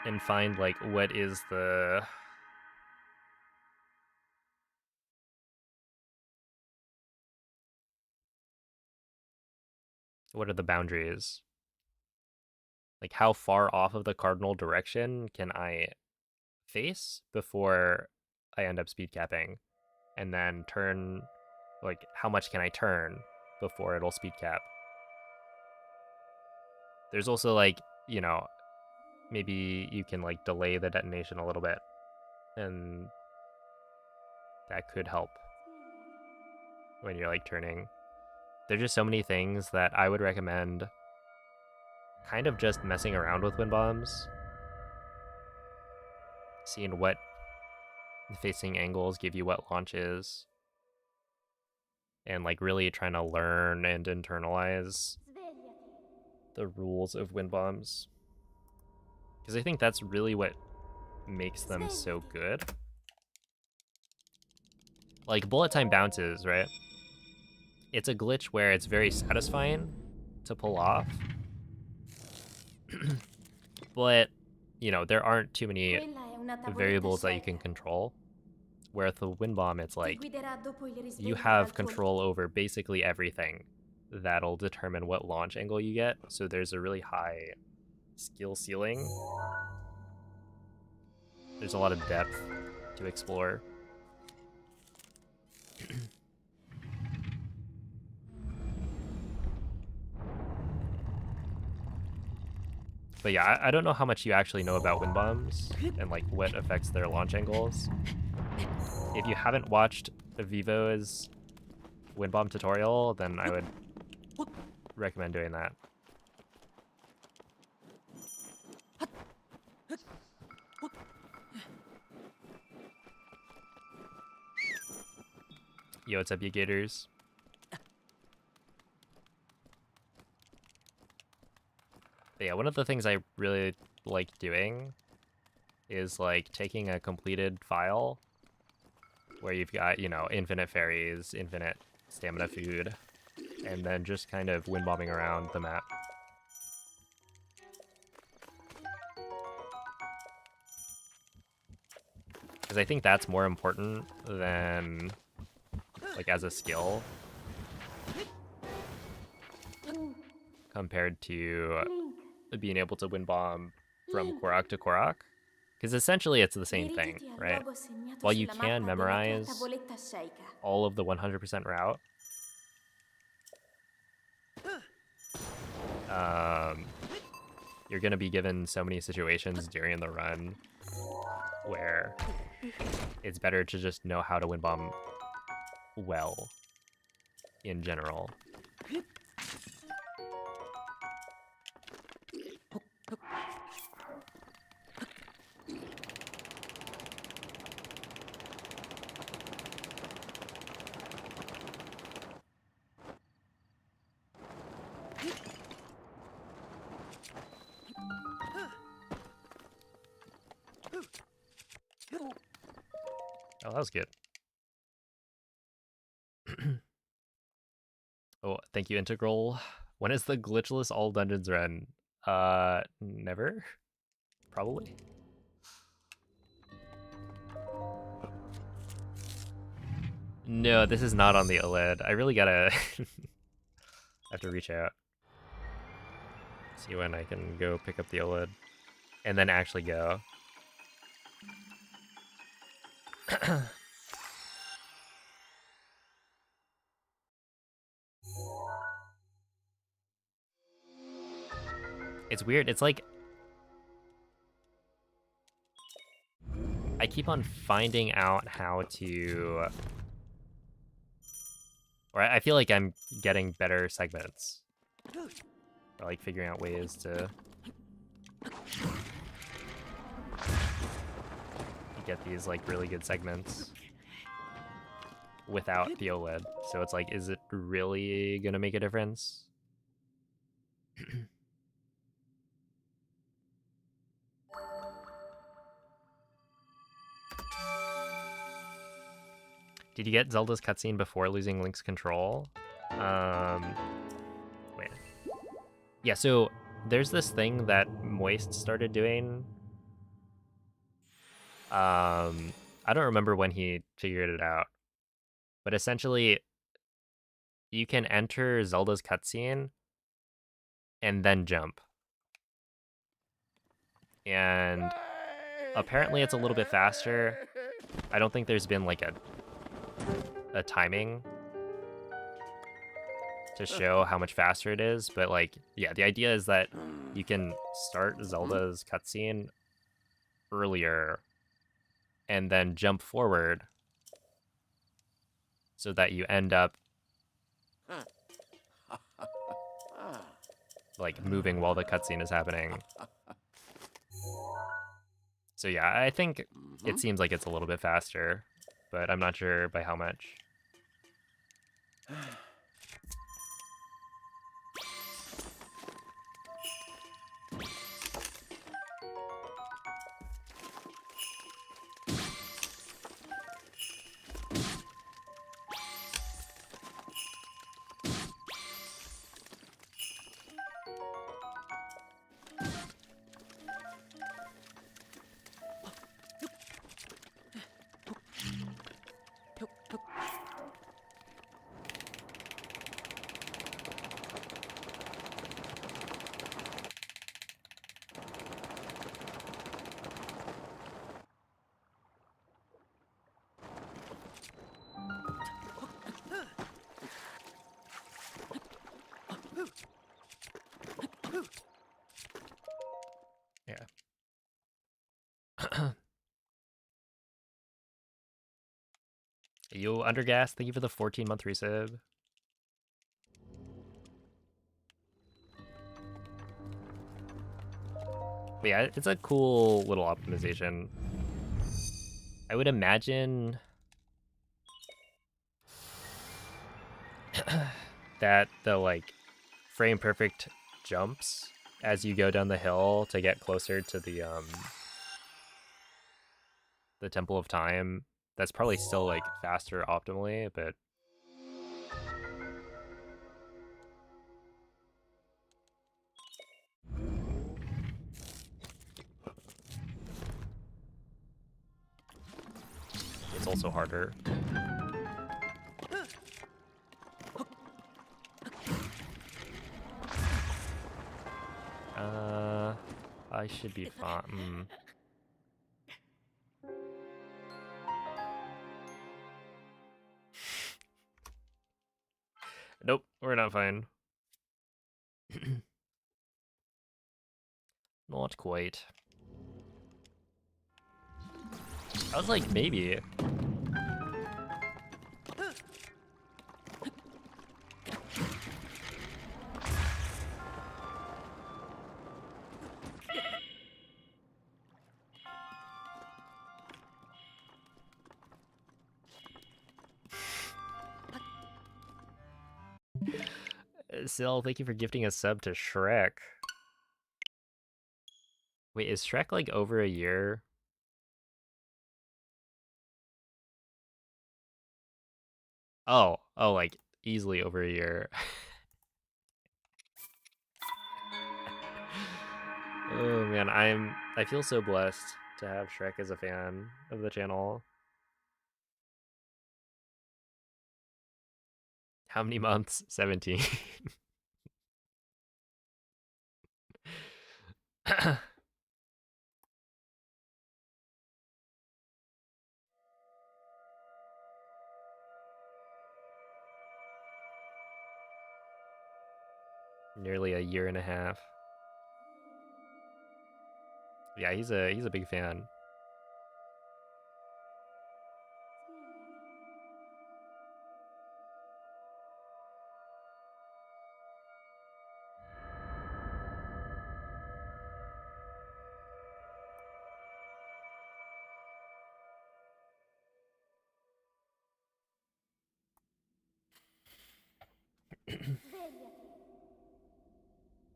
and find like what is the What are the boundaries? Like, how far off of the cardinal direction can I face before I end up speed capping? And then turn, like, how much can I turn before it'll speed cap? There's also, like, you know, maybe you can, like, delay the detonation a little bit. And that could help when you're, like, turning. There's just so many things that I would recommend kind of just messing around with wind bombs. Seeing what facing angles give you what launches. And, like, really trying to learn and internalize the rules of wind bombs. Because I think that's really what makes them so good. Like, bullet time bounces, right? It's a glitch where it's very satisfying to pull off. But, you know, there aren't too many variables that you can control. Where with the wind bomb, it's like, you have control over basically everything that'll determine what launch angle you get. So there's a really high skill ceiling. There's a lot of depth to explore. But yeah, I don't know how much you actually know about wind bombs and, like, what affects their launch angles. If you haven't watched Vivo's wind bomb tutorial, then I would recommend doing that. Yo, what's up, you gators? But yeah, one of the things I really like doing is, like, taking a completed file where you've got, you know, infinite fairies, infinite stamina food, and then just kind of wind bombing around the map. Because I think that's more important than, like, as a skill compared to being able to wind bomb from Korok to Korok. Because essentially it's the same thing, right? While you can memorize all of the 100% route, you're going to be given so many situations during the run where it's better to just know how to wind bomb well in general. Oh, that was good. Oh, thank you, Integral. When is the glitchless all dungeons run? Never? Probably. No, this is not on the OLED. I really gotta have to reach out. See when I can go pick up the OLED. And then actually go. It's weird. It's like I keep on finding out how to, or I feel like I'm getting better segments. Or, like, figuring out ways to get these, like, really good segments without the OLED. So it's like, is it really gonna make a difference? Did you get Zelda's cutscene before losing Link's control? Wait. Yeah, so there's this thing that Moist started doing. I don't remember when he figured it out. But essentially, you can enter Zelda's cutscene and then jump. And apparently it's a little bit faster. I don't think there's been like a timing to show how much faster it is, but like, yeah, the idea is that you can start Zelda's cutscene earlier and then jump forward so that you end up like moving while the cutscene is happening. So yeah, I think it seems like it's a little bit faster, but I'm not sure by how much. Yeah. Yo, Undergas, thank you for the 14-month resub. But yeah, it's a cool little optimization. I would imagine that the like frame perfect jumps as you go down the hill to get closer to the Temple of Time, that's probably still like faster optimally, but it's also harder. I should be fine. Nope, we're not fine. Not quite. I was like, maybe. Sil, thank you for gifting a sub to Shrek. Wait, is Shrek like over a year? Oh, like easily over a year. Oh man, I feel so blessed to have Shrek as a fan of the channel. How many months? 17. Nearly a year and a half. Yeah, he's a big fan.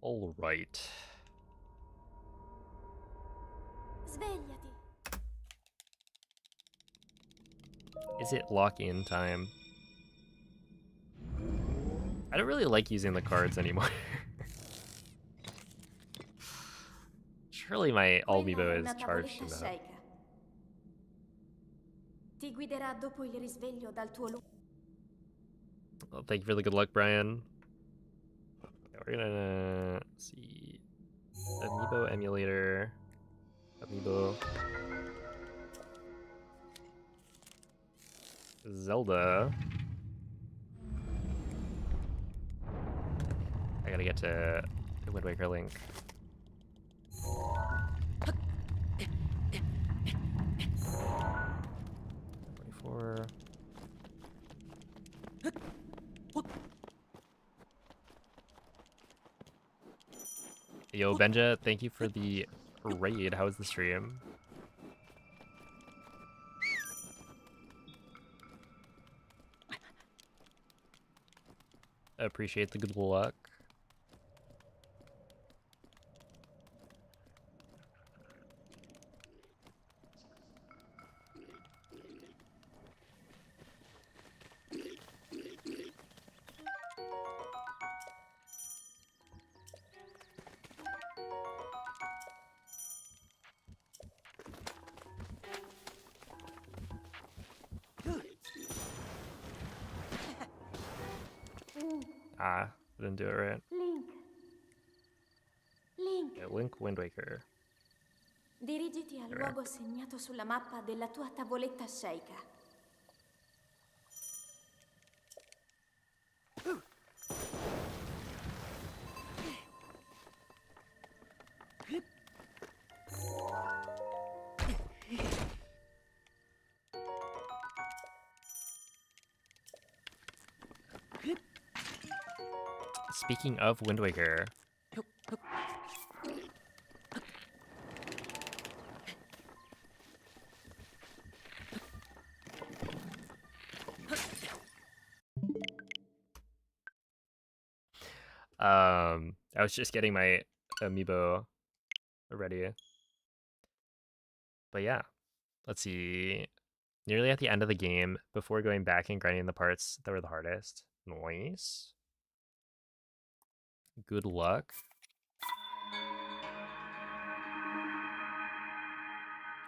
All right. Svegliati. Is it lock-in time? I don't really like using the cards anymore. Surely my Quella Albibo è is una charged tavoletta enough. sceicca. Ti guiderà dopo il risveglio dal tuo Well, thank you for the good luck, Brian. Yeah, we're gonna see Amiibo emulator, Amiibo, Zelda. I gotta get to Wind Waker Link. 24. Yo, Benja, thank you for the raid. How was the stream? Appreciate the good luck. Ah, didn't do it right. Link. Link. Yeah, Link Wind Waker. Dirigiti al luogo segnato sulla mappa della tua tavoletta sceicca. Speaking of Wind Waker, I was just getting my amiibo ready. But yeah, let's see. Nearly at the end of the game, before going back and grinding the parts that were the hardest. Nice. Good luck.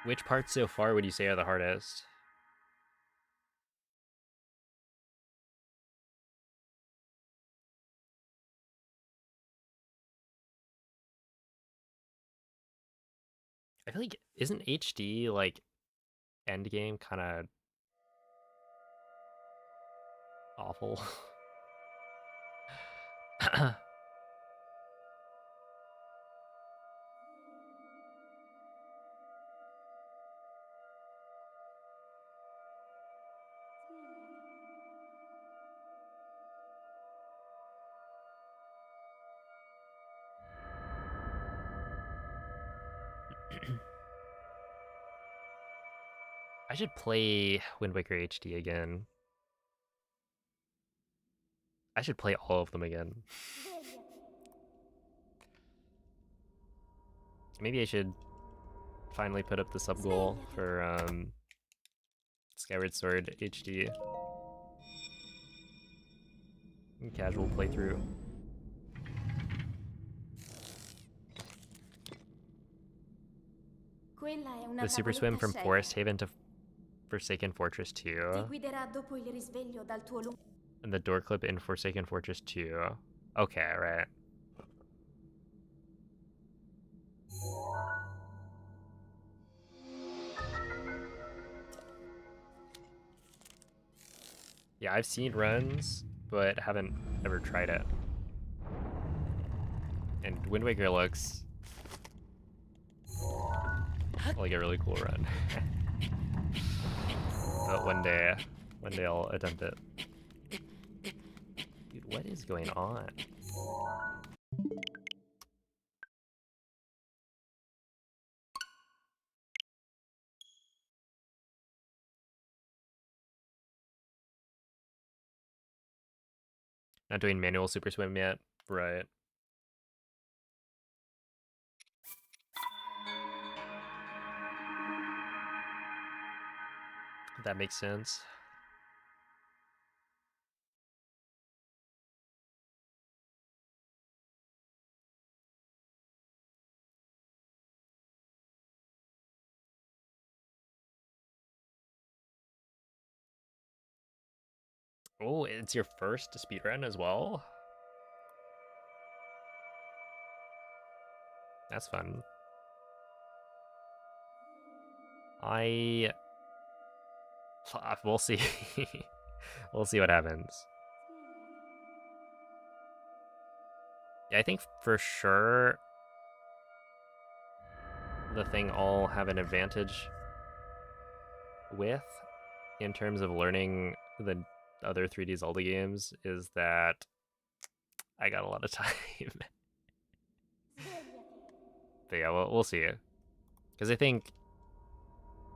Which parts so far would you say are the hardest? I feel like, isn't HD like end game kind of awful? I should play Wind Waker HD again. I should play all of them again. Maybe I should finally put up the sub goal for Skyward Sword HD. Casual playthrough. Quella è una The Super Swim tavoletta from sceicca. Forest Haven to Forsaken Fortress Ti 2. guiderà dopo il risveglio dal tuo lungo... And the door clip in Forsaken Fortress 2. Okay, right. Yeah, I've seen runs, but haven't ever tried it. And Wind Waker looks like a really cool run. But one day I'll attempt it. Dude, what is going on? Not doing manual super swim yet, right? That makes sense. Oh, it's your first speedrun as well? That's fun. We'll see. We'll see what happens. Yeah, I think for sure the thing I'll have an advantage with in terms of learning the other 3D Zelda games is that I got a lot of time. But yeah, we'll see. Because I think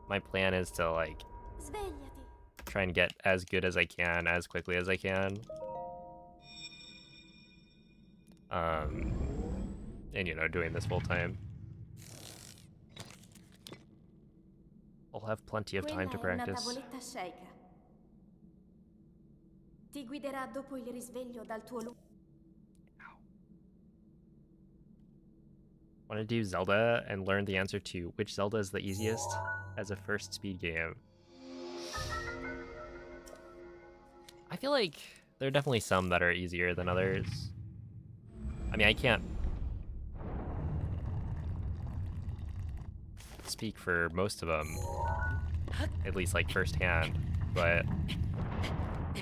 my plan is to like Svegliati. try and get as good as I can as quickly as I can. And you know, doing this full time. I'll have plenty of time to Quella è una practice. tavoletta sceicca. Ti guiderà dopo il risveglio dal tuo lungo. Want to do Zelda and learn the answer to which Zelda is the easiest as a first speed game. I feel like there are definitely some that are easier than others. I mean, I can't speak for most of them, at least like firsthand, but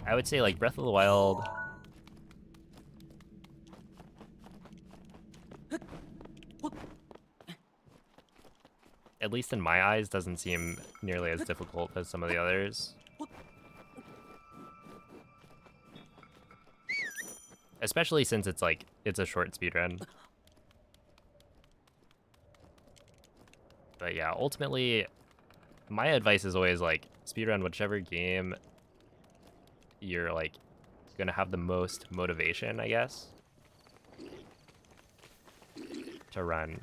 I would say like Breath of the Wild, at least in my eyes, doesn't seem nearly as difficult as some of the others. Especially since it's like, it's a short speedrun. But yeah, ultimately, my advice is always like, speedrun whichever game you're like gonna have the most motivation, I guess, to run.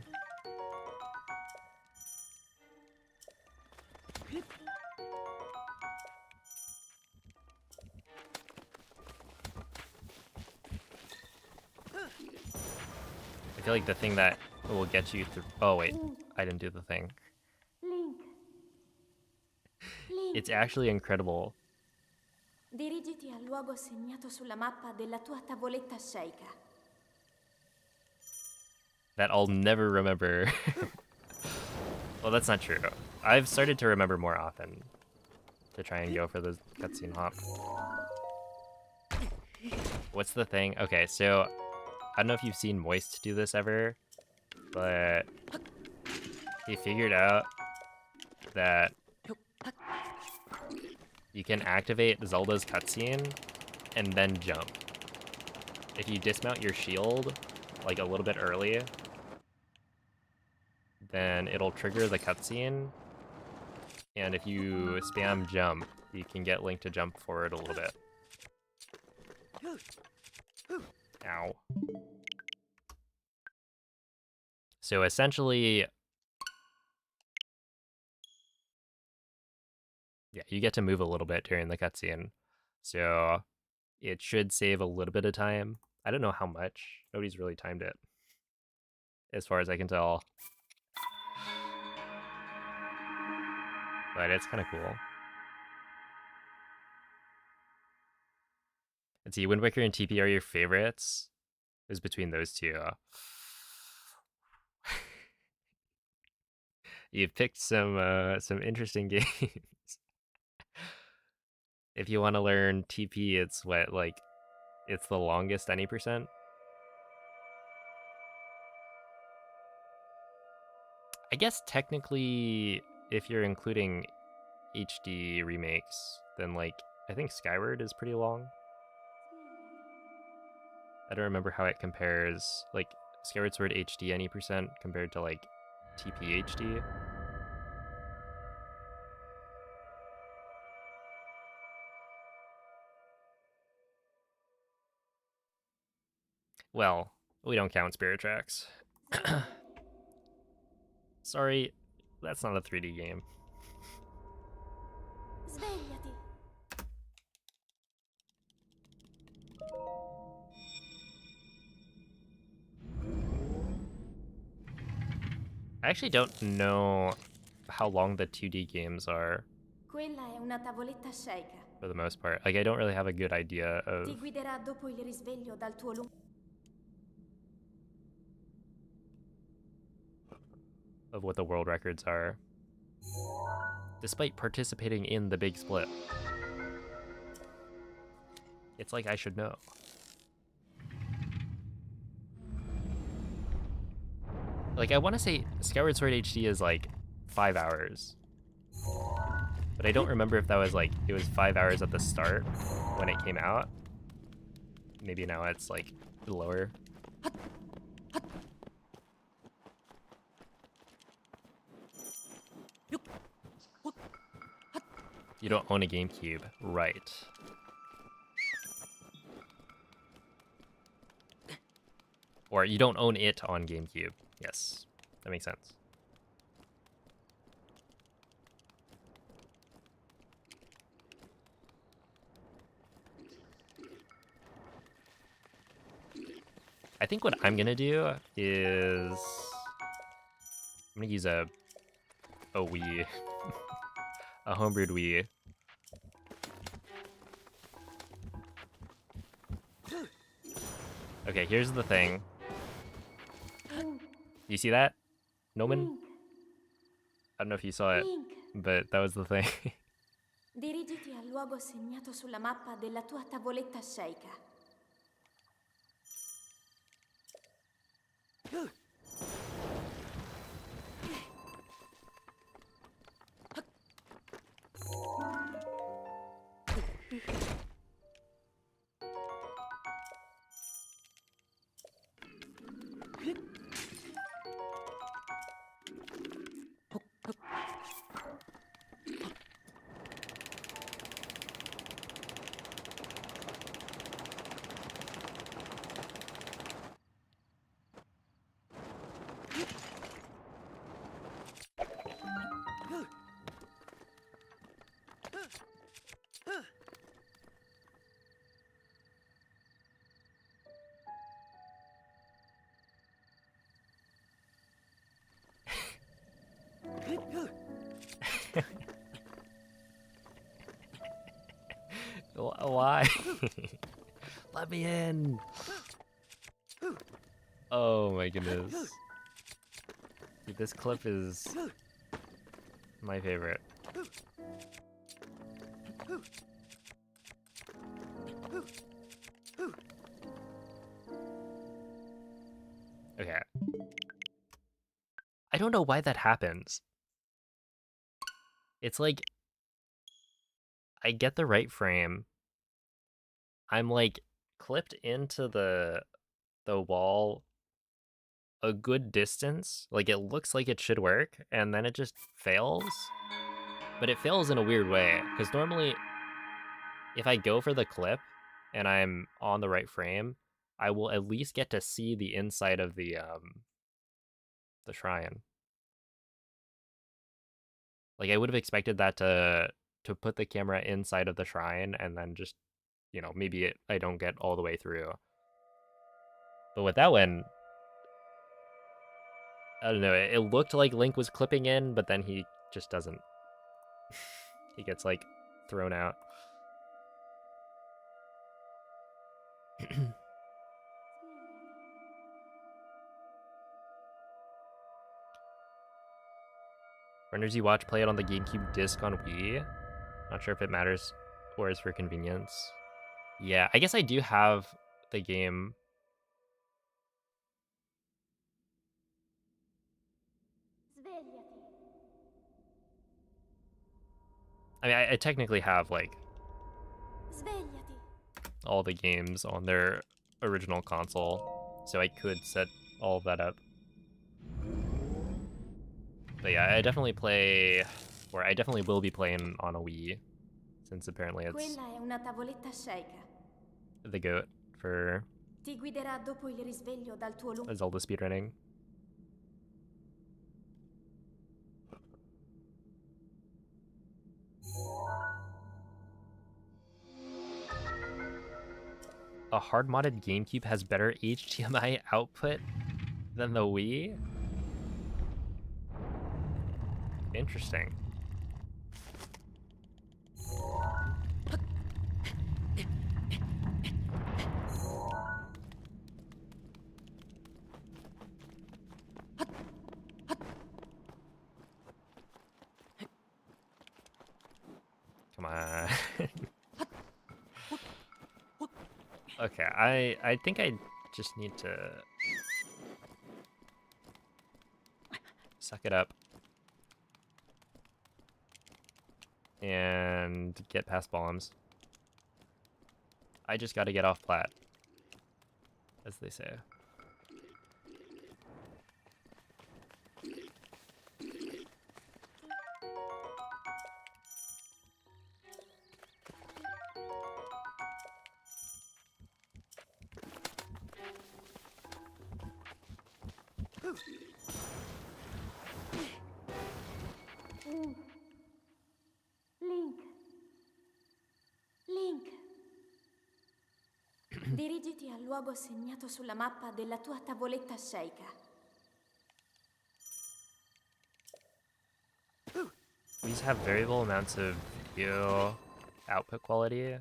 I feel like the thing that will get you through. Oh wait, I didn't do the thing. Link. Link. It's actually incredible. Dirigiti al luogo segnato sulla mappa della tua tavoletta sceicca. That I'll never remember. Well, that's not true. I've started to remember more often to try and go for the cutscene hop. What's the thing? Okay, so I don't know if you've seen Moist do this ever, but he figured out that you can activate Zelda's cutscene and then jump. If you dismount your shield like a little bit early, then it'll trigger the cutscene, and if you spam jump, you can get Link to jump forward a little bit. Ow. So essentially, yeah, you get to move a little bit during the cutscene. So it should save a little bit of time. I don't know how much. Nobody's really timed it, as far as I can tell. But it's kind of cool. Let's see, Wind Waker and TP are your favorites. It was between those two. You've picked some interesting games. If you want to learn TP, it's what, like, it's the longest any percent. I guess technically, if you're including HD remakes, then like I think Skyward is pretty long. I don't remember how it compares, like Skyward Sword HD any percent compared to like TP HD. Well, we don't count Spirit Tracks. Sorry, that's not a 3D game. Svegliati. I actually don't know how long the 2D games are Quella è una tavoletta sceicca. for the most part. Like, I don't really have a good idea of... Ti guiderà dopo il risveglio dal tuo lungo. of what the world records are, despite participating in the big split. It's like I should know. Like, I want to say Skyward Sword HD is like 5 hours. But I don't remember if that was like, it was 5 hours at the start when it came out. Maybe now it's like lower. You don't own a GameCube, right? Or you don't own it on GameCube. Yes, that makes sense. I think what I'm gonna do is I'm gonna use a Wii, a homebrewed Wii. Okay, here's the thing. You see that, Noman? I don't know if you saw it, but that was the thing. Dirigiti al luogo segnato sulla mappa della tua tavoletta sceicca. Why? Let me in. Oh my goodness. Dude, this clip is my favorite. Okay. I don't know why that happens. It's like I get the right frame. I'm like clipped into the wall a good distance. Like it looks like it should work, and then it just fails. But it fails in a weird way, because normally if I go for the clip and I'm on the right frame, I will at least get to see the inside of the shrine. Like I would have expected that to put the camera inside of the shrine and then just, you know, maybe I don't get all the way through. But with that one, I don't know, it looked like Link was clipping in, but then he just doesn't. He gets like thrown out. Runners you watch play it on the GameCube disc on Wii. Not sure if it matters or is for convenience. Yeah, I guess I do have the game. I mean, I technically have like all the games on their original console, so I could set all of that up. But yeah, I definitely play, or I definitely will be playing on a Wii, since apparently it's the GOAT for Zelda speedrunning. A hard-modded GameCube has better HDMI output than the Wii? Interesting. Okay, I think I just need to suck it up and get past bombs. I just got to get off plat, as they say. Link. Link. Dirigiti al luogo segnato sulla mappa della tua tavoletta sceicca. These have variable amounts of video output quality.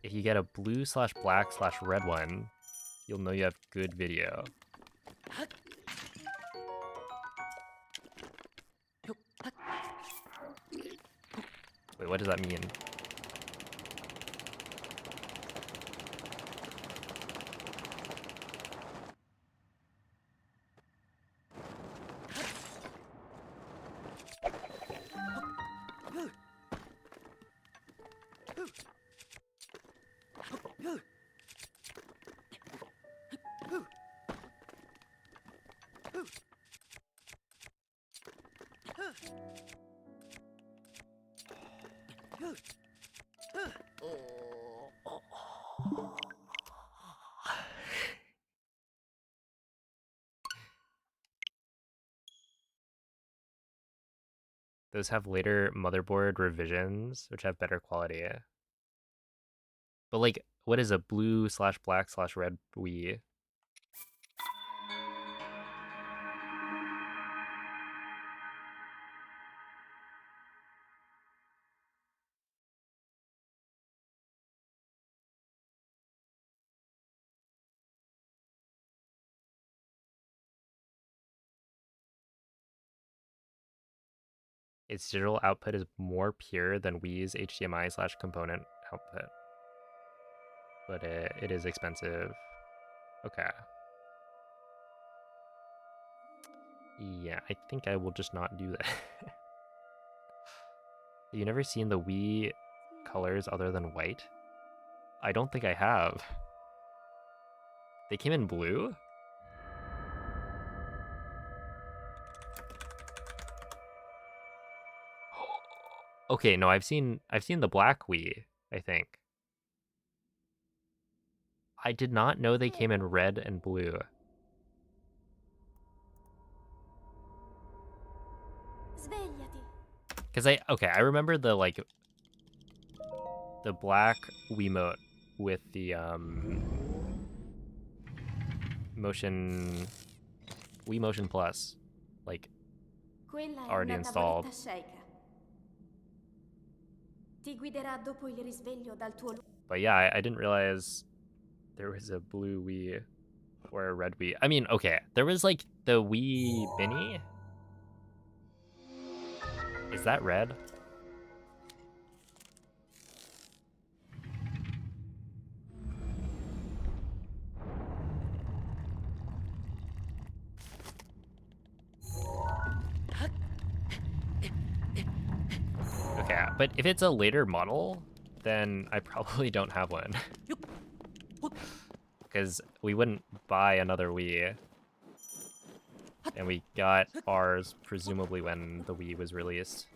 If you get a blue/black/red one, you'll know you have good video. Wait, what does that mean? Those have later motherboard revisions, which have better quality. But like, what is a blue/black/red Wii? Its digital output is more pure than Wii's HDMI/component output. But it is expensive. Okay. Yeah, I think I will just not do that. You never seen the Wii colors other than white? I don't think I have. They came in blue? Okay, no, I've seen the black Wii, I think. I did not know they came in red and blue. Svegliati. Cause I remember the the black Wiimote with the motion Wii Motion Plus, like Quella è already una installed. tavoletta sceicca. Ti guiderà dopo il risveglio dal tuo But yeah, I didn't realize there was a blue Wii or a red Wii. I mean, okay, there was like the Wii Mini. Is that red? Okay, but if it's a later model, then I probably don't have one. Because we wouldn't buy another Wii. And we got ours presumably when the Wii was released.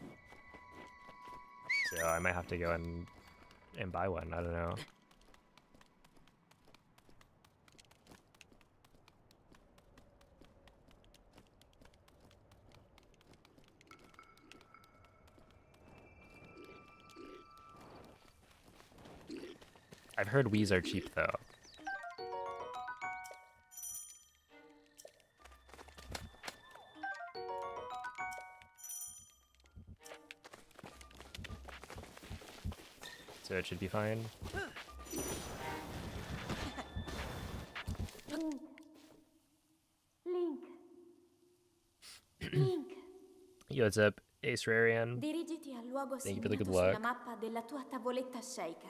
So I might have to go and buy one, I don't know. I've heard Wiis are cheap though. So it should be fine. Link. Link. Yo, what's up? Ace Rarian. Dirigiti al luogo Thank you for the good segnato sulla luck. mappa della tua tavoletta sceicca.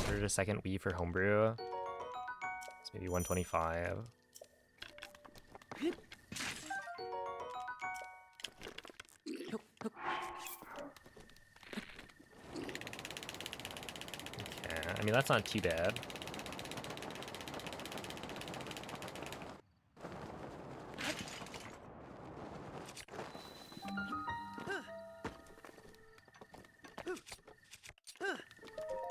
There's a second Wii for homebrew. It's maybe 125. Okay, I mean that's not too bad.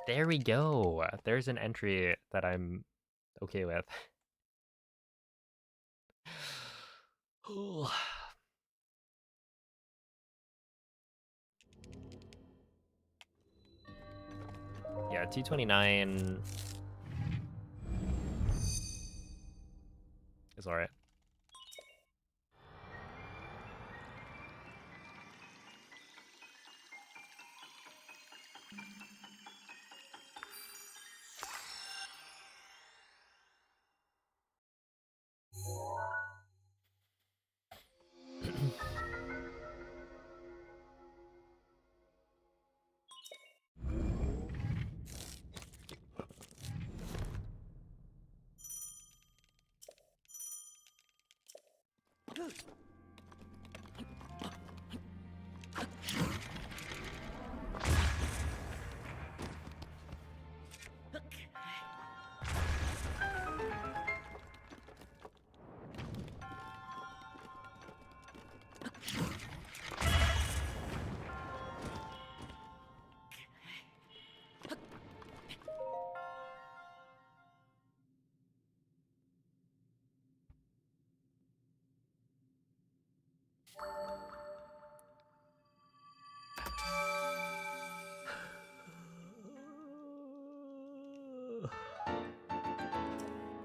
There we go. There's an entry that I'm okay with. Yeah, 229 is alright.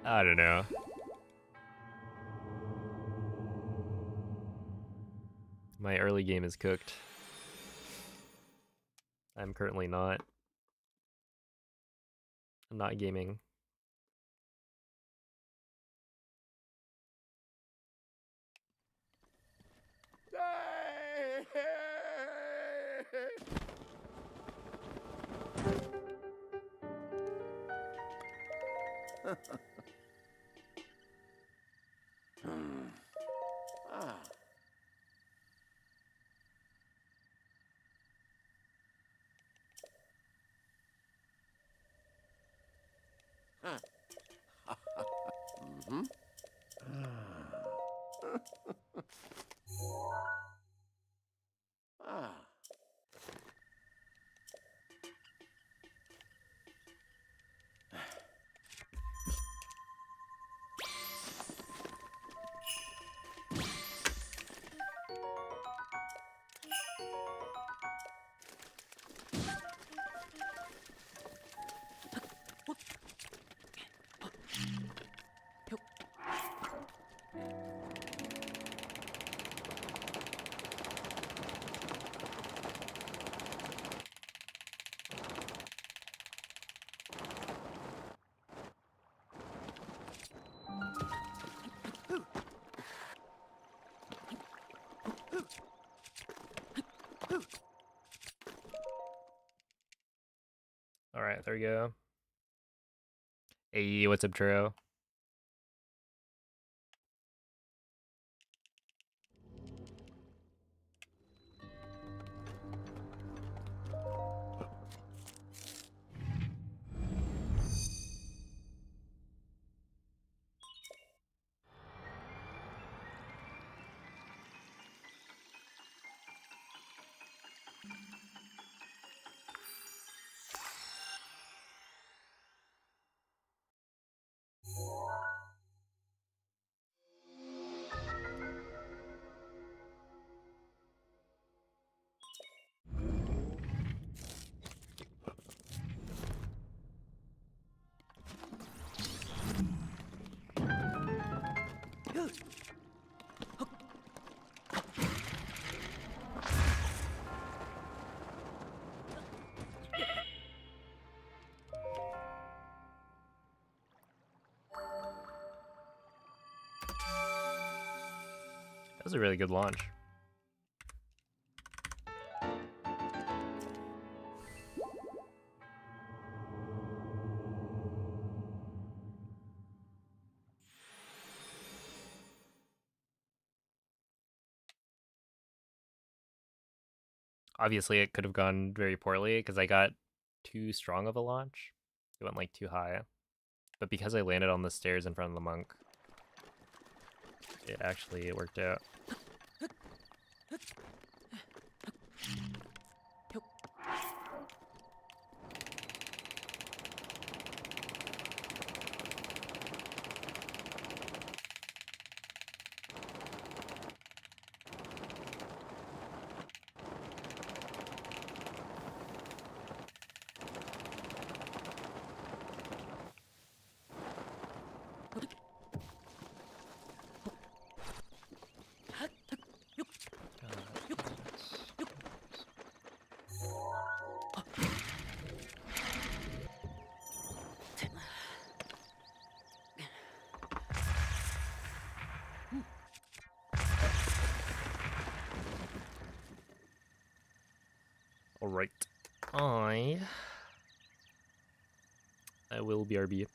I don't know. My early game is cooked. I'm currently not. I'm not gaming. Alright, there we go. Hey, what's up, True? That was a really good launch. Obviously, it could have gone very poorly because I got too strong of a launch. It went like too high. But because I landed on the stairs in front of the monk, it worked out. Alright. I will BRB.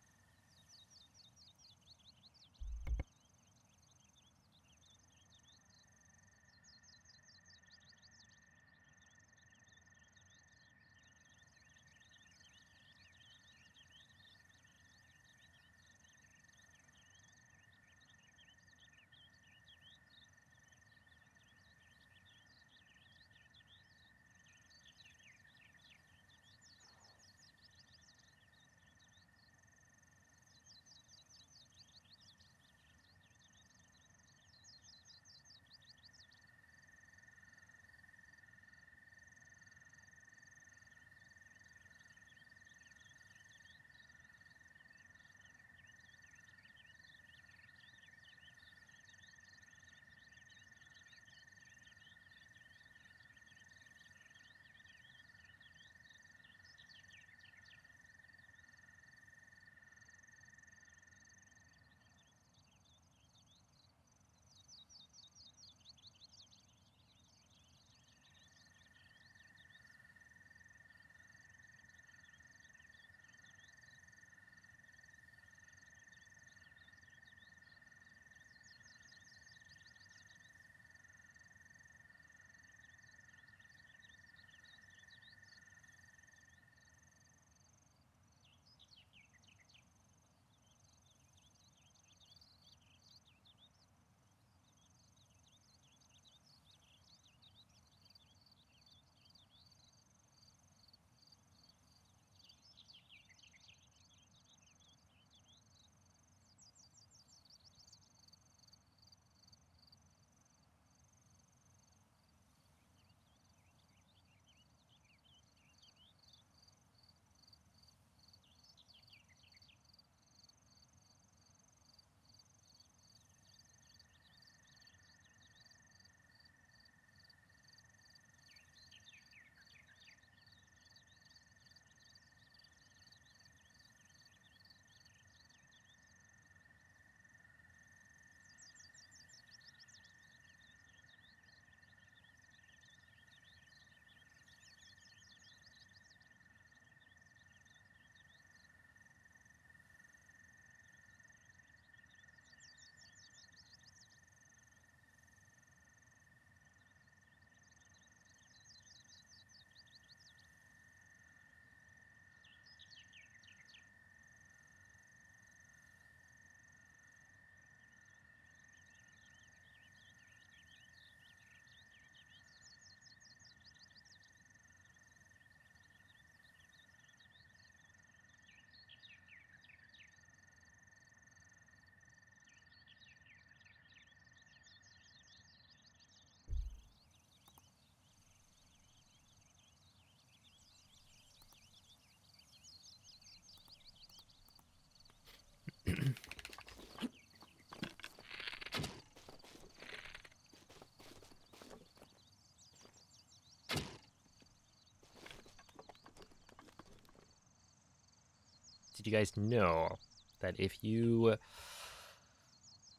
Did you guys know that if you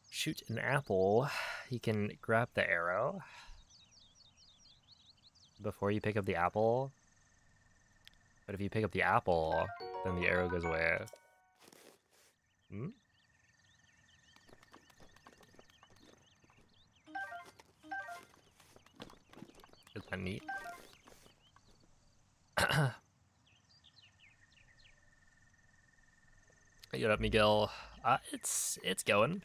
shoot an apple you can grab the arrow before you pick up the apple. But if you pick up the apple, then the arrow goes away. Hmm? Is that neat? Get up, Miguel. It's going.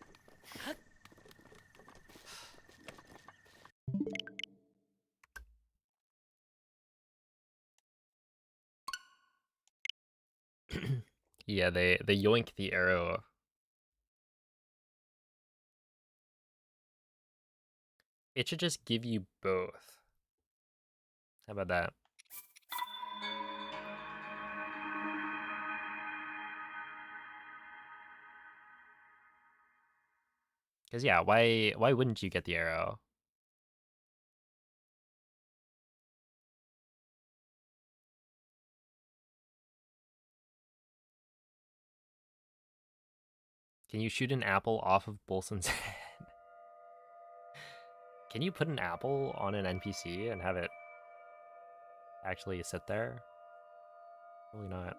Yeah, they yoink the arrow. It should just give you both. How about that? Because yeah, why wouldn't you get the arrow? Can you shoot an apple off of Bolson's head? Can you put an apple on an NPC and have it actually sit there? Probably not.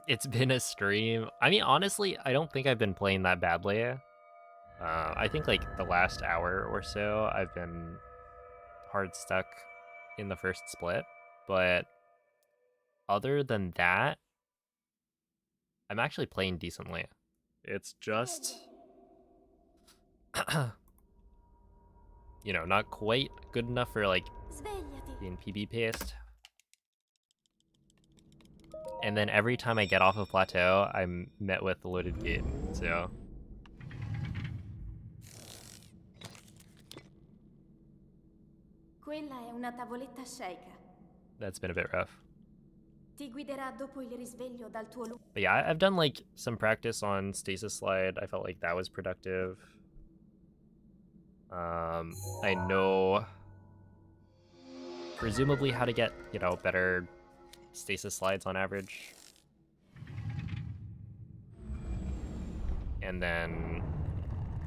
It's been a stream. I mean, honestly, I don't think I've been playing that badly. I think like the last hour or so, I've been hard stuck in the first split. But other than that, I'm actually playing decently. It's just, you know, not quite good enough for like Svegliati. being PB paced. And then every time I get off of plateau, I'm met with the loaded gate, so. Quella è una tavoletta sceicca. That's been a bit rough. Ti guiderà dopo il risveglio dal tuo But yeah, I've done like some practice on Stasis slide. I felt like that was productive. I know presumably how to get, you know, better Stasis slides on average. And then,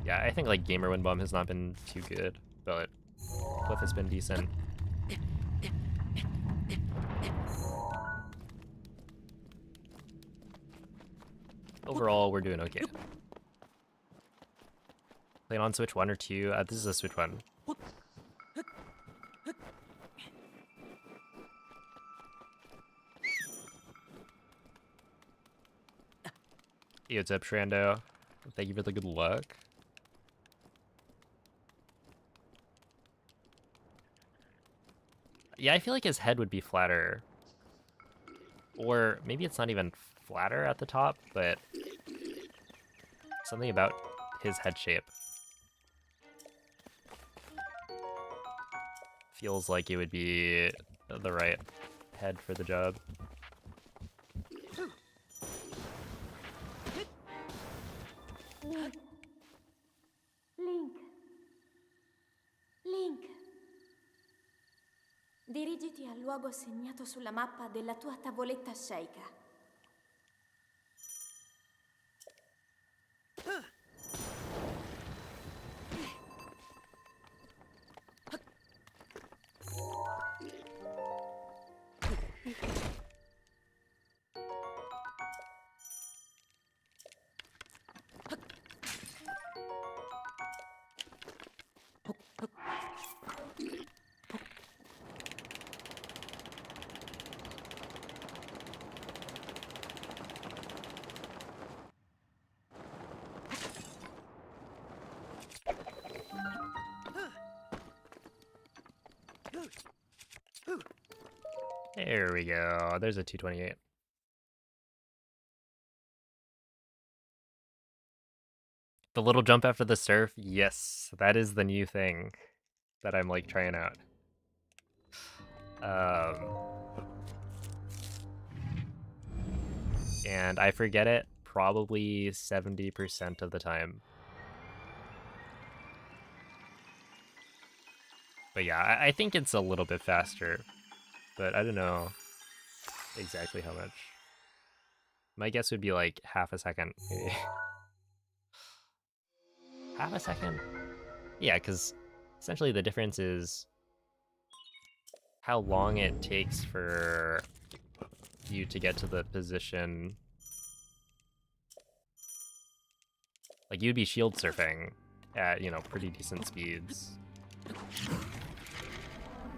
yeah, I think like Gamer Win Bum has not been too good, but Cliff has been decent. Overall, we're doing okay. Playing on Switch 1 or 2? This is a Switch 1. Hey, what's up, Shrando? Thank you for the good luck. Yeah, I feel like his head would be flatter. Or maybe it's not even flatter at the top, but something about his head shape feels like it would be the right head for the job. Link. Link. Link. Dirigiti al luogo segnato sulla mappa della tua tavoletta sceicca. There we go. There's a 228. The little jump after the surf? Yes, that is the new thing that I'm like trying out. And I forget it probably 70% of the time. But yeah, I think it's a little bit faster, but I don't know exactly how much. My guess would be like half a second, maybe. Half a second? Yeah, because essentially the difference is how long it takes for you to get to the position. Like, you'd be shield surfing at, you know, pretty decent speeds.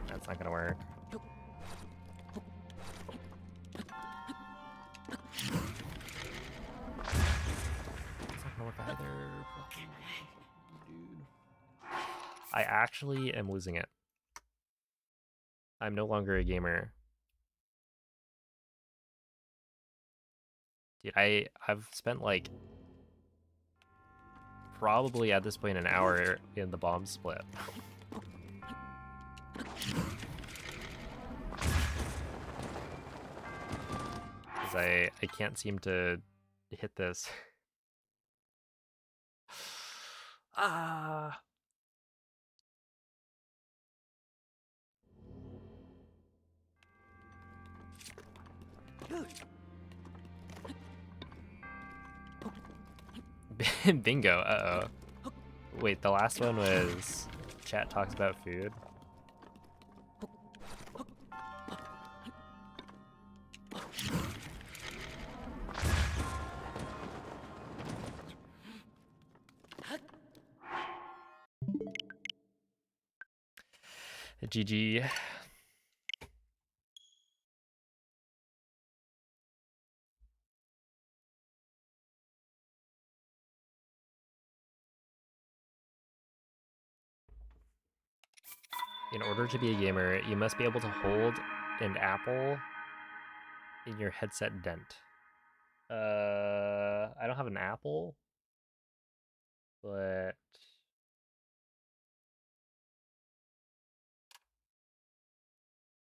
That's not gonna work. It's not gonna work either. Dude. I actually am losing it. I'm no longer a gamer. Dude, I've spent like probably at this point an hour in the bomb split. Because I can't seem to hit this. Ah. Bingo, uh-oh. Wait, the last one was chat talks about food. GG. In order to be a gamer, you must be able to hold an apple in your headset dent. I don't have an apple, but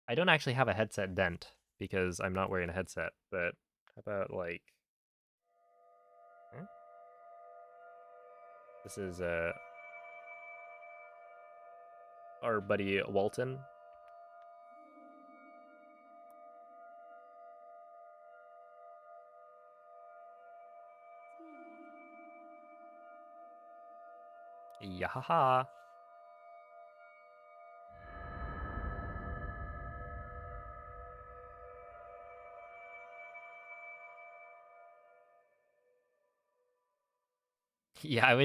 I don't actually have a headset dent because I'm not wearing a headset, but how about like... Huh? This is our buddy Walton. Yahaha. Yeah, I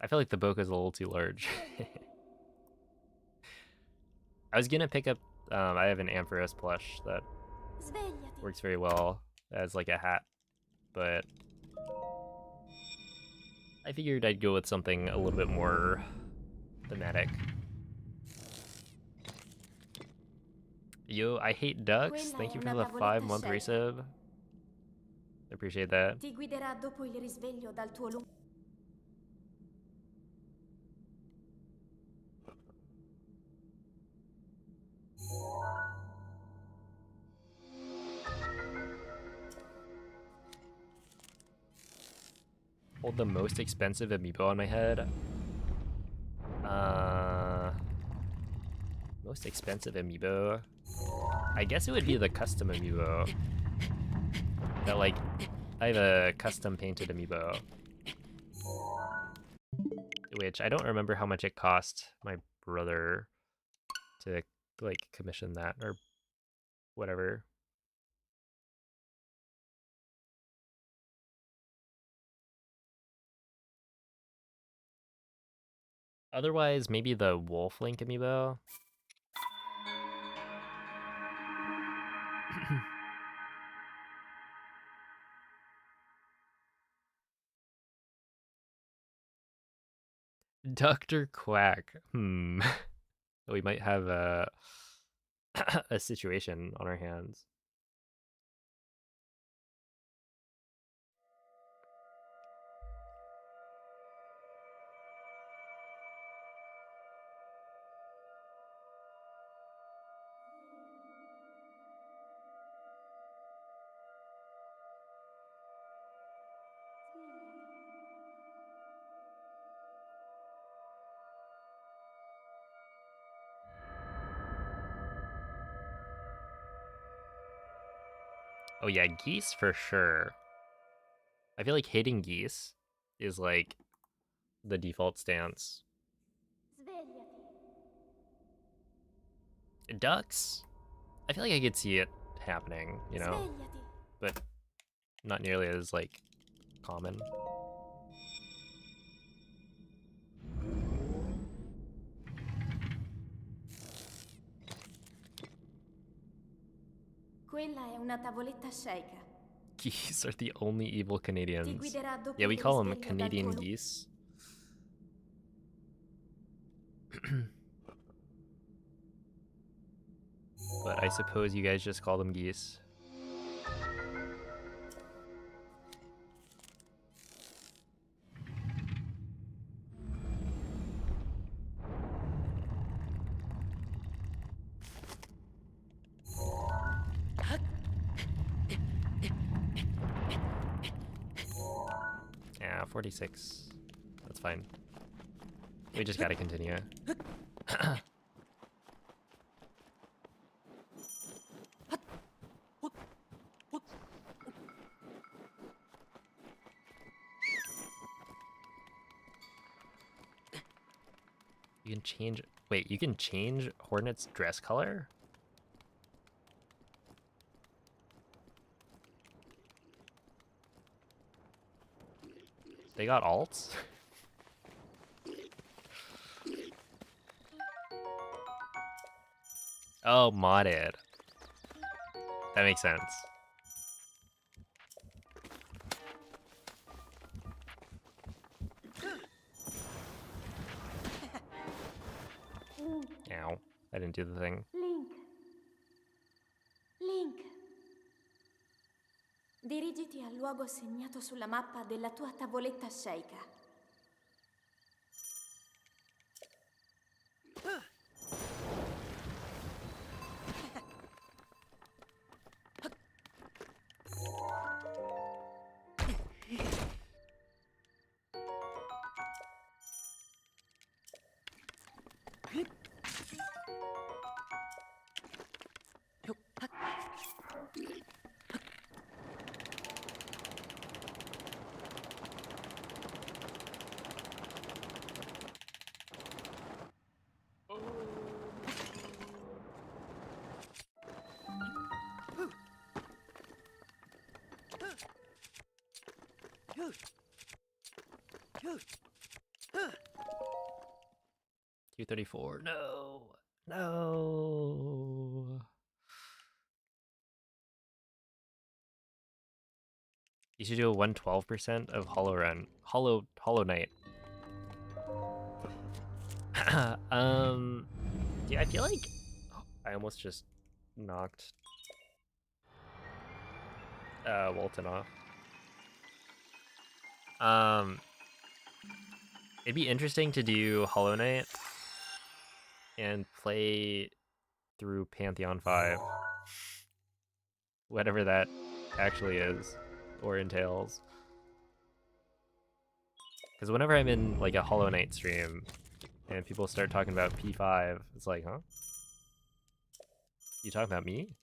feel like the Boca is a little too large. I was gonna pick up, I have an Ampharos plush that Svegliati. works very well as like a hat, but I figured I'd go with something a little bit more thematic. Yo, I hate ducks. Quella Thank è you for una the tavoletta 5-month scelta. resub. I appreciate that. Ti guiderà dopo il risveglio dal tuo lungo... Hold the most expensive amiibo on my head. Most expensive amiibo. I guess it would be the custom amiibo. That like, I have a custom painted amiibo. Which I don't remember how much it cost my brother to like commission that or whatever. Otherwise, maybe the Wolf Link amiibo. Dr. Quack. We might have a a situation on our hands. Oh yeah, geese for sure. I feel like hating geese is like the default stance. Svegliati. Ducks, I feel like I could see it happening, you know, Svegliati. but not nearly as like common. Quella è una tavoletta sceicca. Geese are the only evil Ti Canadians. guiderà dopo Yeah, we il call them risveglio dal Canadian tuo geese. But I suppose you guys just call them geese. Yeah, 46. That's fine. We just gotta continue. You can change... Wait, you can change Hornet's dress color? They got alts? Oh, modded. That makes sense. Ow. I didn't do the thing. Link. Link. Dirigiti al luogo segnato sulla mappa della tua tavoletta sceicca. $234. No. No. You should do a 112% of Hollow Run. Hollow Knight. Yeah, I feel like I almost just knocked Walton off. It'd be interesting to do Hollow Knight and play through Pantheon 5. Whatever that actually is or entails. Because whenever I'm in like a Hollow Knight stream and people start talking about P5, it's like, huh? You talking about me?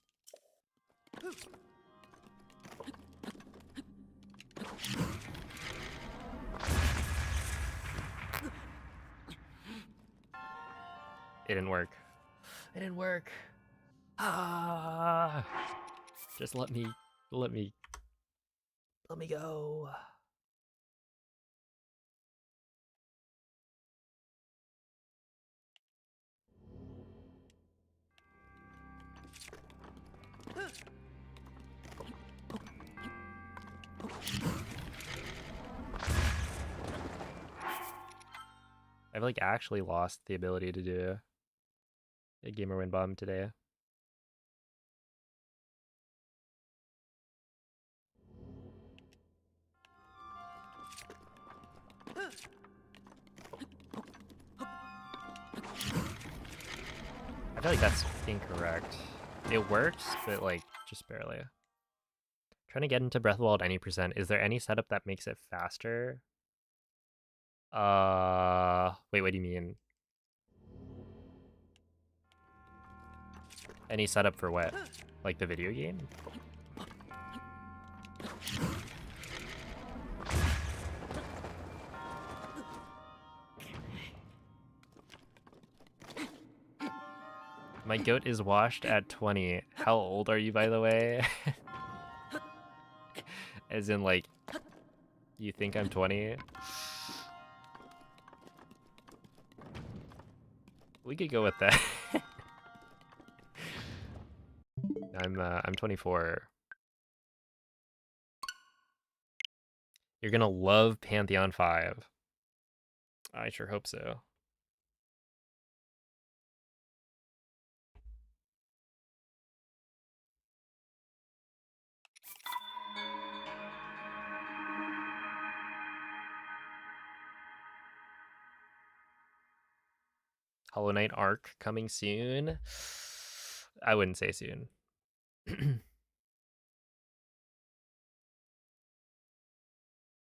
It didn't work. It didn't work. Ah! Just let me go. I've like actually lost the ability to do a gamer win bomb today. I feel like that's incorrect. It works, but like just barely. Trying to get into Breath of the Wild any percent. Is there any setup that makes it faster? Wait, what do you mean? Any setup for what? Like the video game? My goat is washed at 20. How old are you, by the way? As in, like, you think I'm 20? We could go with that. I'm 24. You're gonna love Pantheon 5. I sure hope so. Hollow Knight Arc coming soon. I wouldn't say soon.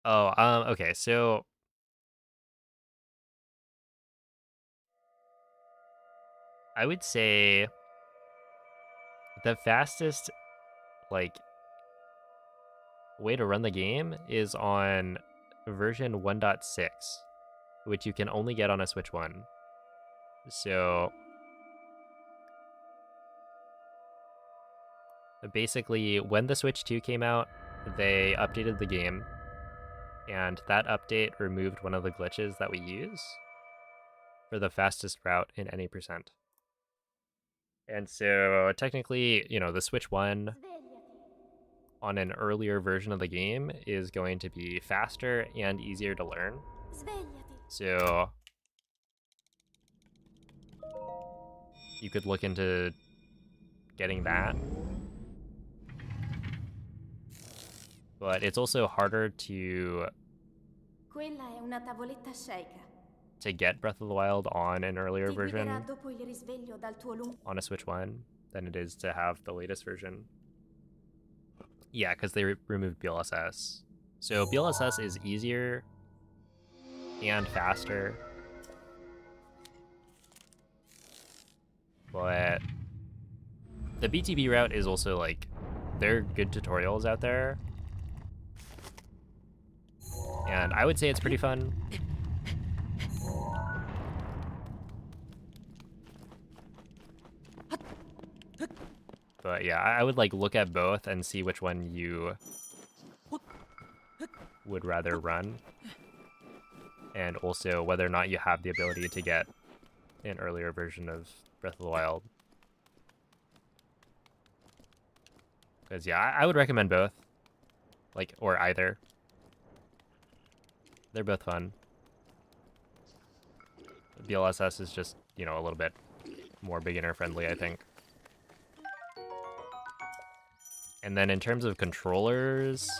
Oh, okay, so I would say the fastest, like, way to run the game is on version 1.6, which you can only get on a Switch 1. So basically, when the Switch 2 came out, they updated the game, and that update removed one of the glitches that we use for the fastest route in any percent. And so technically, you know, the Switch 1 on an earlier version of the game is going to be faster and easier to learn. So you could look into getting that. But it's also harder to Quella è una tavoletta sceicca. get Breath of the Wild on an earlier Ti guiderà version dopo il risveglio dal tuo lungo. on a Switch 1 than it is to have the latest version. Yeah, because they removed BLSS. So BLSS is easier and faster, but the BTB route is also, like, there are good tutorials out there, and I would say it's pretty fun. But yeah, I would, like, look at both and see which one you would rather run, and also whether or not you have the ability to get an earlier version of Breath of the Wild. Because yeah, I would recommend both, like, or either. They're both fun. BLSS is just, you know, a little bit more beginner friendly, I think. And then in terms of controllers,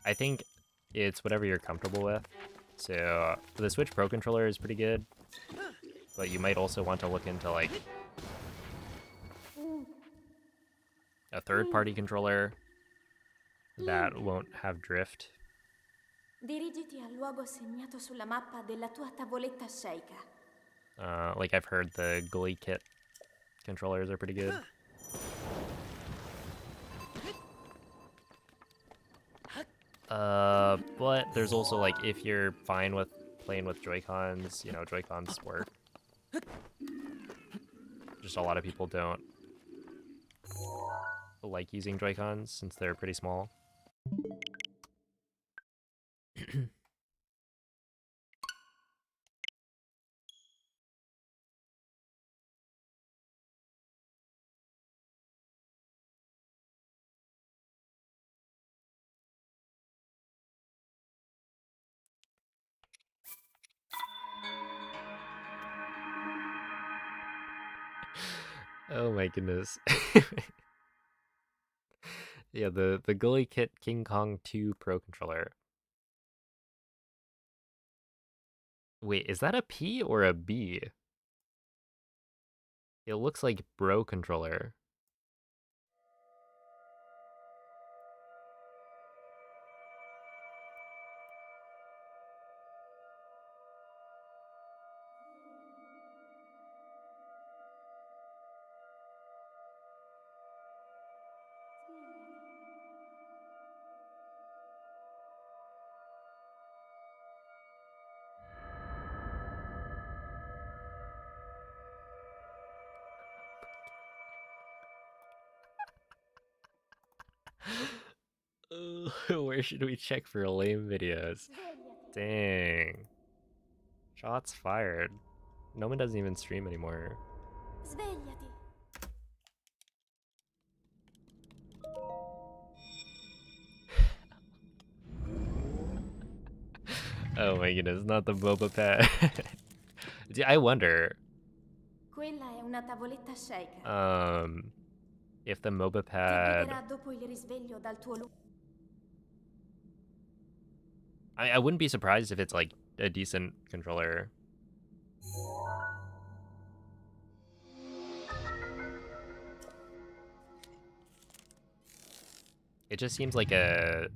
I think it's whatever you're comfortable with. So the Switch Pro controller is pretty good, but you might also want to look into, like, a third-party controller that won't have drift. Dirigiti al luogo segnato sulla mappa della tua tavoletta sceicca. Like, I've heard the Gully Kit controllers are pretty good. But there's also, like, if you're fine with playing with Joy-Cons, you know, Joy-Cons work. Just a lot of people don't like using Joy-Cons since they're pretty small. Oh my goodness. Yeah, the Gully Kit King Kong 2 Pro controller. Wait, is that a P or a B? It looks like Bro controller. Where should we check for lame videos? Dang. Shots fired. No one doesn't even stream anymore. Svegliati. Oh my goodness, not the boba pad. Dude, I wonder Quella è una tavoletta shake. if the MOBA Ti pad. guiderà dopo il risveglio dal tuo I wouldn't be surprised if it's like a decent controller. It just seems like a.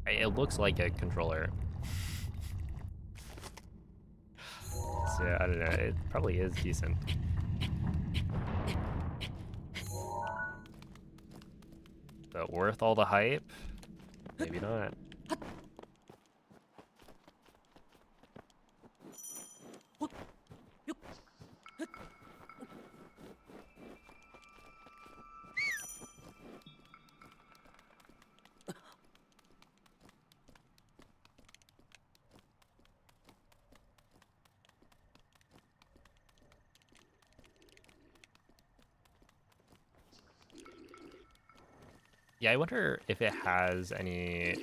It looks like a controller. So yeah, I don't know. It probably is decent. But worth all the hype? Maybe not. Yeah, I wonder if it has any,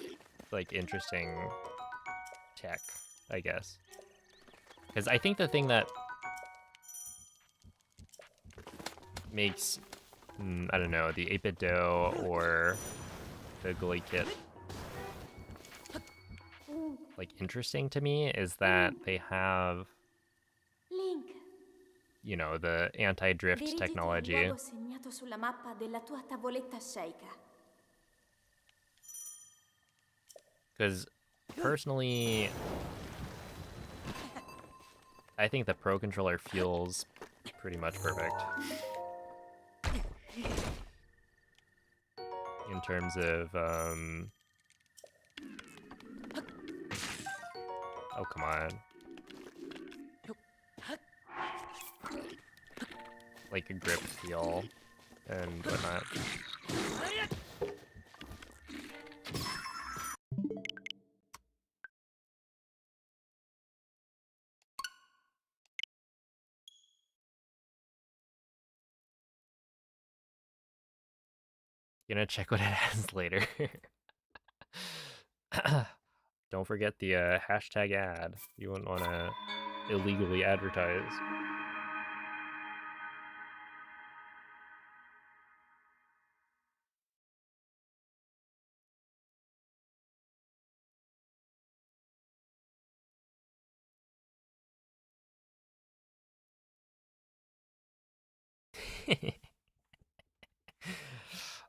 like, interesting tech, I guess. Because I think the thing that makes, I don't know, the 8-bit dough or the Glade kit, like, interesting to me is that they have, Link. you know, the anti-drift Dirigiti al technology. luogo segnato sulla mappa della tua tavoletta shake. Because personally, I think the Pro Controller feels pretty much perfect. In terms of, oh, come on. Like a grip feel and whatnot. Gonna check what it has later. Don't forget the hashtag ad. You wouldn't want to illegally advertise.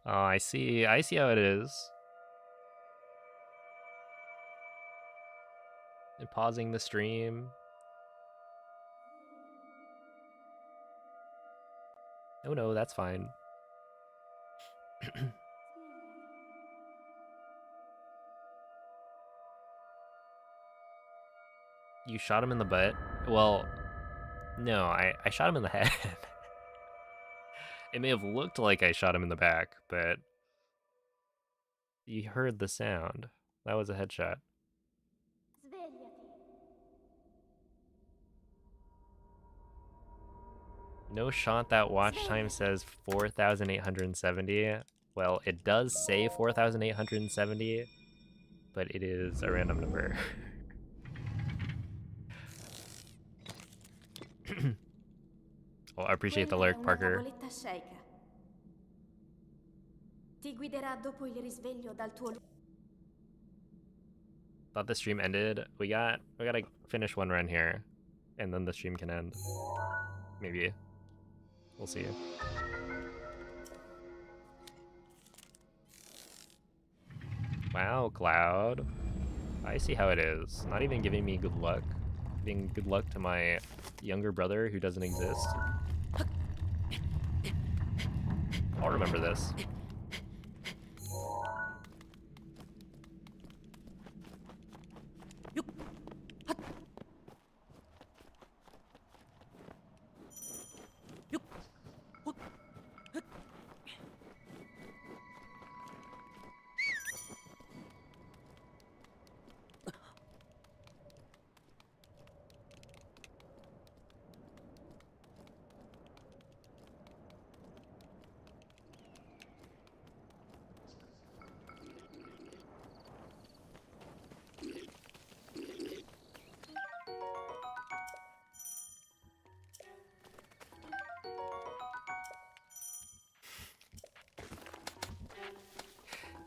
Oh, I see how it is. And pausing the stream. Oh no, that's fine. You shot him in the butt? Well, no, I shot him in the head. It may have looked like I shot him in the back, but you heard the sound. That was a headshot. Svegliati. No shot that watch time says 4,870. Well, it does say 4,870, but it is a random number. Well, I appreciate the lurk, Parker. Tavoletta shake. Ti guiderà dopo il risveglio dal tuo Thought the stream ended. We gotta finish one run here, and then the stream can end. Maybe. We'll see. Wow, Cloud. I see how it is. Not even giving me good luck. Giving good luck to my younger brother who doesn't exist. I'll remember this.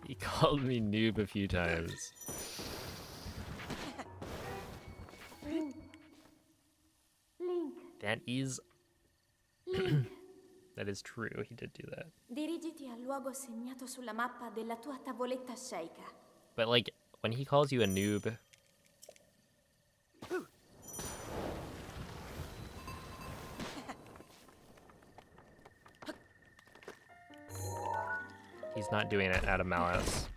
He called me noob a few times. Link. Link. That is Link. that is true. He did do that. Dirigiti al luogo segnato sulla mappa della tua tavoletta sceicca. But like when he calls you a noob, he's not doing it out of malice.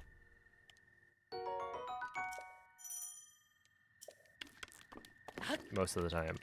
Most of the time.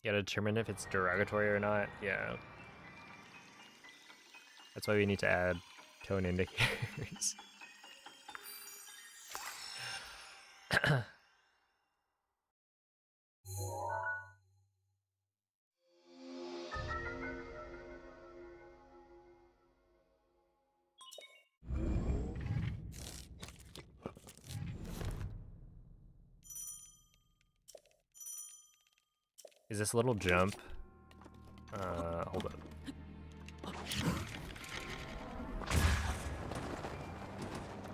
You gotta determine if it's derogatory or not. Yeah. That's why we need to add tone indicators. Is this little jump? Hold up.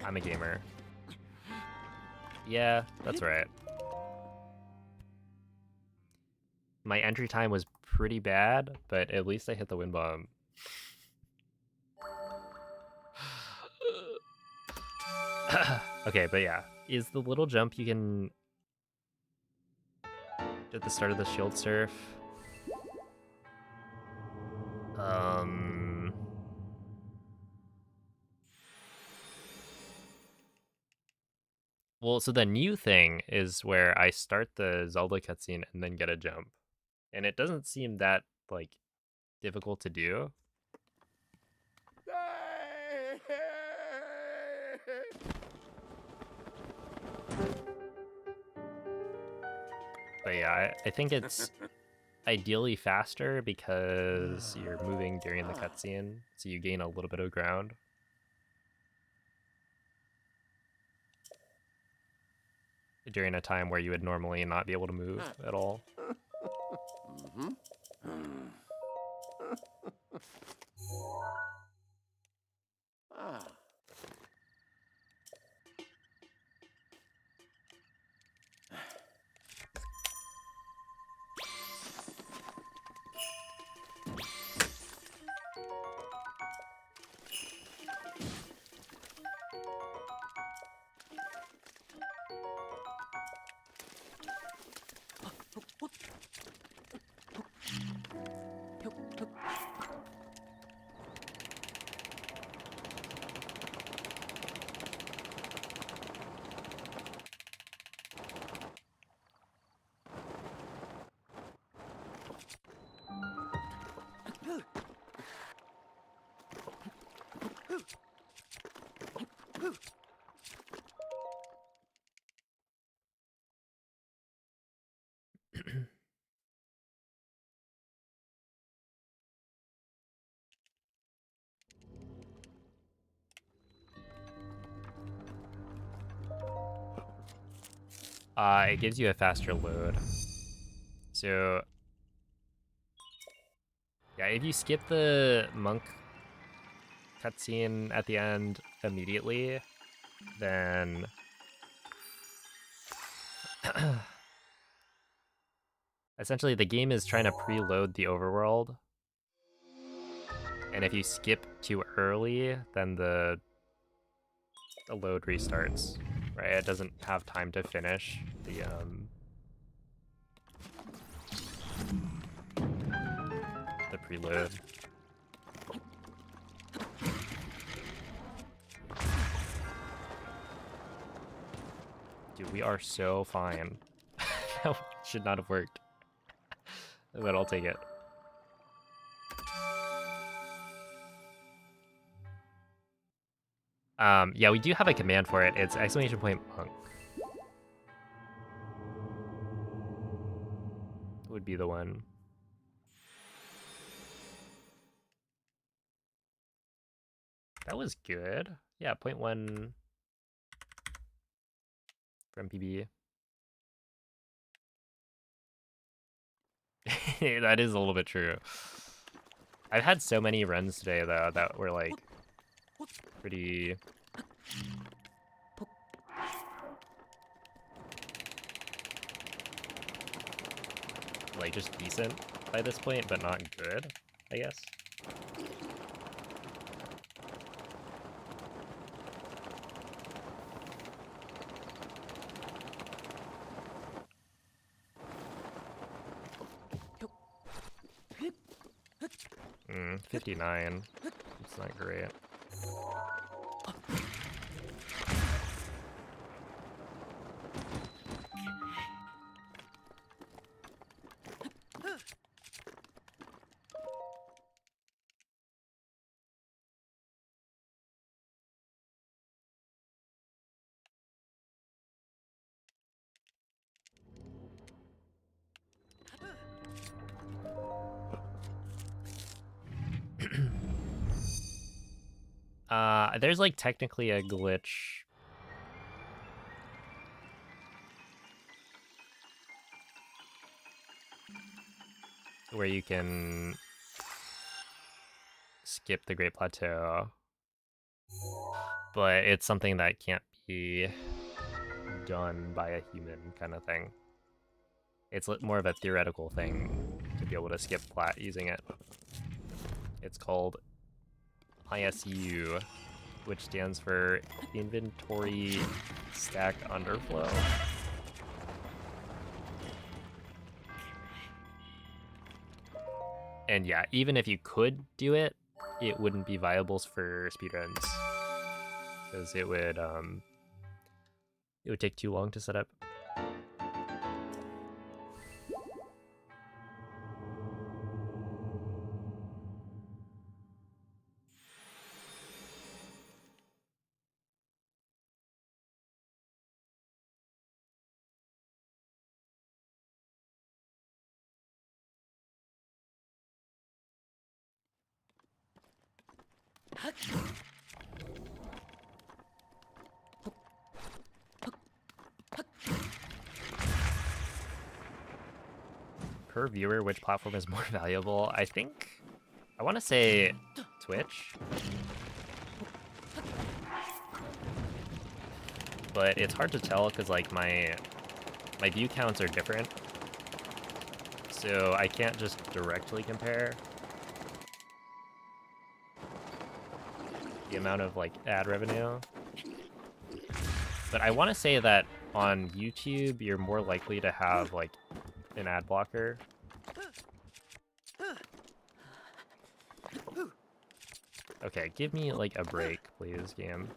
I'm a gamer. Yeah, that's right. My entry time was pretty bad, but at least I hit the wind bomb. Okay, but yeah. Is the little jump you can... at the start of the shield surf? Well, so the new thing is where I start the Zelda cutscene and then get a jump. And it doesn't seem that, like, difficult to do. But yeah, I think it's ideally faster because you're moving during the cutscene, so you gain a little bit of ground. During a time where you would normally not be able to move at all. It gives you a faster load. So, yeah, if you skip the monk cutscene at the end immediately, then essentially the game is trying to preload the overworld. And if you skip too early, then the load restarts, right? It doesn't have time to finish the preload. Dude, we are so fine. That should not have worked. But I'll take it. Yeah, we do have a command for it. It's !monk. Would be the one. That was good. Yeah, 0.1 from PB. That is a little bit true. I've had so many runs today, though, that were, like, pretty... like, just decent by this point, but not good, I guess. Mm, 59. It's not great. There's like technically a glitch. Where you can skip the Great Plateau. But it's something that can't be done by a human kind of thing. It's more of a theoretical thing to be able to skip plat using it. It's called ISU, which stands for Inventory Stack Underflow. And yeah, even if you could do it, it wouldn't be viable for speedruns. Because it would take too long to set up. Per viewer, which platform is more valuable? I want to say Twitch. But it's hard to tell because like my view counts are different. So I can't just directly compare the amount of like ad revenue. But I want to say that on YouTube, you're more likely to have like an ad blocker. Okay, give me like a break, please, game.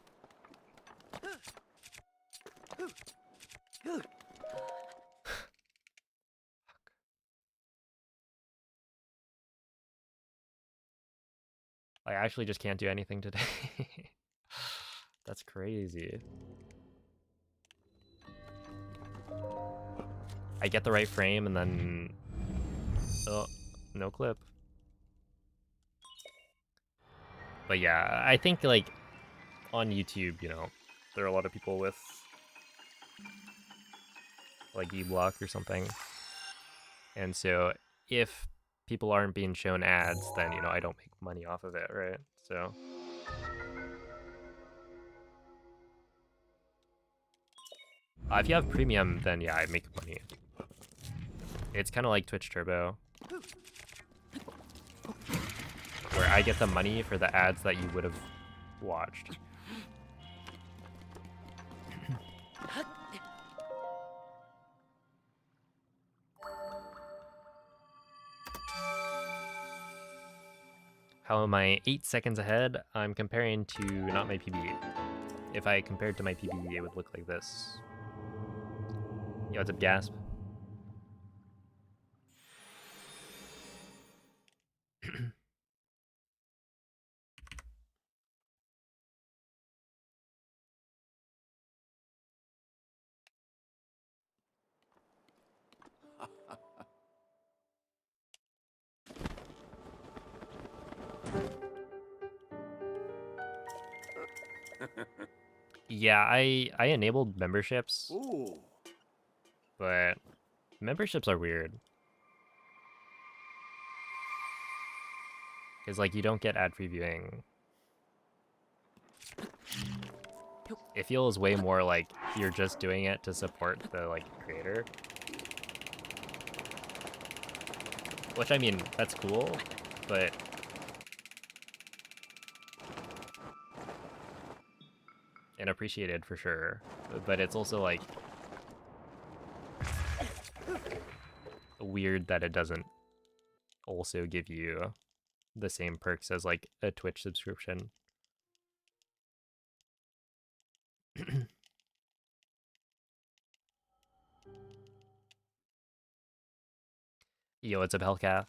I actually just can't do anything today. That's crazy. I get the right frame and then... oh, no clip. But yeah, I think like on YouTube, you know, there are a lot of people with like E-block or something. And so if people aren't being shown ads, then, you know, I don't make money off of it, right? So... if you have premium, then yeah, I make money. It's kind of like Twitch Turbo, where I get the money for the ads that you would have watched. How am I 8 seconds ahead? I'm comparing to not my PB. If I compared to my PB, it would look like this. Yo, what's up, Gasp? Yeah, I enabled memberships, Ooh. but memberships are weird. Because, like, you don't get ad-free viewing. It feels way more like you're just doing it to support the, like, creator. Which, I mean, that's cool, but... and appreciated for sure. But it's also, like... weird that it doesn't also give you the same perks as, like, a Twitch subscription. Yo, what's up, Hellcat?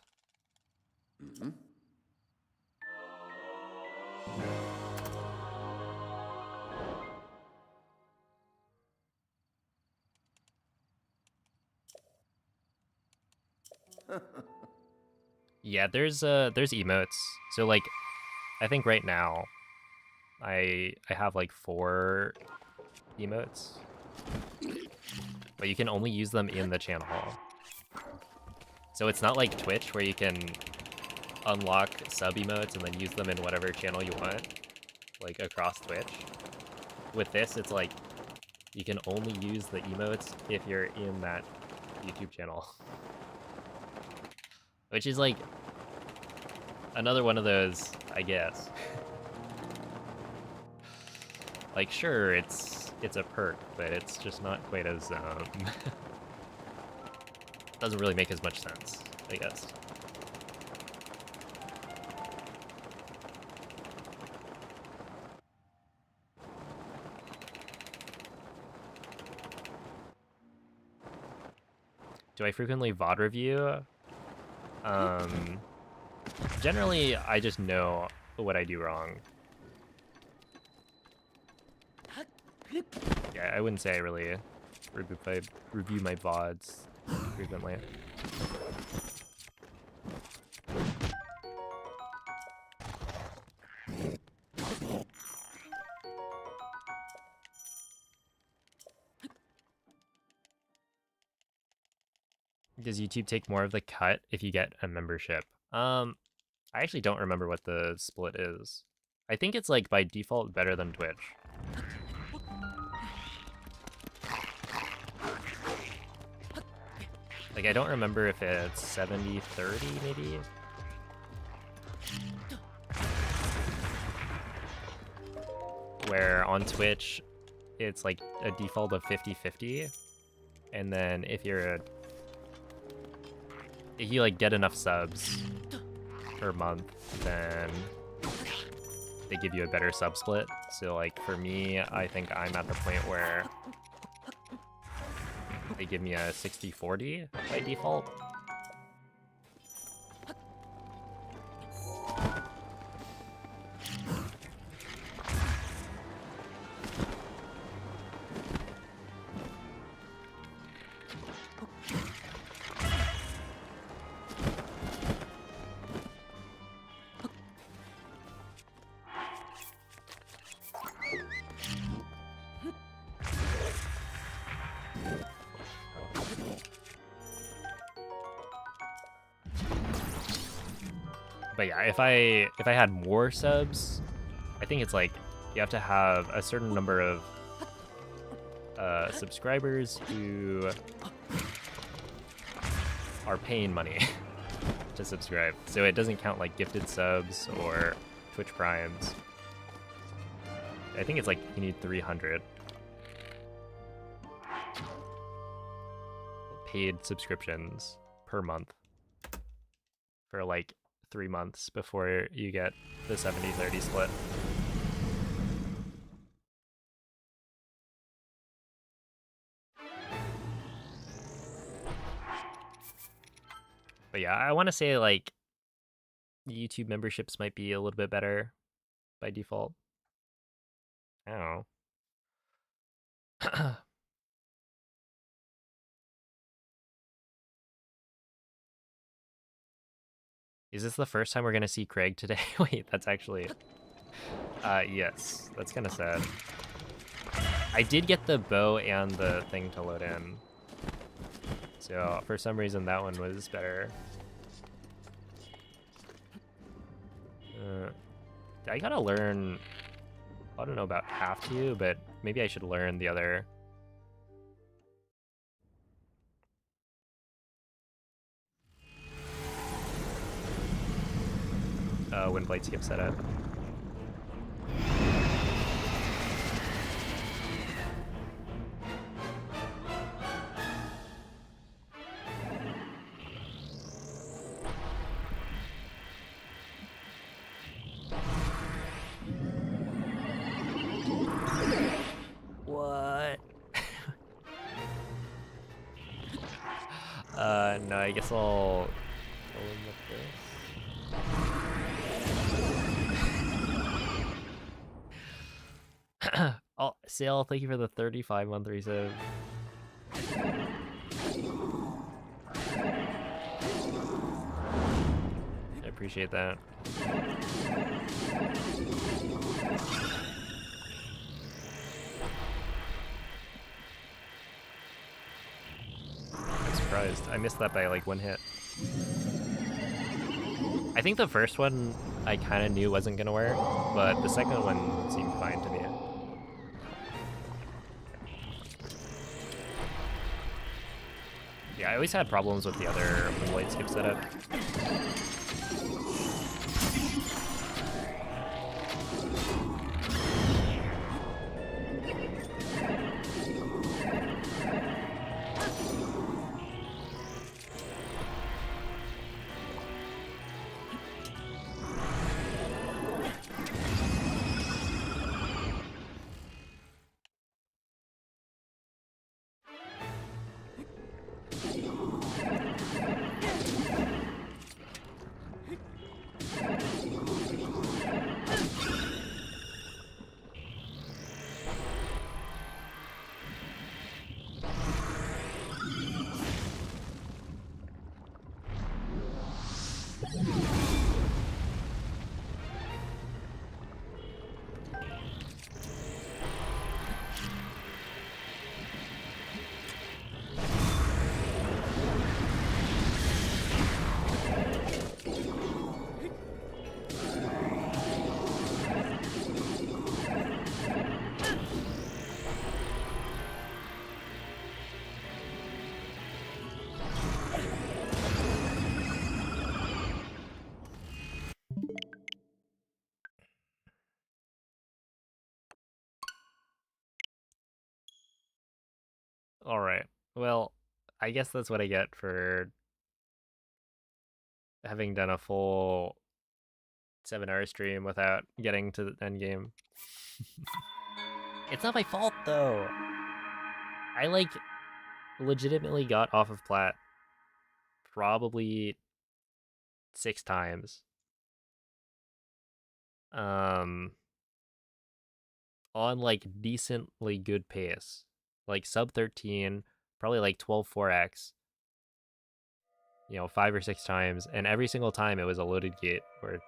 Mm-hmm. Yeah, there's emotes. So, like, I think right now I have like 4 emotes, but you can only use them in the channel. So it's not like Twitch where you can unlock sub emotes and then use them in whatever channel you want, like across Twitch. With this, it's like you can only use the emotes if you're in that YouTube channel. Which is like another one of those, I guess. Like, sure, it's a perk, but it's just not quite as doesn't really make as much sense, I guess. Do I frequently VOD review? Generally, I just know what I do wrong. Yeah, I wouldn't say I really review my VODs frequently. Does YouTube take more of the cut if you get a membership? I actually don't remember what the split is. I think it's like by default better than Twitch. Like, I don't remember if it's 70-30 maybe? Where on Twitch, it's like a default of 50-50. And then if you like get enough subs per month, then they give you a better sub split. So like for me, I think I'm at the point where they give me a 60-40 by default. But yeah, if I had more subs, I think it's like you have to have a certain number of subscribers who are paying money to subscribe. So it doesn't count like gifted subs or Twitch Primes. I think it's like you need 300 paid subscriptions per month for like 3 months before you get the 70-30 split. But yeah, I want to say like YouTube memberships might be a little bit better by default. I don't know. Is this the first time we're gonna see Craig today? Wait, that's actually... yes. That's kind of sad. I did get the bow and the thing to load in. So, for some reason, that one was better. I gotta learn... I don't know about have to, but maybe I should learn the other... wind blade skip setup. What? No, I guess I'll kill him with this. Oh, Sale, thank you for the 35-month resub. I appreciate that. I'm surprised. I missed that by like 1 hit. I think the first one I kind of knew wasn't gonna work, but the second one seemed fine to me. Yeah, I always had problems with the other blade skip setup. Alright, well, I guess that's what I get for having done a full 7-hour stream without getting to the endgame. It's not my fault, though. I, like, legitimately got off of plat probably 6 times. On, like, decently good pace. Like, sub 13, probably, like, 12 4x. You know, 5 or 6 times, and every single time it was a loaded gate, where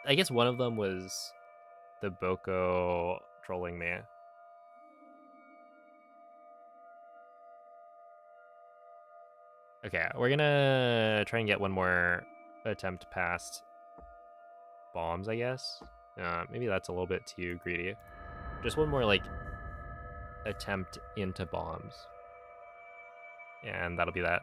I guess one of them was the Boko trolling me. Okay, we're gonna try and get one more attempt past bombs, I guess. Maybe that's a little bit too greedy. Just one more, like, attempt into bombs. And that'll be that.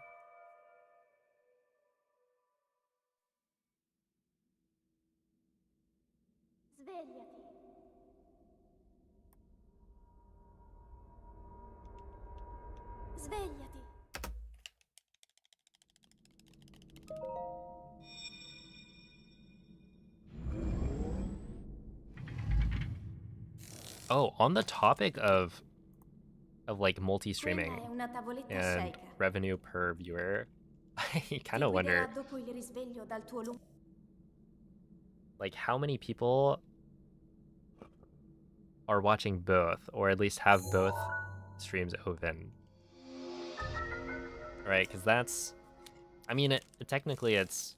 Svegliati. Svegliati. Oh, on the topic of like Quella multi-streaming è una tavoletta and sceicca. revenue per viewer, I kind Ti of guiderà wonder, dopo il risveglio dal tuo lungo... like, how many people are watching both, or at least have both streams open. Right, because that's... I mean, technically it's...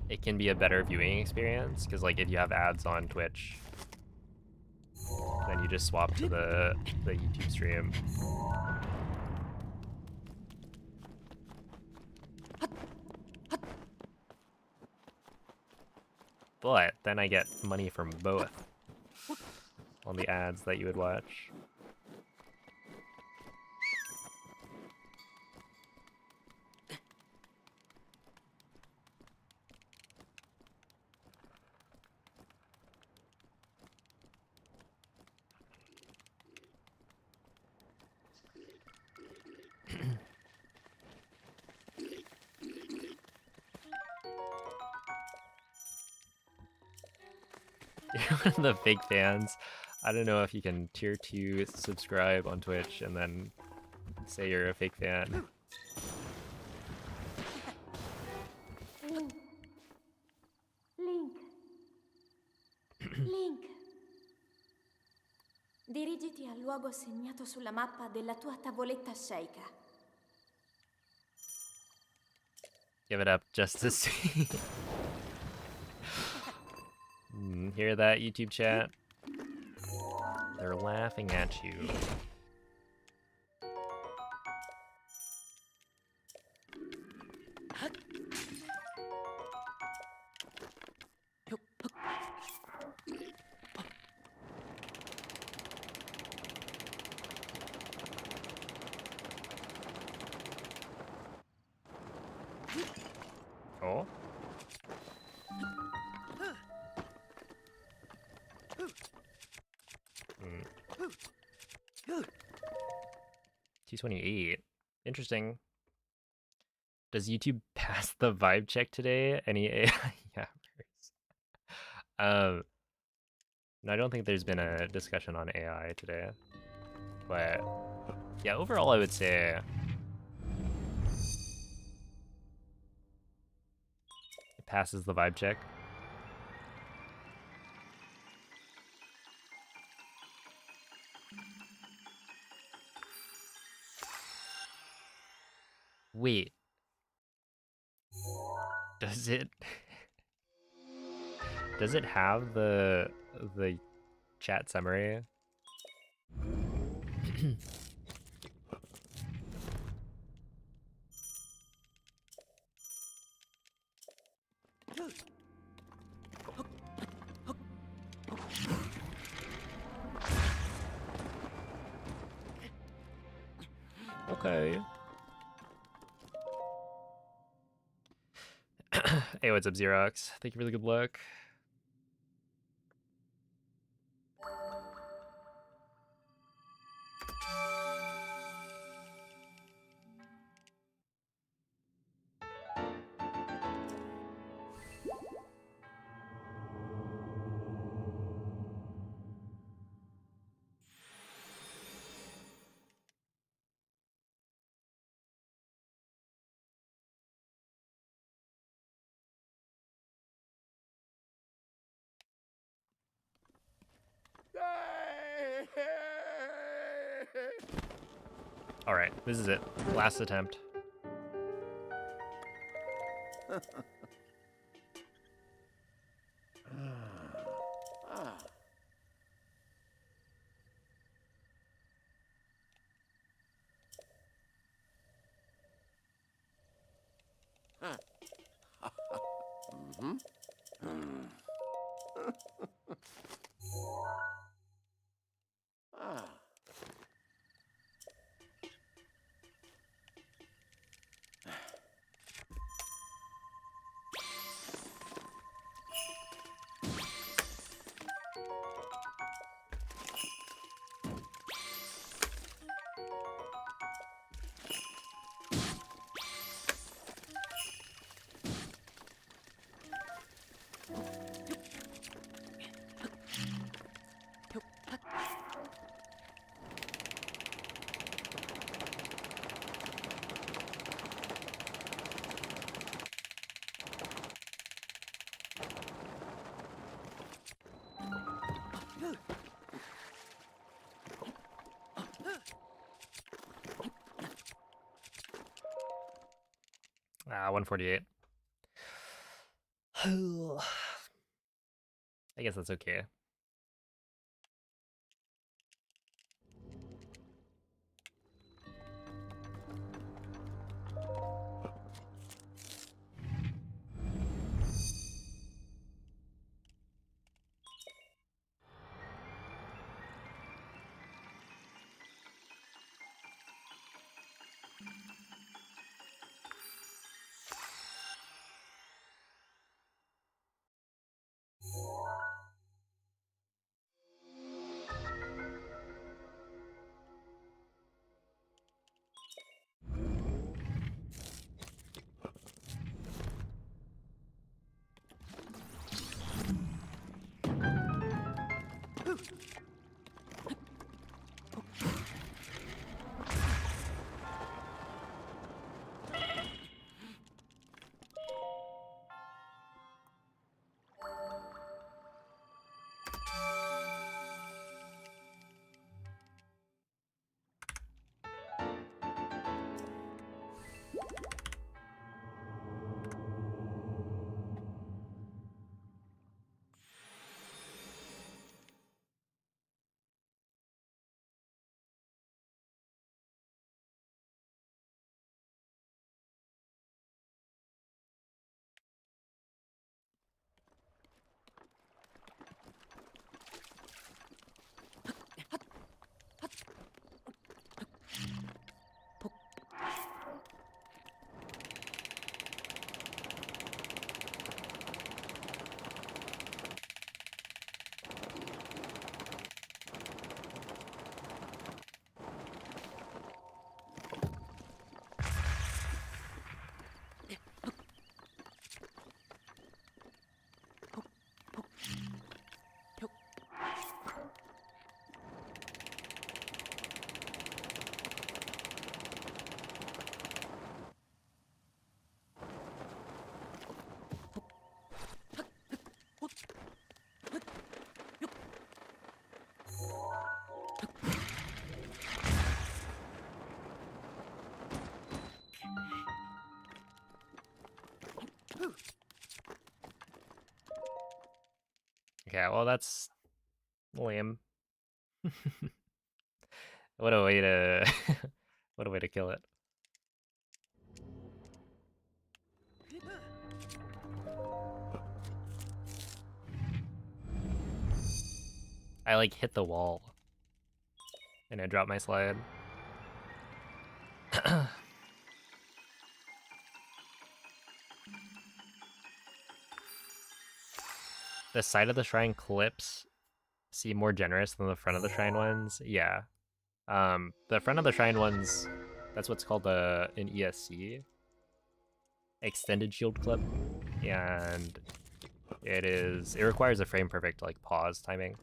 It can be a better viewing experience, because, like, if you have ads on Twitch, then you just swap to the YouTube stream. But then I get money from both on the ads that you would watch. The fake fans. I don't know if you can tier 2 subscribe on Twitch and then say you're a fake fan. Link. Link. Dirigiti al luogo segnato sulla mappa della tua tavoletta sceicca. Give it up just to see. Hear that, YouTube chat? They're laughing at you. Oh. T28. Interesting. Does YouTube pass the vibe check today? Any AI yappers? No, I don't think there's been a discussion on AI today. But yeah, overall I would say it passes the vibe check. Wait. Does it does it have the chat summary? Okay. Hey, what's up, Xerox? Thank you for the good luck. All right, this is it. Last attempt. 148. I guess that's okay. Okay, well that's lame. What a way to what a way to kill it. I like hit the wall and I dropped my slide. The side of the shrine clips seem more generous than the front of the shrine ones. Yeah. The front of the shrine ones, that's what's called an ESC, extended shield clip, and it requires a frame perfect like pause timing.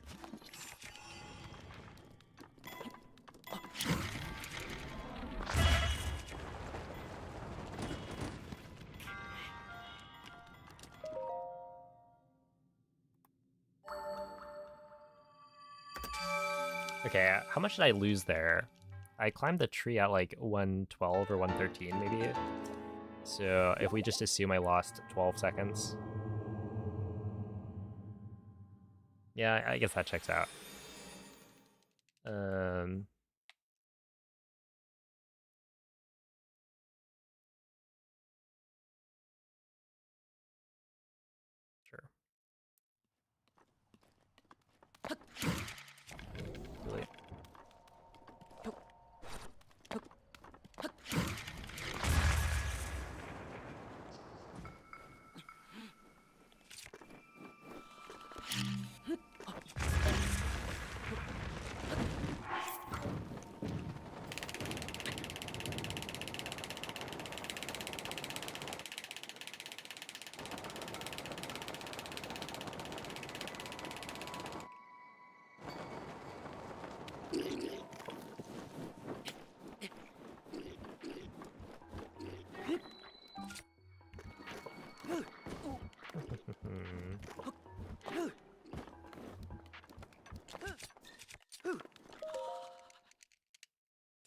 Okay, how much did I lose there? I climbed the tree at like 112 or 113 maybe. So if we just assume I lost 12 seconds. Yeah, I guess that checks out. Sure. Too late.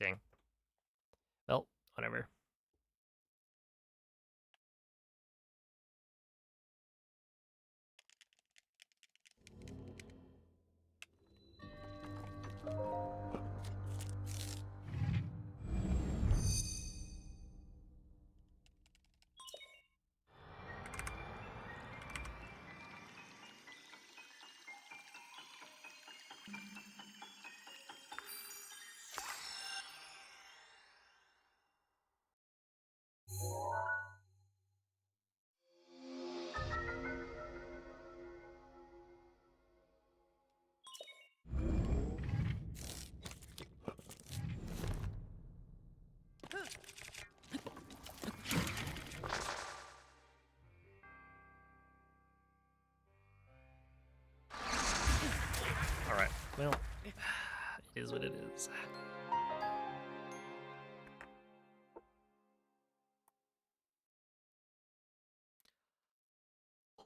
Dang. Well, whatever.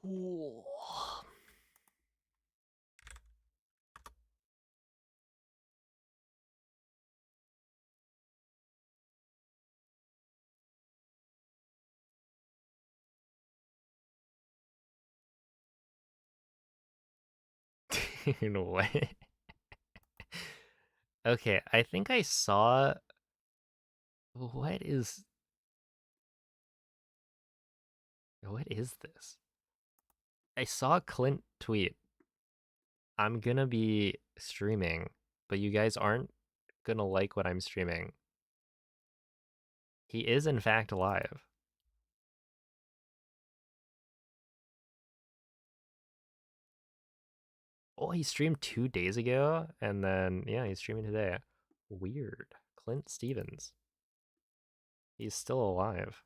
What? Okay, I think I saw. What is this? I saw Clint tweet, I'm gonna be streaming, but you guys aren't gonna like what I'm streaming. He is in fact live. Oh, he streamed 2 days ago, and then, yeah, he's streaming today. Weird. Clint Stevens. He's still alive.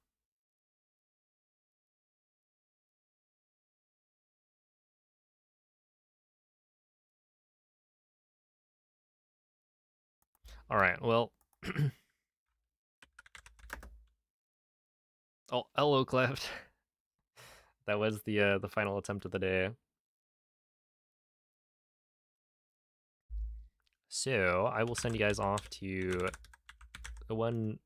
Alright, well... oh, hello, Cleft. That was the final attempt of the day. So, I will send you guys off to the one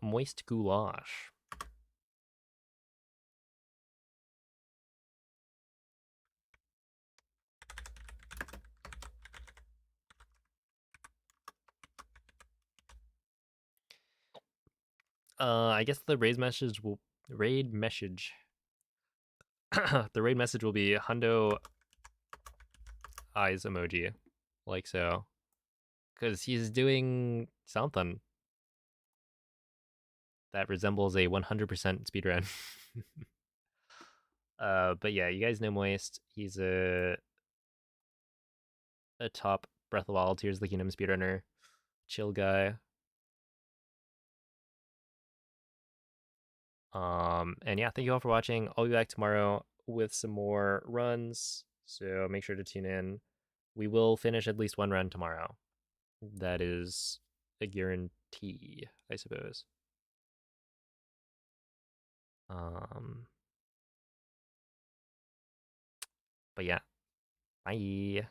moist goulash. I guess the raid message will the raid message will be Hundo eyes emoji, like so, because he's doing something that resembles a 100% speedrun. But yeah, you guys know Moist. He's a top Breath of the Wild, Tears of the Kingdom speedrunner, chill guy. And yeah, thank you all for watching. I'll be back tomorrow with some more runs, so make sure to tune in. We will finish at least one run tomorrow. That is a guarantee, I suppose. But yeah, bye.